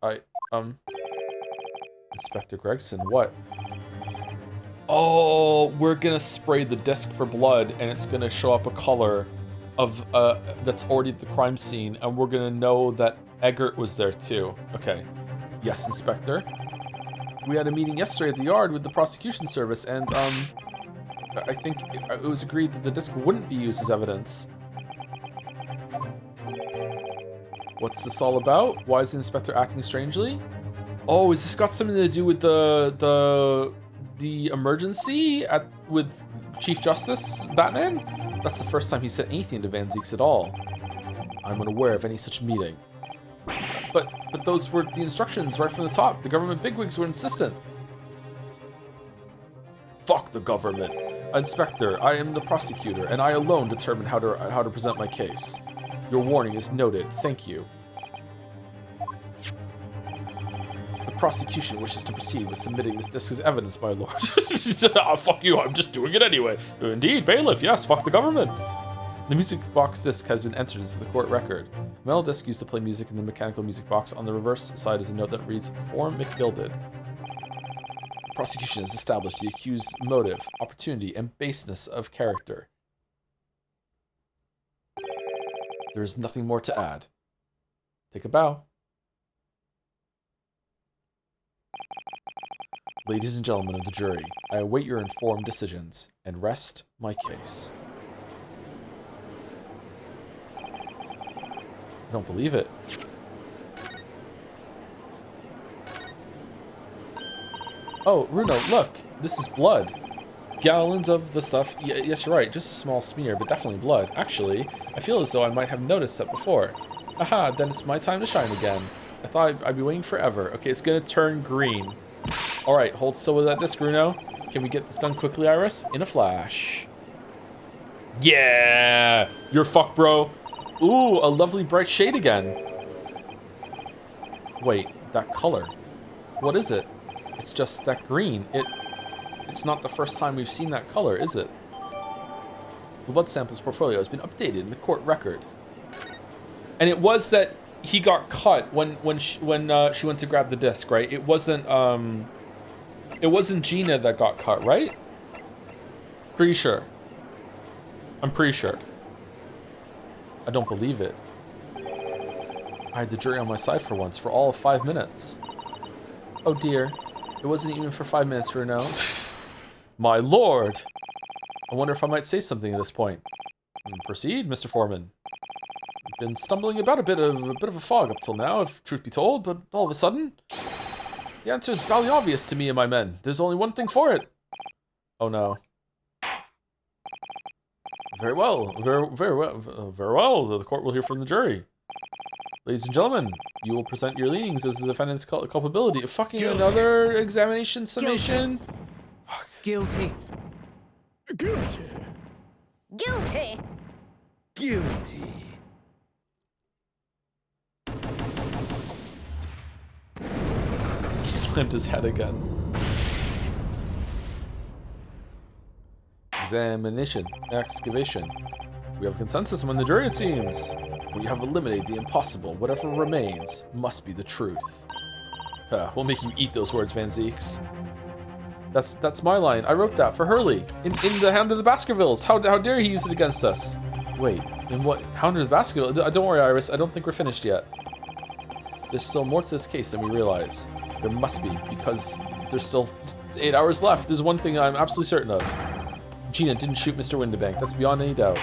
Inspector Gregson, what? Oh, we're gonna spray the disc for blood, and it's gonna show up a color of that's already at the crime scene, and we're gonna know that Eggert was there too. Okay. Yes, Inspector. We had a meeting yesterday at the yard with the prosecution service, and I think it was agreed that the disc wouldn't be used as evidence. What's this all about? Why is the inspector acting strangely? Oh, has this got something to do with the emergency with Chief Justice Batman? That's the first time he said anything to Van Zieks at all. I'm unaware of any such meeting. But those were the instructions right from the top. The government bigwigs were insistent. Fuck the government. Inspector, I am the prosecutor, and I alone determine how to present my case. Your warning is noted. Thank you. The prosecution wishes to proceed with submitting this disc as evidence, my lord. Oh, fuck you, I'm just doing it anyway. Indeed, bailiff, yes, fuck the government. The music box disc has been entered into the court record. A metal disc used to play music in the mechanical music box. On the reverse side is a note that reads, For McGilded. The prosecution has established the accused's motive, opportunity, and baseness of character. There is nothing more to add. Take a bow. Ladies and gentlemen of the jury, I await your informed decisions and rest my case. I don't believe it. Oh, Runo, look! This is blood. Gallons of the stuff. Yes, you're right. Just a small smear, but definitely blood. Actually, I feel as though I might have noticed that before. Aha, then it's my time to shine again. I thought I'd be waiting forever. Okay, it's gonna turn green. All right, hold still with that disc, Bruno. Can we get this done quickly, Iris? In a flash. Yeah! You're fucked, bro. Ooh, a lovely bright shade again. Wait, that color. What is it? It's just that green. It's not the first time we've seen that color, is it? The blood samples portfolio has been updated in the court record. And it was that he got cut when she went to grab the disc, right? It wasn't Gina that got cut, right? Pretty sure. I'm pretty sure. I don't believe it. I had the jury on my side for once, for all of 5 minutes. Oh dear. It wasn't even for 5 minutes, Bruno. My lord! I wonder if I might say something at this point. Proceed, Mr. Foreman. I've been stumbling about a bit of a fog up till now, if truth be told, but all of a sudden, the answer is barely obvious to me and my men. There's only one thing for it. Oh no. Very well. Very well. The court will hear from the jury. Ladies and gentlemen, you will present your leanings as the defendant's culpability. Fucking Guilty. Another examination summation. Guilty. Guilty. Guilty. Guilty. He slammed his head again. Examination. Excavation. We have consensus among the jury, it seems. We have eliminated the impossible. Whatever remains must be the truth. We'll make you eat those words, Van Zeeks. That's my line. I wrote that for Hurley in the Hound of the Baskervilles. How dare he use it against us? Wait, in what? Hound of the Baskervilles? Don't worry, Iris. I don't think we're finished yet. There's still more to this case than we realize. There must be, because there's still 8 hours left. There's one thing I'm absolutely certain of. Gina didn't shoot Mr. Windibank. That's beyond any doubt.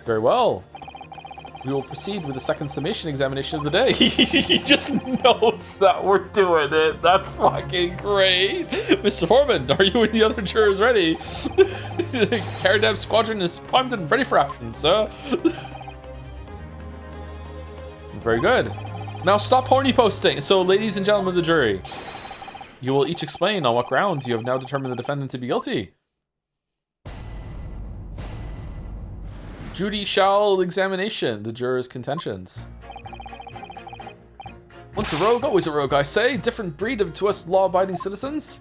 Very well. We will proceed with the second summation examination of the day. He just knows that we're doing it. That's fucking great. Mr. Foreman, are you and the other jurors ready? Caradab Squadron is primed and ready for action, sir. Very good. Now stop horny posting. So, ladies and gentlemen of the jury, you will each explain on what grounds you have now determined the defendant to be guilty. Judicial examination, the jurors' contentions. Once a rogue, always a rogue, I say. Different breed to us law-abiding citizens.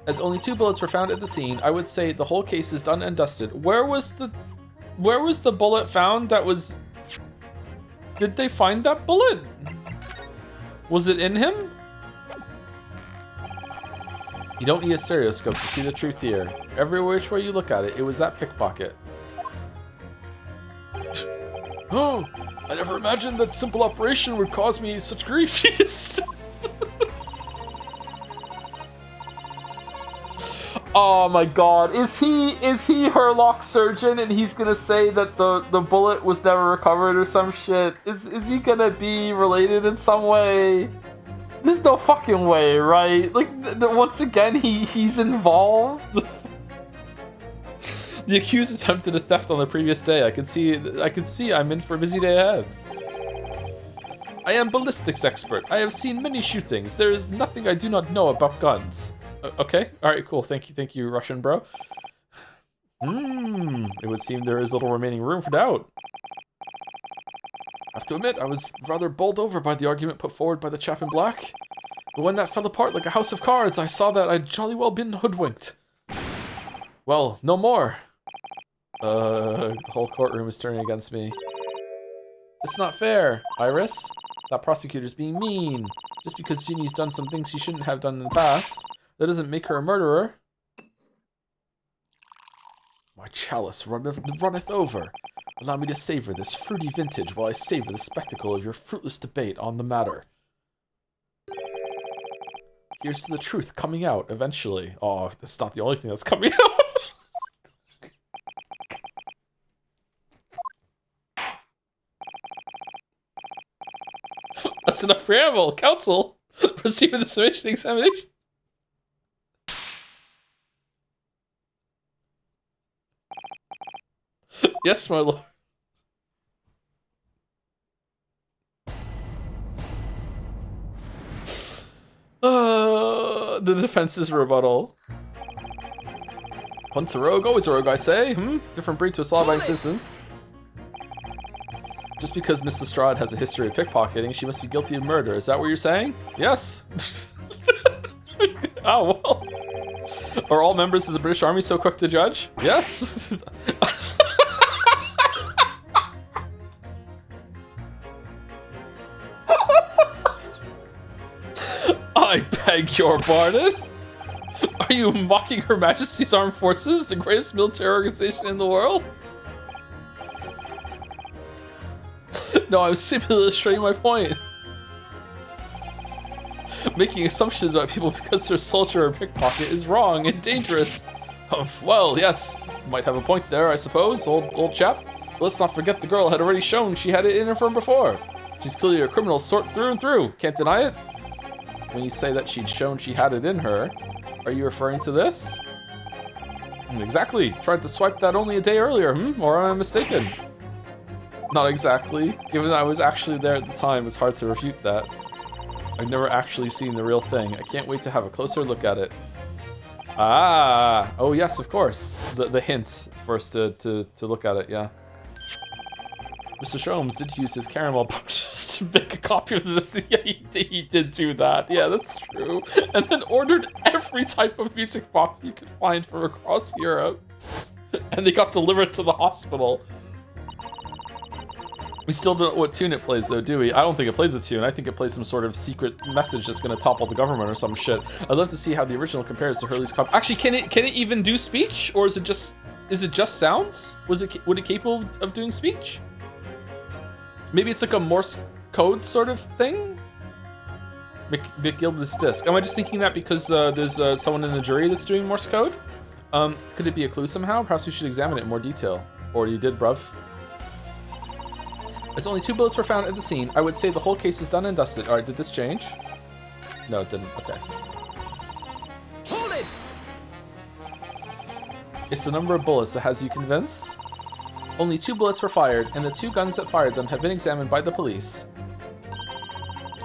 As only 2 bullets were found at the scene, I would say the whole case is done and dusted. Where was the bullet found that was... Did they find that bullet? Was it in him? You don't need a stereoscope to see the truth here. Every which way you look at it, it was that pickpocket. Oh, I never imagined that simple operation would cause me such grief. Oh my god, is he Herlock's surgeon and he's gonna say that the bullet was never recovered or some shit? Is he gonna be related in some way? There's no fucking way, right? Like, once again, he's involved. The accused attempted a theft on the previous day. I can see I'm in for a busy day ahead. I am ballistics expert. I have seen many shootings. There is nothing I do not know about guns. Okay, all right, cool. Thank you, Russian bro. It would seem there is little remaining room for doubt. I have to admit, I was rather bowled over by the argument put forward by the chap in black. But when that fell apart like a house of cards, I saw that I'd jolly well been hoodwinked. Well, no more. The whole courtroom is turning against me. It's not fair, Iris. That prosecutor's being mean. Just because Ginny's done some things she shouldn't have done in the past, that doesn't make her a murderer. My chalice runneth over. Allow me to savor this fruity vintage while I savor the spectacle of your fruitless debate on the matter. Here's to the truth coming out eventually. Oh, that's not the only thing that's coming out. That's enough preamble. Counsel, proceed with the summation examination. Yes, my lord. the defense's rebuttal. Once a rogue, always a rogue, I say. Different breed to a law-abiding citizen. Just because Miss Lestrade has a history of pickpocketing, she must be guilty of murder. Is that what you're saying? Yes. Oh, well. Are all members of the British Army so quick to judge? Yes. I beg your pardon? Are you mocking Her Majesty's Armed Forces, the greatest military organization in the world? No, I'm simply illustrating my point. Making assumptions about people because they're a soldier or pickpocket is wrong and dangerous. Well, yes, might have a point there, I suppose, old chap. But let's not forget the girl had already shown she had it in her from before. She's clearly a criminal sort through and through. Can't deny it. When you say that she'd shown she had it in her, are you referring to this? Exactly. Tried to swipe that only a day earlier, or am I mistaken? Not exactly. Given that I was actually there at the time, it's hard to refute that. I've never actually seen the real thing. I can't wait to have a closer look at it. Ah! Oh yes, of course. The hint for us to look at it, yeah. Mr. Sholmes did use his caramel punches to make a copy of this. Yeah, he did do that. Yeah, that's true. And then ordered every type of music box you could find from across Europe. And they got delivered to the hospital. We still don't know what tune it plays though, do we? I don't think it plays a tune. I think it plays some sort of secret message that's gonna topple the government or some shit. I'd love to see how the original compares to Hurley's copy. Actually, can it even do speech? Or is it just sounds? Would it capable of doing speech? Maybe it's like a Morse code sort of thing? McGilda's disc. Am I just thinking that because there's someone in the jury that's doing Morse code? Could it be a clue somehow? Perhaps we should examine it in more detail. Or you did, bruv. As only 2 bullets were found at the scene, I would say the whole case is done and dusted. Alright, did this change? No, it didn't. Okay. Hold it! It's the number of bullets that has you convinced? Only 2 bullets were fired, and the 2 guns that fired them have been examined by the police.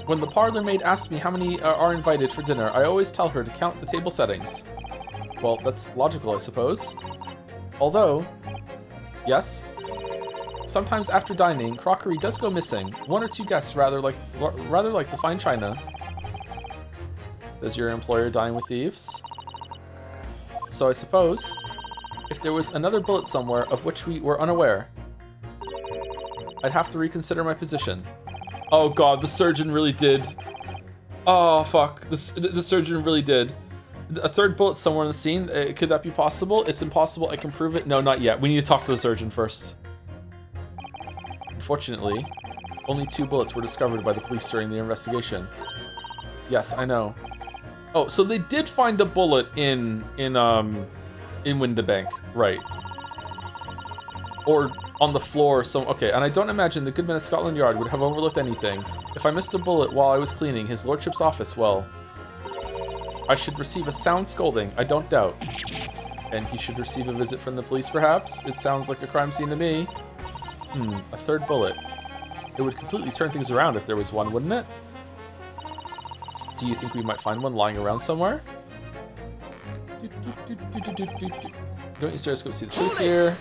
When the parlor maid asks me how many are invited for dinner, I always tell her to count the table settings. Well, that's logical, I suppose. Although, yes, sometimes after dining, crockery does go missing. 1 or 2 guests rather like the fine china. Does your employer dine with thieves? So I suppose, if there was another bullet somewhere of which we were unaware, I'd have to reconsider my position. Oh god, the surgeon really did. Oh fuck, the surgeon really did. A 3rd bullet somewhere in the scene, could that be possible? It's impossible, I can prove it. No, not yet. We need to talk to the surgeon first. Unfortunately, only 2 bullets were discovered by the police during the investigation. Yes, I know. Oh, so they did find a bullet in Windibank, right? Or on the floor, okay, and I don't imagine the good men at Scotland Yard would have overlooked anything. If I missed a bullet while I was cleaning his lordship's office, well, I should receive a sound scolding, I don't doubt. And he should receive a visit from the police, perhaps? It sounds like a crime scene to me. A 3rd bullet. It would completely turn things around if there was one, wouldn't it? Do you think we might find one lying around somewhere? Don't you stereoscope see the truth here?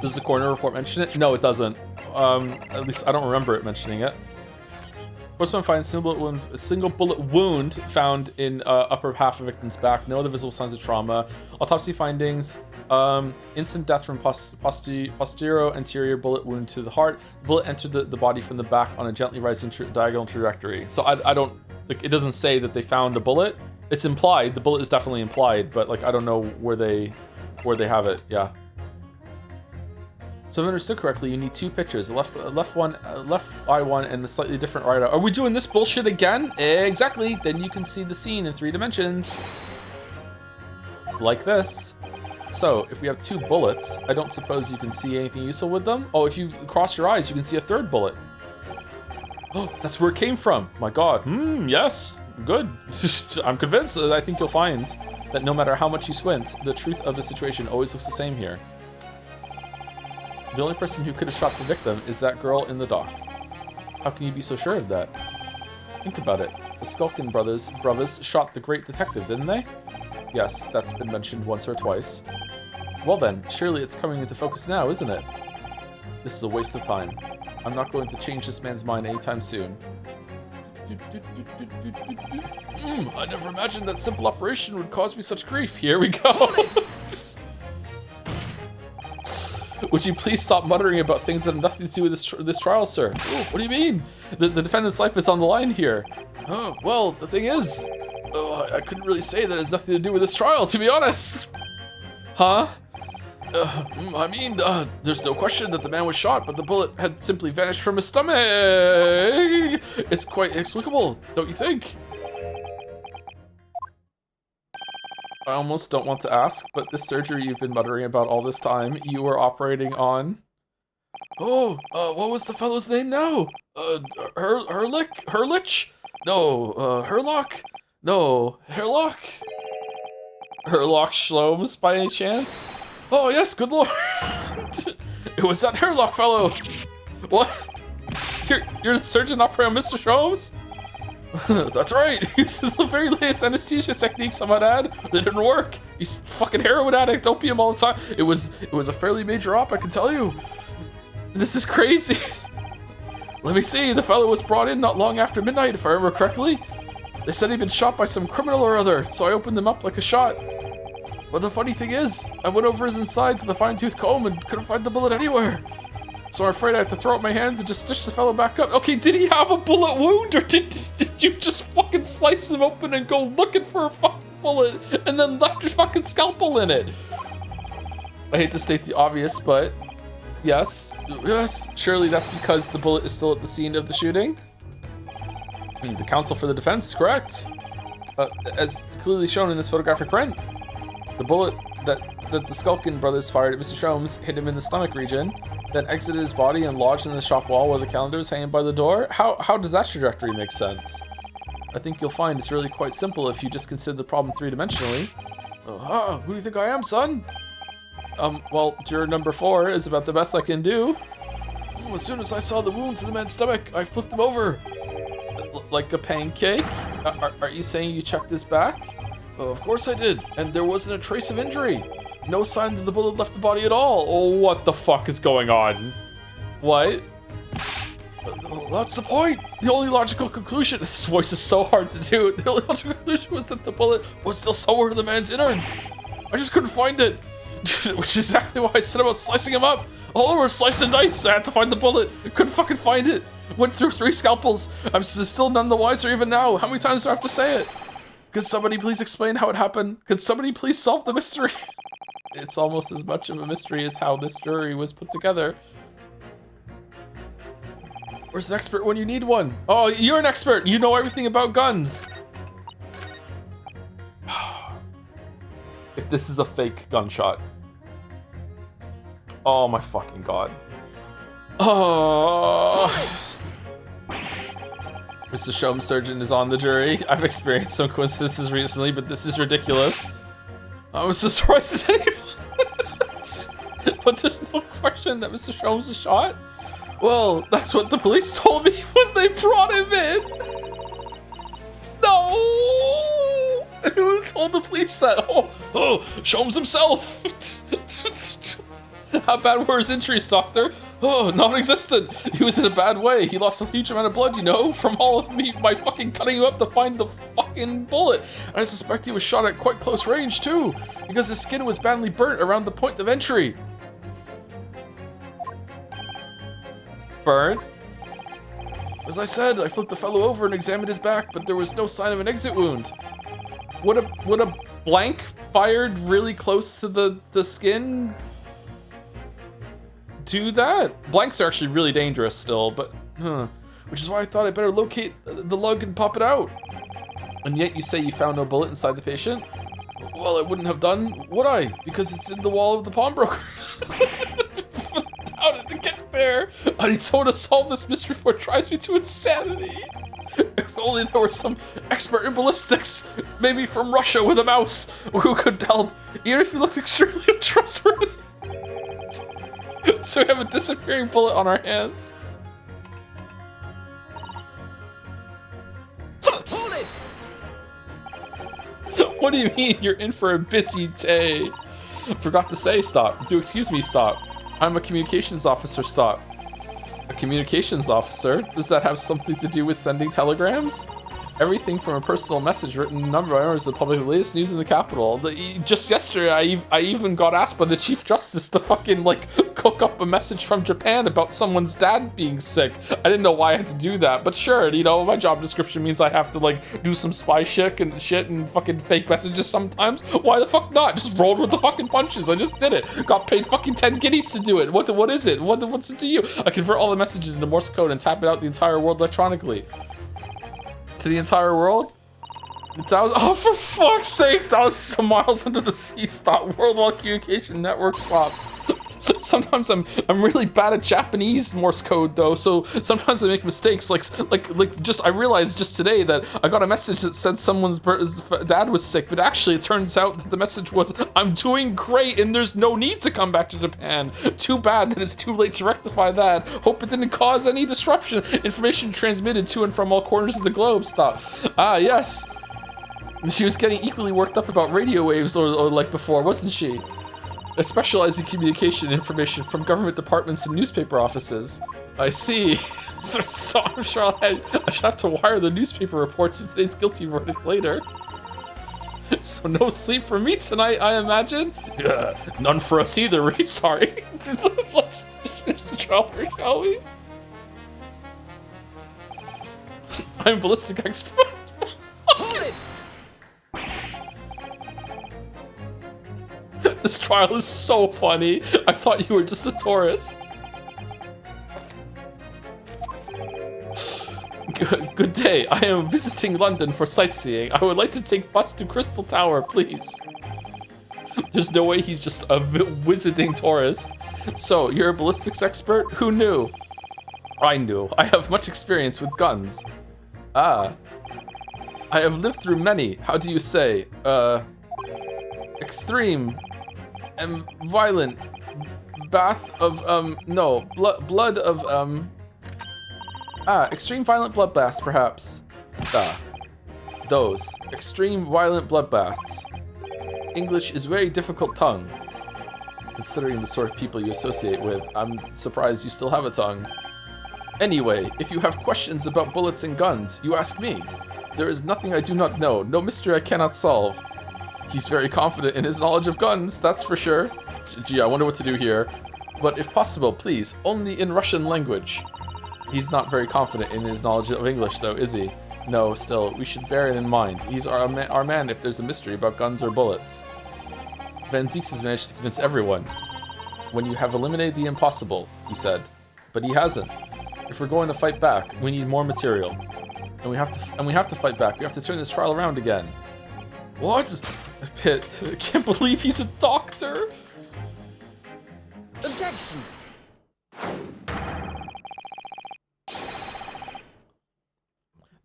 Does the coroner report mention it? No, it doesn't. At least I don't remember it mentioning it. Postman finds a single bullet wound found in upper half of victim's back. No other visible signs of trauma. Autopsy findings. Instant death from posterior anterior bullet wound to the heart. Bullet entered the body from the back on a gently rising diagonal trajectory. So I don't, like, it doesn't say that they found a bullet. It's implied. The bullet is definitely implied, but like I don't know where they have it. Yeah. So if I understood correctly, you need 2 pictures, a left eye one, and the slightly different right eye. Are we doing this bullshit again? Exactly. Then you can see the scene in 3 dimensions, like this. So if we have 2 bullets, I don't suppose you can see anything useful with them. Oh, if you cross your eyes, you can see a 3rd bullet. Oh, that's where it came from. My God. Yes. Good. I'm convinced that I think you'll find that no matter how much you squint, the truth of the situation always looks the same here. The only person who could have shot the victim is that girl in the dock. How can you be so sure of that? Think about it. The Skulkin brothers shot the great detective, didn't they? Yes, that's been mentioned once or twice. Well then, surely it's coming into focus now, isn't it? This is a waste of time. I'm not going to change this man's mind anytime soon. I never imagined that simple operation would cause me such grief. Here we go. Would you please stop muttering about things that have nothing to do with this trial, sir? Oh, what do you mean? The defendant's life is on the line here. Oh, well, the thing is, I couldn't really say that it has nothing to do with this trial, to be honest. Huh? I mean, there's no question that the man was shot, but the bullet had simply vanished from his stomach. It's quite inexplicable, don't you think? I almost don't want to ask, but this surgery you've been muttering about all this time, you were operating on... Oh, what was the fellow's name now? Hurlich? No, Herlock? No, Herlock? Herlock Shlomes, by any chance? Oh, yes, good lord. It was that Herlock fellow. What? You're the surgeon operating on Mr. Shlomes? That's right. He used the very latest anesthesia techniques I might add. They didn't work. He's fucking heroin addict, opium all the time. It was a fairly major op, I can tell you. This is crazy. Let me see. The fellow was brought in not long after midnight, if I remember correctly. They said he'd been shot by some criminal or other, so I opened them up like a shot. But the funny thing is, I went over his insides with a fine-tooth comb and couldn't find the bullet anywhere. So I'm afraid I have to throw up my hands and just stitch the fellow back up. Okay, did he have a bullet wound, or did you just fucking slice him open and go looking for a fucking bullet and then left your fucking scalpel in it? I hate to state the obvious, but yes, surely that's because the bullet is still at the scene of the shooting. The counsel for the defense, correct. As clearly shown in this photographic print. The bullet that the Skulkin brothers fired at Mr. Shromes hit him in the stomach region, then exited his body and lodged in the shop wall where the calendar was hanging by the door. How does that trajectory make sense? I think you'll find it's really quite simple if you just consider the problem three-dimensionally. Who do you think I am, son? Well, juror number 4 is about the best I can do. As soon as I saw the wound to the man's stomach, I flipped him over. Like a pancake? Are you saying you checked his back? Of course I did, and there wasn't a trace of injury. No sign that the bullet left the body at all. Oh, what the fuck is going on? What? That's the point. The only logical conclusion, this voice is so hard to do. The only logical conclusion was that the bullet was still somewhere in the man's innards. I just couldn't find it, which is exactly why I said about slicing him up. All over slice and dice, I had to find the bullet. Couldn't fucking find it. Went through 3 scalpels. I'm still none the wiser even now. How many times do I have to say it? Could somebody please explain how it happened? Could somebody please solve the mystery? It's almost as much of a mystery as how this jury was put together. Where's an expert when you need one? Oh, you're an expert. You know everything about guns. If this is a fake gunshot. Oh my fucking god. Oh. Mr. Shom Surgeon is on the jury. I've experienced some coincidences recently, but this is ridiculous. I'm so surprised as anyone. But there's no question that Mr. Shromes was shot. Well, that's what the police told me when they brought him in. No! Who told the police that? Oh, Shromes himself. How bad were his injuries, doctor? Oh, non-existent. He was in a bad way. He lost a huge amount of blood, you know, from all of me, my fucking cutting him up to find the fucking bullet. And I suspect he was shot at quite close range, too, because his skin was badly burnt around the point of entry. Burnt? As I said, I flipped the fellow over and examined his back, but there was no sign of an exit wound. Would a blank fired really close to the skin do that? Blanks are actually really dangerous still, but which is why I thought I better locate the lug and pop it out. And yet you say you found no bullet inside the patient? Well, I wouldn't have done, would I? Because it's in the wall of the pawnbroker. How did it get there? I need someone to solve this mystery before it drives me to insanity. If only there were some expert in ballistics, maybe from Russia with a mouse, who could help, even if he looked extremely untrustworthy. So we have a disappearing bullet on our hands. Hold it! What do you mean you're in for a busy day? Forgot to say stop. Do excuse me, stop. I'm a communications officer, stop. A communications officer? Does that have something to do with sending telegrams? Everything from a personal message written number of hours to the public, the latest news in the capital. Just yesterday, I even got asked by the Chief Justice to fucking, like, cook up a message from Japan about someone's dad being sick. I didn't know why I had to do that, but sure, you know, my job description means I have to, like, do some spy shit and fucking fake messages sometimes. Why the fuck not? Just rolled with the fucking punches. I just did it. Got paid fucking 10 guineas to do it. What is it? What's it to you? I convert all the messages into Morse code and tap it out the entire world electronically. To the entire world? That was, oh, for fuck's sake, that was some miles under the sea. Stop. Worldwide Communication Network, stop. Sometimes I'm really bad at Japanese Morse code though, so sometimes I make mistakes. Like I realized just today that I got a message that said someone's dad was sick, but actually it turns out that the message was, I'm doing great and there's no need to come back to Japan. Too bad that it's too late to rectify that. Hope it didn't cause any disruption. Information transmitted to and from all corners of the globe. Stop. Ah, yes. She was getting equally worked up about radio waves or like before, wasn't she? I specialize in communication information from government departments and newspaper offices. I see. So I'm sure I should have to wire the newspaper reports of today's guilty verdict later. So no sleep for me tonight, I imagine? None for us either, right? Sorry. Let's just finish the trial first, shall we? I'm ballistic expert. Hold it! This trial is so funny. I thought you were just a tourist. Good day. I am visiting London for sightseeing. I would like to take bus to Crystal Tower, please. There's no way he's just a visiting tourist. So, you're a ballistics expert? Who knew? I knew. I have much experience with guns. Ah. I have lived through many, how do you say, extreme and violent bath of, blood of, extreme violent bloodbaths, perhaps. Those. Extreme violent bloodbaths. English is very difficult tongue. Considering the sort of people you associate with, I'm surprised you still have a tongue. Anyway, if you have questions about bullets and guns, you ask me. There is nothing I do not know, no mystery I cannot solve. He's very confident in his knowledge of guns, that's for sure. Gee, I wonder what to do here. But if possible, please, only in Russian language. He's not very confident in his knowledge of English, though, is he? No, still, we should bear it in mind. He's our man if there's a mystery about guns or bullets. Van Zieks has managed to convince everyone. When you have eliminated the impossible, he said. But he hasn't. If we're going to fight back, we need more material. And we have to fight back. We have to turn this trial around again. What? Pitt, I can't believe he's a doctor. Objection!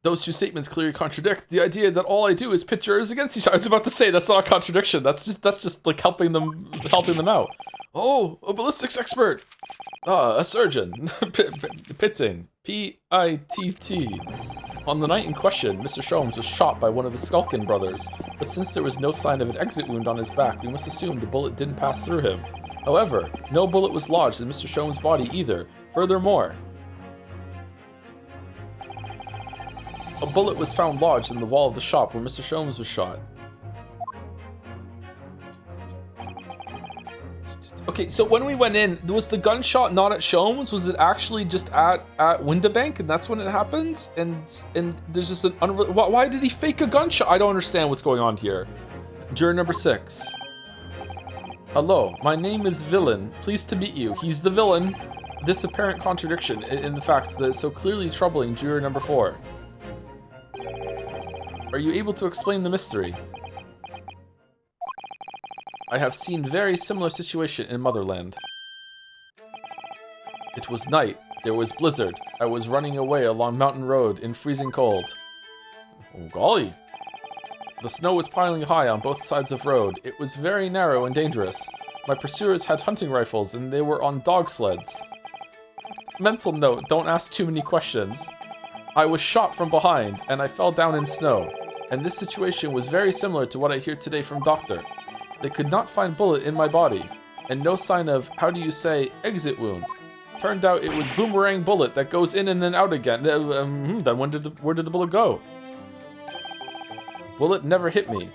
Those two statements clearly contradict the idea that all I do is pit jurors against each other. I was about to say that's not a contradiction. That's just like helping them out. Oh, a ballistics expert. A surgeon. Pitting. P-I-T-T. On the night in question, Mr. Sholmes was shot by one of the Skulkin brothers, but since there was no sign of an exit wound on his back, we must assume the bullet didn't pass through him. However, no bullet was lodged in Mr. Sholmes' body either. Furthermore, a bullet was found lodged in the wall of the shop where Mr. Sholmes was shot. Okay, so when we went in, was the gunshot not at Sholmes? Was it actually just at Windabank, and that's when it happened? And there's just an why did he fake a gunshot? I don't understand what's going on here. Juror number 6. Hello, my name is Villain. Pleased to meet you. He's the villain. This apparent contradiction in the facts that is so clearly troubling juror number 4. Are you able to explain the mystery? I have seen very similar situation in Motherland. It was night. There was blizzard. I was running away along mountain road in freezing cold. Oh, golly. The snow was piling high on both sides of road. It was very narrow and dangerous. My pursuers had hunting rifles and they were on dog sleds. Mental note, don't ask too many questions. I was shot from behind and I fell down in snow. And this situation was very similar to what I hear today from Doctor. They could not find bullet in my body, and no sign of, how do you say, exit wound. Turned out it was boomerang bullet that goes in and then out again. Then where did the bullet go? Bullet never hit me.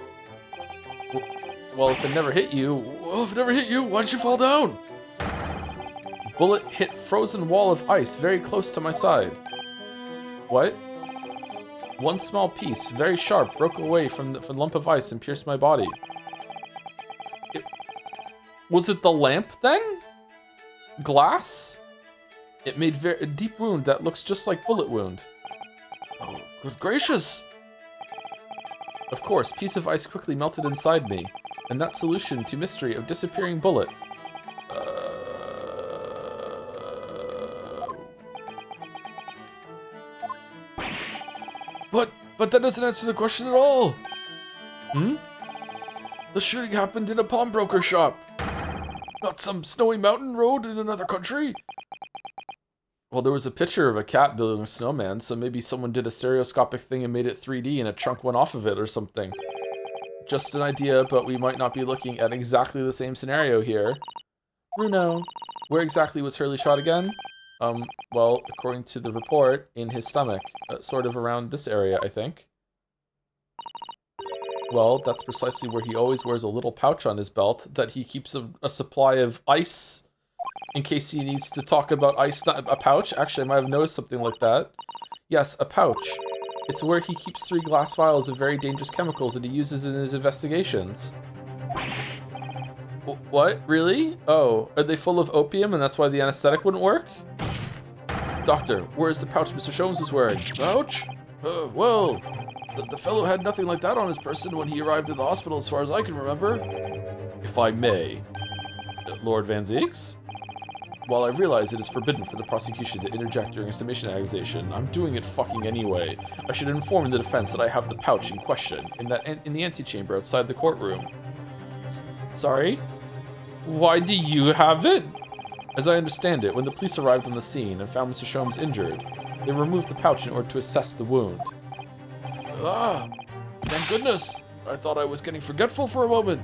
Well, if it never hit you, why'd you fall down? Bullet hit frozen wall of ice very close to my side. What? One small piece, very sharp, broke away from the lump of ice and pierced my body. Was it the lamp then? Glass? It made a deep wound that looks just like bullet wound. Oh, good gracious! Of course, piece of ice quickly melted inside me, and that solution to mystery of disappearing bullet. But that doesn't answer the question at all. The shooting happened in a pawnbroker shop, not some snowy mountain road in another country. Well, there was a picture of a cat building a snowman, so maybe someone did a stereoscopic thing and made it 3D and a chunk went off of it or something. Just an idea, but we might not be looking at exactly the same scenario here. Bruno, where exactly was Hurley shot again? Well, according to the report, in his stomach, sort of around this area, I think. Well, that's precisely where he always wears a little pouch on his belt that he keeps a supply of ice in case he needs to talk about ice. Not a pouch? Actually, I might have noticed something like that. Yes, a pouch. It's where he keeps 3 glass vials of very dangerous chemicals that he uses in his investigations. What? Really? Oh, are they full of opium and that's why the anesthetic wouldn't work? Doctor, where's the pouch Mr. Sholmes is wearing? Pouch? Well, the fellow had nothing like that on his person when he arrived at the hospital as far as I can remember. If I may. Lord Van Zeeks? While I realize it is forbidden for the prosecution to interject during a summation accusation, I'm doing it fucking anyway. I should inform the defense that I have the pouch in question in the antechamber outside the courtroom. Sorry? Why do you have it? As I understand it, when the police arrived on the scene and found Mr. Sholmes injured, they removed the pouch in order to assess the wound. Ah, thank goodness. I thought I was getting forgetful for a moment.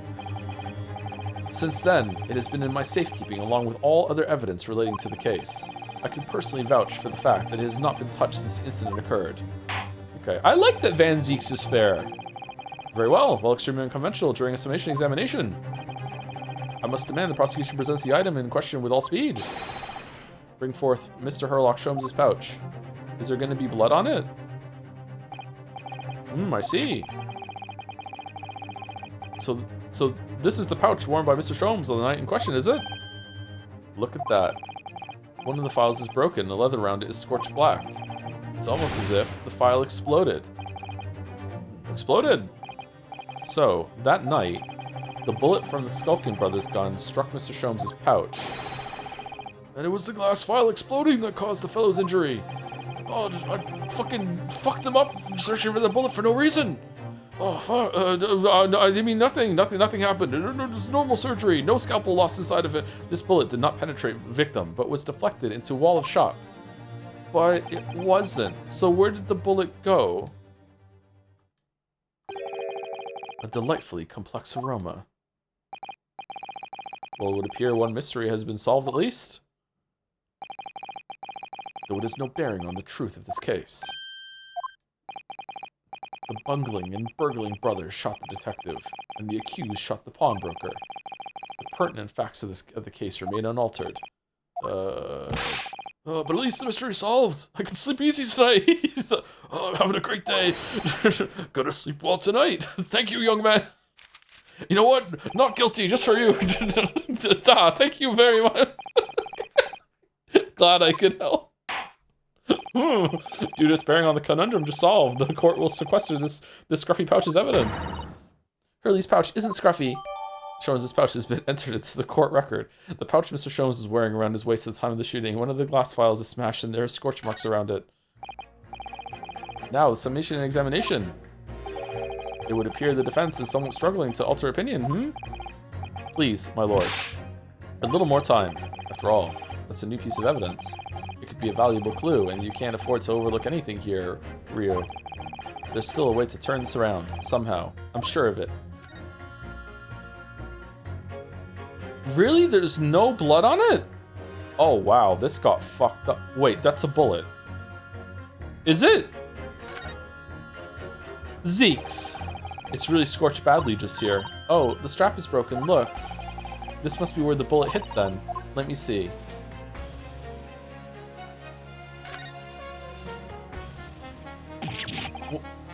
Since then, it has been in my safekeeping along with all other evidence relating to the case. I can personally vouch for the fact that it has not been touched since the incident occurred. Okay, I like that Van Zeeks is fair. Very well, extremely unconventional during a summation examination. I must demand the prosecution presents the item in question with all speed. Bring forth Mr. Herlock Sholmes' pouch. Is there going to be blood on it? I see. So this is the pouch worn by Mr. Sholmes on the night in question, is it? Look at that. One of the files is broken, the leather around it is scorched black. It's almost as if the file exploded. Exploded! So, that night, the bullet from the Skulkin Brothers gun struck Mr. Sholmes' pouch. And it was the glass file exploding that caused the fellow's injury. Oh, I fucking fucked them up searching for the bullet for no reason. Oh, fuck. I mean, nothing happened. It was normal surgery. No scalpel lost inside of it. This bullet did not penetrate victim, but was deflected into wall of shop. But it wasn't. So where did the bullet go? A delightfully complex aroma. Well, it would appear one mystery has been solved at least. Though it has no bearing on the truth of this case. The bungling and burgling brothers shot the detective, and the accused shot the pawnbroker. The pertinent facts of the case remain unaltered. But at least the mystery is solved. I can sleep easy tonight. I'm having a great day. Gonna sleep well tonight. Thank you, young man. You know what? Not guilty, just for you. Thank you very much. Glad I could help. Due to its bearing on the conundrum just solved, the court will sequester this scruffy pouch as evidence. Hurley's pouch isn't scruffy. Sholmes' pouch has been entered into the court record. The pouch Mr. Sholmes was wearing around his waist at the time of the shooting. One of the glass files is smashed and there are scorch marks around it. Now, the summation examination. It would appear the defense is somewhat struggling to alter opinion, Please, my lord. A little more time. After all, that's a new piece of evidence. It could be a valuable clue, and you can't afford to overlook anything here, Rio. There's still a way to turn this around, somehow. I'm sure of it. Really? There's no blood on it? Oh, wow. This got fucked up. Wait, that's a bullet. Is it? Zeeks. It's really scorched badly just here. Oh, the strap is broken. Look. This must be where the bullet hit then. Let me see.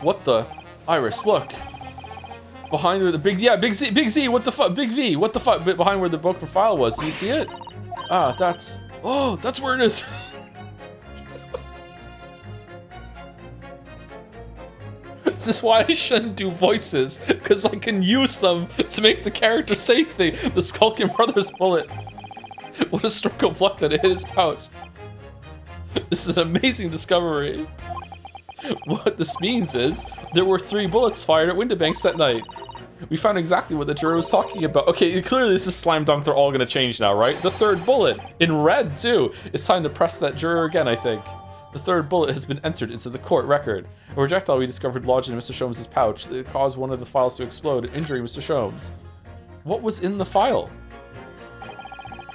What the? Iris, look. Behind where the Big Z, what the fuck? Big V, what the fuck? Behind where the broken file was. Do you see it? Ah, that's where it is. This is why I shouldn't do voices, because I can use them to make the character say things. The Skulking Brothers bullet. What a stroke of luck that it hit his pouch. This is an amazing discovery. What this means is, there were 3 bullets fired at Windibanks that night. We found exactly what the juror was talking about. Okay, clearly this is slam dunk, they're all gonna change now, right? The 3rd bullet, in red too. It's time to press that juror again, I think. The 3rd bullet has been entered into the court record. A projectile we discovered lodged in Mr. Sholmes' pouch that caused one of the files to explode, injuring Mr. Sholmes. What was in the file?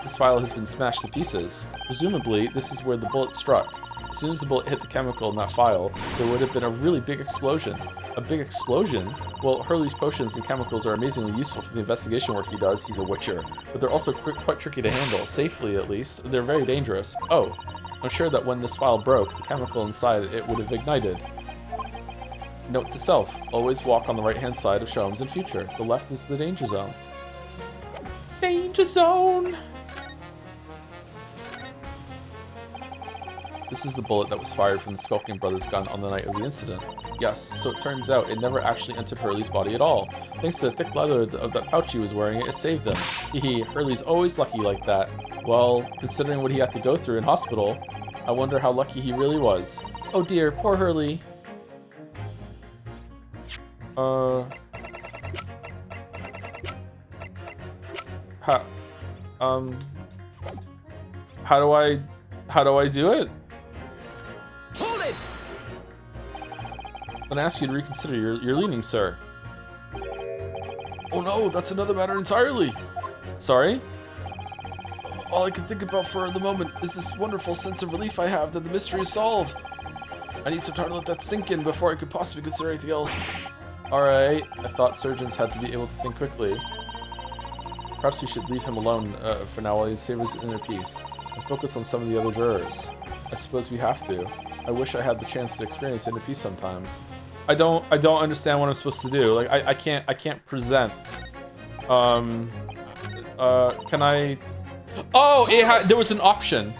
This file has been smashed to pieces. Presumably, this is where the bullet struck. As soon as the bullet hit the chemical in that file, there would have been a really big explosion. A big explosion? Well, Hurley's potions and chemicals are amazingly useful for the investigation work he does. He's a witcher. But they're also quite tricky to handle, safely at least. They're very dangerous. Oh, I'm sure that when this file broke, the chemical inside it would have ignited. Note to self, always walk on the right-hand side of Sholmes in future. The left is the danger zone. Danger zone! This is the bullet that was fired from the Skulking Brothers gun on the night of the incident. Yes, so it turns out it never actually entered Hurley's body at all. Thanks to the thick leather of that pouch he was wearing, it saved him. Hehe, Hurley's always lucky like that. Well, considering what he had to go through in hospital, I wonder how lucky he really was. Oh dear, poor Hurley. How do I do it? Hold it! Then I ask you to reconsider your leaning, sir. Oh no, that's another matter entirely. Sorry? All I can think about for the moment is this wonderful sense of relief I have that the mystery is solved. I need some time to let that sink in before I could possibly consider anything else. Alright, I thought surgeons had to be able to think quickly. Perhaps we should leave him alone for now while he saves his inner peace, and focus on some of the other jurors. I suppose we have to. I wish I had the chance to experience inner peace sometimes. I don't understand what I'm supposed to do. Like I can't present. Can I? Oh, there was an option.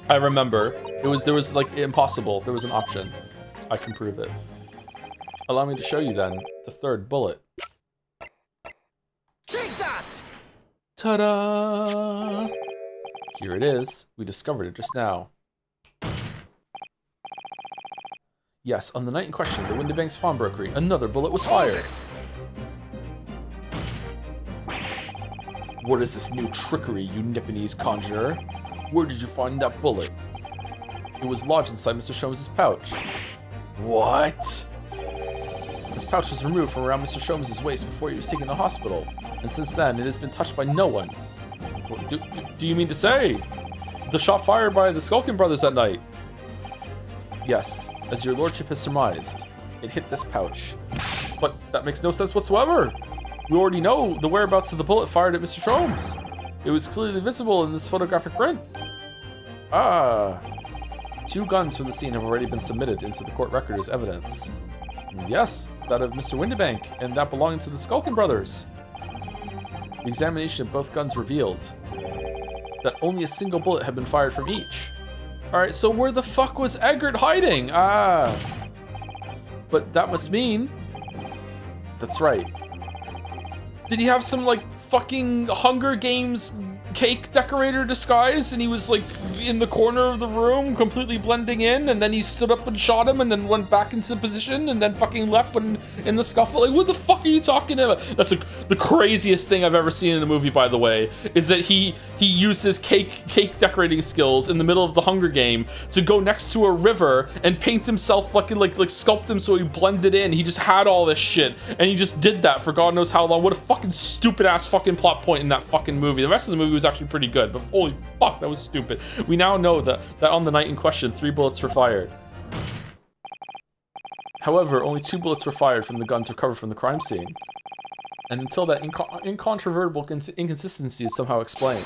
I remember. There was like impossible. There was an option. I can prove it. Allow me to show you then the 3rd bullet. Take that! Ta-da! Here it is. We discovered it just now. Yes, on the night in question, the Windibanks pawnbrokery, another bullet was fired. What is this new trickery, you Nipponese conjurer? Where did you find that bullet? It was lodged inside Mr. Sholmes' pouch. What? This pouch was removed from around Mr. Sholmes' waist before he was taken to hospital, and since then it has been touched by no one. What do you mean to say? The shot fired by the Skulking Brothers that night? Yes, as your lordship has surmised, it hit this pouch. But that makes no sense whatsoever. We already know the whereabouts of the bullet fired at Mr. Sholmes. It was clearly visible in this photographic print. Ah. 2 guns from the scene have already been submitted into the court record as evidence. Yes, that of Mr. Windibank, and that belonging to the Skulking Brothers. The examination of both guns revealed that only a single bullet had been fired from each. Alright, so where the fuck was Eggert hiding? Ah. But that must mean... That's right. Did he have some, like, fucking Hunger Games cake decorator disguise? And he was, like, in the corner of the room, completely blending in, and then he stood up and shot him, and then went back into position, and then fucking left when in the scuffle. Like, what the fuck are you talking about? That's the craziest thing I've ever seen in a movie, by the way, is that he used his cake decorating skills in the middle of the Hunger Game to go next to a river and paint himself fucking like sculpt him so he blended in. He just had all this shit, and he just did that for God knows how long. What a fucking stupid ass fucking plot point in that fucking movie. The rest of the movie was actually pretty good, but holy fuck, that was stupid. We now know that on the night in question, 3 bullets were fired. However, only 2 bullets were fired from the guns recovered from the crime scene. And until that incontrovertible inconsistency is somehow explained,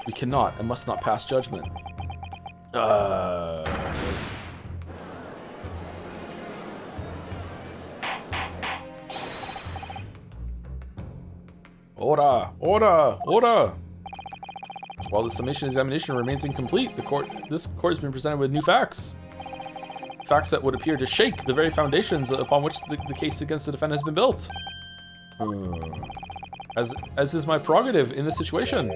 we cannot and must not pass judgment. Order! Order! Order! While the summation examination remains incomplete, this court has been presented with new facts. Facts that would appear to shake the very foundations upon which the case against the defendant has been built. As is my prerogative in this situation,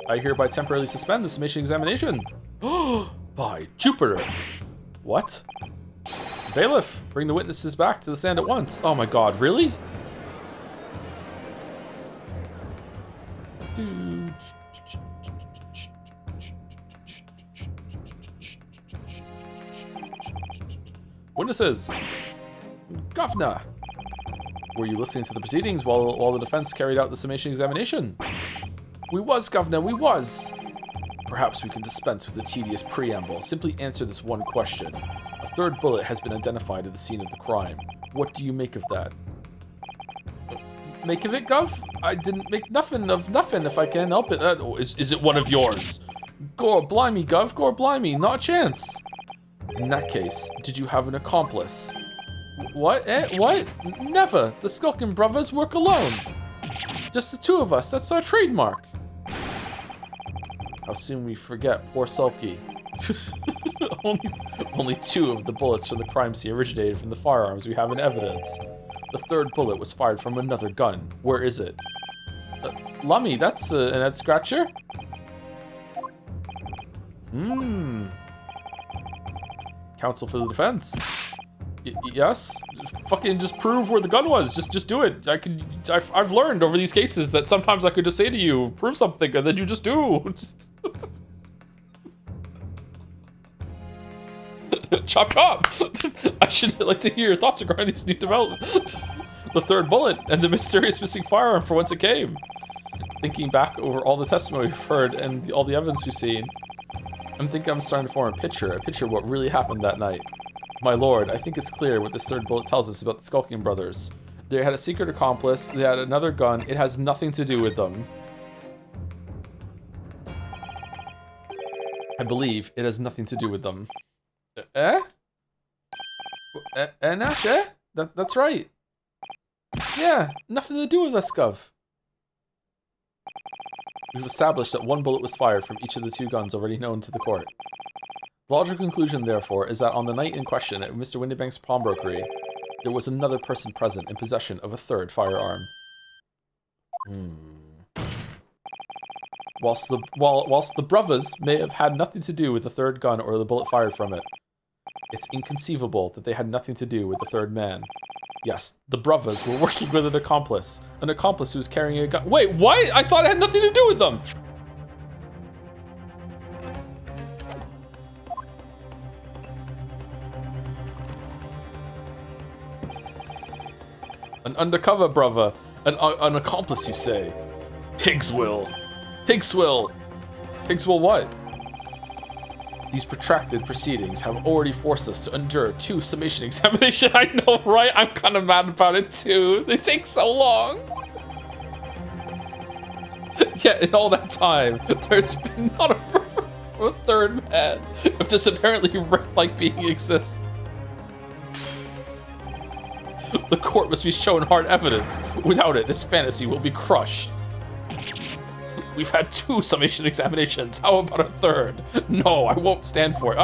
I hereby temporarily suspend the summation examination. By Jupiter! What? Bailiff, bring the witnesses back to the stand at once. Oh my god, really? Witnesses. Governor, were you listening to the proceedings while the defense carried out the summation examination? We was, Governor, we was. Perhaps we can dispense with the tedious preamble. Simply answer this one question. A 3rd bullet has been identified at the scene of the crime. What do you make of that? Make of it, Gov? I didn't make nothing of nothing if I can help it. Is it one of yours? Gore blimey, Gov, gore blimey, not a chance. In that case, did you have an accomplice? What? What? Never. The Skulkin brothers work alone. Just the 2 of us, that's our trademark. How soon we forget poor Sulky. only 2 of the bullets from the crime scene originated from the firearms we have in evidence. The 3rd bullet was fired from another gun. Where is it? Lummy, that's an head scratcher? Counsel for the defense. Yes? Just prove where the gun was. Just do it. I've learned over these cases that sometimes I could just say to you, prove something, and then you just do. Chop chop! I should like to hear your thoughts regarding these new developments. The 3rd bullet and the mysterious missing firearm for whence it came. Thinking back over all the testimony we've heard and all the evidence we've seen, I'm starting to form a picture of what really happened that night. My lord, I think it's clear what this 3rd bullet tells us about the Skulking brothers. They had a secret accomplice, they had another gun, it has nothing to do with them. I believe it has nothing to do with them. Nash, eh? That's right. Yeah, nothing to do with us, Gov. We've established that 1 bullet was fired from each of the 2 guns already known to the court. The logical conclusion, therefore, is that on the night in question at Mr. Windybank's pawnbrokery, there was another person present in possession of a 3rd firearm. Whilst the brothers may have had nothing to do with the 3rd gun or the bullet fired from it, it's inconceivable that they had nothing to do with the 3rd man. Yes, the brothers were working with an accomplice who was carrying a gun. Wait, what? I thought it had nothing to do with them! An undercover brother. An accomplice, you say? Pigs will. Pigs will. Pigs will what? These protracted proceedings have already forced us to endure 2 summation examinations. I know, right? I'm kind of mad about it too. They take so long. Yet in all that time, there's been not a 3rd man. If this apparently red light being exists, the court must be shown hard evidence. Without it, this fantasy will be crushed. We've had 2 summation examinations. How about a 3rd? No, I won't stand for it.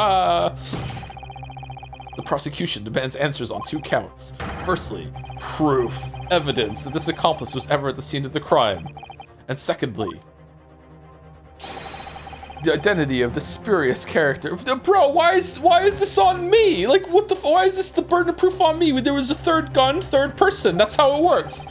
The prosecution demands answers on 2 counts. Firstly, proof, evidence that this accomplice was ever at the scene of the crime. And secondly, The identity of the spurious character. Bro, why is this on me? Like, what the? Why is this the burden of proof on me? There was a third gun, third person. That's how it works.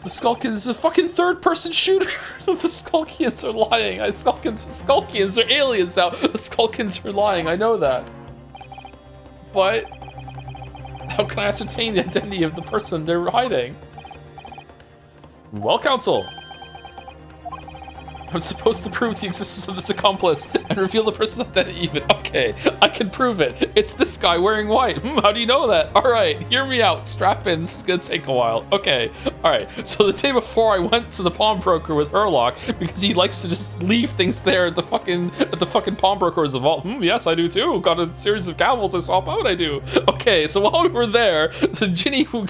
The Skulkians is a fucking third-person shooter. The Skulkians are lying. Skulkians are aliens now. The Skulkians are lying. I know that. But how can I ascertain the identity of the person they're hiding? Well, Counsel. I'm supposed to prove the existence of this accomplice and reveal the person's identity even. Okay, I can prove it. It's this guy wearing white. How do you know that? All right, hear me out. Strap in. This is gonna take a while. Okay, all right. So the day before I went to the pawnbroker with Herlock because he likes to just leave things there at the fucking pawnbroker's vault. Yes, I do too. Got a series of gavels I swap out. I do. Okay, so while we were there, the Ginny who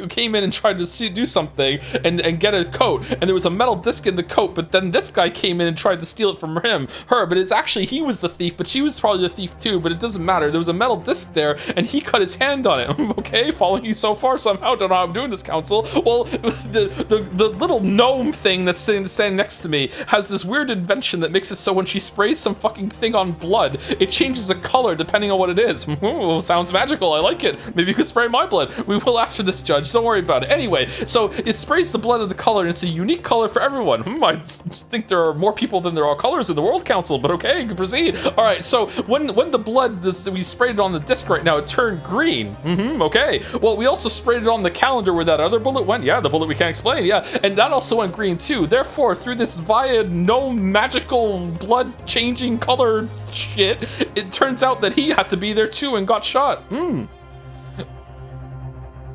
came in and tried to do something and get a coat, and there was a metal disc in the coat, but then this guy came in and tried to steal it from her, but it's actually he was the thief, but she was probably the thief too, but it doesn't matter. There was a metal disc there and he cut his hand on it. Okay, following you so far somehow. Don't know how I'm doing this, Counsel. Well, the little gnome thing that's standing next to me has this weird invention that makes it so when she sprays some fucking thing on blood, it changes the color depending on what it is. Ooh, sounds magical. I like it. Maybe you could spray my blood. We will after this, Judge. Don't worry about it. Anyway, so it sprays the blood of the color and it's a unique color for everyone. I think there are more people than there are colors in the World Council, but okay, proceed. All right, so when the blood we sprayed it on the disc right now, it turned green. Okay. Well, we also sprayed it on the calendar where that other bullet went. Yeah, the bullet we can't explain. Yeah, and that also went green too. Therefore, through this via no magical blood changing color shit, it turns out that he had to be there too and got shot.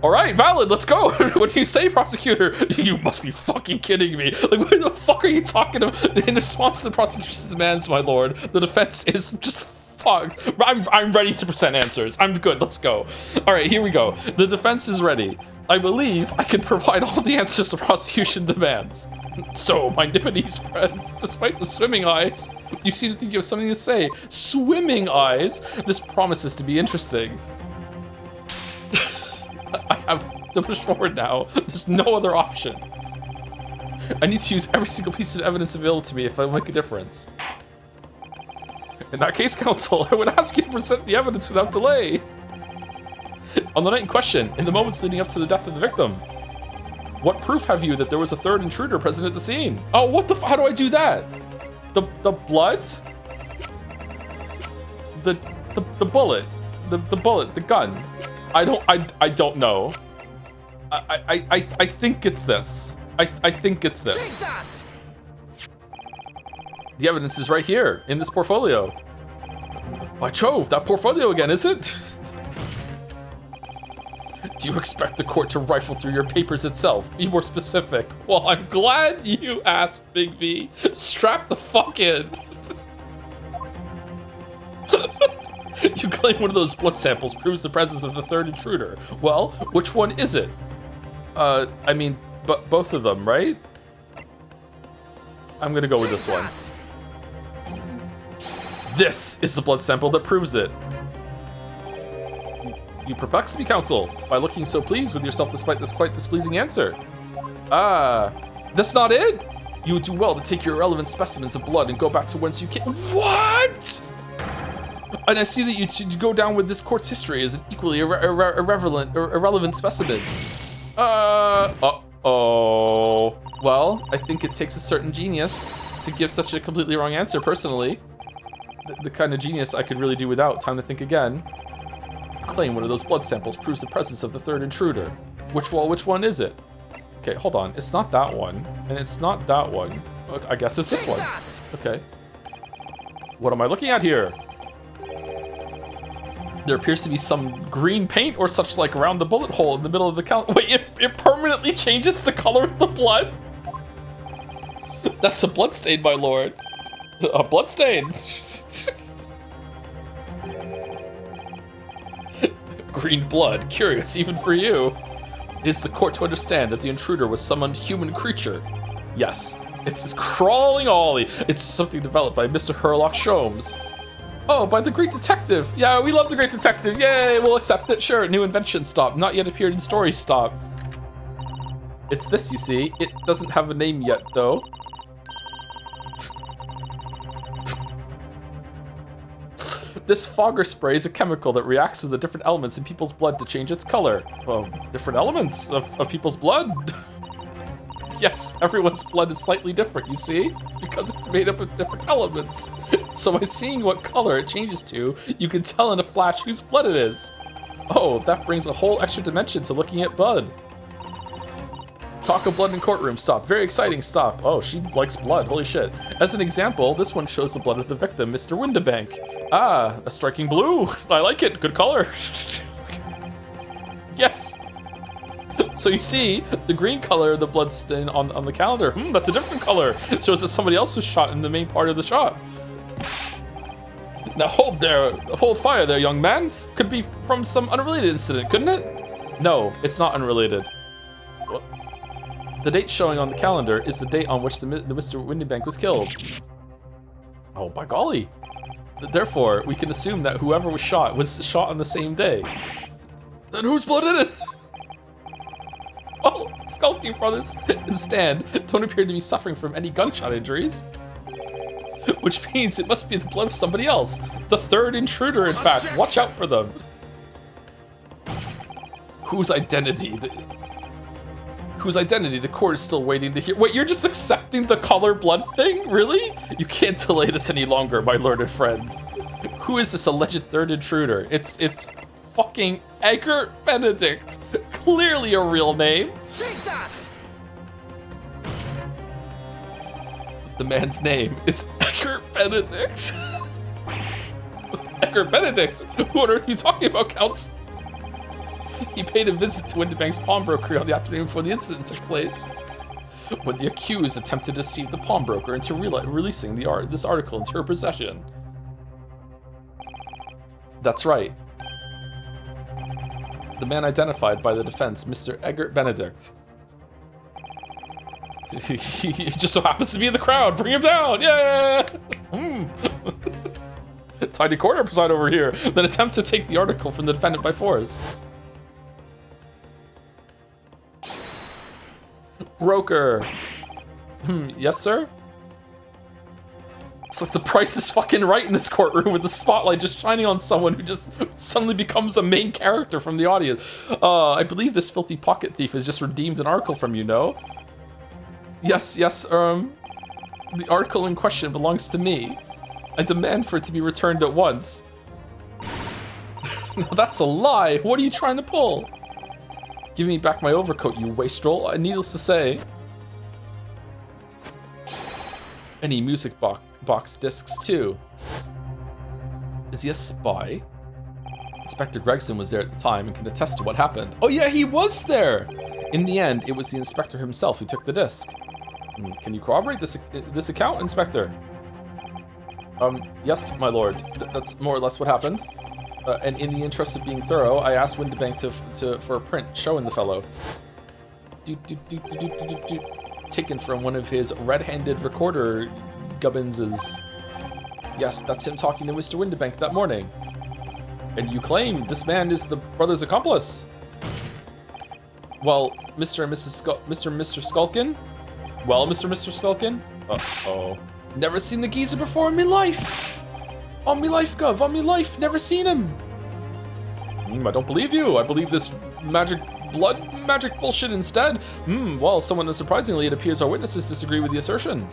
All right, valid, let's go. What do you say, prosecutor? You must be fucking kidding me. Like, what the fuck are you talking about? In response to the prosecution's demands, my lord, the defense is just fucked. I'm ready to present answers. I'm good, let's go. All right, here we go. The defense is ready. I believe I can provide all the answers the prosecution demands. So, my Nipponese friend, despite the swimming eyes, you seem to think you have something to say. Swimming eyes? This promises to be interesting. I have to push forward now. There's no other option. I need to use every single piece of evidence available to me if I make a difference. In that case, Counsel, I would ask you to present the evidence without delay. On the night in question, in the moments leading up to the death of the victim, what proof have you that there was a third intruder present at the scene? Oh, what the how do I do that? The blood? The bullet? The bullet, the gun? I don't know. I think it's this. I think it's this. Take that! The evidence is right here in this portfolio. By Jove, that portfolio again, is it? Do you expect the court to rifle through your papers itself? Be more specific. Well, I'm glad you asked, Big V. Strap the fuck in. You claim one of those blood samples proves the presence of the third intruder. Well, which one is it? I mean, both of them, right? I'm gonna go with this one. This is the blood sample that proves it. You perplex me, Counsel, by looking so pleased with yourself despite this quite displeasing answer. That's not it? You would do well to take your irrelevant specimens of blood and go back to whence you came. What? And I see that you should go down with this court's history as an equally irrelevant specimen. Uh-oh. Well, I think it takes a certain genius to give such a completely wrong answer, personally. The kind of genius I could really do without. Time to think again. Claim one of those blood samples proves the presence of the third intruder. Which one is it? Okay, hold on. It's not that one, and it's not that one. Okay, I guess it's this one. Okay. What am I looking at here? There appears to be some green paint or such like around the bullet hole in the middle of the calendar. Wait, it permanently changes the color of the blood? That's a bloodstain, my lord. A bloodstain. Green blood, curious even for you. Is the court to understand that the intruder was some unhuman creature? Yes, it's crawling ollie. It's something developed by Mr. Herlock Sholmes. Oh, by the Great Detective. Yeah, we love the Great Detective. Yay, we'll accept it. Sure, new invention stop. Not yet appeared in story stop. It's this, you see. It doesn't have a name yet, though. This fogger spray is a chemical that reacts with the different elements in people's blood to change its color. Well, different elements of people's blood? Yes, everyone's blood is slightly different, you see? Because it's made up of different elements. So by seeing what color it changes to, you can tell in a flash whose blood it is. Oh, that brings a whole extra dimension to looking at blood. Talk of blood in courtroom, stop. Very exciting, stop. Oh, she likes blood, holy shit. As an example, this one shows the blood of the victim, Mr. Windibank. Ah, a striking blue. I like it, good color. Yes. So you see, the green color of the blood stain on the calendar, that's a different color. It shows that somebody else was shot in the main part of the shot. Now hold fire there, young man. Could be from some unrelated incident, couldn't it? No, it's not unrelated. The date showing on the calendar is the date on which the Mr. Windibank was killed. Oh, by golly. Therefore, we can assume that whoever was shot on the same day. Then whose blood is it? Oh, Skulking Brothers and Stan don't appear to be suffering from any gunshot injuries. Which means it must be the blood of somebody else. The third intruder, in fact. Watch out for them. Whose identity the court is still waiting to hear. Wait, you're just accepting the color blood thing? Really? You can't delay this any longer, my learned friend. Who is this alleged third intruder? It's fucking Edgar Benedict. Clearly a real name. Take that! The man's name is Edgar Benedict. Edgar Benedict? Who on earth are you talking about, Counts? He paid a visit to Windibank's pawnbroker on the afternoon before the incident took place, when the accused attempted to deceive the pawnbroker into releasing this article into her possession. That's right. The man identified by the defense, Mr. Edgar Benedict. He just so happens to be in the crowd. Bring him down! Yeah! Tidy corner preside over here. Then attempt to take the article from the defendant by force. Broker. Yes, sir? It's like the price is fucking right in this courtroom with the spotlight just shining on someone who just suddenly becomes a main character from the audience. I believe this filthy pocket thief has just redeemed an article from you, no? Yes, the article in question belongs to me. I demand for it to be returned at once. No, that's a lie. What are you trying to pull? Give me back my overcoat, you wastrel. Needless to say. Any music box discs too. Is he a spy? Inspector Gregson was there at the time and can attest to what happened. Oh yeah, he was there! In the end, it was the inspector himself who took the disc. Can you corroborate this account, Inspector? Yes, my lord. That's more or less what happened. And in the interest of being thorough, I asked Windibank for a print showing the fellow. Taken from one of his red-handed recorder gubbinses. Yes, that's him talking to Mr. Windibank that morning. And you claim this man is the brother's accomplice? Well, Mr. and Mr. Skulkin? Well, Mr. Skulkin? Uh-oh. Never seen the geezer before in me life! On me life, Gov, on me life, never seen him! I don't believe you. I believe this magic bullshit instead. Well, somewhat unsurprisingly, it appears our witnesses disagree with the assertion.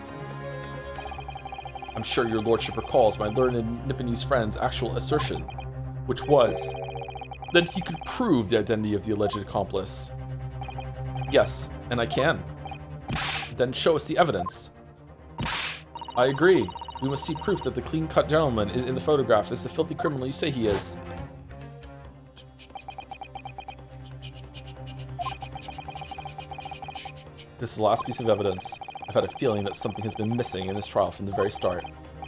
I'm sure your lordship recalls my learned Nipponese friend's actual assertion, which was that he could prove the identity of the alleged accomplice. Yes, and I can. Then show us the evidence. I agree. We must see proof that the clean-cut gentleman in the photograph is the filthy criminal you say he is. This is the last piece of evidence. I've had a feeling that something has been missing in this trial from the very start.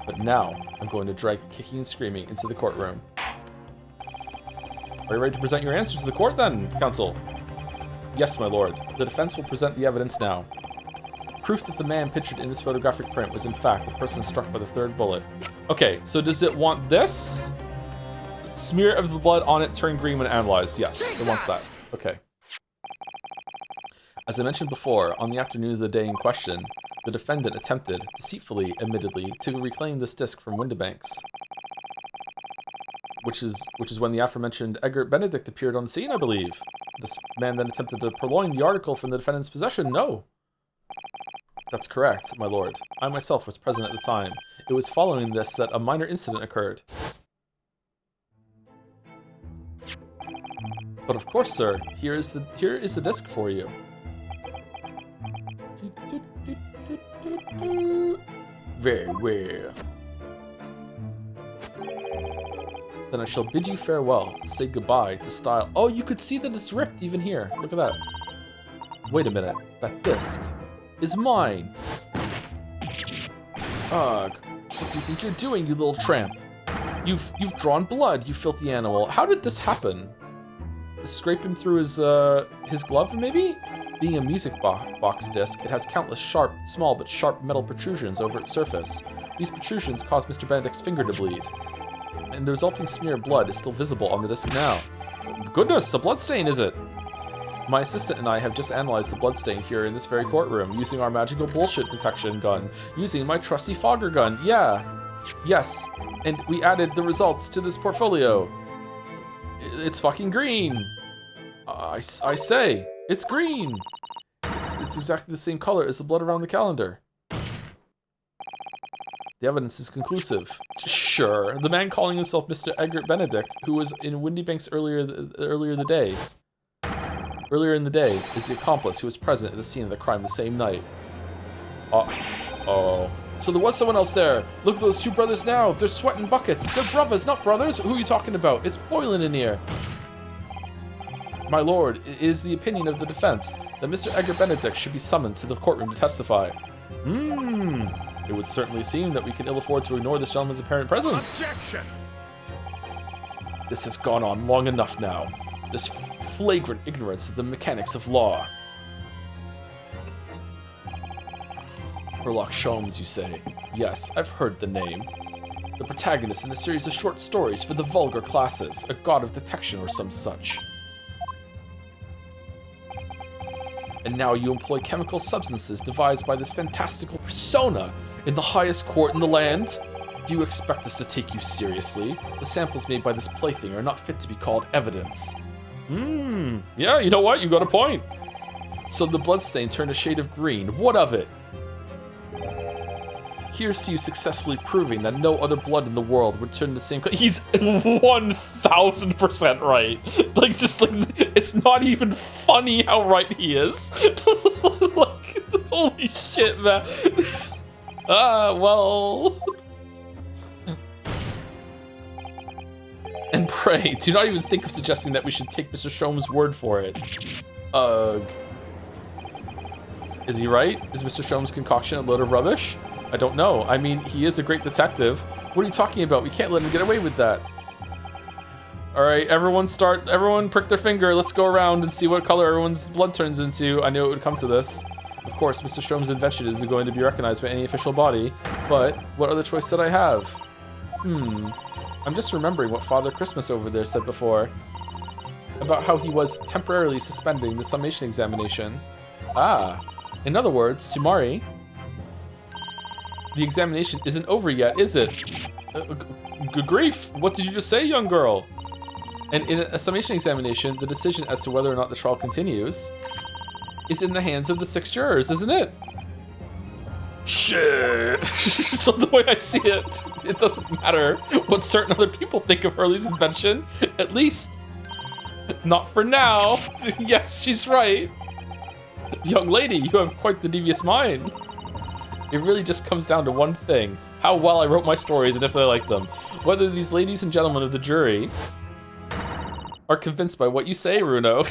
But now, I'm going to drag kicking and screaming into the courtroom. Are you ready to present your answer to the court then, counsel? Yes, my lord. The defense will present the evidence now. Proof that the man pictured in this photographic print was in fact the person struck by the third bullet. Okay, so does it want this? Smear of the blood on it turned green when analyzed. Yes, it wants that. Okay. As I mentioned before, on the afternoon of the day in question, the defendant attempted, deceitfully, admittedly, to reclaim this disc from Windibank's. which is when the aforementioned Edgar Benedict appeared on the scene, I believe. This man then attempted to purloin the article from the defendant's possession. No. That's correct, my lord. I myself was present at the time. It was following this that a minor incident occurred. But of course, sir, here is the disc for you. Very well. Then I shall bid you farewell. Say goodbye to style. Oh, you could see that it's ripped even here. Look at that. Wait a minute. That disc is mine. Ugh. What do you think you're doing, you little tramp? You've drawn blood, you filthy animal. How did this happen? Scrape him through his glove, maybe? Being a music box disc, it has countless small but sharp metal protrusions over its surface. These protrusions cause Mr. Benedict's finger to bleed, and the resulting smear of blood is still visible on the disc now. Goodness, a bloodstain, is it? My assistant and I have just analyzed the bloodstain here in this very courtroom, using our magical bullshit detection gun, using my trusty fogger gun. Yeah, yes, and we added the results to this portfolio. It's fucking green. I say, it's green. It's exactly the same color as the blood around the calendar. The evidence is conclusive. Sure, the man calling himself Mr. Edgar Benedict, who was in Windy Banks earlier in the day, is the accomplice who was present at the scene of the crime the same night. Uh-oh. So there was someone else there. Look at those two brothers now. They're sweating buckets. They're brothers, not brothers. Who are you talking about? It's boiling in here. My lord, it is the opinion of the defense that Mr. Edgar Benedict should be summoned to the courtroom to testify. It would certainly seem that we can ill afford to ignore this gentleman's apparent presence. Objection! This has gone on long enough now. This flagrant ignorance of the mechanics of law. Sherlock Sholmes, you say? Yes, I've heard the name. The protagonist in a series of short stories for the vulgar classes, a god of detection or some such. And now you employ chemical substances devised by this fantastical persona in the highest court in the land? Do you expect us to take you seriously? The samples made by this plaything are not fit to be called evidence. Yeah, you know what? You got a point. So the bloodstain turned a shade of green. What of it? Here's to you successfully proving that no other blood in the world would turn the same color. He's 1000% right. Like, it's not even funny how right he is. Like, holy shit, man. Well. And pray, do not even think of suggesting that we should take Mr. Sholmes' word for it. Ugh. Is he right? Is Mr. Sholmes' concoction a load of rubbish? I don't know. I mean, he is a great detective. What are you talking about? We can't let him get away with that. All right, everyone prick their finger. Let's go around and see what color everyone's blood turns into. I knew it would come to this. Of course, Mr. Sholmes' invention isn't going to be recognized by any official body, but what other choice did I have? I'm just remembering what Father Christmas over there said before about how he was temporarily suspending the Summation Examination. In other words, Sumari, the examination isn't over yet, is it? Good grief, what did you just say, young girl? And in a summation examination, the decision as to whether or not the trial continues is in the hands of the 6 jurors, isn't it? Shit. So the way I see it, it doesn't matter what certain other people think of Hurley's invention. At least, not for now. Yes, she's right. Young lady, you have quite the devious mind. It really just comes down to one thing: how well I wrote my stories and if they like them. Whether these ladies and gentlemen of the jury are convinced by what you say, Runo.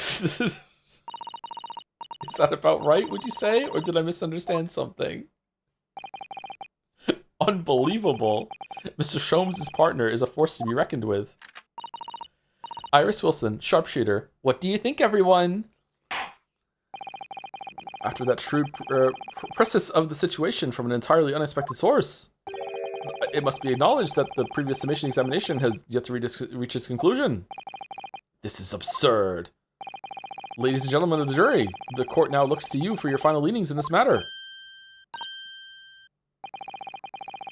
Is that about right, would you say? Or did I misunderstand something? Unbelievable. Mr. Sholmes' partner is a force to be reckoned with. Iris Wilson, sharpshooter. What do you think, everyone? After that shrewd precis of the situation from an entirely unexpected source, it must be acknowledged that the previous summation examination has yet to reach its conclusion. This is absurd. Ladies and gentlemen of the jury, the court now looks to you for your final leanings in this matter.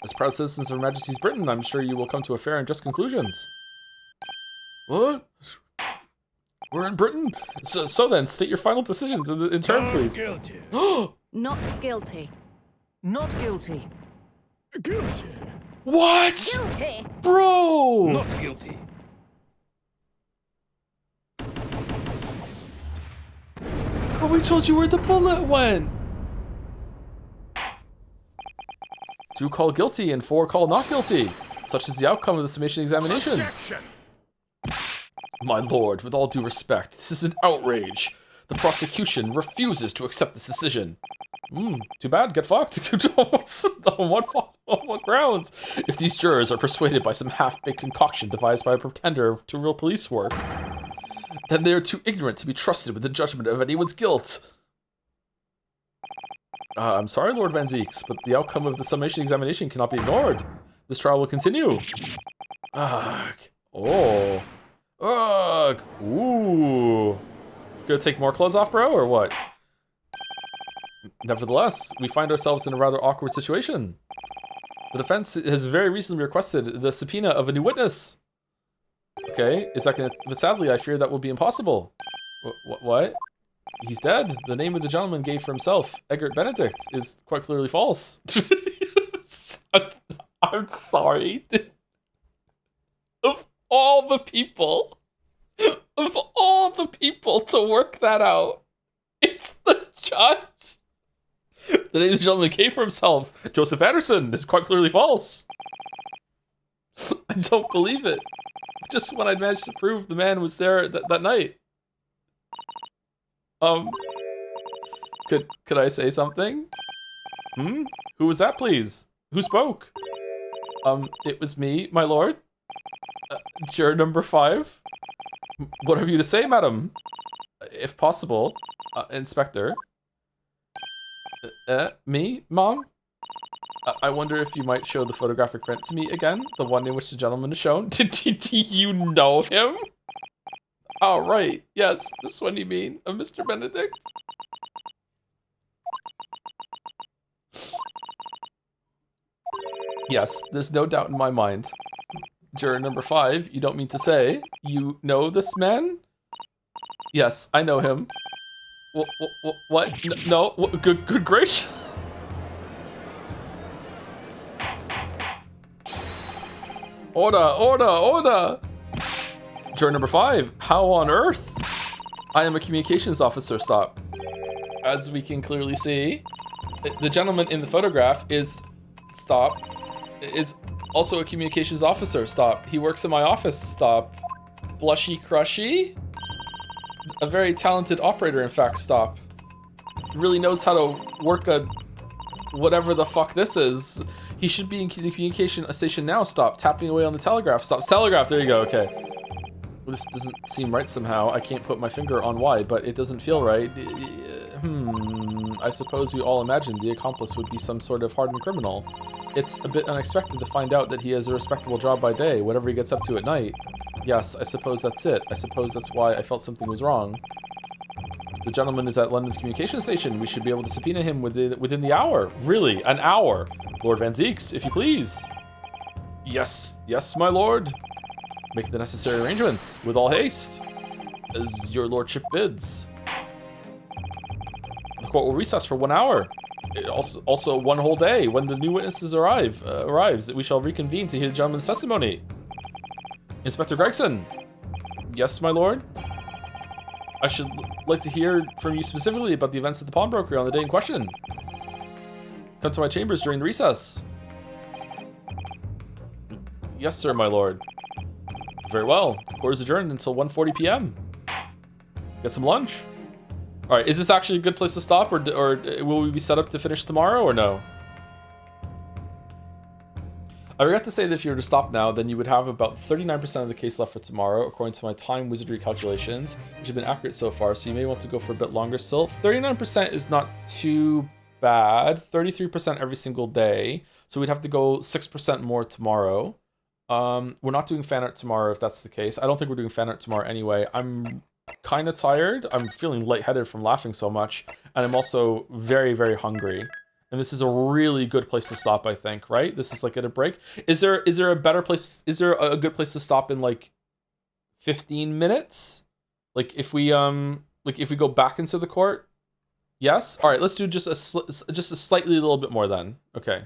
As proud citizens of Her Majesty's Britain, I'm sure you will come to a fair and just conclusions. What? We're in Britain? So then, state your final decisions in turn, please. Guilty. Not guilty. Not guilty. Guilty. What? Guilty. Bro! Not guilty. Well, we told you where the bullet went. 2 call guilty and 4 call not guilty. Such is the outcome of the summation examination. Objection. My lord, with all due respect, this is an outrage. The prosecution refuses to accept this decision. Too bad, get fucked. on what grounds? If these jurors are persuaded by some half-baked concoction devised by a pretender to real police work, then they are too ignorant to be trusted with the judgment of anyone's guilt. I'm sorry, Lord Van Zeeks, but the outcome of the summation examination cannot be ignored. This trial will continue. Ugh. Oh. Ugh. Ooh. Gonna take more clothes off, bro, or what? Nevertheless, we find ourselves in a rather awkward situation. The defense has very recently requested the subpoena of a new witness. Okay, is that gonna... But sadly, I fear that will be impossible. What? He's dead. The name of the gentleman gave for himself, Egbert Benedict, is quite clearly false. I'm sorry. Of all the people to work that out, it's the judge. The name of the gentleman gave for himself, Joseph Anderson, is quite clearly false. I don't believe it. Just when I'd managed to prove the man was there that night. Could I say something? Who was that, please? Who spoke? It was me, my lord. Juror number 5. What have you to say, madam? If possible, Inspector. Me, Mom? I wonder if you might show the photographic print to me again, the one in which the gentleman is shown. Do you know him? Oh, right. Yes, this one you mean, Mr. Benedict? Yes, there's no doubt in my mind. Juror number 5, you don't mean to say you know this man? Yes, I know him. What? No, good gracious. Order! Juror number 5, how on earth? I am a communications officer, stop. As we can clearly see, the gentleman in the photograph is also a communications officer, stop. He works in my office, stop. Blushy crushy? A very talented operator, in fact, stop. Really knows how to work a whatever the fuck this is. He should be in the communication station now, stop. Tapping away on the telegraph, stop. Telegraph, there you go, okay. Well, this doesn't seem right somehow. I can't put my finger on why, but it doesn't feel right. I suppose we all imagined the accomplice would be some sort of hardened criminal. It's a bit unexpected to find out that he has a respectable job by day, whatever he gets up to at night. Yes, I suppose that's it. I suppose that's why I felt something was wrong. If the gentleman is at London's communication station, we should be able to subpoena him within the hour. Really, an hour. Lord Van Zeeks, if you please. Yes, my lord. Make the necessary arrangements, with all haste, as your lordship bids. The court will recess for 1 hour. Also 1 whole day. When the new witnesses arrives, we shall reconvene to hear the gentleman's testimony. Inspector Gregson. Yes, my lord. I should like to hear from you specifically about the events at the pawnbroker on the day in question. Come to my chambers during the recess. Yes, sir, my lord. Very well. Court is adjourned until 1:40 p.m. Get some lunch. All right, is this actually a good place to stop, or will we be set up to finish tomorrow, or no? I forgot to say that if you were to stop now, then you would have about 39% of the case left for tomorrow, according to my time wizardry calculations, which have been accurate so far, so you may want to go for a bit longer still. 39% is not too bad. 33% every single day, so we'd have to go 6% more tomorrow. We're not doing fan art tomorrow, if that's the case. I don't think we're doing fan art tomorrow anyway. I'm kind of tired. I'm feeling lightheaded from laughing so much, and I'm also very, very hungry. And this is a really good place to stop, I think, right? This is like at a break. Is there a better place? Is there a good place to stop in like 15 minutes. Like if we go back into the court. Yes. All right. Let's do just a slightly little bit more then. Okay.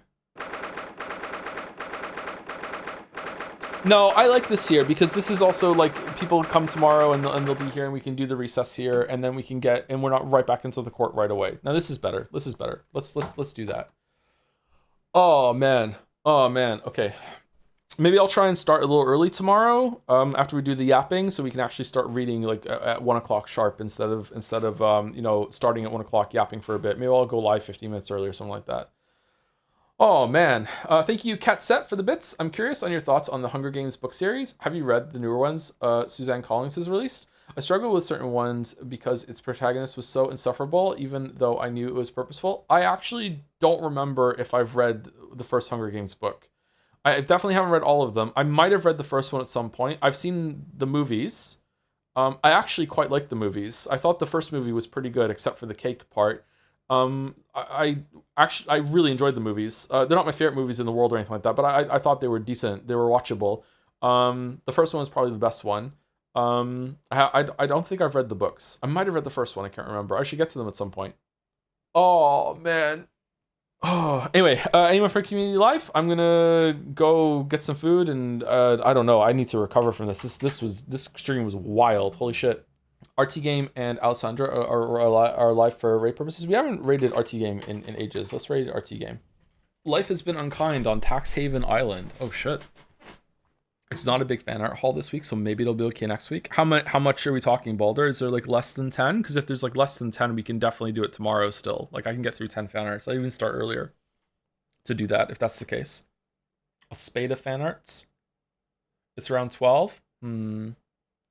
No, I like this here because this is also like people come tomorrow and they'll be here and we can do the recess here and then we can get and we're not right back into the court right away. Now this is better. This is better. Let's do that. Oh man. Okay. Maybe I'll try and start a little early tomorrow after we do the yapping so we can actually start reading like at 1 o'clock sharp instead of starting at 1 o'clock yapping for a bit. Maybe I'll go live 15 minutes early or something like that. Oh man, thank you Cat Set for the bits. I'm curious on your thoughts on the Hunger Games book series. Have you read the newer ones Suzanne Collins has released? I struggle with certain ones because its protagonist was so insufferable even though I knew it was purposeful. I actually don't remember if I've read the first Hunger Games book. I definitely haven't read all of them. I might have read the first one at some point. I've seen the movies. I actually quite liked the movies. I thought the first movie was pretty good except for the cake part. I really enjoyed the movies. They're not my favorite movies in the world or anything like that, but I thought they were decent. They were watchable. The first one was probably the best one. I don't think I've read the books. I might have read the first one. I can't remember. I should get to them at some point. Oh man. Oh, anyway, anyone for community life? I'm gonna go get some food and I don't know. I need to recover from this. This stream was wild. Holy shit. RT Game and Alessandra are live for raid purposes. We haven't raided RT Game in ages. Let's raid RT Game. Life has been unkind on Tax Haven Island. Oh shit. It's not a big fan art haul this week, so maybe it'll be okay next week. How much are we talking, Balder? Is there like less than 10? Because if there's like less than 10, we can definitely do it tomorrow still. Like I can get through 10 fan arts. I even start earlier to do that if that's the case. A spade of fan arts. It's around 12.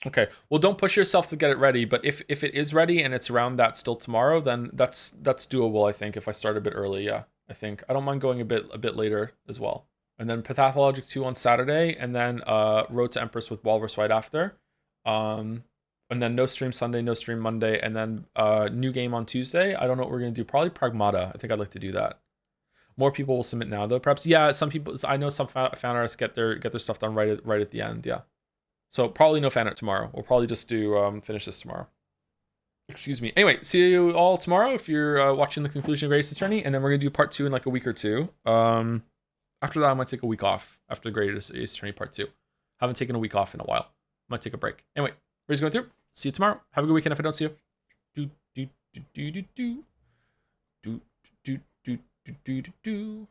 Okay. Well, don't push yourself to get it ready, but if it is ready and it's around that still tomorrow, then that's doable, I think, if I start a bit early. Yeah, I think. I don't mind going a bit later as well. And then Pathologic 2 on Saturday, and then Road to Empress with Walrus right after. And then no stream Sunday, no stream Monday, and then new game on Tuesday. I don't know what we're going to do. Probably Pragmata. I think I'd like to do that. More people will submit now, though. Perhaps, yeah, some people... I know some fan artists get their stuff done right at the end, yeah. So probably no fan art tomorrow. We'll probably just do finish this tomorrow. Excuse me. Anyway, see you all tomorrow if you're watching the conclusion of Greatest Attorney, and then we're going to do part 2 in like a week or two. After that, I might take a week off after the Greatest Attorney Part 2. Haven't taken a week off in a while. Might take a break. Anyway, we're just going through. See you tomorrow. Have a good weekend if I don't see you. Do, do, do, do, do, do. Do, do, do, do, do, do, do.